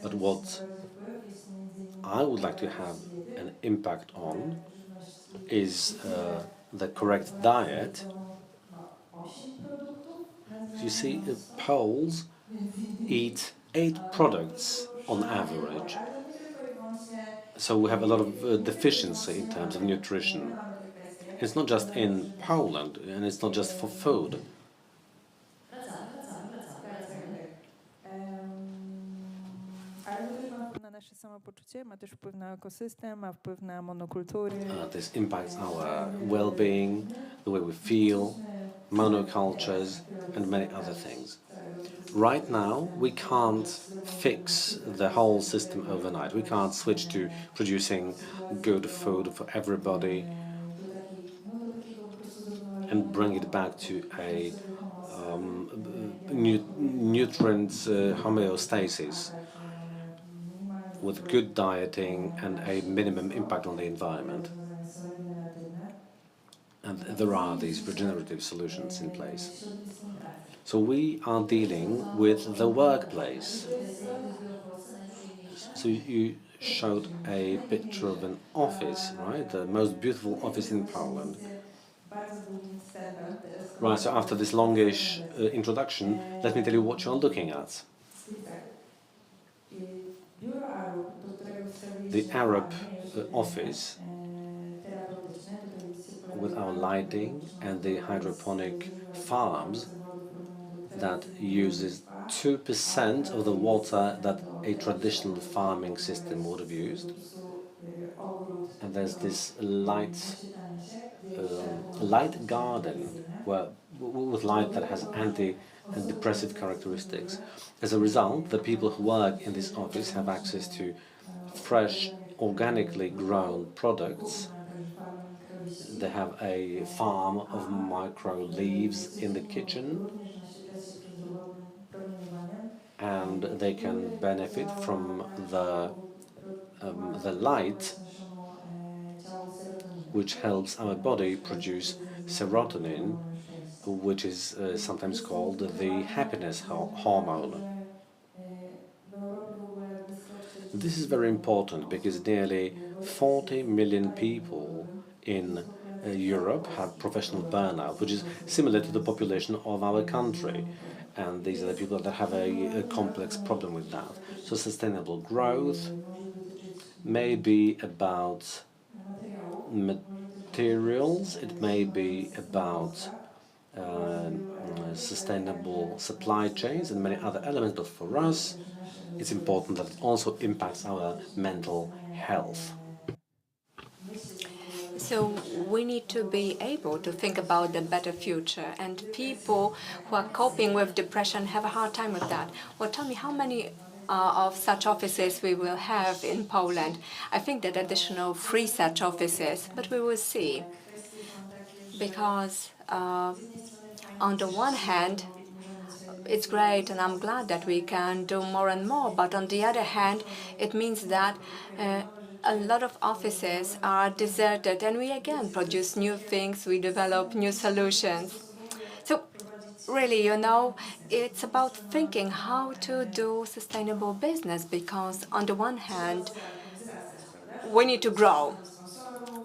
But what I would like to have an impact on is the correct diet. You see, Poles eat 8 products on average. So we have a lot of deficiency in terms of nutrition. It's not just in Poland, and it's not just for food. This impacts our well-being, the way we feel, monocultures, and many other things. Right now, we can't fix the whole system overnight. We can't switch to producing good food for everybody and bring it back to a nutrients homeostasis with good dieting and a minimum impact on the environment. And there are these regenerative solutions in place. So we are dealing with the workplace. So you showed a picture of an office, right? The most beautiful office in Poland. Right, so after this longish introduction, let me tell you what you're looking at. The Arab office with our lighting and the hydroponic farms that uses 2% of the water that a traditional farming system would have used. And there's this light garden with light that has antidepressive characteristics. As a result, the people who work in this office have access to fresh, organically grown products. They have a farm of micro leaves in the kitchen, and they can benefit from the light, which helps our body produce serotonin, which is sometimes called the happiness hormone. This is very important because nearly 40 million people in Europe have professional burnout, which is similar to the population of our country. And these are the people that have a complex problem with that. So sustainable growth may be about materials, it may be about sustainable supply chains and many other elements, but for us, it's important that it also impacts our mental health. So we need to be able to think about the better future, and people who are coping with depression have a hard time with that. Well, tell me how many of such offices we will have in Poland. I think that additional 3 such offices, but we will see. Because on the one hand, it's great and I'm glad that we can do more and more, but on the other hand, it means that a lot of offices are deserted and we again produce new things, we develop new solutions. So really, you know, it's about thinking how to do sustainable business, because on the one hand, we need to grow.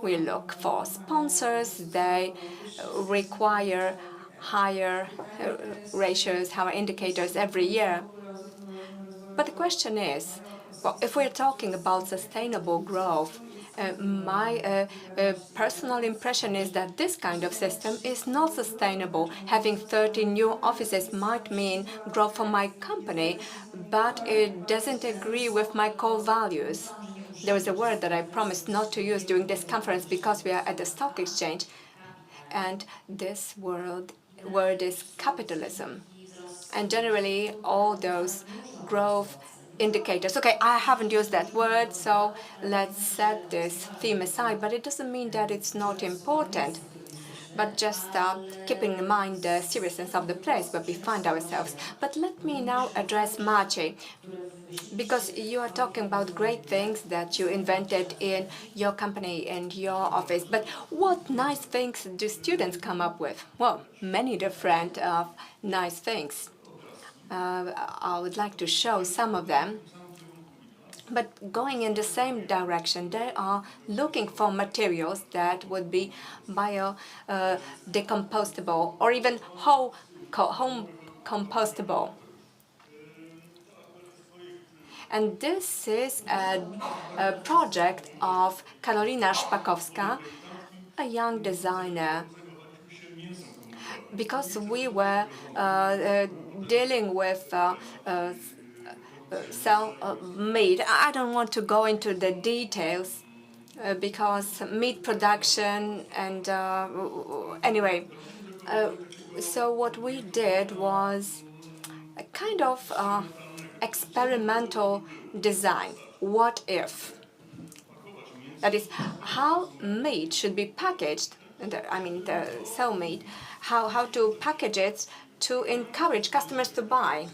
We look for sponsors, they require higher ratios, higher indicators every year. But the question is, well, if we're talking about sustainable growth, my personal impression is that this kind of system is not sustainable. Having 30 new offices might mean growth for my company, but it doesn't agree with my core values. There is a word that I promised not to use during this conference because we are at the stock exchange, and this word is capitalism. And generally, all those growth indicators. Okay, I haven't used that word, so let's set this theme aside, but it doesn't mean that it's not important, but just keeping in mind the seriousness of the place where we find ourselves. But let me now address Maciej, because you are talking about great things that you invented in your company and your office. But what nice things do students come up with? Well, many different nice things. I would like to show some of them. But going in the same direction, they are looking for materials that would be bio-decompostable or even home compostable. And this is a project of Karolina Szpakowska, a young designer. Because we were dealing with meat. I don't want to go into the details because meat production and anyway. So what we did was a kind of experimental design. What if? That is how meat should be packaged. The cell meat. How to package it to encourage customers to buy.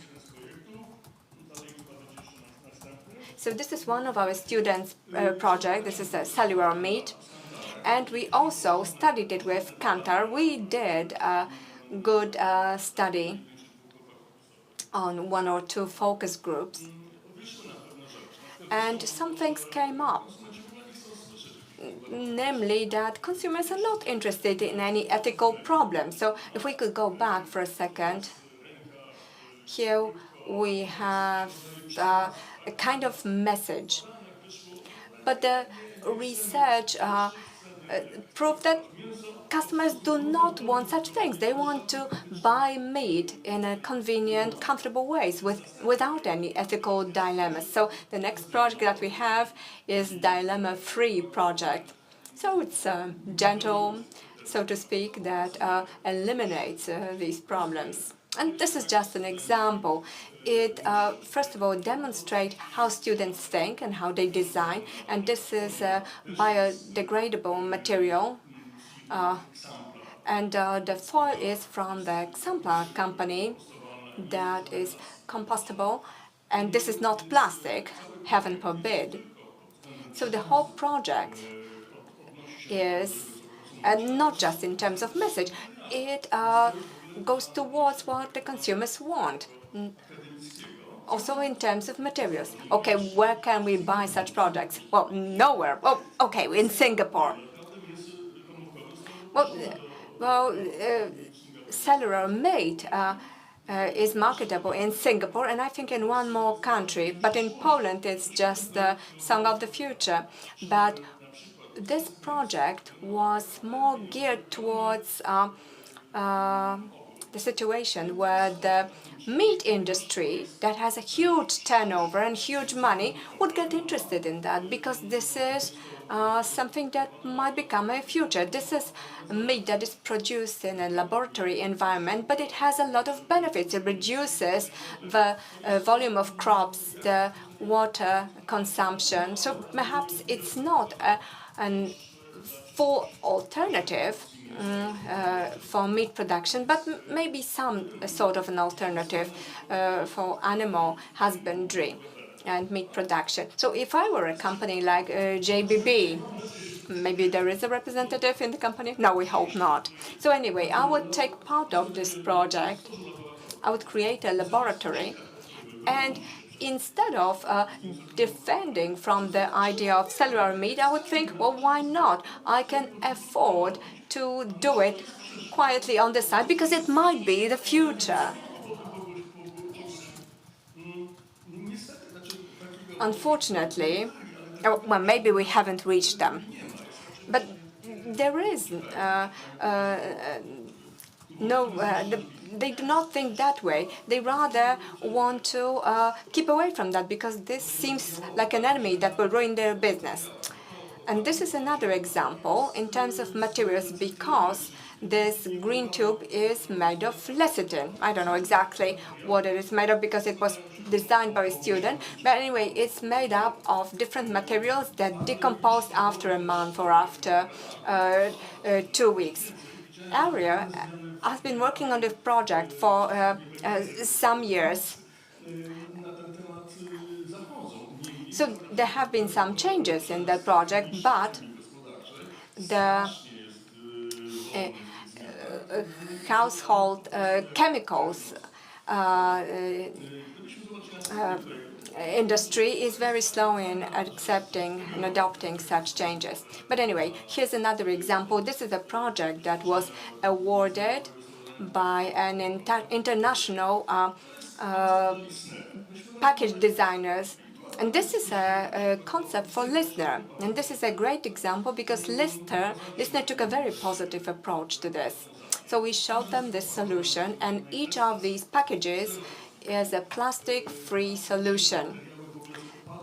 So this is one of our students' project. This is a cellular meat. And we also studied it with Kantar. We did a good study on 1 or 2 focus groups. And some things came up. namely that consumers are not interested in any ethical problem. So if we could go back for a second, here we have a kind of message. But the research proved that customers do not want such things. They want to buy meat in a convenient, comfortable ways without any ethical dilemmas. So the next project that we have is dilemma-free project. So it's gentle, so to speak, that eliminates these problems. And this is just an example. It, first of all, demonstrates how students think and how they design. And this is a biodegradable material. And the foil is from the Exemplar company that is compostable. And this is not plastic, heaven forbid. So the whole project is not just in terms of message. It goes towards what the consumers want. Also in terms of materials. Okay, where can we buy such products? Well, nowhere. Oh, okay, in Singapore. Well, cellular meat is marketable in Singapore and I think in one more country. But in Poland, it's just the song of the future. But this project was more geared towards the situation where the meat industry that has a huge turnover and huge money would get interested in that, because this is something that might become a future. This is meat that is produced in a laboratory environment, but it has a lot of benefits. It reduces the volume of crops, the water consumption. So perhaps it's not a full alternative for meat production, but maybe some sort of an alternative for animal husbandry and meat production. So if I were a company like JBB, maybe there is a representative in the company? No, we hope not. So anyway, I would take part of this project. I would create a laboratory, and instead of defending from the idea of cellular meat, I would think, well, why not? I can afford to do it quietly on the side because it might be the future. Unfortunately, well, maybe we haven't reached them, but there is they do not think that way. They rather want to keep away from that because this seems like an enemy that will ruin their business. And this is another example in terms of materials, because this green tube is made of lecithin. I don't know exactly what it is made of because it was designed by a student. But anyway, it's made up of different materials that decompose after a month or after 2 weeks. Aria has been working on this project for some years. So there have been some changes in that project, but the household chemicals industry is very slow in accepting and adopting such changes. But anyway, here's another example. This is a project that was awarded by an international package designers. And this is a concept for Listener. And this is a great example because Listener took a very positive approach to this. So we showed them this solution, and each of these packages is a plastic-free solution.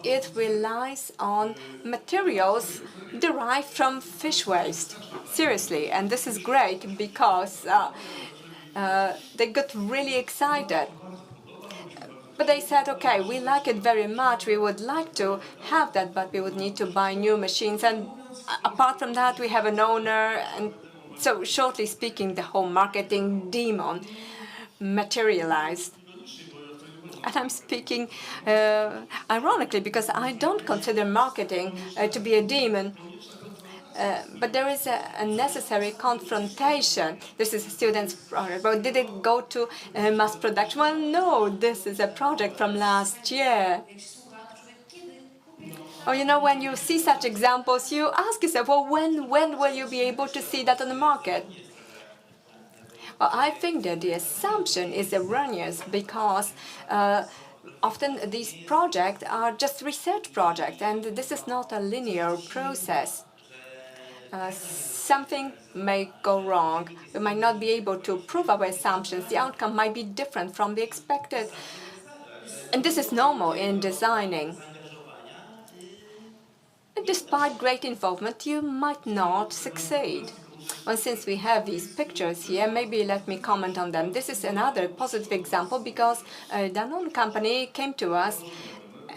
It relies on materials derived from fish waste. Seriously, and this is great because they got really excited. But they said, okay, we like it very much, we would like to have that, but we would need to buy new machines. And apart from that, we have an owner. And so, shortly speaking, the whole marketing demon materialized. And I'm speaking ironically because I don't consider marketing to be a demon. But there is a necessary confrontation. This is a student's project. But did it go to mass production? Well, no, this is a project from last year. Or, you know, when you see such examples, you ask yourself, well, when will you be able to see that on the market? Well, I think that the assumption is erroneous because often these projects are just research projects, and this is not a linear process. Something may go wrong. We might not be able to prove our assumptions. The outcome might be different from the expected. And this is normal in designing. And despite great involvement, you might not succeed. Well, since we have these pictures here, maybe let me comment on them. This is another positive example because a Danone company came to us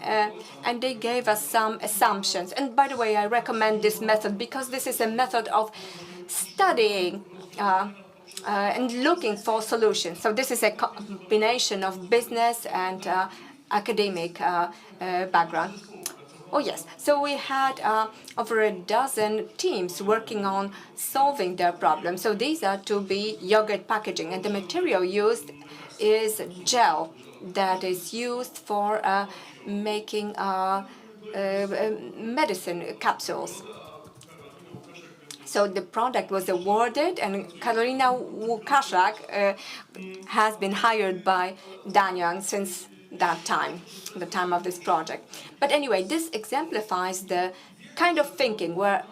and they gave us some assumptions. And by the way, I recommend this method because this is a method of studying and looking for solutions. So this is a combination of business and academic background. Oh, yes. So we had over a dozen teams working on solving their problems. So these are to be yogurt packaging. And the material used is gel that is used for making medicine capsules. So the product was awarded, and Karolina Łukaszak has been hired by Danone since that time, the time of this project. But anyway, this exemplifies the kind of thinking where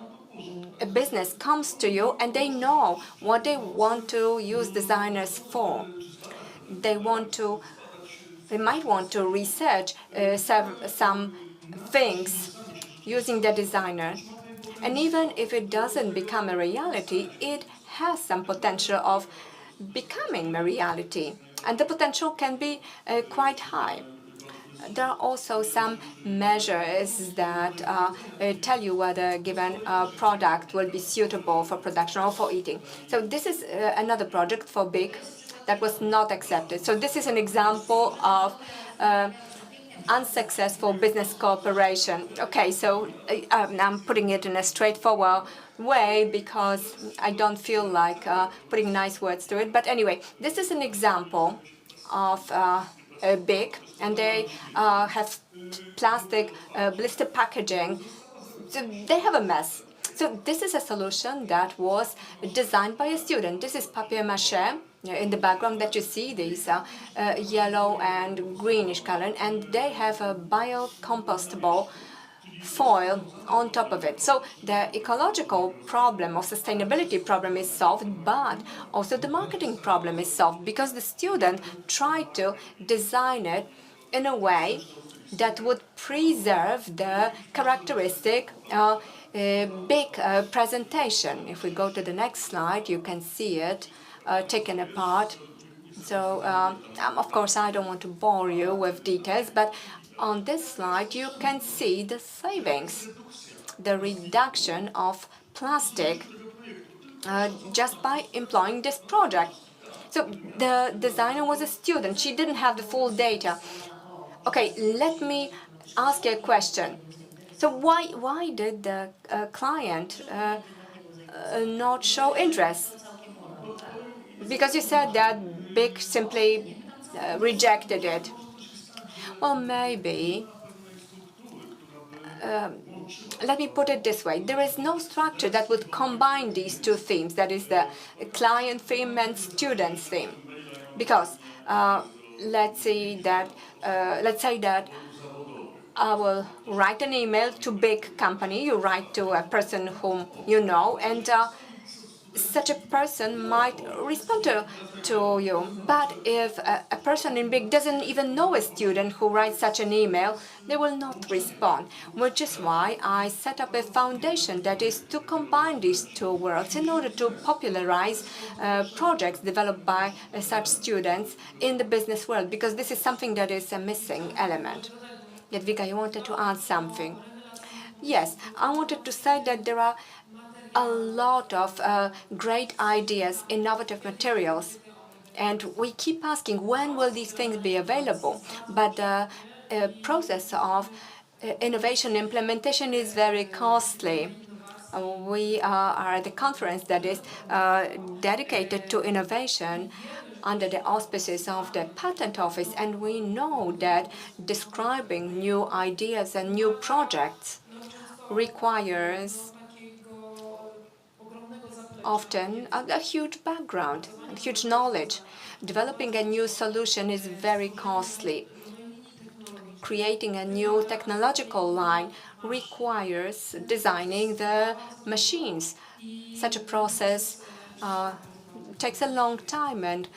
a business comes to you and they know what they want to use designers for. They might want to research some things using the designer. And even if it doesn't become a reality, it has some potential of becoming a reality. And the potential can be quite high. There are also some measures that tell you whether a given product will be suitable for production or for eating. So this is another project for BIC that was not accepted. So this is an example of unsuccessful business cooperation. Okay, so I'm putting it in a straightforward way because I don't feel like putting nice words to it. But anyway, this is an example of a BIC, and they have plastic blister packaging. So they have a mess. So this is a solution that was designed by a student. This is papier-mâché. In the background that you see, these yellow and greenish color, and they have a biocompostable foil on top of it. So the ecological problem or sustainability problem is solved, but also the marketing problem is solved because the student tried to design it in a way that would preserve the characteristic BIC presentation. If we go to the next slide, you can see it taken apart. So, of course, I don't want to bore you with details, but on this slide, you can see the savings, the reduction of plastic just by employing this project. So the designer was a student. She didn't have the full data. Okay, let me ask you a question. So why did the client not show interest? Because you said that BIC simply rejected it. Well, maybe. Let me put it this way. There is no structure that would combine these two themes, that is the client theme and student's theme. Because let's say that I will write an email to BIC company. You write to a person whom you know, and such a person might respond to you. But if a person in BIC doesn't even know a student who writes such an email, they will not respond, which is why I set up a foundation that is to combine these two worlds in order to popularize projects developed by such students in the business world, because this is something that is a missing element. Jadwiga, you wanted to add something? Yes, I wanted to say that there are a lot of great ideas, innovative materials, and we keep asking when will these things be available. But the process of innovation implementation is very costly. We are at a conference that is dedicated to innovation under the auspices of the Patent Office, and we know that describing new ideas and new projects requires often a huge background, a huge knowledge. Developing a new solution is very costly. Creating a new technological line requires designing the machines. Such a process takes a long time, and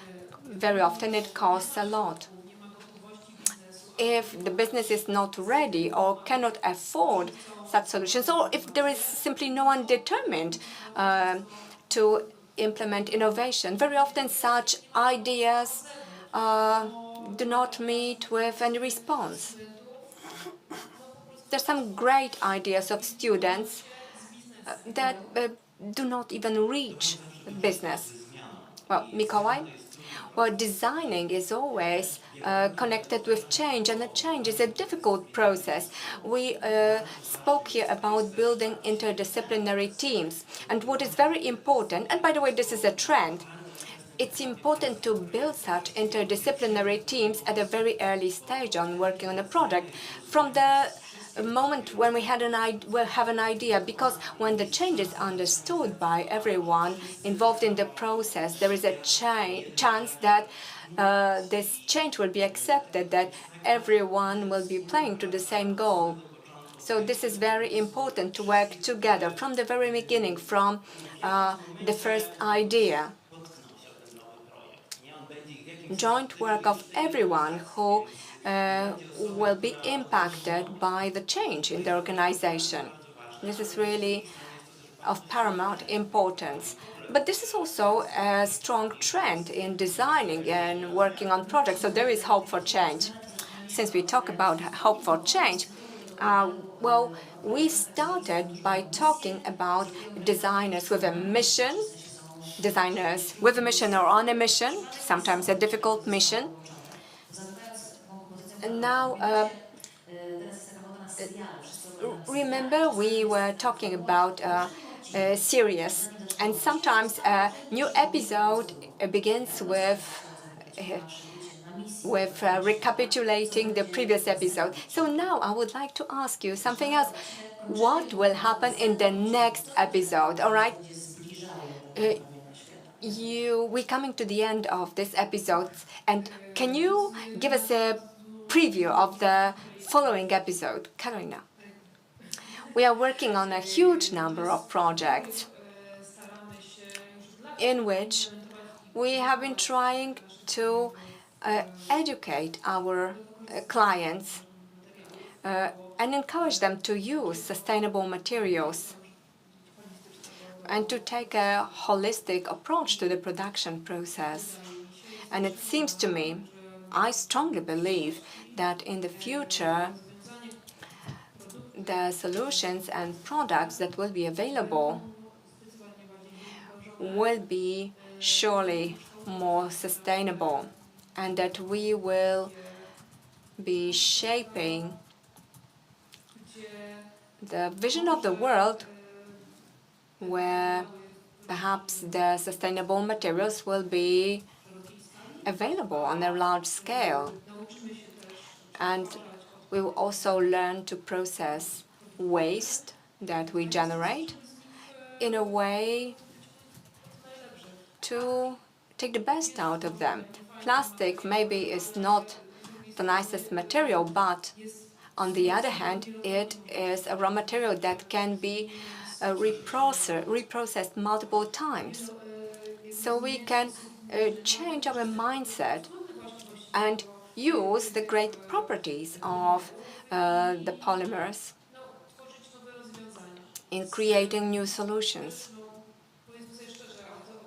very often it costs a lot. If the business is not ready or cannot afford such solutions, or if there is simply no one determined to implement innovation, very often such ideas do not meet with any response. There's some great ideas of students that do not even reach business. Well, Mikołaj? Well, designing is always connected with change, and a change is a difficult process. We spoke here about building interdisciplinary teams, and what is very important, and by the way, this is a trend, it's important to build such interdisciplinary teams at a very early stage on working on a project. From the moment when we have an idea, because when the change is understood by everyone involved in the process, there is a chance that this change will be accepted, that everyone will be playing to the same goal. So this is very important to work together from the very beginning, from the first idea. Joint work of everyone who will be impacted by the change in the organization. This is really of paramount importance. But this is also a strong trend in designing and working on projects, so there is hope for change. Since we talk about hope for change, well, we started by talking about designers with a mission, designers with a mission or on a mission, sometimes a difficult mission. And now, remember we were talking about series, and sometimes a new episode begins with recapitulating the previous episode. So now I would like to ask you something else. What will happen in the next episode? All right. We're coming to the end of this episode, and can you give us a preview of the following episode? Karolina. We are working on a huge number of projects in which we have been trying to educate our clients and encourage them to use sustainable materials and to take a holistic approach to the production process. And it seems to me, I strongly believe that in the future, the solutions and products that will be available will be surely more sustainable, and that we will be shaping the vision of the world where perhaps the sustainable materials will be available on a large scale. And we will also learn to process waste that we generate in a way to take the best out of them. Plastic maybe is not the nicest material, but on the other hand, it is a raw material that can be reprocessed multiple times. So we can change our mindset and use the great properties of the polymers in creating new solutions.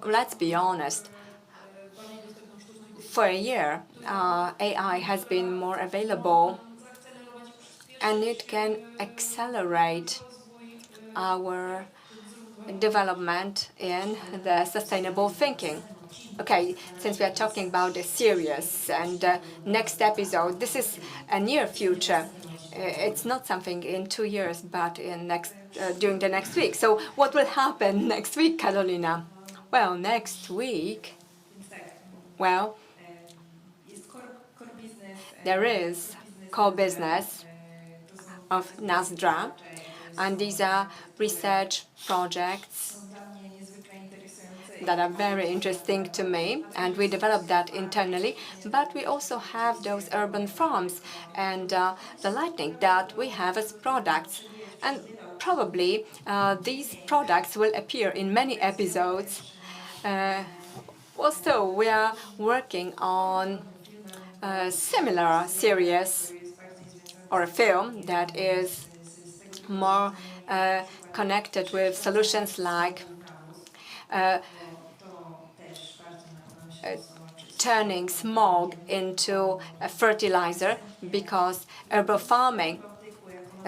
Let's be honest. For a year, AI has been more available, and it can accelerate our development in the sustainable thinking. Okay, since we are talking about the series and next episode, this is a near future. It's not something in 2 years, but in during the next week. So what will happen next week, Karolina? Well, next week, well, there is core business of NASDRA, And these are research projects that are very interesting to me, and we developed that internally. But we also have those urban farms and the lighting that we have as products. And probably these products will appear in many episodes. Also, we are working on a similar series or a film that is more connected with solutions like turning smog into a fertilizer, because urban farming,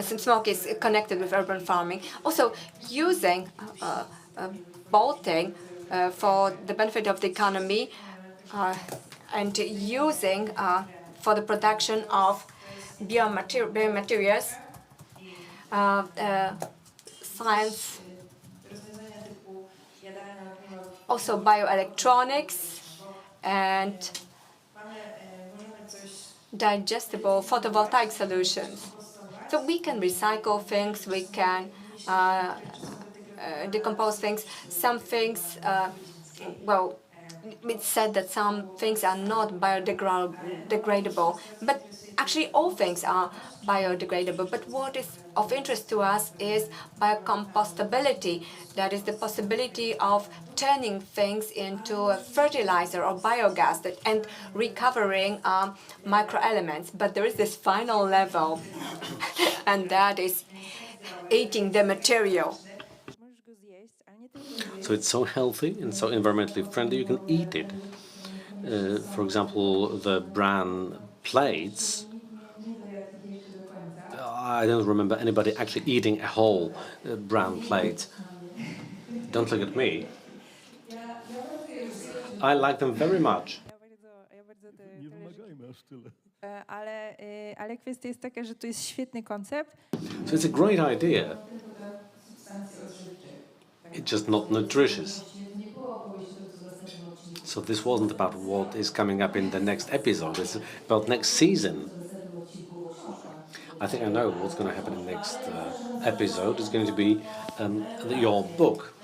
smog is connected with urban farming. Also, using bolting for the benefit of the economy and using for the production of biomaterials, science, also bioelectronics, and digestible photovoltaic solutions. So we can recycle things, we can decompose things. Some things, well, it's said that some things are not biodegradable, but actually all things are biodegradable. But what is of interest to us is biocompostability. That is the possibility of turning things into a fertilizer or biogas and recovering microelements. But there is this final level, and that is eating the material. So it's so healthy and so environmentally friendly, you can eat it. For example, the bran plates, I don't remember anybody actually eating a whole bran plate. Don't look at me. I like them very much. Ale kwestia jest taka, że to jest świetny koncept. So it's a great idea. It's just not nutritious. So this wasn't about what is coming up in the next episode, it's about next season. I think I know what's going to happen in the next episode. It's going to be your book.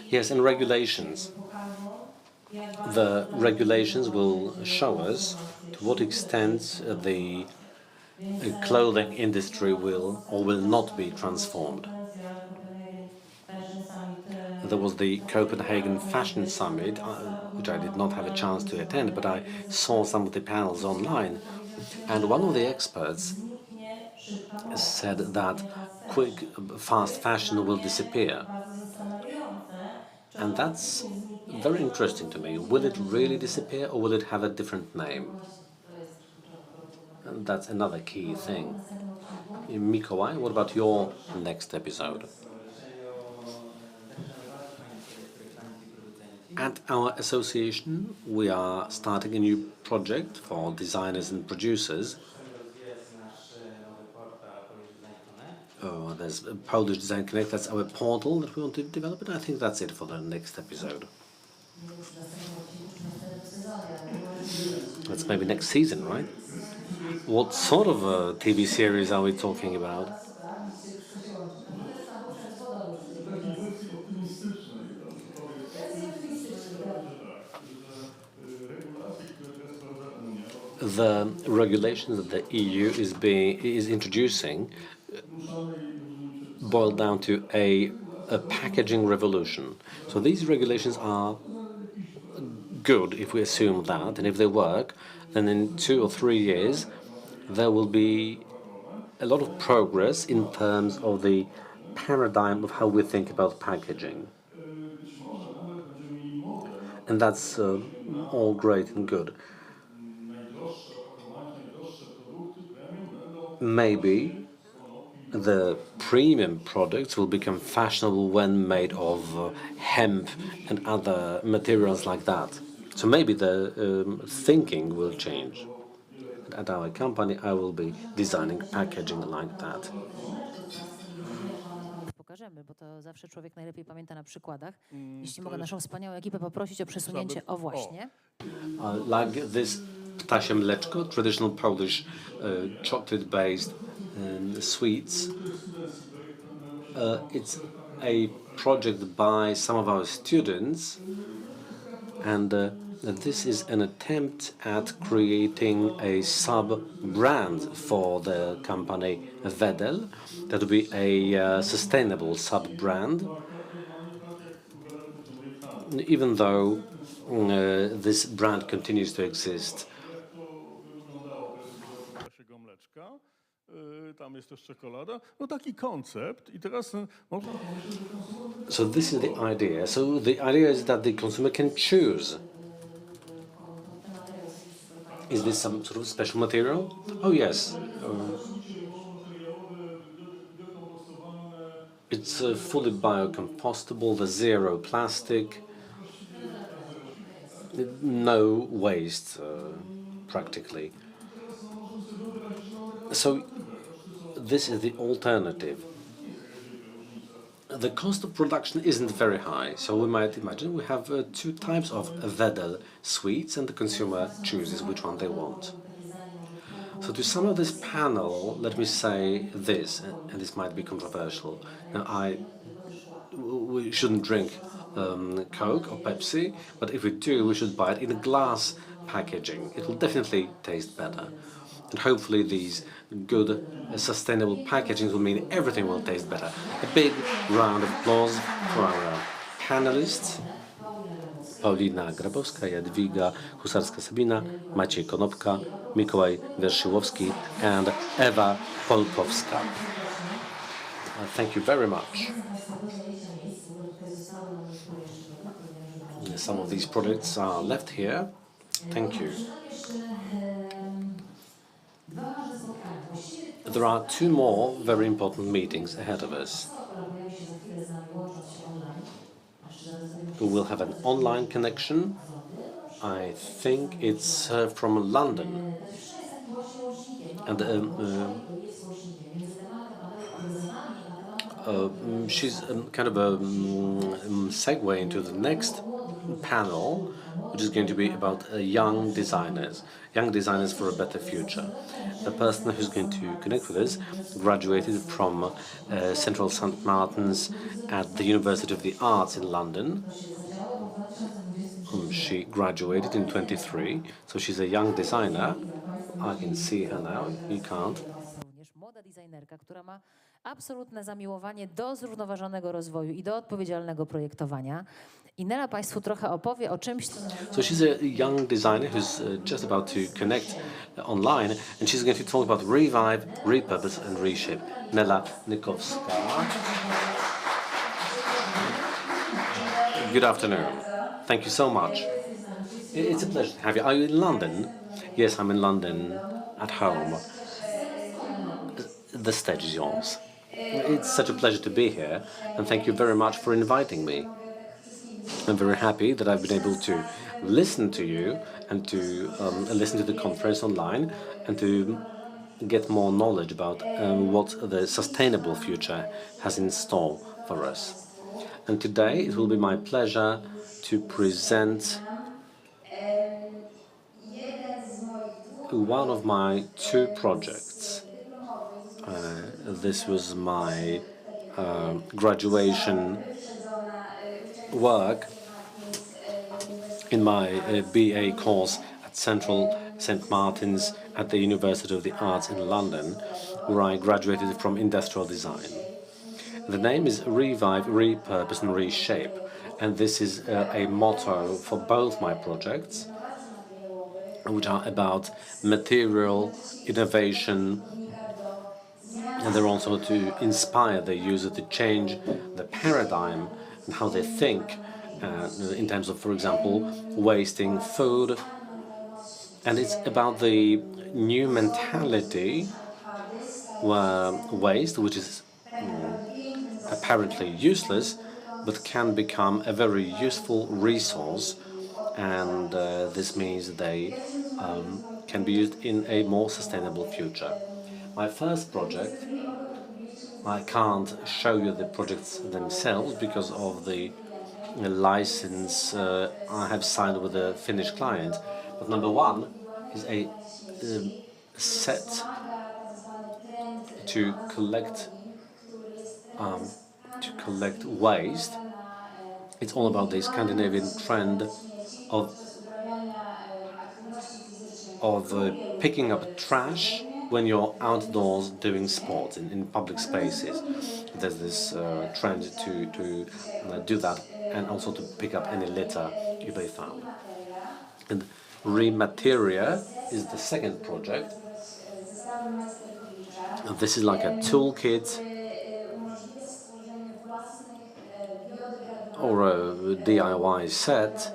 Yes, and regulations. The regulations will show us to what extent the clothing industry will or will not be transformed. There was the Copenhagen Fashion Summit, which I did not have a chance to attend, but I saw some of the panels online. And one of the experts said that quick, fast fashion will disappear. And that's very interesting to me. Will it really disappear, or will it have a different name? And that's another key thing. Mikołaj, what about your next episode? At our association, we are starting a new project for designers and producers. There's Polish Design Connect, that's our portal that we want to develop, and I think that's it for the next episode. That's maybe next season, right? What sort of a TV series are we talking about? The regulations that the EU is introducing boil down to a packaging revolution. So these regulations are good if we assume that, and if they work, then in 2 or 3 years there will be a lot of progress in terms of the paradigm of how we think about packaging. And that's all great and good. Maybe the premium products will become fashionable when made of hemp and other materials like that. So maybe the thinking will change. At our company, I will be designing packaging like that. Pokażemy, bo to zawsze człowiek najlepiej pamięta na przykładach. Jeśli mogę naszą wspaniałą ekipę poprosić o przesunięcie, o właśnie. Like this ptasie mleczko, traditional Polish chocolate-based sweets. It's a project by some of our students, and this is an attempt at creating a sub-brand for the company Wedel. That will be a sustainable sub-brand, even though this brand continues to exist. Tam jest też czekolada. No taki koncept i teraz można powiedzieć, że So this is the idea. So the idea is that the consumer can choose. Is this some sort of special material? Oh yes. It's fully biocompostable, the zero plastic, no waste practically. So this is the alternative. The cost of production isn't very high, so we might imagine we have two types of Wedel sweets and the consumer chooses which one they want. So to sum up this panel, let me say this, and this might be controversial. Now, we shouldn't drink Coke or Pepsi, but if we do, we should buy it in a glass packaging. It will definitely taste better. And hopefully these good, sustainable packaging will mean everything will taste better. A big round of applause for our panelists. Paulina Grabowska, Jadwiga Husarska-Sabina, Maciej Konopka, Mikołaj Werszyłowski, and Ewa Polkowska. Thank you very much. Some of these products are left here. Thank you. There are two more very important meetings ahead of us. We will have an online connection. I think it's from London. And she's kind of a segue into the next panel, which is going to be about young designers for a better future. The person who's going to connect with us graduated from Central St. Martin's at the University of the Arts in London. She graduated in 23, so she's a young designer. I can see her now, you can't. Młoda designerka, która ma absolutne zamiłowanie do zrównoważonego rozwoju i do odpowiedzialnego projektowania. I Nela Państwu trochę opowie o czymś, co... So she's a young designer who's just about to connect online, and she's going to talk about revive, repurpose and reshape. Nela Nykowska. Good afternoon. Thank you so much. It's a pleasure to have you. Are you in London? Yes, I'm in London at home. The stage is yours. It's such a pleasure to be here, and thank you very much for inviting me. I'm very happy that I've been able to listen to you and to listen to the conference online and to get more knowledge about what the sustainable future has in store for us. And today it will be my pleasure to present one of my two projects. This was my graduation work in my BA course at Central St. Martin's at the University of the Arts in London, where I graduated from industrial design. The name is Revive, Repurpose and Reshape, and this is a motto for both my projects, which are about material innovation, and they're also to inspire the user to change the paradigm and how they think in terms of, for example, wasting food. And it's about the new mentality where waste, which is apparently useless, but can become a very useful resource, and this means they can be used in a more sustainable future. My first project, I can't show you the projects themselves because of the license I have signed with a Finnish client, but number one is a set to collect to collect waste. It's all about the Scandinavian trend of picking up trash when you're outdoors doing sports in public spaces. There's this trend to do that, and also to pick up any litter you may found. And Remateria is the second project. This is like a toolkit or a DIY set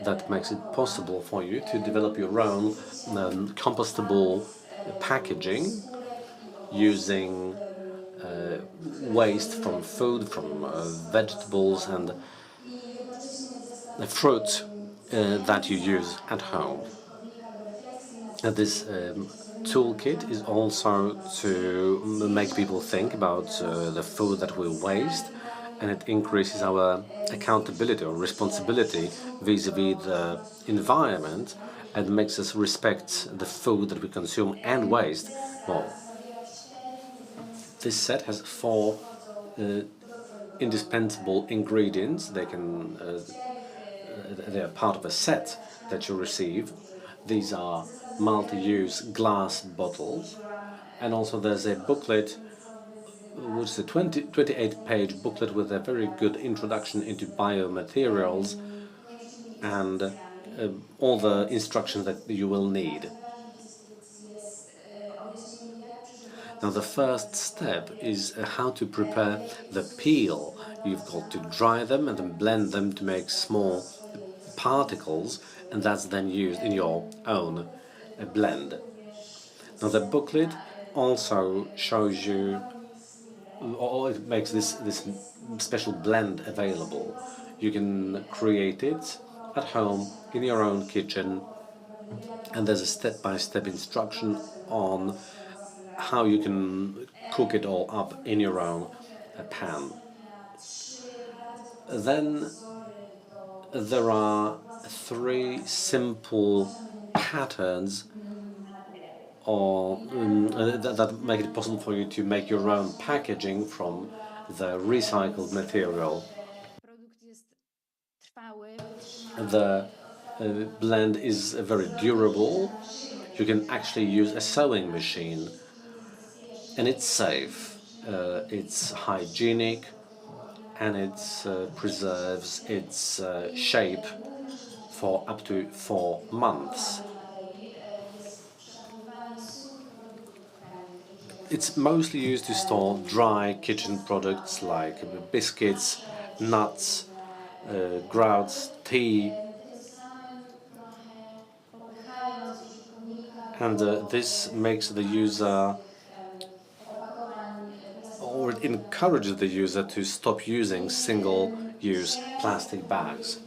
that makes it possible for you to develop your own compostable packaging using waste from food, from vegetables and fruit that you use at home. This toolkit is also to make people think about the food that we waste, and it increases our accountability or responsibility vis-à-vis the environment, and makes us respect the food that we consume and waste more. This set has 4 indispensable ingredients. They are part of a set that you receive. These are multi-use glass bottles, and also there's a booklet, which is a 28-page booklet with a very good introduction into biomaterials and all the instructions that you will need. Now, the first step is how to prepare the peel. You've got to dry them and then blend them to make small particles, and that's then used in your own blend. Now, the booklet also shows you, or it makes this special blend available. You can create it at home in your own kitchen, and there's a step-by-step instruction on how you can cook it all up in your own pan. Then there are 3 simple patterns that make it possible for you to make your own packaging from the recycled material. The blend is very durable. You can actually use a sewing machine, and it's safe, it's hygienic, and it preserves its shape for up to 4 months. It's mostly used to store dry kitchen products like biscuits, nuts, groats, tea, and this makes the user, or it encourages the user to stop using single-use plastic bags.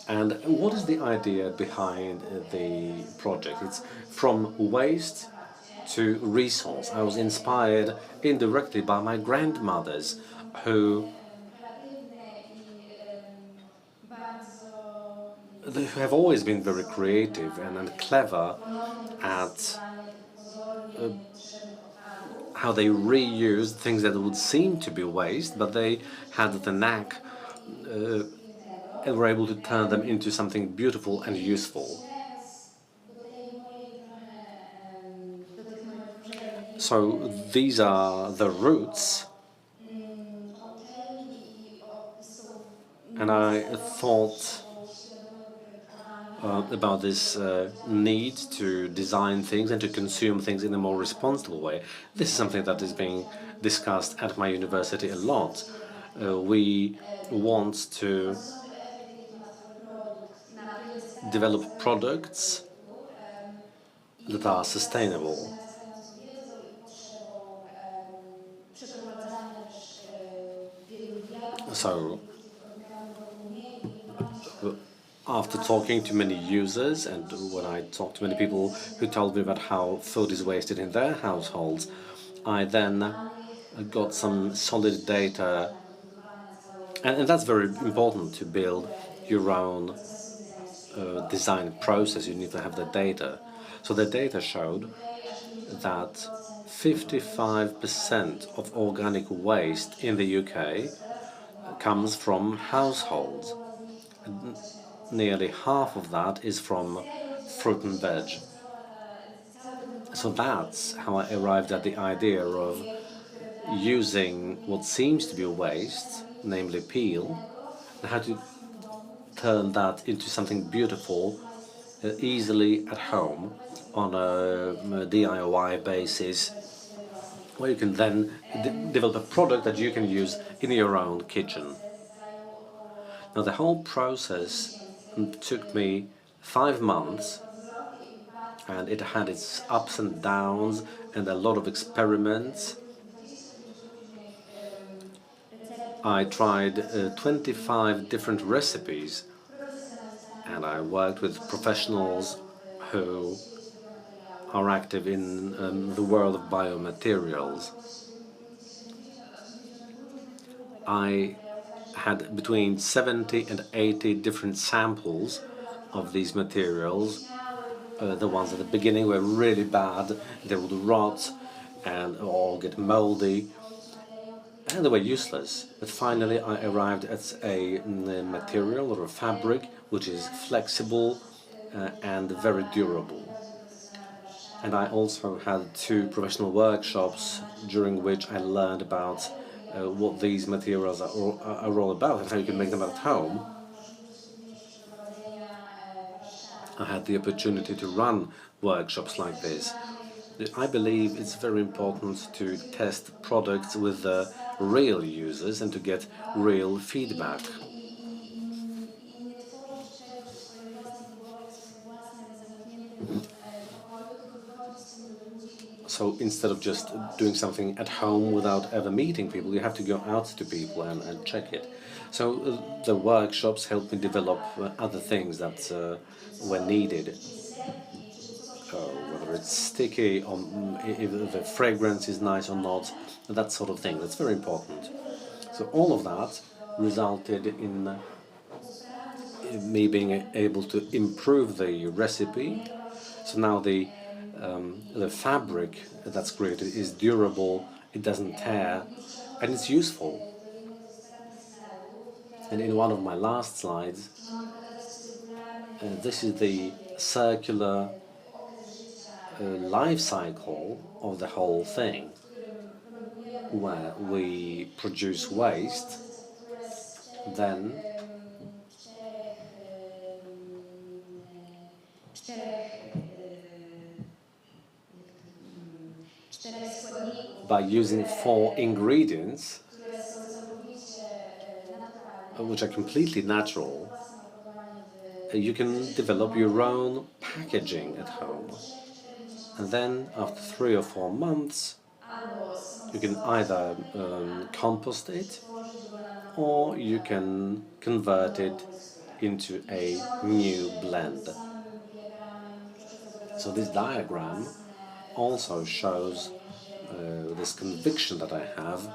And what is the idea behind the project? It's from waste to resource. I was inspired indirectly by my grandmothers, who have always been very creative and clever at how they reused things that would seem to be waste, but they had the knack and were able to turn them into something beautiful and useful. So these are the roots, and I thought about this need to design things and to consume things in a more responsible way. This is something that is being discussed at my university a lot. We want to develop products that are sustainable. So, after talking to many users, and when I talked to many people who told me about how food is wasted in their households, I then got some solid data, and that's very important to build your own design process. You need to have the data. So the data showed that 55% of organic waste in the UK comes from households. Nearly half of that is from fruit and veg. So that's how I arrived at the idea of using what seems to be a waste, namely peel, and how to turn that into something beautiful easily at home on a DIY basis, where you can then develop a product that you can use in your own kitchen. Now, the whole process took me 5 months, and it had its ups and downs and a lot of experiments. I tried 25 different recipes, and I worked with professionals who are active in the world of biomaterials. I had between 70 and 80 different samples of these materials. The ones at the beginning were really bad. They would rot and or get moldy, and they were useless. But finally I arrived at a material or a fabric which is flexible and very durable. And I also had 2 professional workshops during which I learned about what these materials are all about and how you can make them at home. I had the opportunity to run workshops like this. I believe it's very important to test products with the real users and to get real feedback. So instead of just doing something at home without ever meeting people, you have to go out to people and check it. So the workshops helped me develop other things that were needed. Whether it's sticky, or if the fragrance is nice or not, that sort of thing. That's very important. So all of that resulted in me being able to improve the recipe. So now the fabric that's created is durable, it doesn't tear, and it's useful. And in one of my last slides, this is the circular life cycle of the whole thing, where we produce waste, then by using 4 ingredients, which are completely natural, you can develop your own packaging at home. And then, after 3 or 4 months, you can either compost it, or you can convert it into a new blend. So this diagram also shows this conviction that I have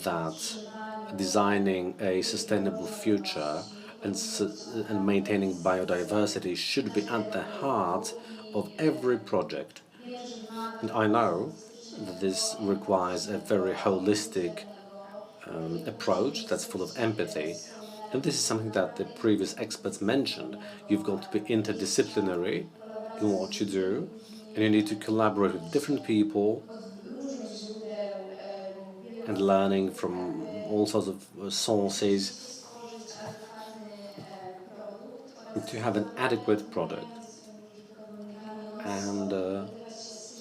that designing a sustainable future and maintaining biodiversity should be at the heart of every project. And I know that this requires a very holistic approach that's full of empathy. And this is something that the previous experts mentioned. You've got to be interdisciplinary in what you do, and you need to collaborate with different people and learning from all sorts of sources to have an adequate product. And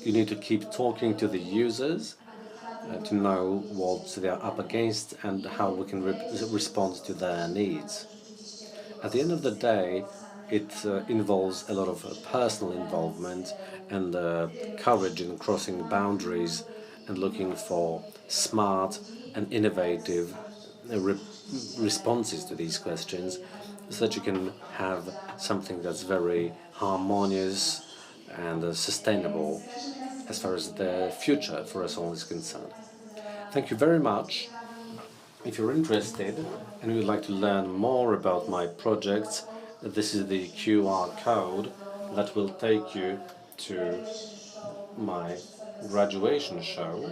you need to keep talking to the users to know what they are up against and how we can respond to their needs. At the end of the day, it involves a lot of personal involvement and courage in crossing boundaries and looking for smart and innovative responses to these questions, so that you can have something that's very harmonious and sustainable as far as the future for us all is concerned. Thank you very much. If you're interested and would like to learn more about my projects, This is the QR code that will take you to my graduation show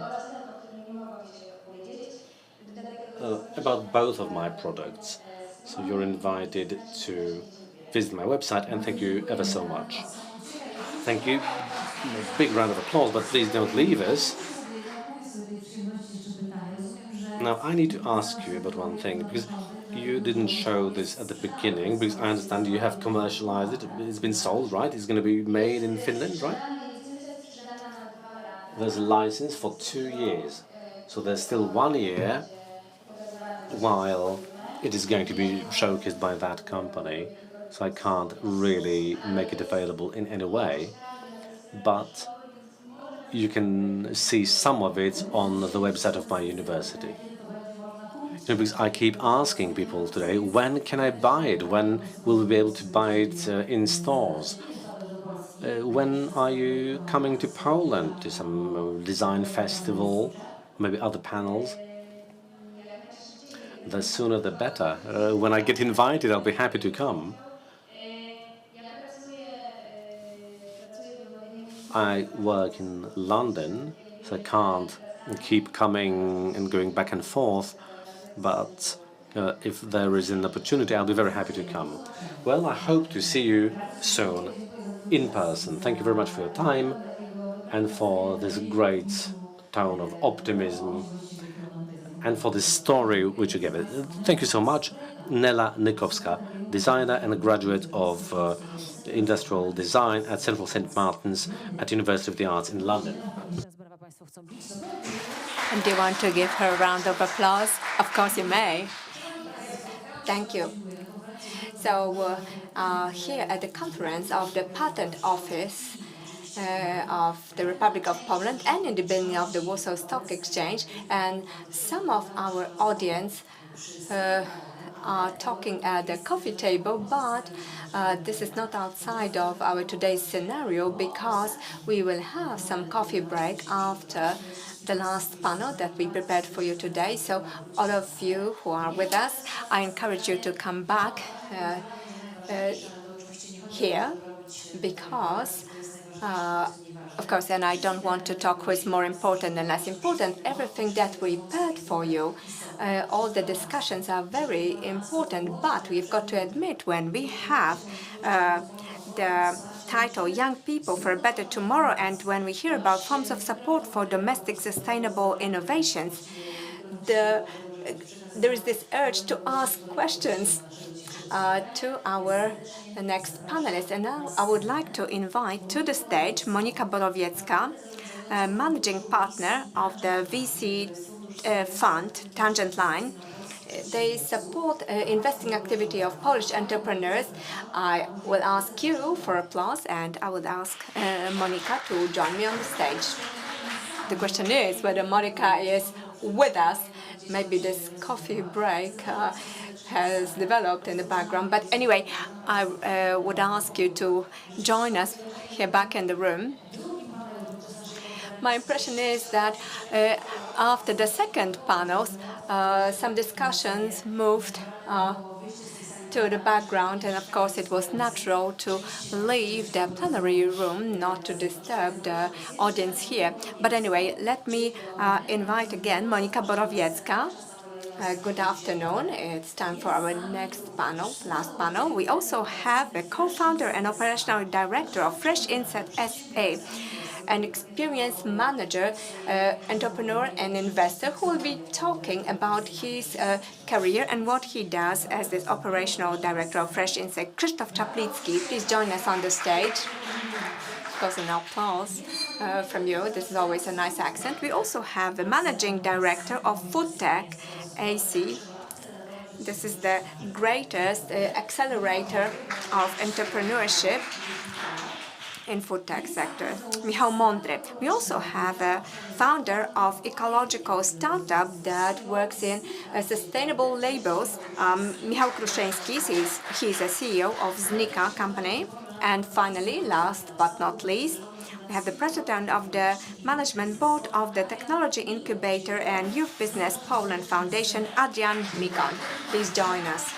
about both of my products. So you're invited to visit my website, and thank you ever so much. Thank you. A big round of applause, but please don't leave us. Now, I need to ask you about one thing, because you didn't show this at the beginning, because I understand you have commercialized it. It's been sold, right? It's going to be made in Finland, right? There's a license for 2 years. So there's still 1 year while it is going to be showcased by that company. So I can't really make it available in any way. But you can see some of it on the website of my university. Because I keep asking people today, when can I buy it? When will we be able to buy it in stores? When are you coming to Poland to some design festival, maybe other panels? The sooner the better. When I get invited, I'll be happy to come. I work in London, so I can't keep coming and going back and forth. But if there is an opportunity, I'll be very happy to come. Well, I hope to see you soon in person. Thank you very much for your time and for this great tone of optimism and for this story which you gave it. Thank you so much, Nela Nykowska, designer and a graduate of industrial design at Central St. Martin's at University of the Arts in London. And do you want to give her a round of applause? Of course you may. Thank you. So here at the conference of the Patent Office of the Republic of Poland and in the building of the Warsaw Stock Exchange, and some of our audience are talking at the coffee table, but this is not outside of our today's scenario because we will have some coffee break after the last panel that we prepared for you today. So all of you who are with us, I encourage you to come back here because of course, and I don't want to talk who is more important and less important. Everything that we prepared for you, all the discussions are very important, but we've got to admit when we have the title Young People for a Better Tomorrow, and when we hear about forms of support for domestic sustainable innovations, there is this urge to ask questions to our next panelists. And now I would like to invite to the stage Monika Borowiecka, managing partner of the VC fund Tangent Line. They support investing activity of Polish entrepreneurs. I will ask you for applause, and I will ask Monika to join me on the stage. The question is whether Monika is with us. Maybe this coffee break has developed in the background. But anyway, I would ask you to join us here back in the room. My impression is that after the second panels, some discussions moved to the background, and of course it was natural to leave the plenary room, not to disturb the audience here. But anyway, let me invite again Monika Borowiecka. Good afternoon. It's time for our next panel, last panel. We also have the co-founder and operational director of Fresh Insight SA, an experienced manager, entrepreneur and investor who will be talking about his career and what he does as the operational director of Fresh Insight. Krzysztof Czaplicki, please join us on the stage. Of course, an applause from you. This is always a nice accent. We also have the managing director of FoodTech AC. This is the greatest accelerator of entrepreneurship in food tech sector, Michał Mądry. We also have a founder of ecological startup that works in sustainable labels, Michał Kruszyński. He's a CEO of Znika company. And finally, last but not least, we have the president of the management board of the Technology Incubator and Youth Business Poland Foundation, Adrian Mikon. Please join us.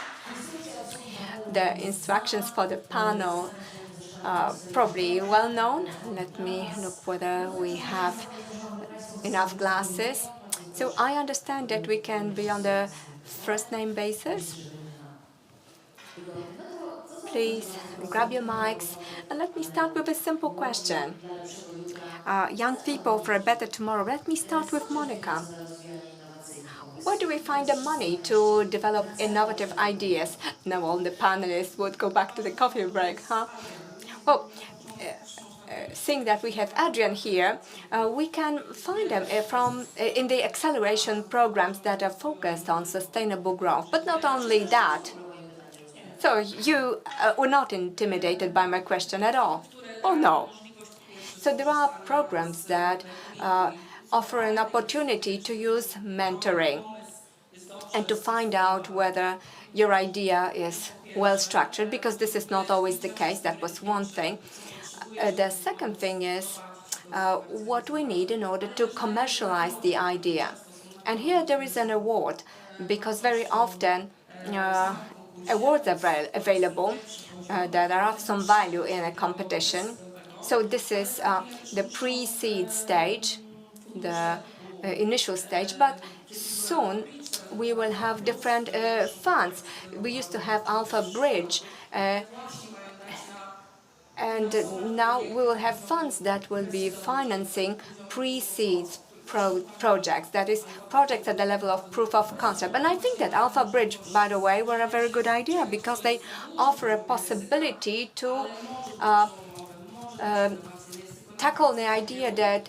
The instructions for the panel are probably well known. Let me look whether we have enough glasses. So I understand that we can be on the first name basis. Please grab your mics and let me start with a simple question. Young people for a better tomorrow. Let me start with Monica. Where do we find the money to develop innovative ideas? Now all the panelists would go back to the coffee break, huh? Well, seeing that we have Adrian here, we can find them in the acceleration programs that are focused on sustainable growth. But not only that. So you were not intimidated by my question at all? Oh, no. So there are programs that offer an opportunity to use mentoring and to find out whether your idea is well structured, because this is not always the case. That was one thing. The second thing is what we need in order to commercialize the idea. And here there is an award, because very often awards are available that are of some value in a competition. So this is the pre-seed stage, the initial stage, but soon we will have different funds. We used to have Alpha Bridge, and now we will have funds that will be financing pre-seed projects, that is, projects at the level of proof of concept. And I think that Alpha Bridge, by the way, were a very good idea, because they offer a possibility to tackle the idea that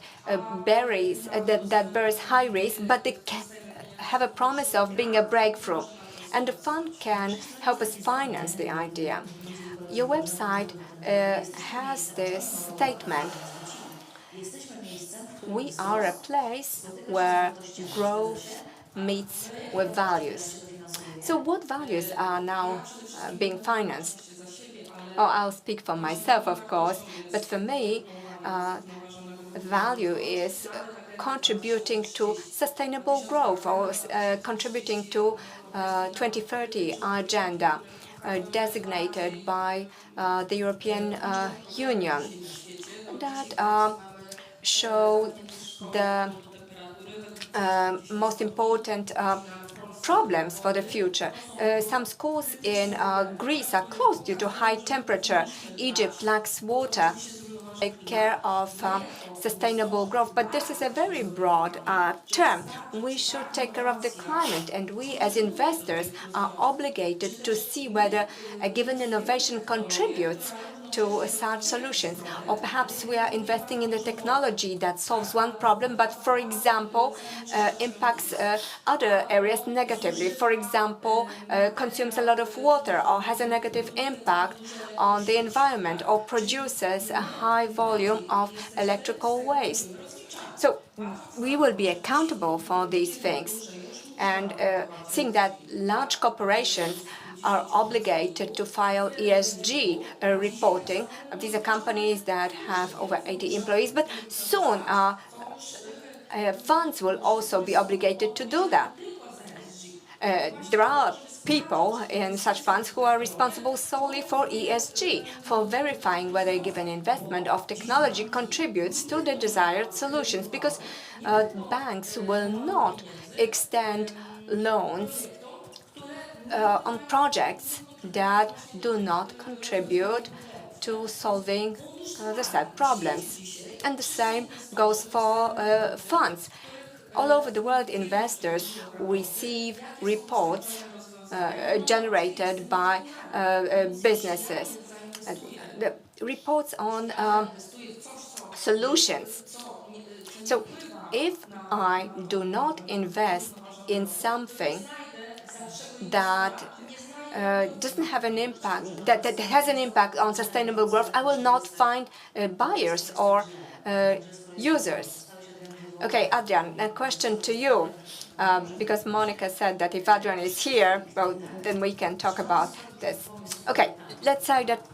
bears high risk, but they can have a promise of being a breakthrough. And the fund can help us finance the idea. Your website has this statement: we are a place where growth meets with values. So what values are now being financed? Oh, I'll speak for myself, of course, but for me, value is contributing to sustainable growth, or contributing to 2030 agenda designated by the European Union that show the most important problems for the future. Some schools in Greece are closed due to high temperature. Egypt lacks water. Take care of sustainable growth, but this is a very broad term. We should take care of the climate, and we as investors are obligated to see whether a given innovation contributes to such solutions. Or perhaps we are investing in the technology that solves one problem, but, for example, impacts other areas negatively. For example, consumes a lot of water, or has a negative impact on the environment, or produces a high volume of electrical waste. So we will be accountable for these things. And seeing that large corporations are obligated to file ESG reporting. These are companies that have over 80 employees, but soon funds will also be obligated to do that. There are people in such funds who are responsible solely for ESG, for verifying whether a given investment of technology contributes to the desired solutions, because banks will not extend loans on projects that do not contribute to solving the said problems. And the same goes for funds. All over the world, investors receive reports generated by businesses, the reports on solutions. So if I do not invest in something that doesn't have an impact, that has an impact on sustainable growth, I will not find buyers or users. Okay, Adrian, a question to you, because Monica said that if Adrian is here, well, then we can talk about this. Okay, let's say that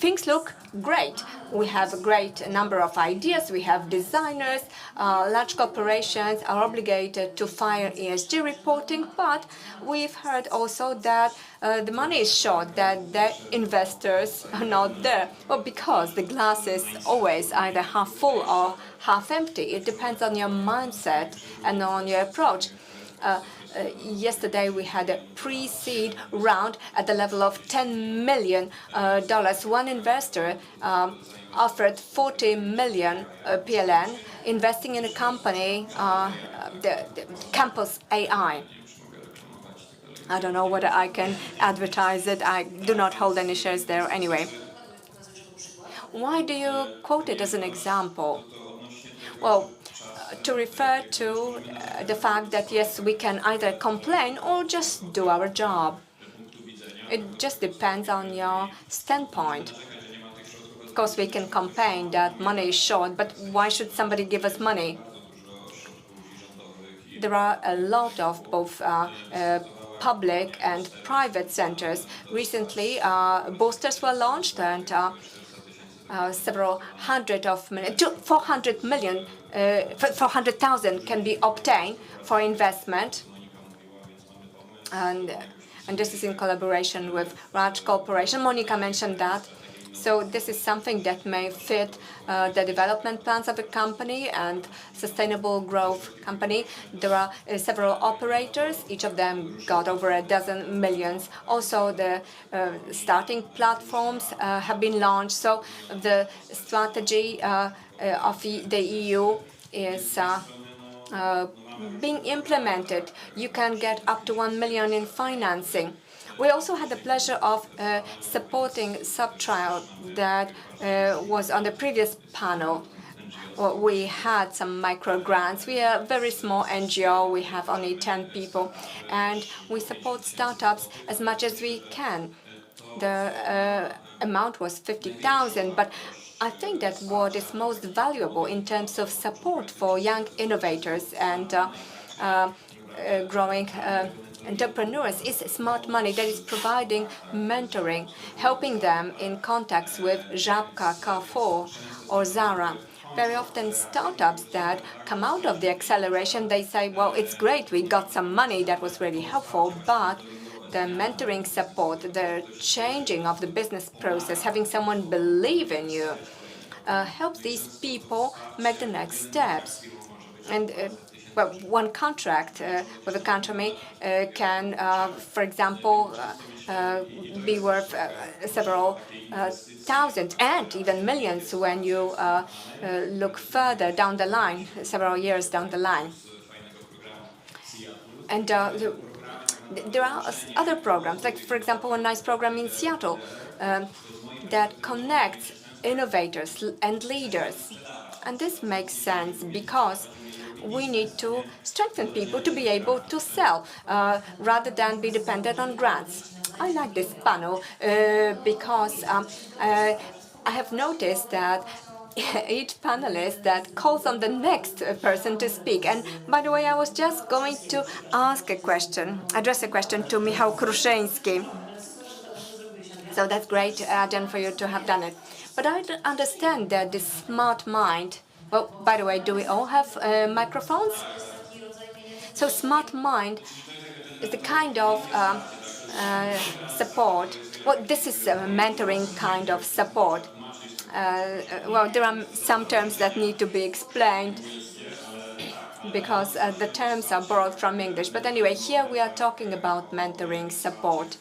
things look great. We have a great number of ideas. We have designers. Large corporations are obligated to file ESG reporting, but we've heard also that the money is short, that the investors are not there. Well, because the glass is always either half full or half empty. It depends on your mindset and on your approach. Yesterday we had a pre-seed round at the level of $10 million. One investor offered 40 million PLN, investing in a company, the Campus AI. I don't know whether I can advertise it. I do not hold any shares there anyway. Why do you quote it as an example? Well, to refer to the fact that, yes, we can either complain or just do our job. It just depends on your standpoint. Of course, we can complain that money is short, but why should somebody give us money? There are a lot of both public and private centers. Recently, boosters were launched, and several hundred of million, 400,000 can be obtained for investment, and this is in collaboration with large corporation. Monica mentioned that. So this is something that may fit the development plans of a company and sustainable growth company. There are several operators. Each of them got over a dozen millions. Also, the starting platforms have been launched. So the strategy of the EU is being implemented. You can get up to 1 million in financing. We also had the pleasure of supporting sub-trial that was on the previous panel. We had some micro grants. We are a very small NGO. We have only 10 people, and we support startups as much as we can. The amount was 50,000, but I think that what is most valuable in terms of support for young innovators and growing entrepreneurs is smart money that is providing mentoring, helping them in contacts with Żabka, Carrefour, or Zara. Very often startups that come out of the acceleration, they say, well, it's great, we got some money, that was really helpful, but the mentoring support, the changing of the business process, having someone believe in you, helps these people make the next steps. And well, one contract with a company can, for example, be worth several thousand and even millions when you look further down the line, several years down the line. And there are other programs, like, for example, a nice program in Seattle that connects innovators and leaders. And this makes sense because we need to strengthen people to be able to sell rather than be dependent on grants. I like this panel because I have noticed that each panelist that calls on the next person to speak. And by the way, I was just going to address a question to Michał Kruszyński. So that's great, Jen, for you to have done it. But I understand that this smart mind. Well, by the way, do we all have microphones? So smart mind is the kind of support. Well, this is a mentoring kind of support. Well, there are some terms that need to be explained because the terms are borrowed from English. But anyway, here we are talking about mentoring support.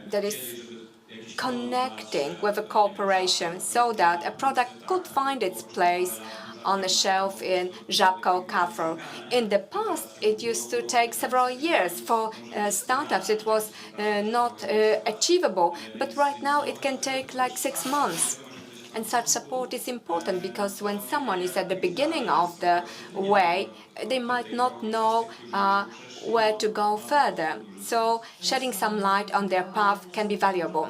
That is connecting with a corporation so that a product could find its place on the shelf in Żabka or Carrefour. In the past, it used to take several years. For startups, it was not achievable. But right now, it can take like 6 months. And such support is important because when someone is at the beginning of the way, they might not know where to go further. So shedding some light on their path can be valuable.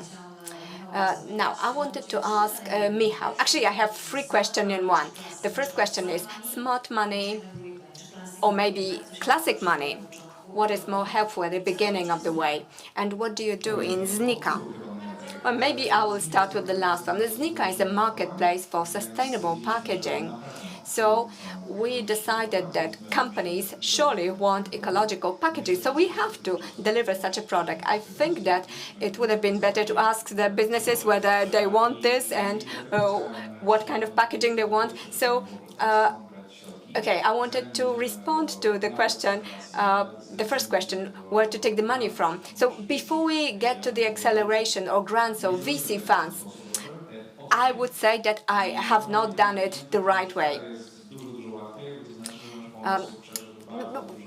Now, I wanted to ask Michał. Actually, I have 3 questions in one. The first question is smart money or maybe classic money. What is more helpful at the beginning of the way? And what do you do in Znika? Well, maybe I will start with the last one. Znika is a marketplace for sustainable packaging. So we decided that companies surely want ecological packaging, so we have to deliver such a product. I think that it would have been better to ask the businesses whether they want this and what kind of packaging they want. So, okay, I wanted to respond to the question, the first question, where to take the money from. So before we get to the acceleration or grants or VC funds, I would say that I have not done it the right way.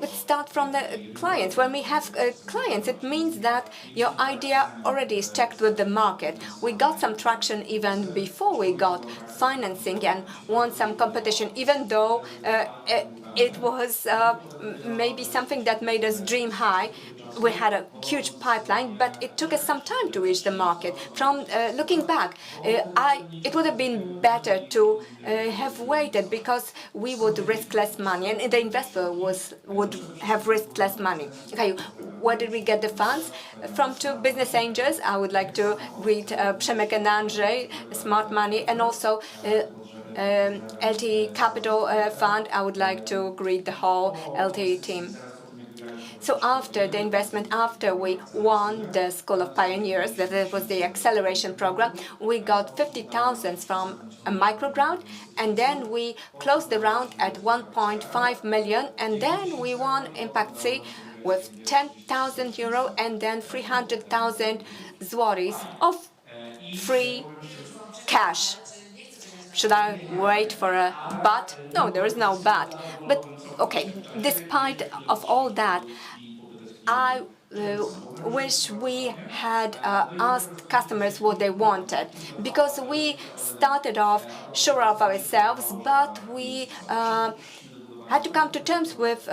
Let's start from the clients. When we have clients, it means that your idea already is checked with the market. We got some traction even before we got financing and won some competition, even though it was maybe something that made us dream high. We had a huge pipeline, but it took us some time to reach the market. From looking back, it would have been better to have waited, because we would risk less money, and the investor would have risked less money. Okay, where did we get the funds? From two business angels. I would like to greet Przemek and Andrzej, Smart Money, and also LTE Capital Fund. I would like to greet the whole LTE team. So after the investment, after we won the School of Pioneers, that was the acceleration program, we got 50,000 from a micro grant, and then we closed the round at 1.5 million, and then we won Impact C with 10,000 euro and then 300,000 zlotys of free cash. Should I wait for a but? No, there is no but. But okay, despite of all that, I wish we had asked customers what they wanted, because we started off sure of ourselves, but we had to come to terms with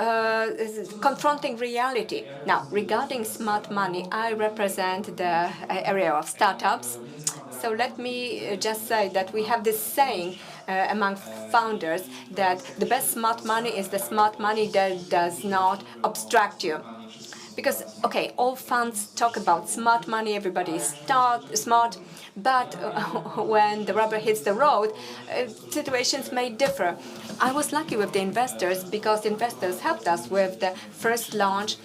confronting reality. Now, regarding smart money, I represent the area of startups. So let me just say that we have this saying among founders that the best smart money is the smart money that does not obstruct you. Because, okay, all funds talk about smart money, everybody is smart, but when the rubber hits the road, situations may differ. I was lucky with the investors, because investors helped us with the first launch.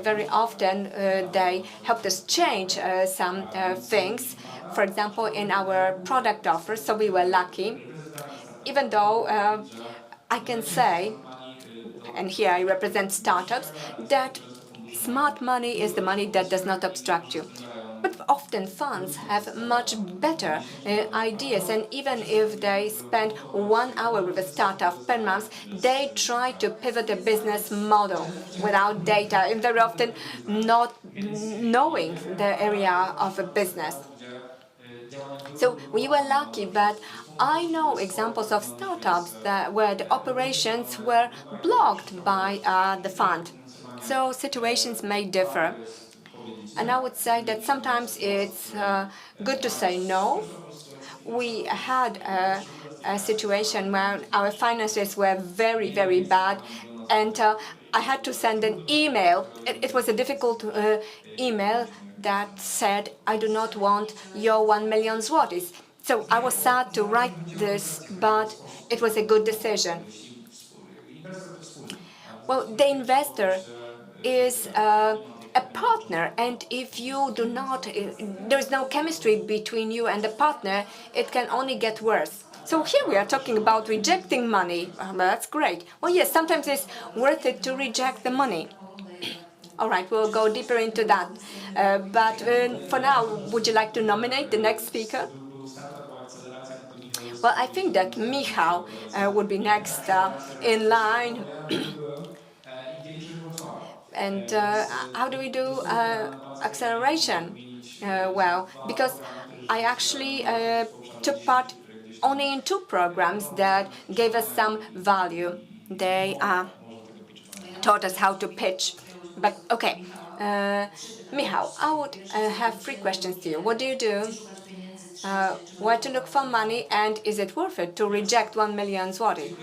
Very often they helped us change some things, for example, in our product offer, so we were lucky. Even though I can say, and here I represent startups, that smart money is the money that does not obstruct you. But often funds have much better ideas, and even if they spend 1 hour with a startup per month, they try to pivot a business model without data, and very often not knowing the area of a business. So we were lucky, but I know examples of startups where the operations were blocked by the fund. So situations may differ. And I would say that sometimes it's good to say no. We had a situation where our finances were very, very bad, and I had to send an email. It was a difficult email that said, I do not want your 1 million zlotys. So I was sad to write this, but it was a good decision. Well, the investor is a partner, and if you do not, there's no chemistry between you and the partner, it can only get worse. So here we are talking about rejecting money. That's great. Well, yes, sometimes it's worth it to reject the money. All right, we'll go deeper into that. But for now, would you like to nominate the next speaker? Well, I think that Michał would be next in line. And how do we do acceleration? Well, because I actually took part only in 2 programs that gave us some value. They taught us how to pitch. But okay, Michał, I would have 3 questions to you. What do you do? Where to look for money, and is it worth it to reject 1 million zloty?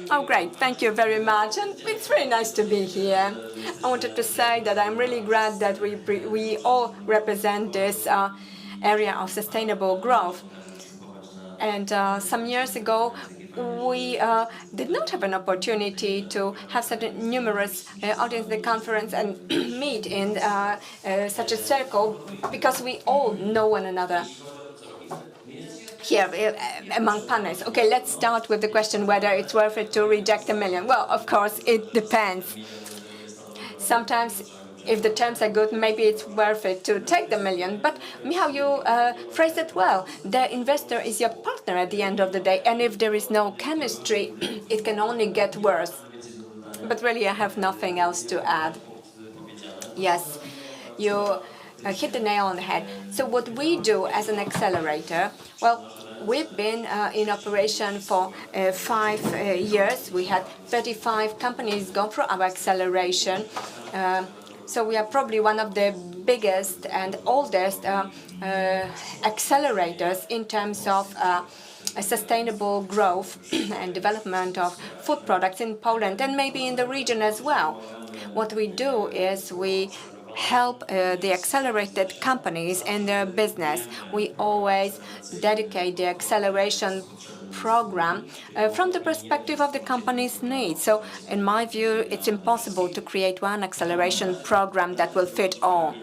Oh, great. Thank you very much. And it's very nice to be here. I wanted to say that I'm really glad that we all represent this area of sustainable growth. And some years ago, we did not have an opportunity to have such a numerous audience at the conference and meet in such a circle, because we all know one another here among panelists. Okay, let's start with the question whether it's worth it to reject $1 million. Well, of course, it depends. Sometimes, if the terms are good, maybe it's worth it to take the $1 million. But Michał, you phrased it well. The investor is your partner at the end of the day, and if there is no chemistry, it can only get worse. But really, I have nothing else to add. Yes, you hit the nail on the head. So what we do as an accelerator, well, we've been in operation for 5 years. We had 35 companies go through our acceleration. So we are probably one of the biggest and oldest accelerators in terms of sustainable growth and development of food products in Poland and maybe in the region as well. What we do is we help the accelerated companies in their business. We always dedicate the acceleration program from the perspective of the company's needs. So in my view, it's impossible to create one acceleration program that will fit all.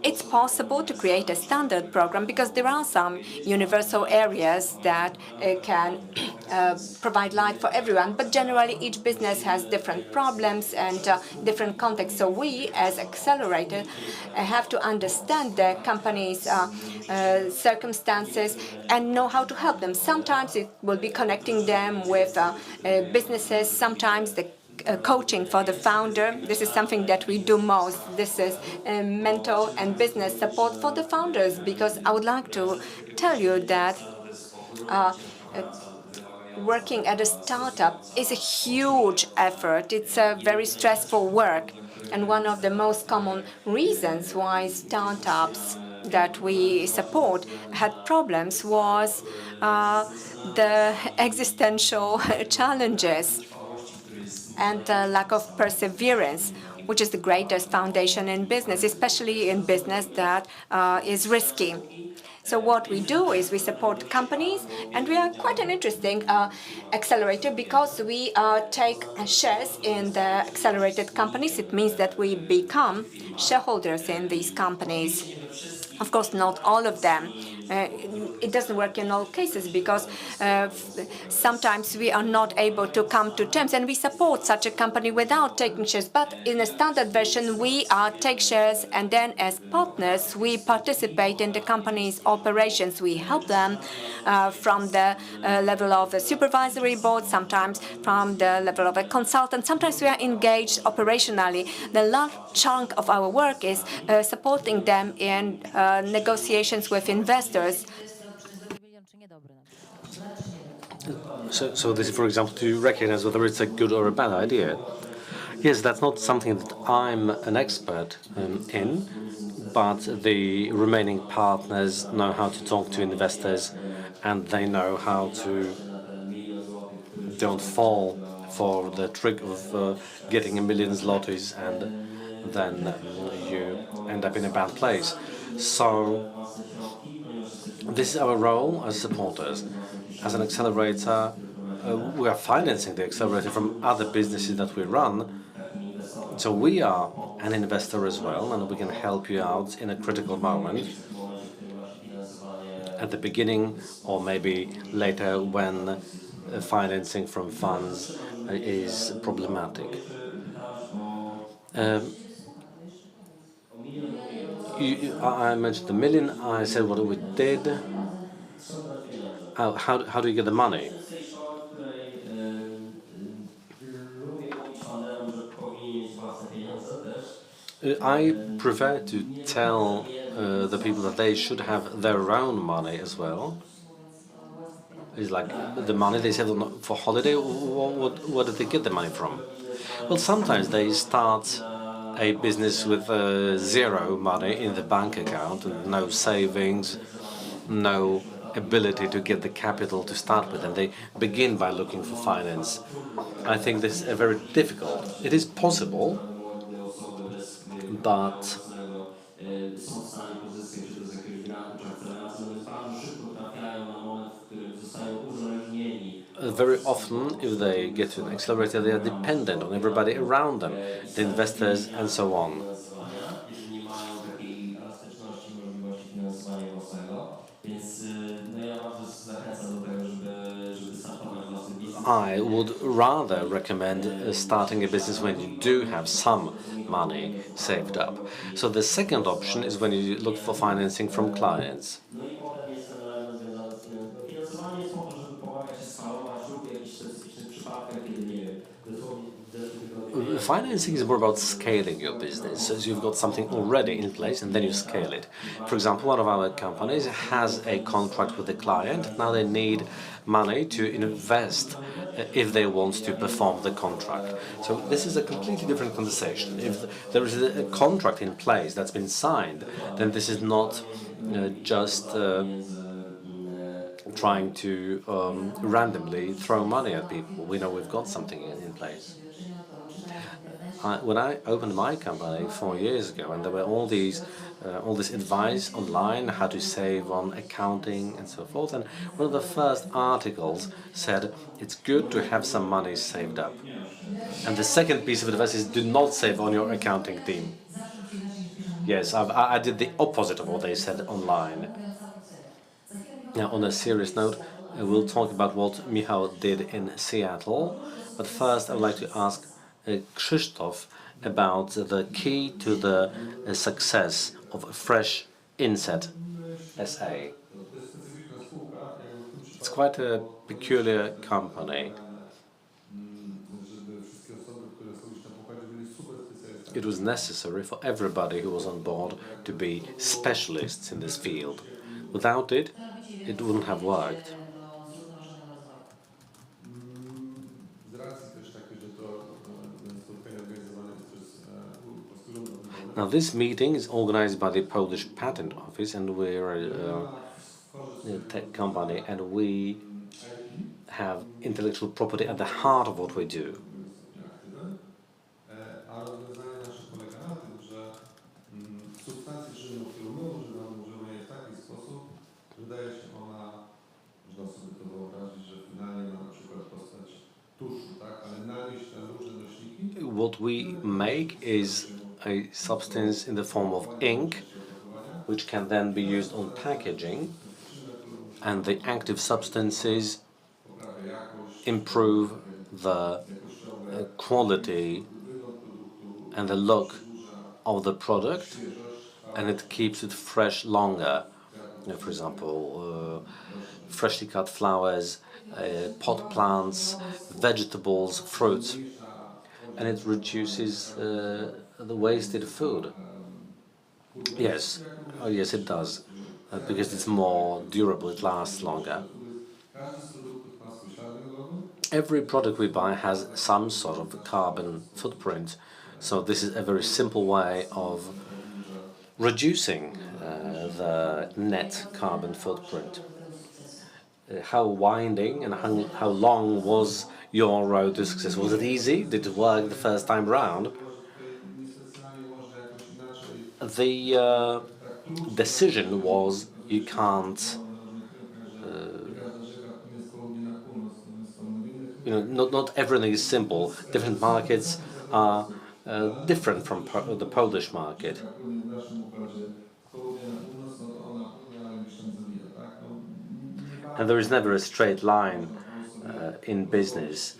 It's possible to create a standard program because there are some universal areas that can provide light for everyone, but generally each business has different problems and different contexts. So we, as accelerator, have to understand the company's circumstances and know how to help them. Sometimes it will be connecting them with businesses, sometimes the coaching for the founder. This is something that we do most. This is mental and business support for the founders, because I would like to tell you that working at a startup is a huge effort. It's a very stressful work. And one of the most common reasons why startups that we support had problems was the existential challenges and lack of perseverance, which is the greatest foundation in business, especially in business that is risky. So what we do is we support companies, and we are quite an interesting accelerator because we take shares in the accelerated companies. It means that we become shareholders in these companies. Of course, not all of them. It doesn't work in all cases because sometimes we are not able to come to terms, and we support such a company without taking shares. But in a standard version, we take shares, and then as partners, we participate in the company's operations. We help them from the level of a supervisory board, sometimes from the level of a consultant. Sometimes we are engaged operationally. The large chunk of our work is supporting them in negotiations with investors. So this is, for example, to recognize whether it's a good or a bad idea. Yes, that's not something that I'm an expert in, but the remaining partners know how to talk to investors, and they know how to don't fall for the trick of getting $1 million zlotys and then you end up in a bad place. So this is our role as supporters. As an accelerator, we are financing the accelerator from other businesses that we run. So we are an investor as well, and we can help you out in a critical moment at the beginning or maybe later when financing from funds is problematic. I mentioned the $1 million. I said what we did. How do you get the money? I prefer to tell the people that they should have their own money as well. It's like the money they save for holiday. What do they get the money from? Well, sometimes they start a business with zero money in the bank account, and no savings, no ability to get the capital to start with, and they begin by looking for finance. I think this is very difficult. It is possible, but very often, if they get to an accelerator, they are dependent on everybody around them, the investors and so on. I would rather recommend starting a business when you do have some money saved up. So the second option is when you look for financing from clients. Financing is more about scaling your business. So you've got something already in place and then you scale it. For example, one of our companies has a contract with the client. Now they need money to invest if they want to perform the contract. So this is a completely different conversation. If there is a contract in place that's been signed, then this is not just trying to randomly throw money at people. We know we've got something in place. When I opened my company 4 years ago, and there were all this advice online, how to save on accounting and so forth, and one of the first articles said it's good to have some money saved up. And the second piece of advice is do not save on your accounting team. Yes, I did the opposite of what they said online. Now, on a serious note, we'll talk about what Michał did in Seattle, but first I would like to ask Krzysztof about the key to the success of Fresh Inset SA. It's quite a peculiar company. It was necessary for everybody who was on board to be specialists in this field. Without it, it wouldn't have worked. Now, this meeting is organized by the Polish Patent Office, and we're a tech company, and we have intellectual property at the heart of what we do. What we make is a substance in the form of ink, which can then be used on packaging, and the active substances improve the quality and the look of the product, and it keeps it fresh longer. For example, freshly cut flowers, pot plants, vegetables, fruits, and it reduces the wasted food. Yes, oh yes, it does, because it's more durable, it lasts longer. Every product we buy has some sort of carbon footprint, so this is a very simple way of reducing the net carbon footprint. How winding and how long was your road to success? Was it easy? Did it work the first time round? The decision was you can't, not everything is simple. Different markets are different from the Polish market. And there is never a straight line in business.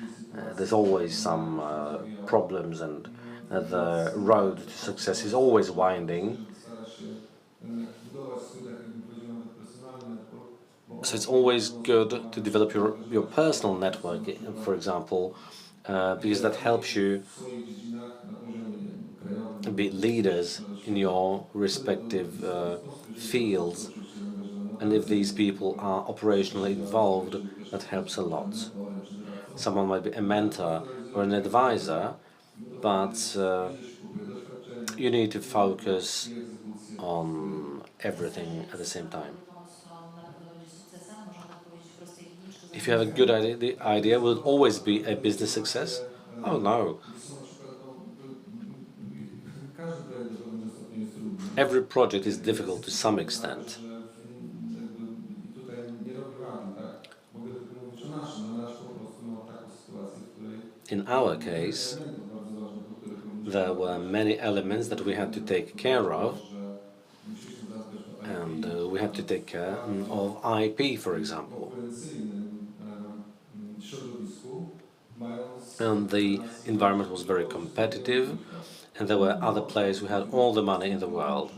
There's always some problems, and the road to success is always winding. So it's always good to develop your personal network, for example, because that helps you be leaders in your respective fields. And if these people are operationally involved, that helps a lot. Someone might be a mentor or an advisor, but you need to focus on everything at the same time. If you have a good idea, the idea will always be a business success? Oh no. Every project is difficult to some extent. In our case, there were many elements that we had to take care of, and we had to take care of IP, for example. And the environment was very competitive, and there were other players who had all the money in the world.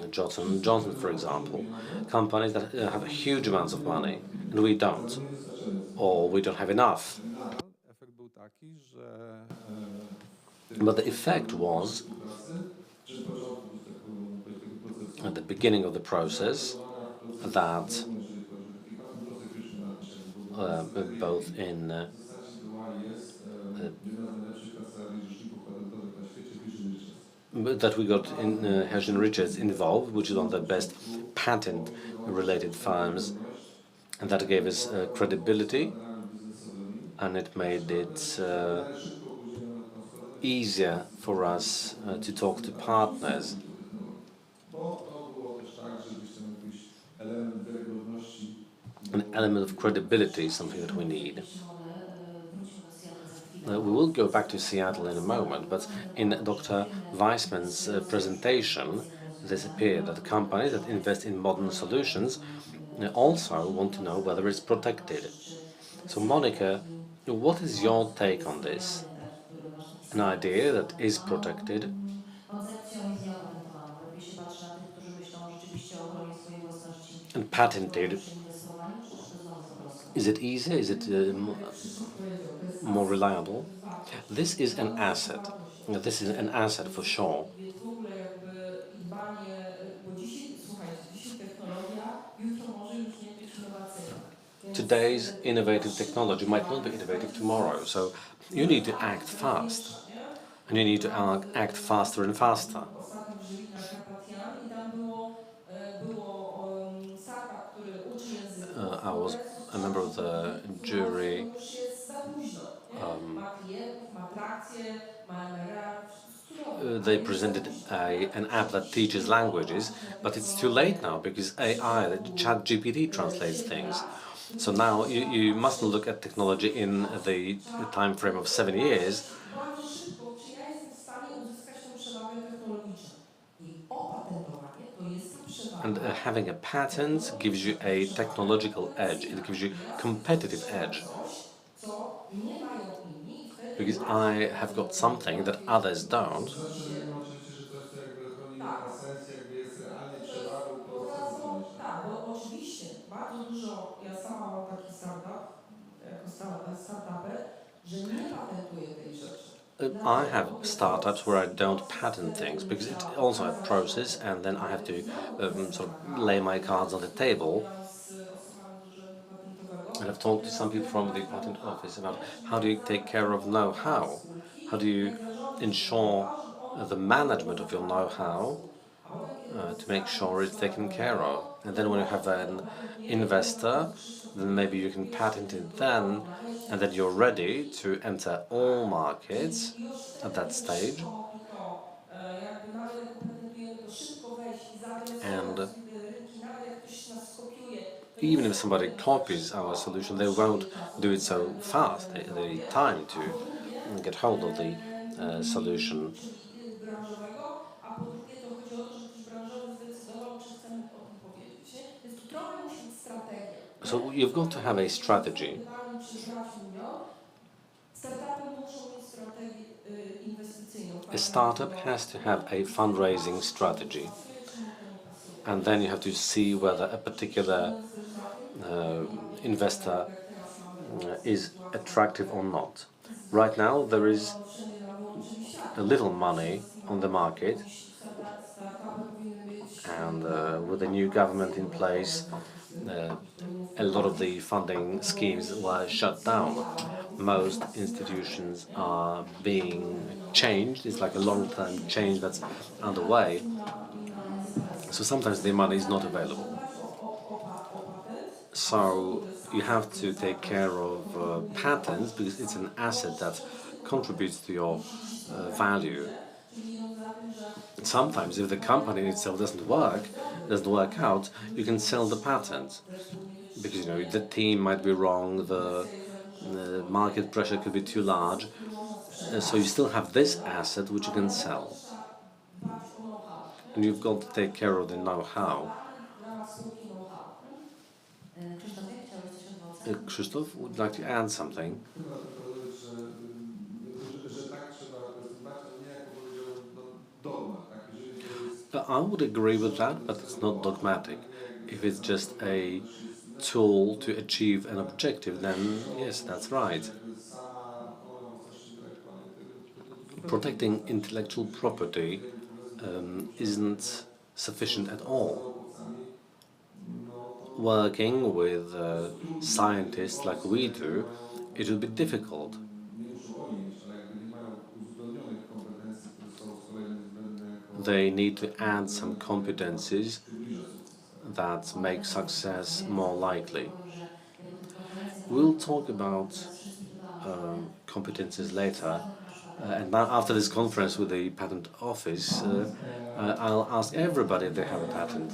Johnson & Johnson, for example, companies that have huge amounts of money, and we don't, or we don't have enough. But the effect was, at the beginning of the process, that both in that we got in Hershey & Richards involved, which is one of the best patent-related firms, and that gave us credibility, and it made it easier for us to talk to partners. An element of credibility is something that we need. We will go back to Seattle in a moment, but in Dr. Weissman's presentation, this appeared that companies that invest in modern solutions also want to know whether it's protected. So, Monica, what is your take on this? An idea that is protected? And patented. Is it easier? Is it more reliable? This is an asset. This is an asset for sure. Today's innovative technology might not be innovative tomorrow, so you need to act fast. And you need to act faster and faster. I was a member of the jury. They presented an app that teaches languages, but it's too late now because AI, ChatGPT, translates things. So now you mustn't look at technology in the time frame of 7 years. And having a patent gives you a technological edge. It gives you competitive edge. Because I have got something that others don't. I have startups where I don't patent things because it's also a process, and then I have to sort of lay my cards on the table. And I've talked to some people from the patent office about how do you take care of know-how? How do you ensure the management of your know-how to make sure it's taken care of? And then when you have an investor, then maybe you can patent it then, and then you're ready to enter all markets at that stage. And even if somebody copies our solution, they won't do it so fast. They need time to get hold of the solution. So you've got to have a strategy. A startup has to have a fundraising strategy. And then you have to see whether a particular investor is attractive or not. Right now, there is a little money on the market, and with the new government in place, a lot of the funding schemes were shut down. Most institutions are being changed. It's like a long-term change that's underway. So sometimes the money is not available. So you have to take care of patents because it's an asset that contributes to your value. Sometimes if the company itself doesn't work out, you can sell the patent because the team might be wrong, the the market pressure could be too large. So you still have this asset which you can sell. And you've got to take care of the know-how. Krzysztof, would you like to add something? I would agree with that, but it's not dogmatic. If it's just a tool to achieve an objective, then yes, that's right. Protecting intellectual property isn't sufficient at all. Working with scientists like we do, it will be difficult. They need to add some competencies that make success more likely. We'll talk about competencies later. And now, after this conference with the patent office, I'll ask everybody if they have a patent.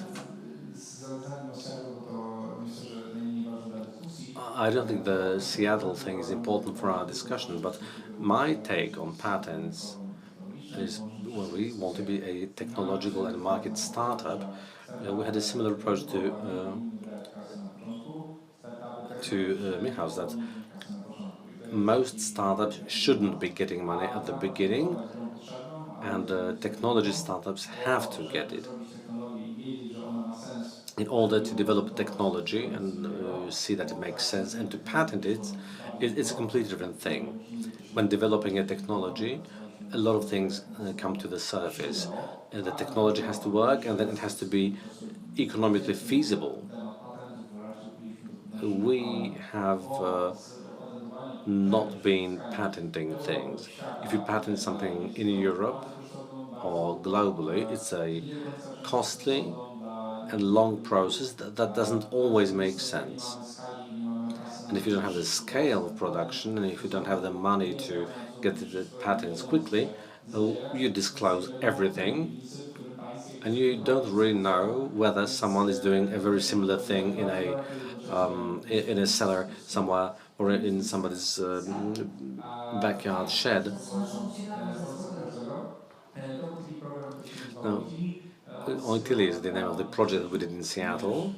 I don't think the Seattle thing is important for our discussion, but my take on patents is, well, we want to be a technological and market startup. We had a similar approach to Michał's, that most startups shouldn't be getting money at the beginning, and technology startups have to get it in order to develop technology and see that it makes sense, and to patent it. It's a completely different thing. When developing a technology, a lot of things come to the surface. The technology has to work, and then it has to be economically feasible. We have not been patenting things. If you patent something in Europe or globally, it's a costly and long process that doesn't always make sense. And if you don't have the scale of production, and if you don't have the money to get the patents quickly, you disclose everything, and you don't really know whether someone is doing a very similar thing in a cellar somewhere or in somebody's backyard shed. Now, Oikili is the name of the project that we did in Seattle,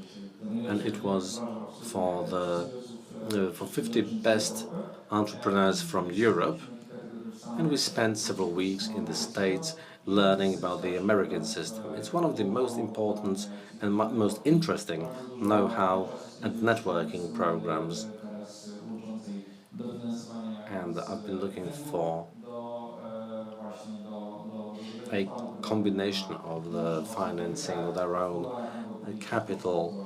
and it was for 50 best entrepreneurs from Europe, and we spent several weeks in the States learning about the American system. It's one of the most important and most interesting know-how and networking programs, and I've been looking for a combination of the financing of their own capital.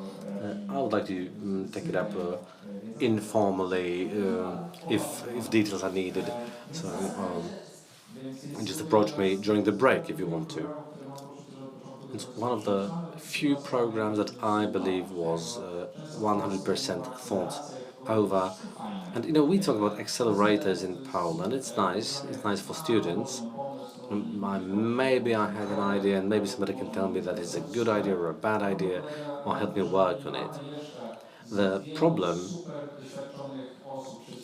I would like to take it up informally if details are needed. So just approach me during the break if you want to. It's one of the few programs that I believe was 100% thought over. And we talk about accelerators in Poland. It's nice for students. Maybe I have an idea, and maybe somebody can tell me that it's a good idea or a bad idea, or help me work on it. The problem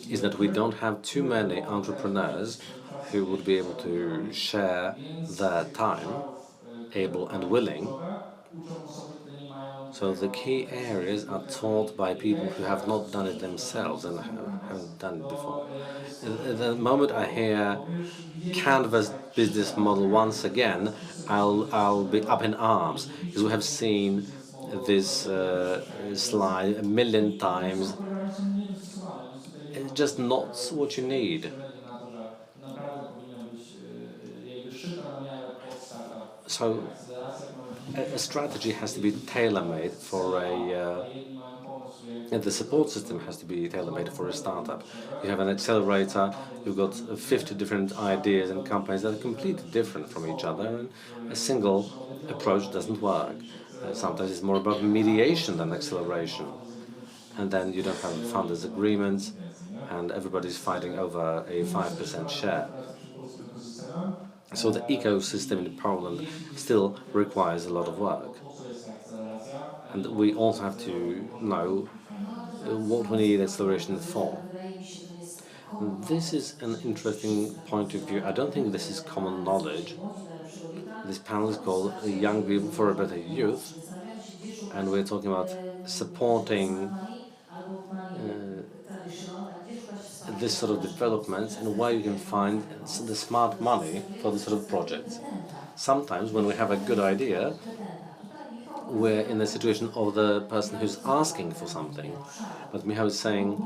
is that we don't have too many entrepreneurs who would be able to share their time, able and willing. So the key areas are taught by people who have not done it themselves and haven't done it before. The moment I hear Canvas business model once again, I'll be up in arms, because we have seen this slide a million times. It's just not what you need. So a strategy has to be tailor-made for and the support system has to be tailor-made for a startup. You have an accelerator, you've got 50 different ideas and companies that are completely different from each other, and a single approach doesn't work. Sometimes it's more about mediation than acceleration. And then you don't have founders' agreements, and everybody's fighting over a 5% share. So the ecosystem in Poland still requires a lot of work. And we also have to know what we need acceleration for. This is an interesting point of view. I don't think this is common knowledge. This panel is called Young People for a Better Youth, and we're talking about supporting this sort of developments and where you can find the smart money for this sort of projects. Sometimes when we have a good idea, we're in the situation of the person who's asking for something. But Michał is saying,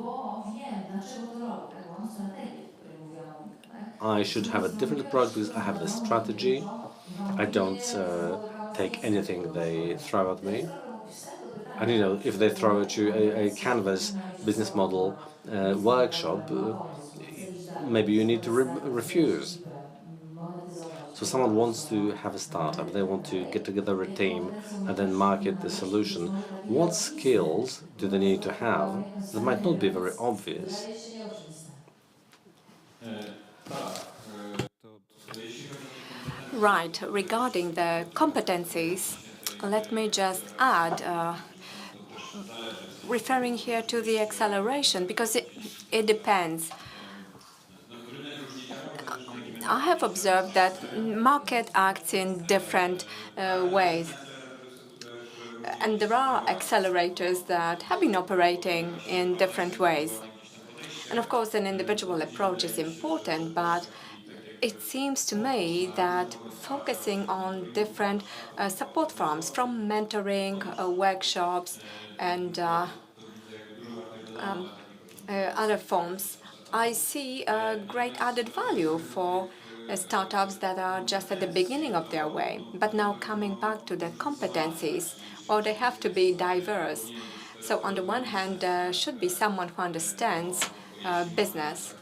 I should have a different approach because I have the strategy. I don't take anything they throw at me. And you know, if they throw at you a canvas business model workshop, maybe you need to refuse. So someone wants to have a startup, they want to get together a team and then market the solution. What skills do they need to have? That might not be very obvious. Right. Regarding the competencies, let me just add, referring here to the acceleration, because it depends. I have observed that market acts in different ways. And there are accelerators that have been operating in different ways. And of course, an individual approach is important, but it seems to me that focusing on different support forms, from mentoring, workshops, and other forms, I see a great added value for startups that are just at the beginning of their way. But now coming back to the competencies, well, they have to be diverse. So on the one hand, there should be someone who understands business,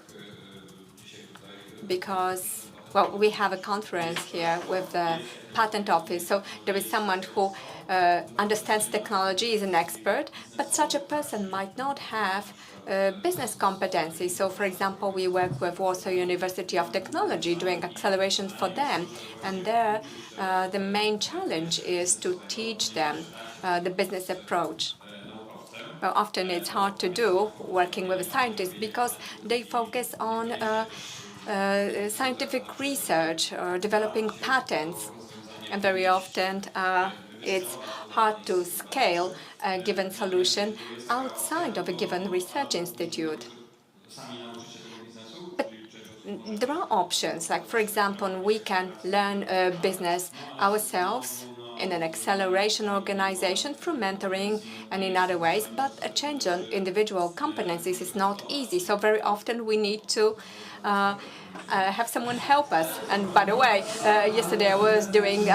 because, well, we have a conference here with the patent office, so there is someone who understands technology, is an expert, but such a person might not have business competency. So, for example, we work with Warsaw University of Technology doing acceleration for them, and there the main challenge is to teach them the business approach. Well, often it's hard to do working with a scientist because they focus on scientific research or developing patents, and very often it's hard to scale a given solution outside of a given research institute. But there are options, like, for example, we can learn business ourselves in an acceleration organization through mentoring and in other ways, but a change on individual competencies is not easy. So very often we need to have someone help us. And by the way, yesterday I was doing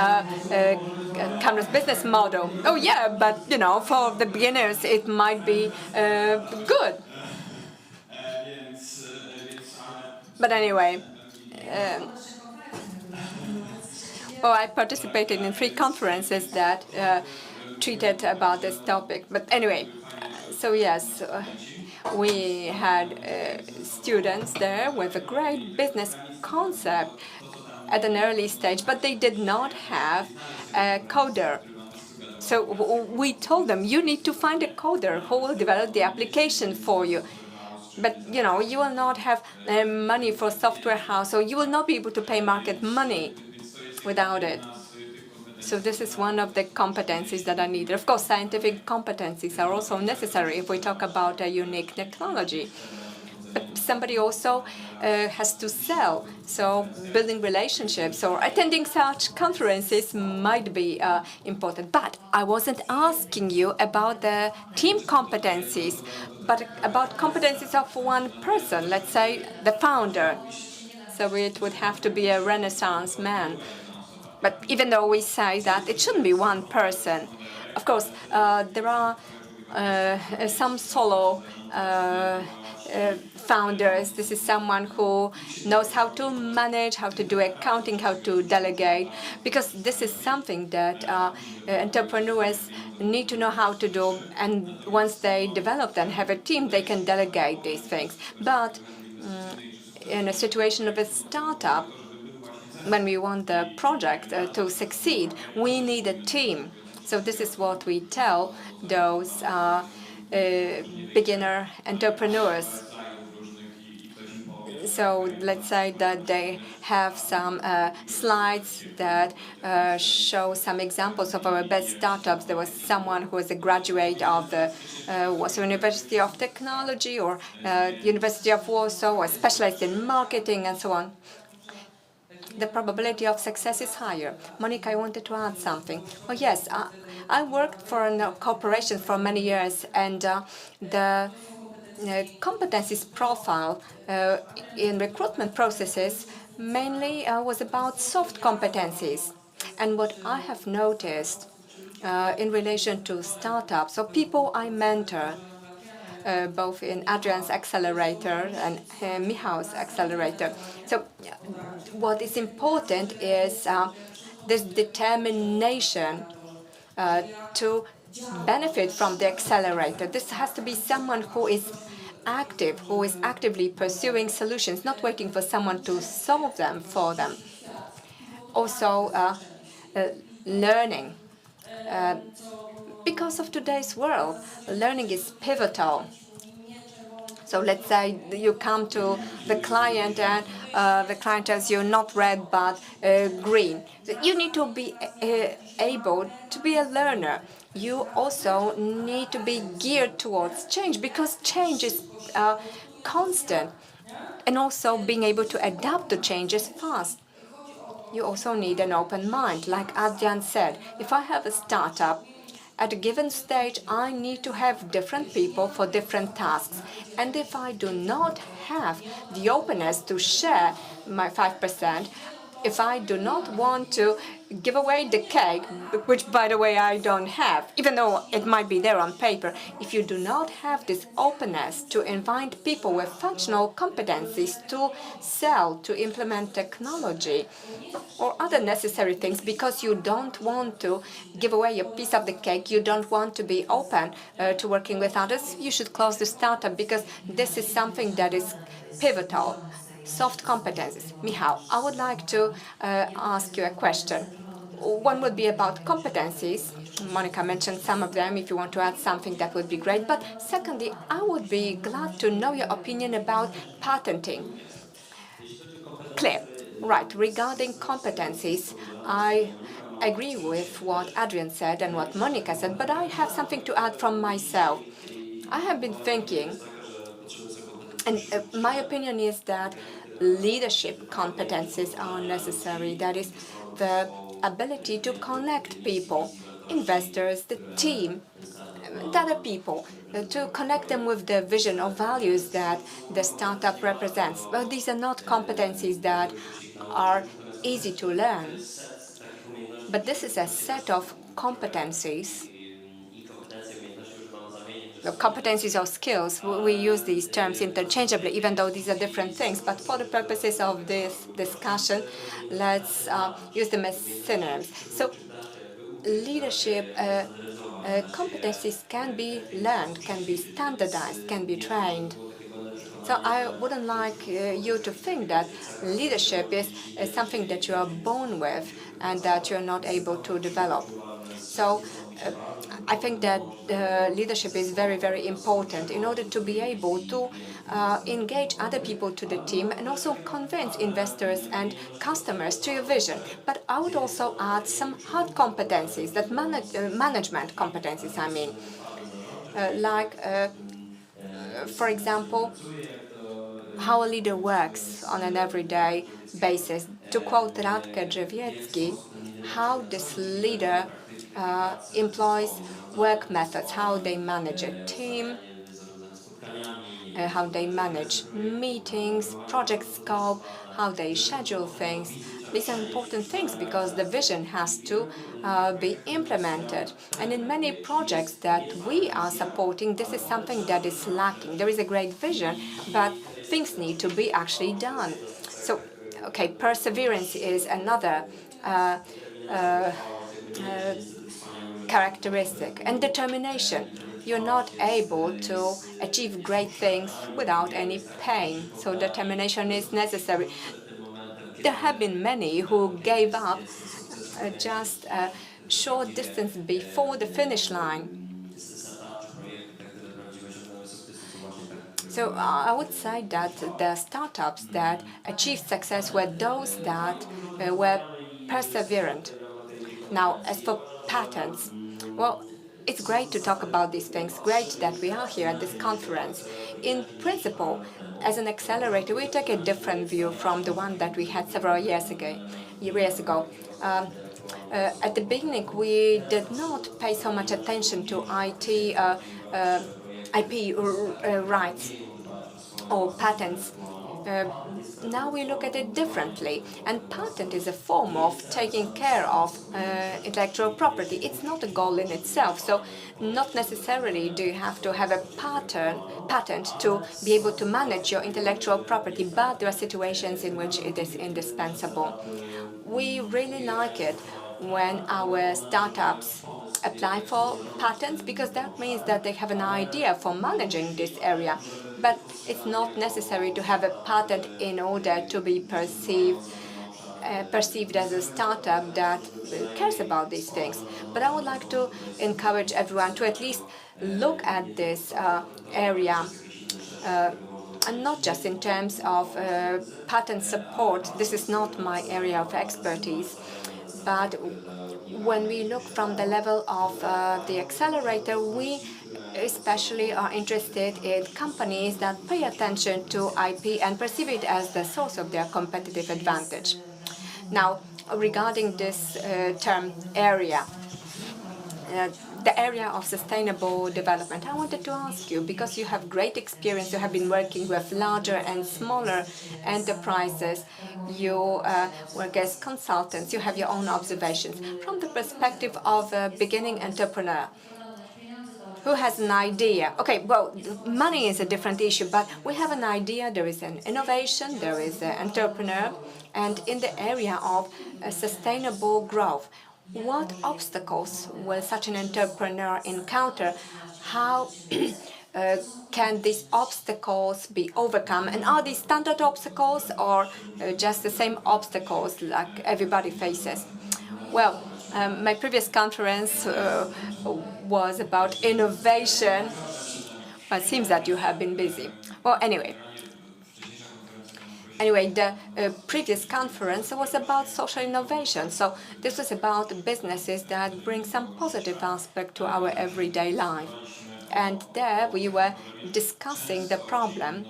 Canvas business model. Oh yeah, but you know, for the beginners it might be good. But anyway, I participated in 3 conferences that treated about this topic. But anyway, so yes, we had students there with a great business concept at an early stage, but they did not have a coder. So we told them, you need to find a coder who will develop the application for you. But, you know, you will not have money for software house, or you will not be able to pay market money without it. So this is one of the competencies that are needed. Of course, scientific competencies are also necessary if we talk about a unique technology. But somebody also has to sell. So building relationships or attending such conferences might be important. But I wasn't asking you about the team competencies, but about competencies of one person, let's say the founder. So it would have to be a Renaissance man. But even though we say that it shouldn't be one person, of course, there are some solo founders. This is someone who knows how to manage, how to do accounting, how to delegate, because this is something that entrepreneurs need to know how to do. And once they develop and have a team, they can delegate these things. But in a situation of a startup, when we want the project to succeed, we need a team. So this is what we tell those beginner entrepreneurs. So let's say that they have some slides that show some examples of our best startups. There was someone who was a graduate of the Warsaw University of Technology or University of Warsaw, or specialized in marketing and so on. The probability of success is higher. Monica, I wanted to add something. Oh yes, I worked for a corporation for many years, and the competencies profile in recruitment processes mainly was about soft competencies. And what I have noticed in relation to startups, so people I mentor, both in Adrian's accelerator and Michał's accelerator. So what is important is this determination to benefit from the accelerator. This has to be someone who is active, who is actively pursuing solutions, not waiting for someone to solve them for them. Also, learning. Because of today's world, learning is pivotal. So let's say you come to the client and the client tells you not red but green. So you need to be able to be a learner. You also need to be geared towards change, because change is constant, and also being able to adapt to changes fast. You also need an open mind. Like Adrian said, if I have a startup, at a given stage, I need to have different people for different tasks. And if I do not have the openness to share my 5%, if I do not want to give away the cake, which, by the way, I don't have, even though it might be there on paper, if you do not have this openness to invite people with functional competencies to sell, to implement technology, or other necessary things, because you don't want to give away a piece of the cake, you don't want to be open to working with others, you should close the startup, because this is something that is pivotal. Soft competences. Michał, I would like to ask you a question. One would be about competencies. Monica mentioned some of them. If you want to add something, that would be great. But secondly, I would be glad to know your opinion about patenting. Clear. Right. Regarding competencies, I agree with what Adrian said and what Monica said, but I have something to add from myself. I have been thinking, and my opinion is that leadership competencies are necessary. That is, the ability to connect people, investors, the team, the other people, to connect them with the vision or values that the startup represents. But these are not competencies that are easy to learn. But this is a set of competencies. The competencies or skills, we use these terms interchangeably, even though these are different things. But for the purposes of this discussion, let's use them as synonyms. So leadership competencies can be learned, can be standardized, can be trained. So I wouldn't like you to think that leadership is something that you are born with and that you're not able to develop. So I think that leadership is very, very important in order to be able to engage other people to the team and also convince investors and customers to your vision. But I would also add some hard competencies, that management competencies, I mean, for example, how a leader works on an everyday basis. To quote Radke Drzewiecki, how this leader employs work methods, how they manage a team, how they manage meetings, project scope, how they schedule things. These are important things because the vision has to be implemented. And in many projects that we are supporting, this is something that is lacking. There is a great vision, but things need to be actually done. So, okay, perseverance is another characteristic, and determination. You're not able to achieve great things without any pain, so determination is necessary. There have been many who gave up just a short distance before the finish line. So I would say that the startups that achieved success were those that were perseverant. Now, as for patents, well, it's great to talk about these things. Great that we are here at this conference. In principle, as an accelerator, we take a different view from the one that we had several years ago. At the beginning, we did not pay so much attention to IP rights or patents. Now we look at it differently, and patent is a form of taking care of intellectual property. It's not a goal in itself, so not necessarily do you have to have a patent to be able to manage your intellectual property, but there are situations in which it is indispensable. We really like it when our startups apply for patents, because that means that they have an idea for managing this area. But it's not necessary to have a patent in order to be perceived as a startup that cares about these things. But I would like to encourage everyone to at least look at this area, and not just in terms of patent support. This is not my area of expertise. But when we look from the level of the accelerator, we especially are interested in companies that pay attention to IP and perceive it as the source of their competitive advantage. Now, regarding this term area, the area of sustainable development, I wanted to ask you, because you have great experience, you have been working with larger and smaller enterprises, you work as consultants, you have your own observations. From the perspective of a beginning entrepreneur, who has an idea? Okay, well, money is a different issue, but we have an idea, there is an innovation, there is an entrepreneur, and in the area of sustainable growth, what obstacles will such an entrepreneur encounter? How can these obstacles be overcome? And are these standard obstacles or just the same obstacles like everybody faces? Well, my previous conference was about innovation, but it seems that you have been busy. Well, anyway, the previous conference was about social innovation. So this was about businesses that bring some positive aspect to our everyday life. And there we were discussing the problem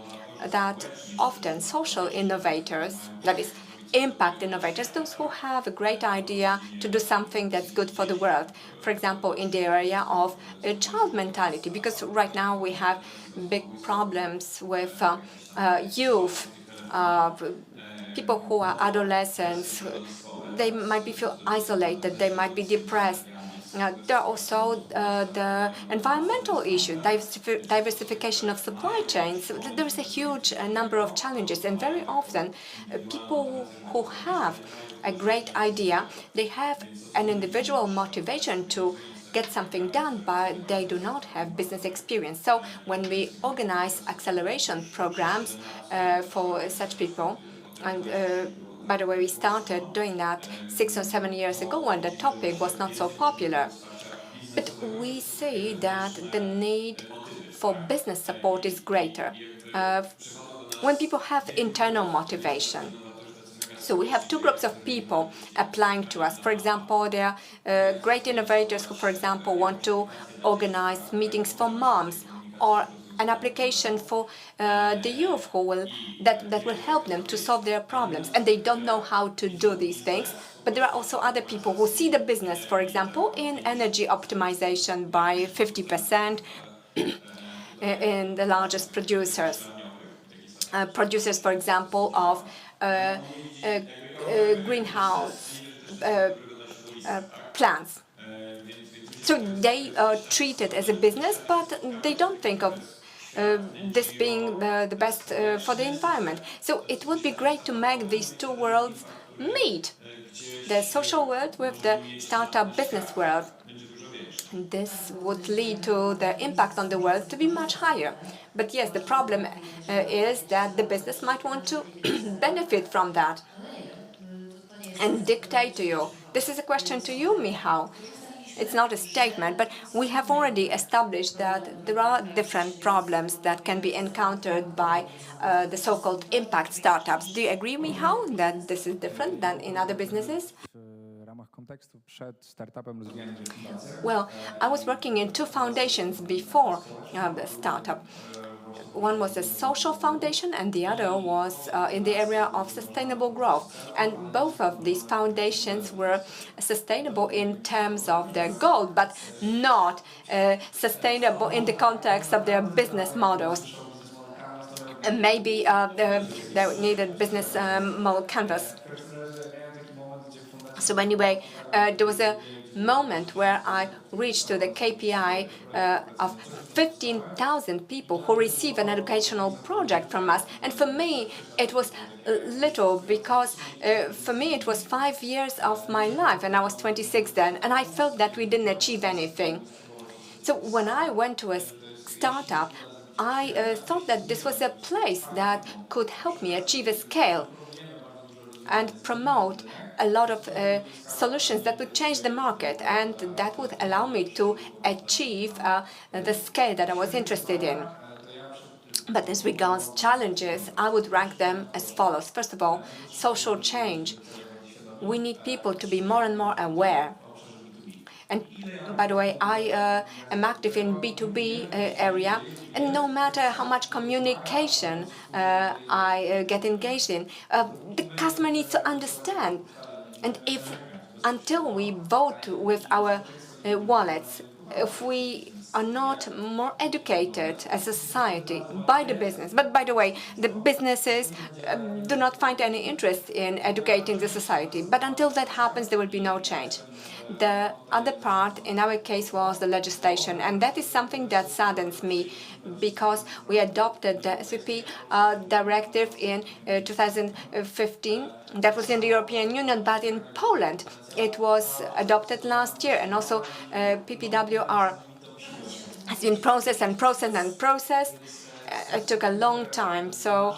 that often social innovators, that is, impact innovators, those who have a great idea to do something that's good for the world. For example, in the area of child mentality, because right now we have big problems with youth, people who are adolescents. They might feel isolated, they might be depressed. There are also the environmental issue, diversification of supply chains. There is a huge number of challenges, and very often people who have a great idea, they have an individual motivation to get something done, but they do not have business experience. So when we organize acceleration programs for such people, and by the way, we started doing that 6 or 7 years ago when the topic was not so popular. But we see that the need for business support is greater when people have internal motivation. So we have two groups of people applying to us. For example, there are great innovators who, for example, want to organize meetings for moms, or an application for the youth that will help them to solve their problems. And they don't know how to do these things. But there are also other people who see the business, for example, in energy optimization by 50% in the largest producers. Producers, for example, of greenhouse plants. So they are treated as a business, but they don't think of this being the best for the environment. So it would be great to make these two worlds meet, the social world with the startup business world. This would lead to the impact on the world to be much higher. But yes, the problem is that the business might want to benefit from that and dictate to you. This is a question to you, Michał. It's not a statement, but we have already established that there are different problems that can be encountered by the so-called impact startups. Do you agree, Michał, that this is different than in other businesses? Well, I was working in two foundations before the startup. One was a social foundation and the other was in the area of sustainable growth. And both of these foundations were sustainable in terms of their goal, but not sustainable in the context of their business models. And maybe they needed business model canvas. So anyway, there was a moment where I reached to the KPI of 15,000 people who receive an educational project from us. And for me, it was little because for me, it was 5 years of my life and I was 26 then. And I felt that we didn't achieve anything. So when I went to a startup, I thought that this was a place that could help me achieve a scale and promote a lot of solutions that would change the market, and that would allow me to achieve the scale that I was interested in. But as regards challenges, I would rank them as follows. First of all, social change. We need people to be more and more aware. And by the way, I am active in B2B area, and no matter how much communication I get engaged in, the customer needs to understand. And if until we vote with our wallets, if we are not more educated as a society by the business, but by the way, the businesses do not find any interest in educating the society. But until that happens, there will be no change. The other part in our case was the legislation, and that is something that saddens me because we adopted the SVP directive in 2015. That was in the European Union, but in Poland it was adopted last year, and also PPWR has been processed and processed and processed. It took a long time. So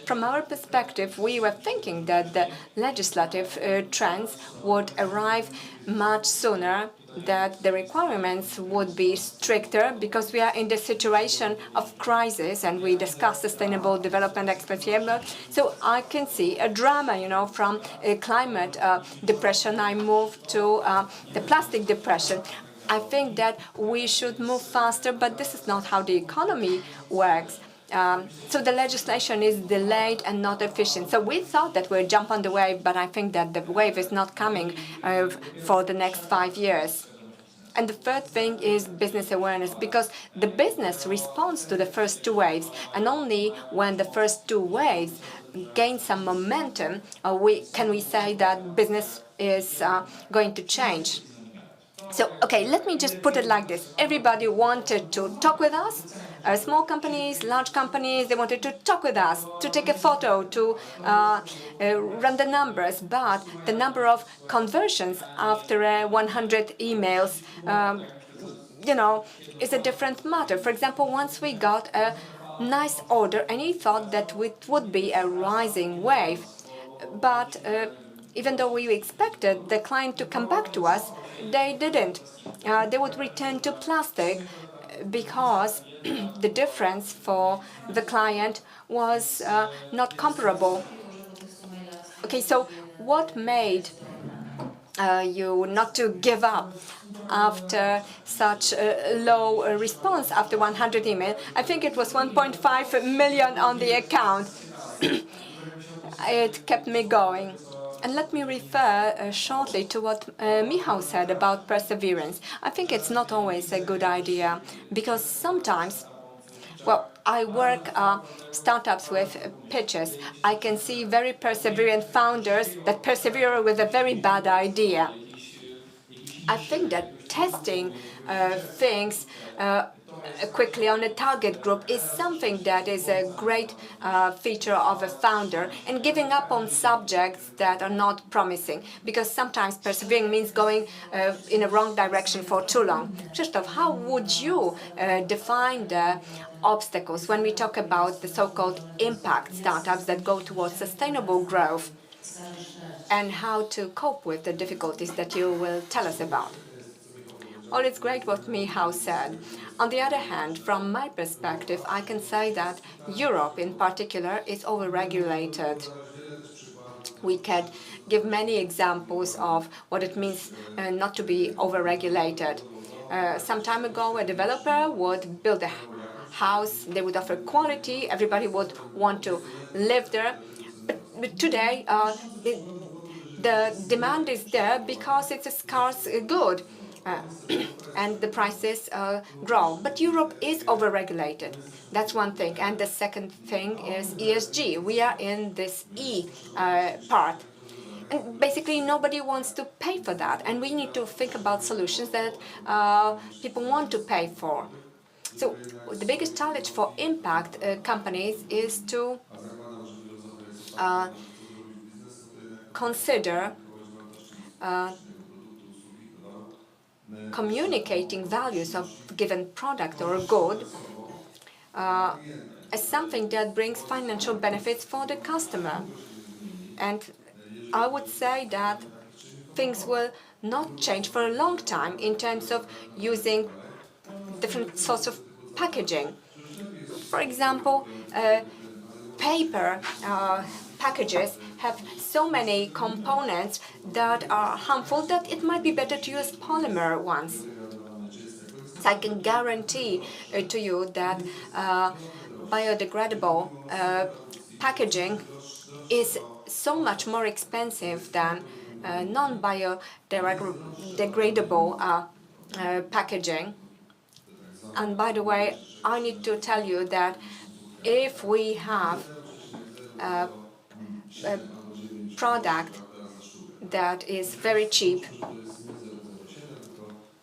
from our perspective, we were thinking that the legislative trends would arrive much sooner, that the requirements would be stricter because we are in the situation of crisis and we discuss sustainable development experts here. So I can see a drama, from climate depression, I moved to the plastic depression. I think that we should move faster, but this is not how the economy works. So the legislation is delayed and not efficient. So we thought that we'd jump on the wave, but I think that the wave is not coming for the next 5 years. And the third thing is business awareness, because the business responds to the first two waves, and only when the first two waves gain some momentum, can we say that business is going to change. So, okay, let me just put it like this. Everybody wanted to talk with us. Small companies, large companies, they wanted to talk with us, to take a photo, to run the numbers. But the number of conversions after 100 emails, is a different matter. For example, once we got a nice order, and he thought that it would be a rising wave. But even though we expected the client to come back to us, they didn't. They would return to plastic because the difference for the client was not comparable. Okay, so what made you not to give up after such a low response after 100 emails? I think it was 1.5 million on the account. It kept me going. And let me refer shortly to what Michał said about perseverance. I think it's not always a good idea because sometimes, I work startups with pitches. I can see very perseverant founders that persevere with a very bad idea. I think that testing things quickly on a target group is something that is a great feature of a founder, and giving up on subjects that are not promising, because sometimes persevering means going in a wrong direction for too long. Krzysztof, how would you define the obstacles when we talk about the so-called impact startups that go towards sustainable growth, and how to cope with the difficulties that you will tell us about? all is great what Michał said. On the other hand, from my perspective, I can say that Europe in particular is overregulated. We can give many examples of what it means not to be overregulated. Some time ago, a developer would build a house, they would offer quality, everybody would want to live there. But today, the demand is there because it's a scarce good. And the prices grow. But Europe is overregulated. That's one thing. And the second thing is ESG. We are in this E part. And basically, nobody wants to pay for that. And we need to think about solutions that people want to pay for. So the biggest challenge for impact companies is to consider communicating values of given product or good as something that brings financial benefits for the customer. And I would say that things will not change for a long time in terms of using different sorts of packaging. For example, paper packages have so many components that are harmful that it might be better to use polymer ones. So I can guarantee to you that biodegradable packaging is so much more expensive than non-biodegradable packaging. And by the way, I need to tell you that if we have a product that is very cheap,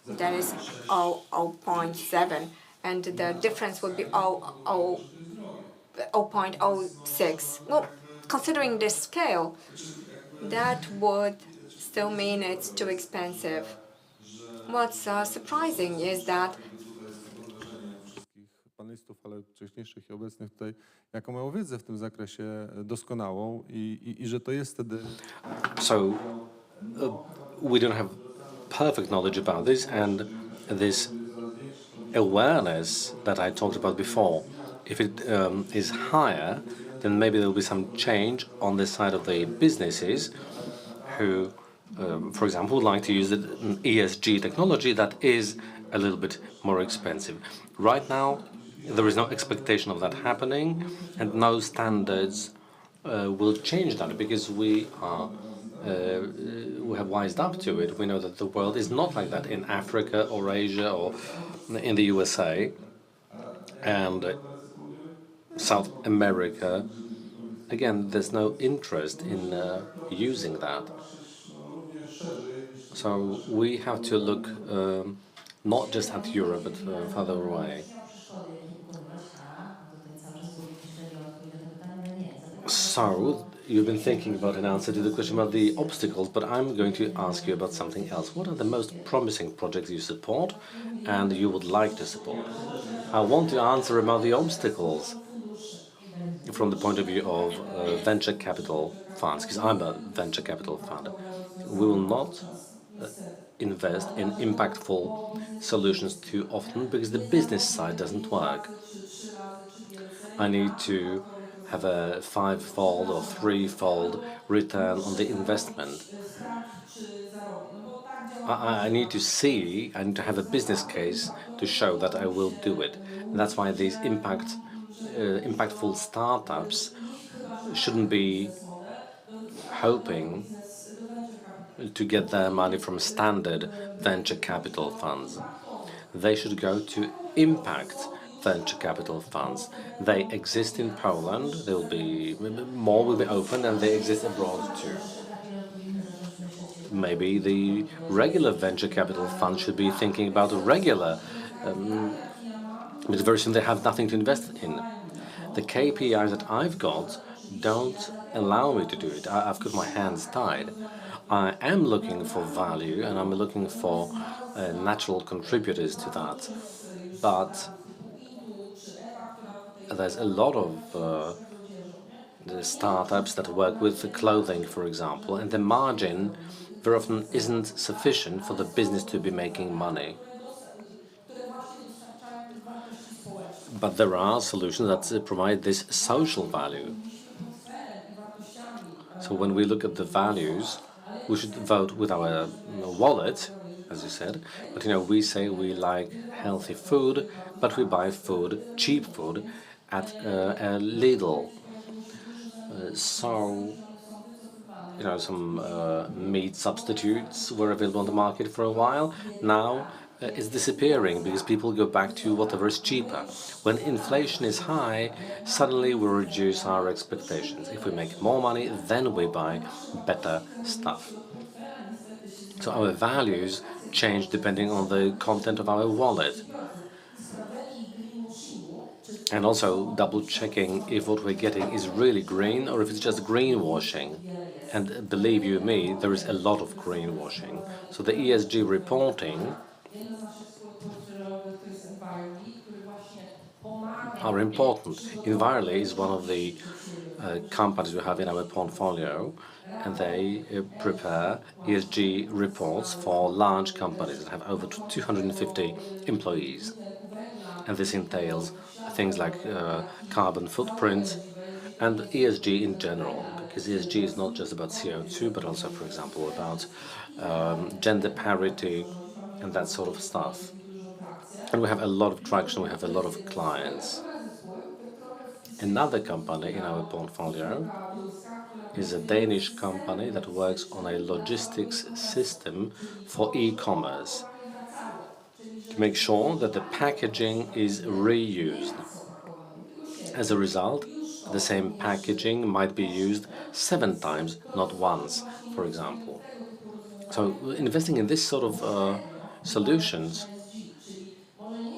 that is 0.7, and the difference would be 0.06. Well, considering this scale, that would still mean it's too expensive. What's surprising is that panelistów, ale wcześniejszych i obecnych tutaj, jaką mają wiedzę w tym zakresie doskonałą i że to jest wtedy... So, we don't have perfect knowledge about this, and this awareness that I talked about before, if it is higher, then maybe there will be some change on the side of the businesses who, for example, would like to use the ESG technology that is a little bit more expensive. Right now, there is no expectation of that happening, and no standards will change that because we have wised up to it. We know that the world is not like that in Africa or Asia or in the USA and South America. Again, there's no interest in using that. So we have to look not just at Europe, but further away. So, you've been thinking about an answer to the question about the obstacles, but I'm going to ask you about something else. What are the most promising projects you support and you would like to support? I want to answer about the obstacles from the point of view of venture capital funds, because I'm a venture capital fund. We will not invest in impactful solutions too often because the business side doesn't work. I need to have a 5-fold or 3-fold return on the investment. I need to see and to have a business case to show that I will do it. And that's why these impactful startups shouldn't be hoping to get their money from standard venture capital funds. They should go to impact venture capital funds. They exist in Poland, more will be opened, and they exist abroad too. Maybe the regular venture capital fund should be thinking about a regular, but very soon they have nothing to invest in. The KPIs that I've got don't allow me to do it. I've got my hands tied. I am looking for value, and I'm looking for natural contributors to that. But there's a lot of the startups that work with the clothing, for example, and the margin very often isn't sufficient for the business to be making money. But there are solutions that provide this social value. So when we look at the values, we should vote with our wallet, as you said. But we say we like healthy food, but we buy food, cheap food, at Lidl. So some meat substitutes were available on the market for a while. Now it's disappearing because people go back to whatever is cheaper. When inflation is high, suddenly we reduce our expectations. If we make more money, then we buy better stuff. So our values change depending on the content of our wallet. And also double-checking if what we're getting is really green or if it's just greenwashing. And believe you me, there is a lot of greenwashing. So the ESG reporting are important. Envirely is one of the companies we have in our portfolio, and they prepare ESG reports for large companies that have over 250 employees. And this entails things like carbon footprint and ESG in general, because ESG is not just about CO2, but also, for example, about gender parity and that sort of stuff. And we have a lot of traction, we have a lot of clients. Another company in our portfolio is a Danish company that works on a logistics system for e-commerce to make sure that the packaging is reused. As a result, the same packaging might be used 7 times, not once, for example. So investing in this sort of solutions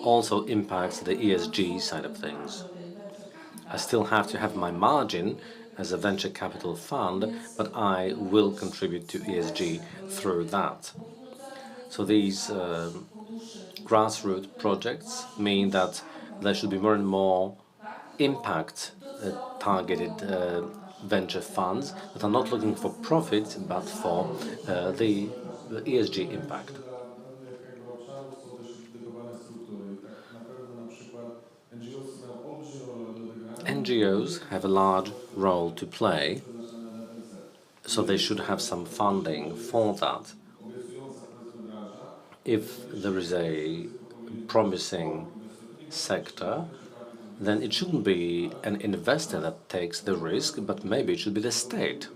also impacts the ESG side of things. I still have to have my margin as a venture capital fund, but I will contribute to ESG through that. So these grassroots projects mean that there should be more and more impact targeted venture funds that are not looking for profit but for the ESG impact. NGOs have a large role to play, so they should have some funding for that. If there is a promising sector, then it shouldn't be an investor that takes the risk, but maybe it should be the state.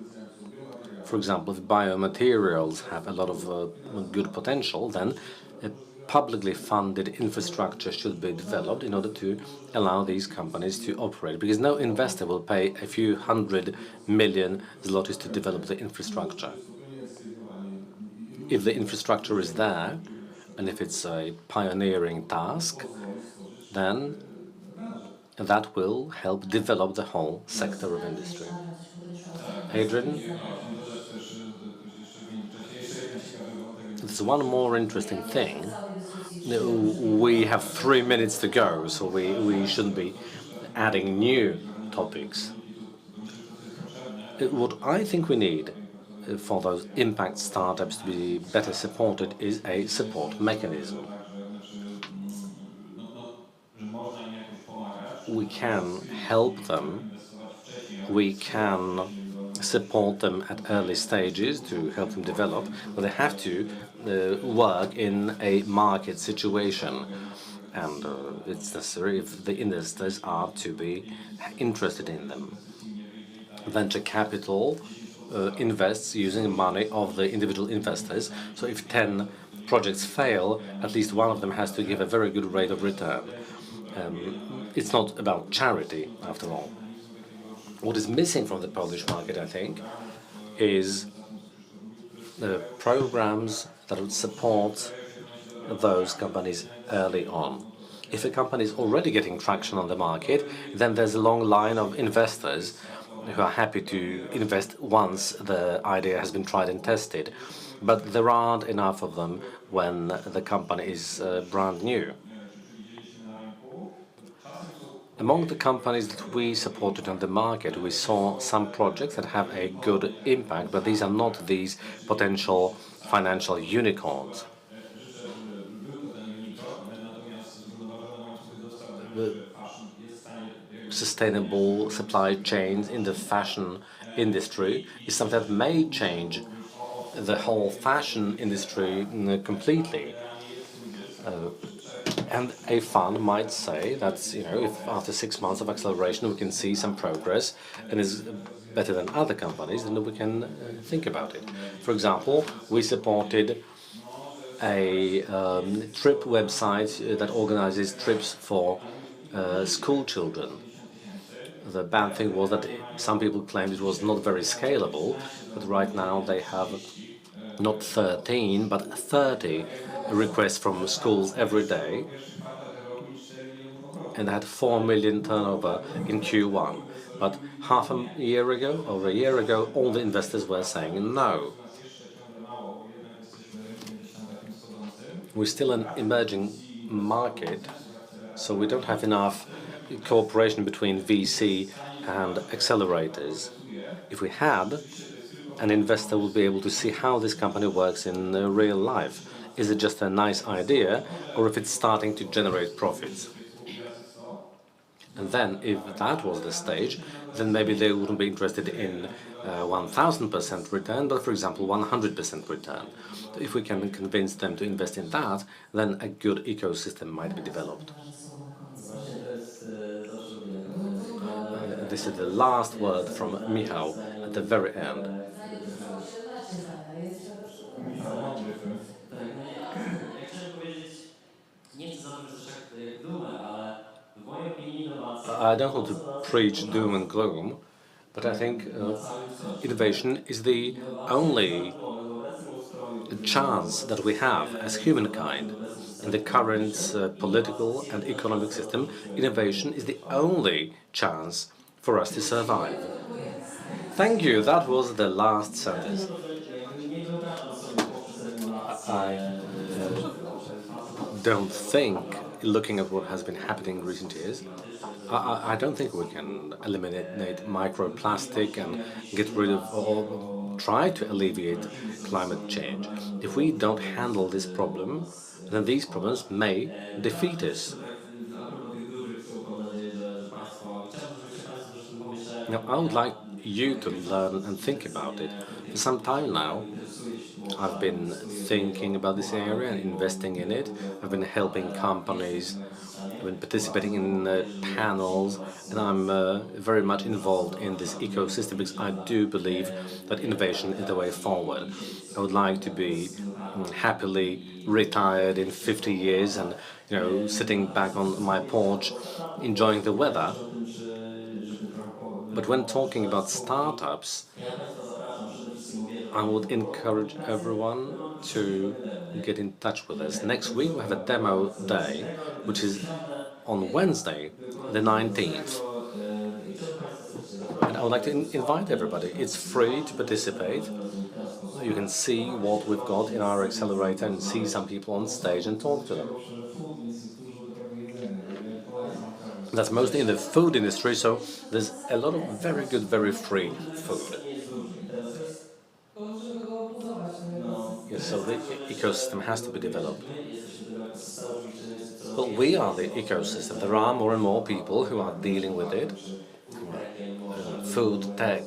For example, if biomaterials have a lot of good potential, then a publicly funded infrastructure should be developed in order to allow these companies to operate, because no investor will pay a few 100 million zlotys to develop the infrastructure. If the infrastructure is there, and if it's a pioneering task, then that will help develop the whole sector of industry. Adrian? There's one more interesting thing. We have 3 minutes to go, so we shouldn't be adding new topics. What I think we need for those impact startups to be better supported is a support mechanism. We can help them, we can support them at early stages to help them develop, but they have to work in a market situation. And it's necessary if the investors are to be interested in them. Venture capital invests using money of the individual investors. So if 10 projects fail, at least one of them has to give a very good rate of return. It's not about charity, after all. What is missing from the Polish market, I think, is the programs that would support those companies early on. If a company is already getting traction on the market, then there's a long line of investors who are happy to invest once the idea has been tried and tested. But there aren't enough of them when the company is brand new. Among the companies that we supported on the market, we saw some projects that have a good impact, but these are not these potential financial unicorns. sustainable supply chains in the fashion industry is something that may change the whole fashion industry completely. And a fund might say that, if after 6 months of acceleration we can see some progress and is better than other companies, then we can think about it. For example, we supported a trip website that organizes trips for school children. The bad thing was that some people claimed it was not very scalable, but right now they have not 13 but 30 requests from schools every day, and had 4 million turnover in Q1. But half a year ago, over a year ago, all the investors were saying no. We're still an emerging market, so we don't have enough cooperation between VC and accelerators. If we had, an investor would be able to see how this company works in real life. Is it just a nice idea, or if it's starting to generate profits? And then, if that was the stage, then maybe they wouldn't be interested in 1000% return, but for example 100% return. If we can convince them to invest in that, then a good ecosystem might be developed. This is the last word from Michał at the very end. I don't want to preach doom and gloom, but I think innovation is the only chance that we have as humankind. In the current political and economic system, innovation is the only chance for us to survive. Thank you, that was the last sentence. I don't think, looking at what has been happening in recent years, I don't think we can eliminate microplastic and get rid of or try to alleviate climate change. If we don't handle this problem, then these problems may defeat us. Now, I would like you to learn and think about it. For some time now, I've been thinking about this area and investing in it. I've been helping companies, I've been participating in panels, and I'm very much involved in this ecosystem because I do believe that innovation is the way forward. I would like to be happily retired in 50 years and, sitting back on my porch, enjoying the weather. But when talking about startups, I would encourage everyone to get in touch with us. Next week we have a demo day, which is on Wednesday, the 19th. And I would like to invite everybody. It's free to participate. You can see what we've got in our accelerator and see some people on stage and talk to them. That's mostly in the food industry, so there's a lot of very good, very free food. Yes, so the ecosystem has to be developed. Well, we are the ecosystem. There are more and more people who are dealing with it. Food, tech,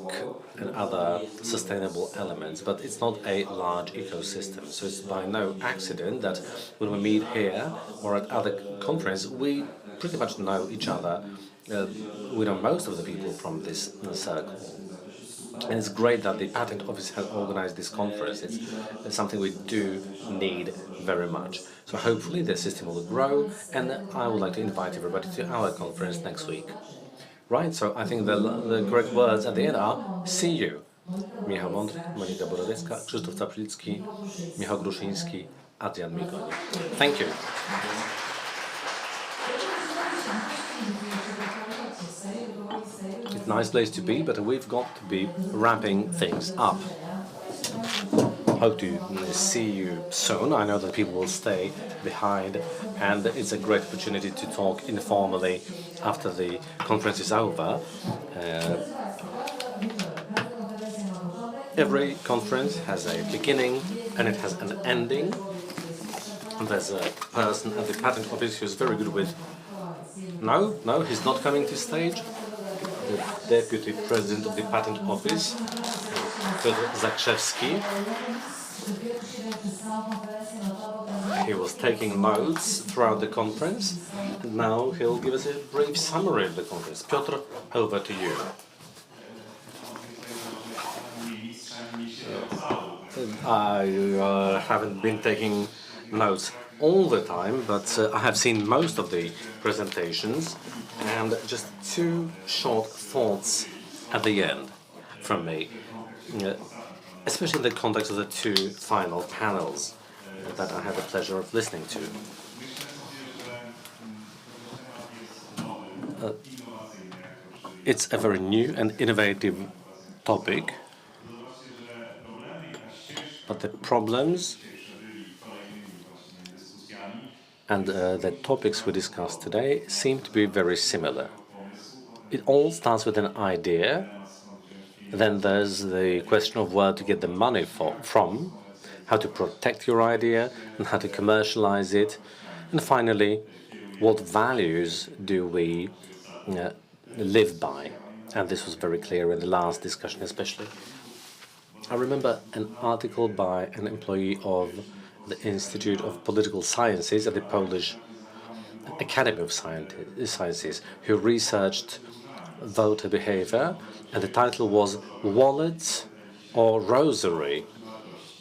and other sustainable elements, but it's not a large ecosystem. So it's by no accident that when we meet here or at other conferences, we pretty much know each other. We know most of the people from this circle. And it's great that the Patent Office has organized this conference. It's something we do need very much. So hopefully the system will grow, and I would like to invite everybody to our conference next week. Right, so I think the correct words at the end are see you. Michał Mądry, Monika Borowiecka, Krzysztof Czaplicki, Michał Gruszyński, Adrian Mikoń. Thank you. It's a nice place to be, but we've got to be ramping things up. Hope to see you soon. I know that people will stay behind, and it's a great opportunity to talk informally after the conference is over. Every conference has a beginning and it has an ending. And there's a person at the Patent Office who's very good with No, he's not coming to stage. The Deputy President of the Patent Office, Piotr Zakrzewski. He was taking notes throughout the conference, and now he'll give us a brief summary of the conference. Piotr, over to you. I haven't been taking notes all the time, but I have seen most of the presentations, and just two short thoughts at the end from me, especially in the context of the two final panels that I had the pleasure of listening to. It's a very new and innovative topic, but the problems and the topics we discussed today seem to be very similar. It all starts with an idea, then there's the question of where to get the money from, how to protect your idea and how to commercialize it, and finally, what values do we live by? And this was very clear in the last discussion especially. I remember an article by an employee of the Institute of Political Sciences at the Polish Academy of Sciences, who researched voter behavior, and the title was Wallet or Rosary.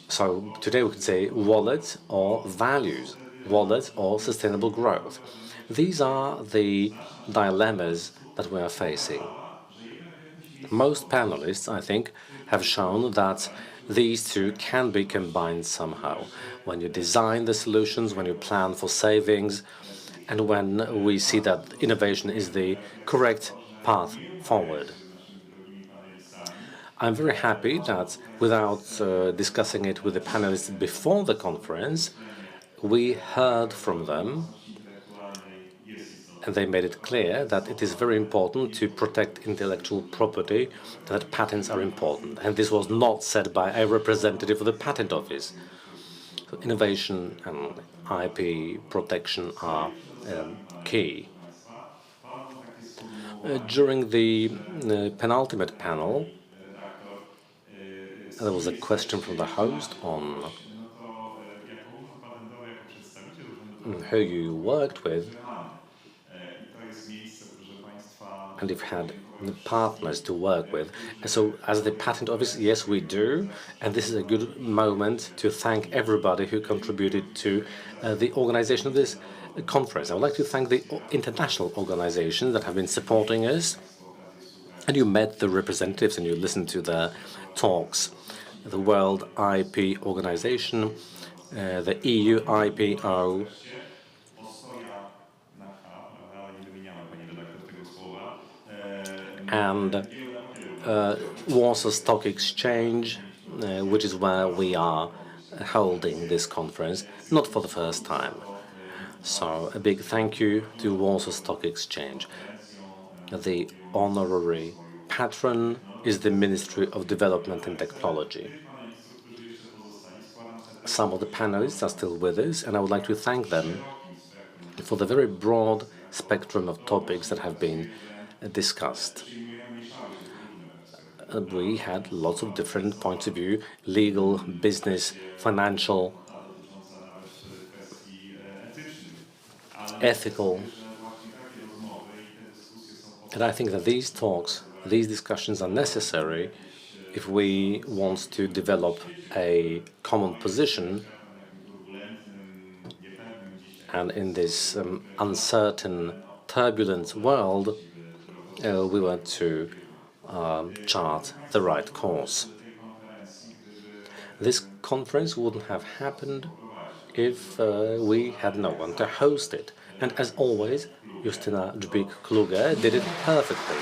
So today we could say wallet or values, wallet or sustainable growth. These are the dilemmas that we are facing. Most panelists, I think, have shown that these two can be combined somehow. When you design the solutions, when you plan for savings, and when we see that innovation is the correct path forward. I'm very happy that without discussing it with the panelists before the conference, we heard from them, and they made it clear that it is very important to protect intellectual property, that patents are important. And this was not said by a representative of the Patent Office. So innovation and IP protection are key. During the penultimate panel, there was a question from the host on who you worked with, and you've had partners to work with. And so as the Patent Office, yes, we do, and this is a good moment to thank everybody who contributed to the organization of this conference. I would like to thank the international organizations that have been supporting us, and you met the representatives and you listened to their talks. The World IP Organization, the EU IPO, and Warsaw Stock Exchange, which is where we are holding this conference, not for the first time. So a big thank you to Warsaw Stock Exchange. The honorary patron is the Ministry of Development and Technology. Some of the panelists are still with us, and I would like to thank them for the very broad spectrum of topics that have been discussed. We had lots of different points of view, legal, business, financial, ethical. And I think that these talks, these discussions are necessary if we want to develop a common position. And in this uncertain, turbulent world, we want to chart the right course. This conference wouldn't have happened if we had no one to host it. And as always, Justyna Dźwig-Kluge did it perfectly.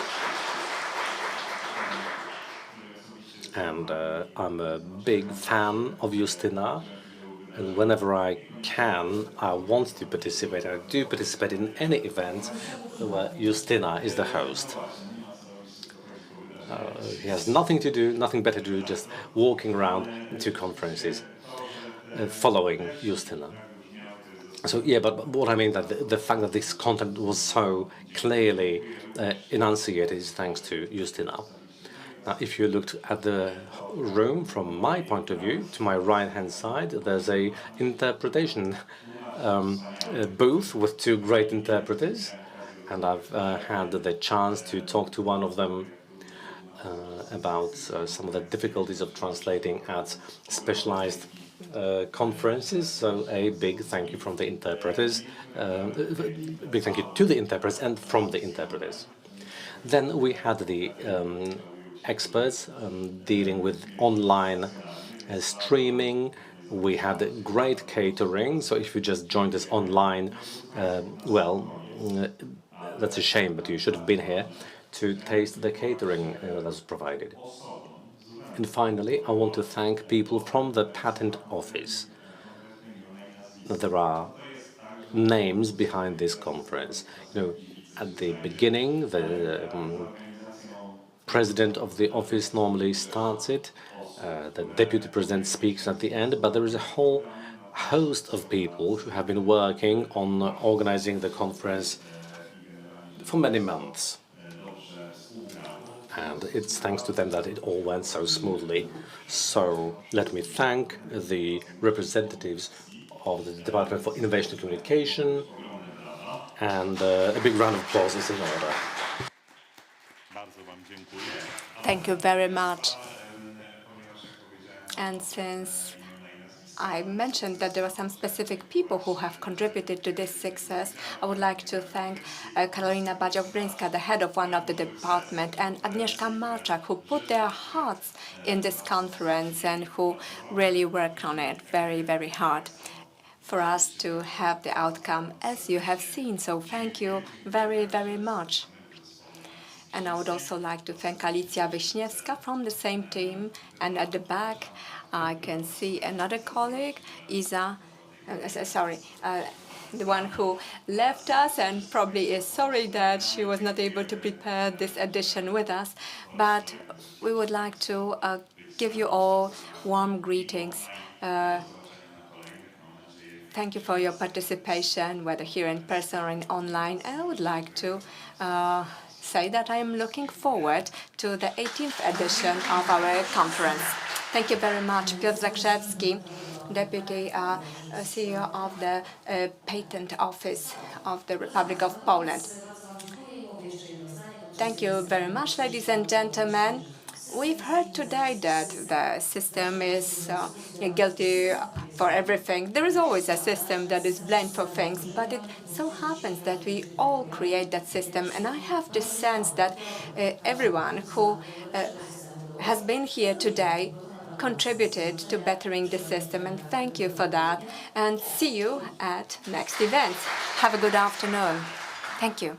And I'm a big fan of Justyna, and whenever I can, I want to participate. I do participate in any event where Justyna is the host. He has nothing to do, nothing better to do, just walking around to conferences, following Justyna. So yeah, but what I mean that the fact that this content was so clearly enunciated is thanks to Justina. Now, if you looked at the room from my point of view, to my right-hand side, there's a interpretation booth with two great interpreters, and I've had the chance to talk to one of them about some of the difficulties of translating at specialized conferences. So a big thank you from the interpreters, big thank you to the interpreters and from the interpreters. Then we had the experts dealing with online streaming. We had great catering, so if you just joined us online, well, that's a shame, but you should have been here to taste the catering that was provided. And finally, I want to thank people from the Patent Office. There are names behind this conference. You know, at the beginning, the president of the office normally starts it. The deputy president speaks at the end, but there is a whole host of people who have been working on organizing the conference for many months. And it's thanks to them that it all went so smoothly. So let me thank the representatives of the Department for Innovation and Communication, and a big round of applause is in order. Thank you very much. And since I mentioned that there are some specific people who have contributed to this success, I would like to thank Karolina Badzioch-Bryńska, the head of one of the department, and Agnieszka Malczak, who put their hearts in this conference and who really worked on it very, very hard for us to have the outcome as you have seen. So thank you very, very much. And I would also like to thank Alicja Wiśniewska from the same team. And at the back, I can see another colleague, Isa, the one who left us and probably is sorry that she was not able to prepare this edition with us. But we would like to give you all warm greetings. Thank you for your participation, whether here in person or online. And I would like to say that I am looking forward to the 18th edition of our conference. Thank you very much, Piotr Zakrzewski, Deputy CEO of the Patent Office of the Republic of Poland. Thank you very much, ladies and gentlemen. We've heard today that the system is guilty for everything. There is always a system that is blamed for things, but it so happens that we all create that system. And I have this sense that everyone who has been here today contributed to bettering the system, and thank you for that. And see you at next event. Have a good afternoon. Thank you.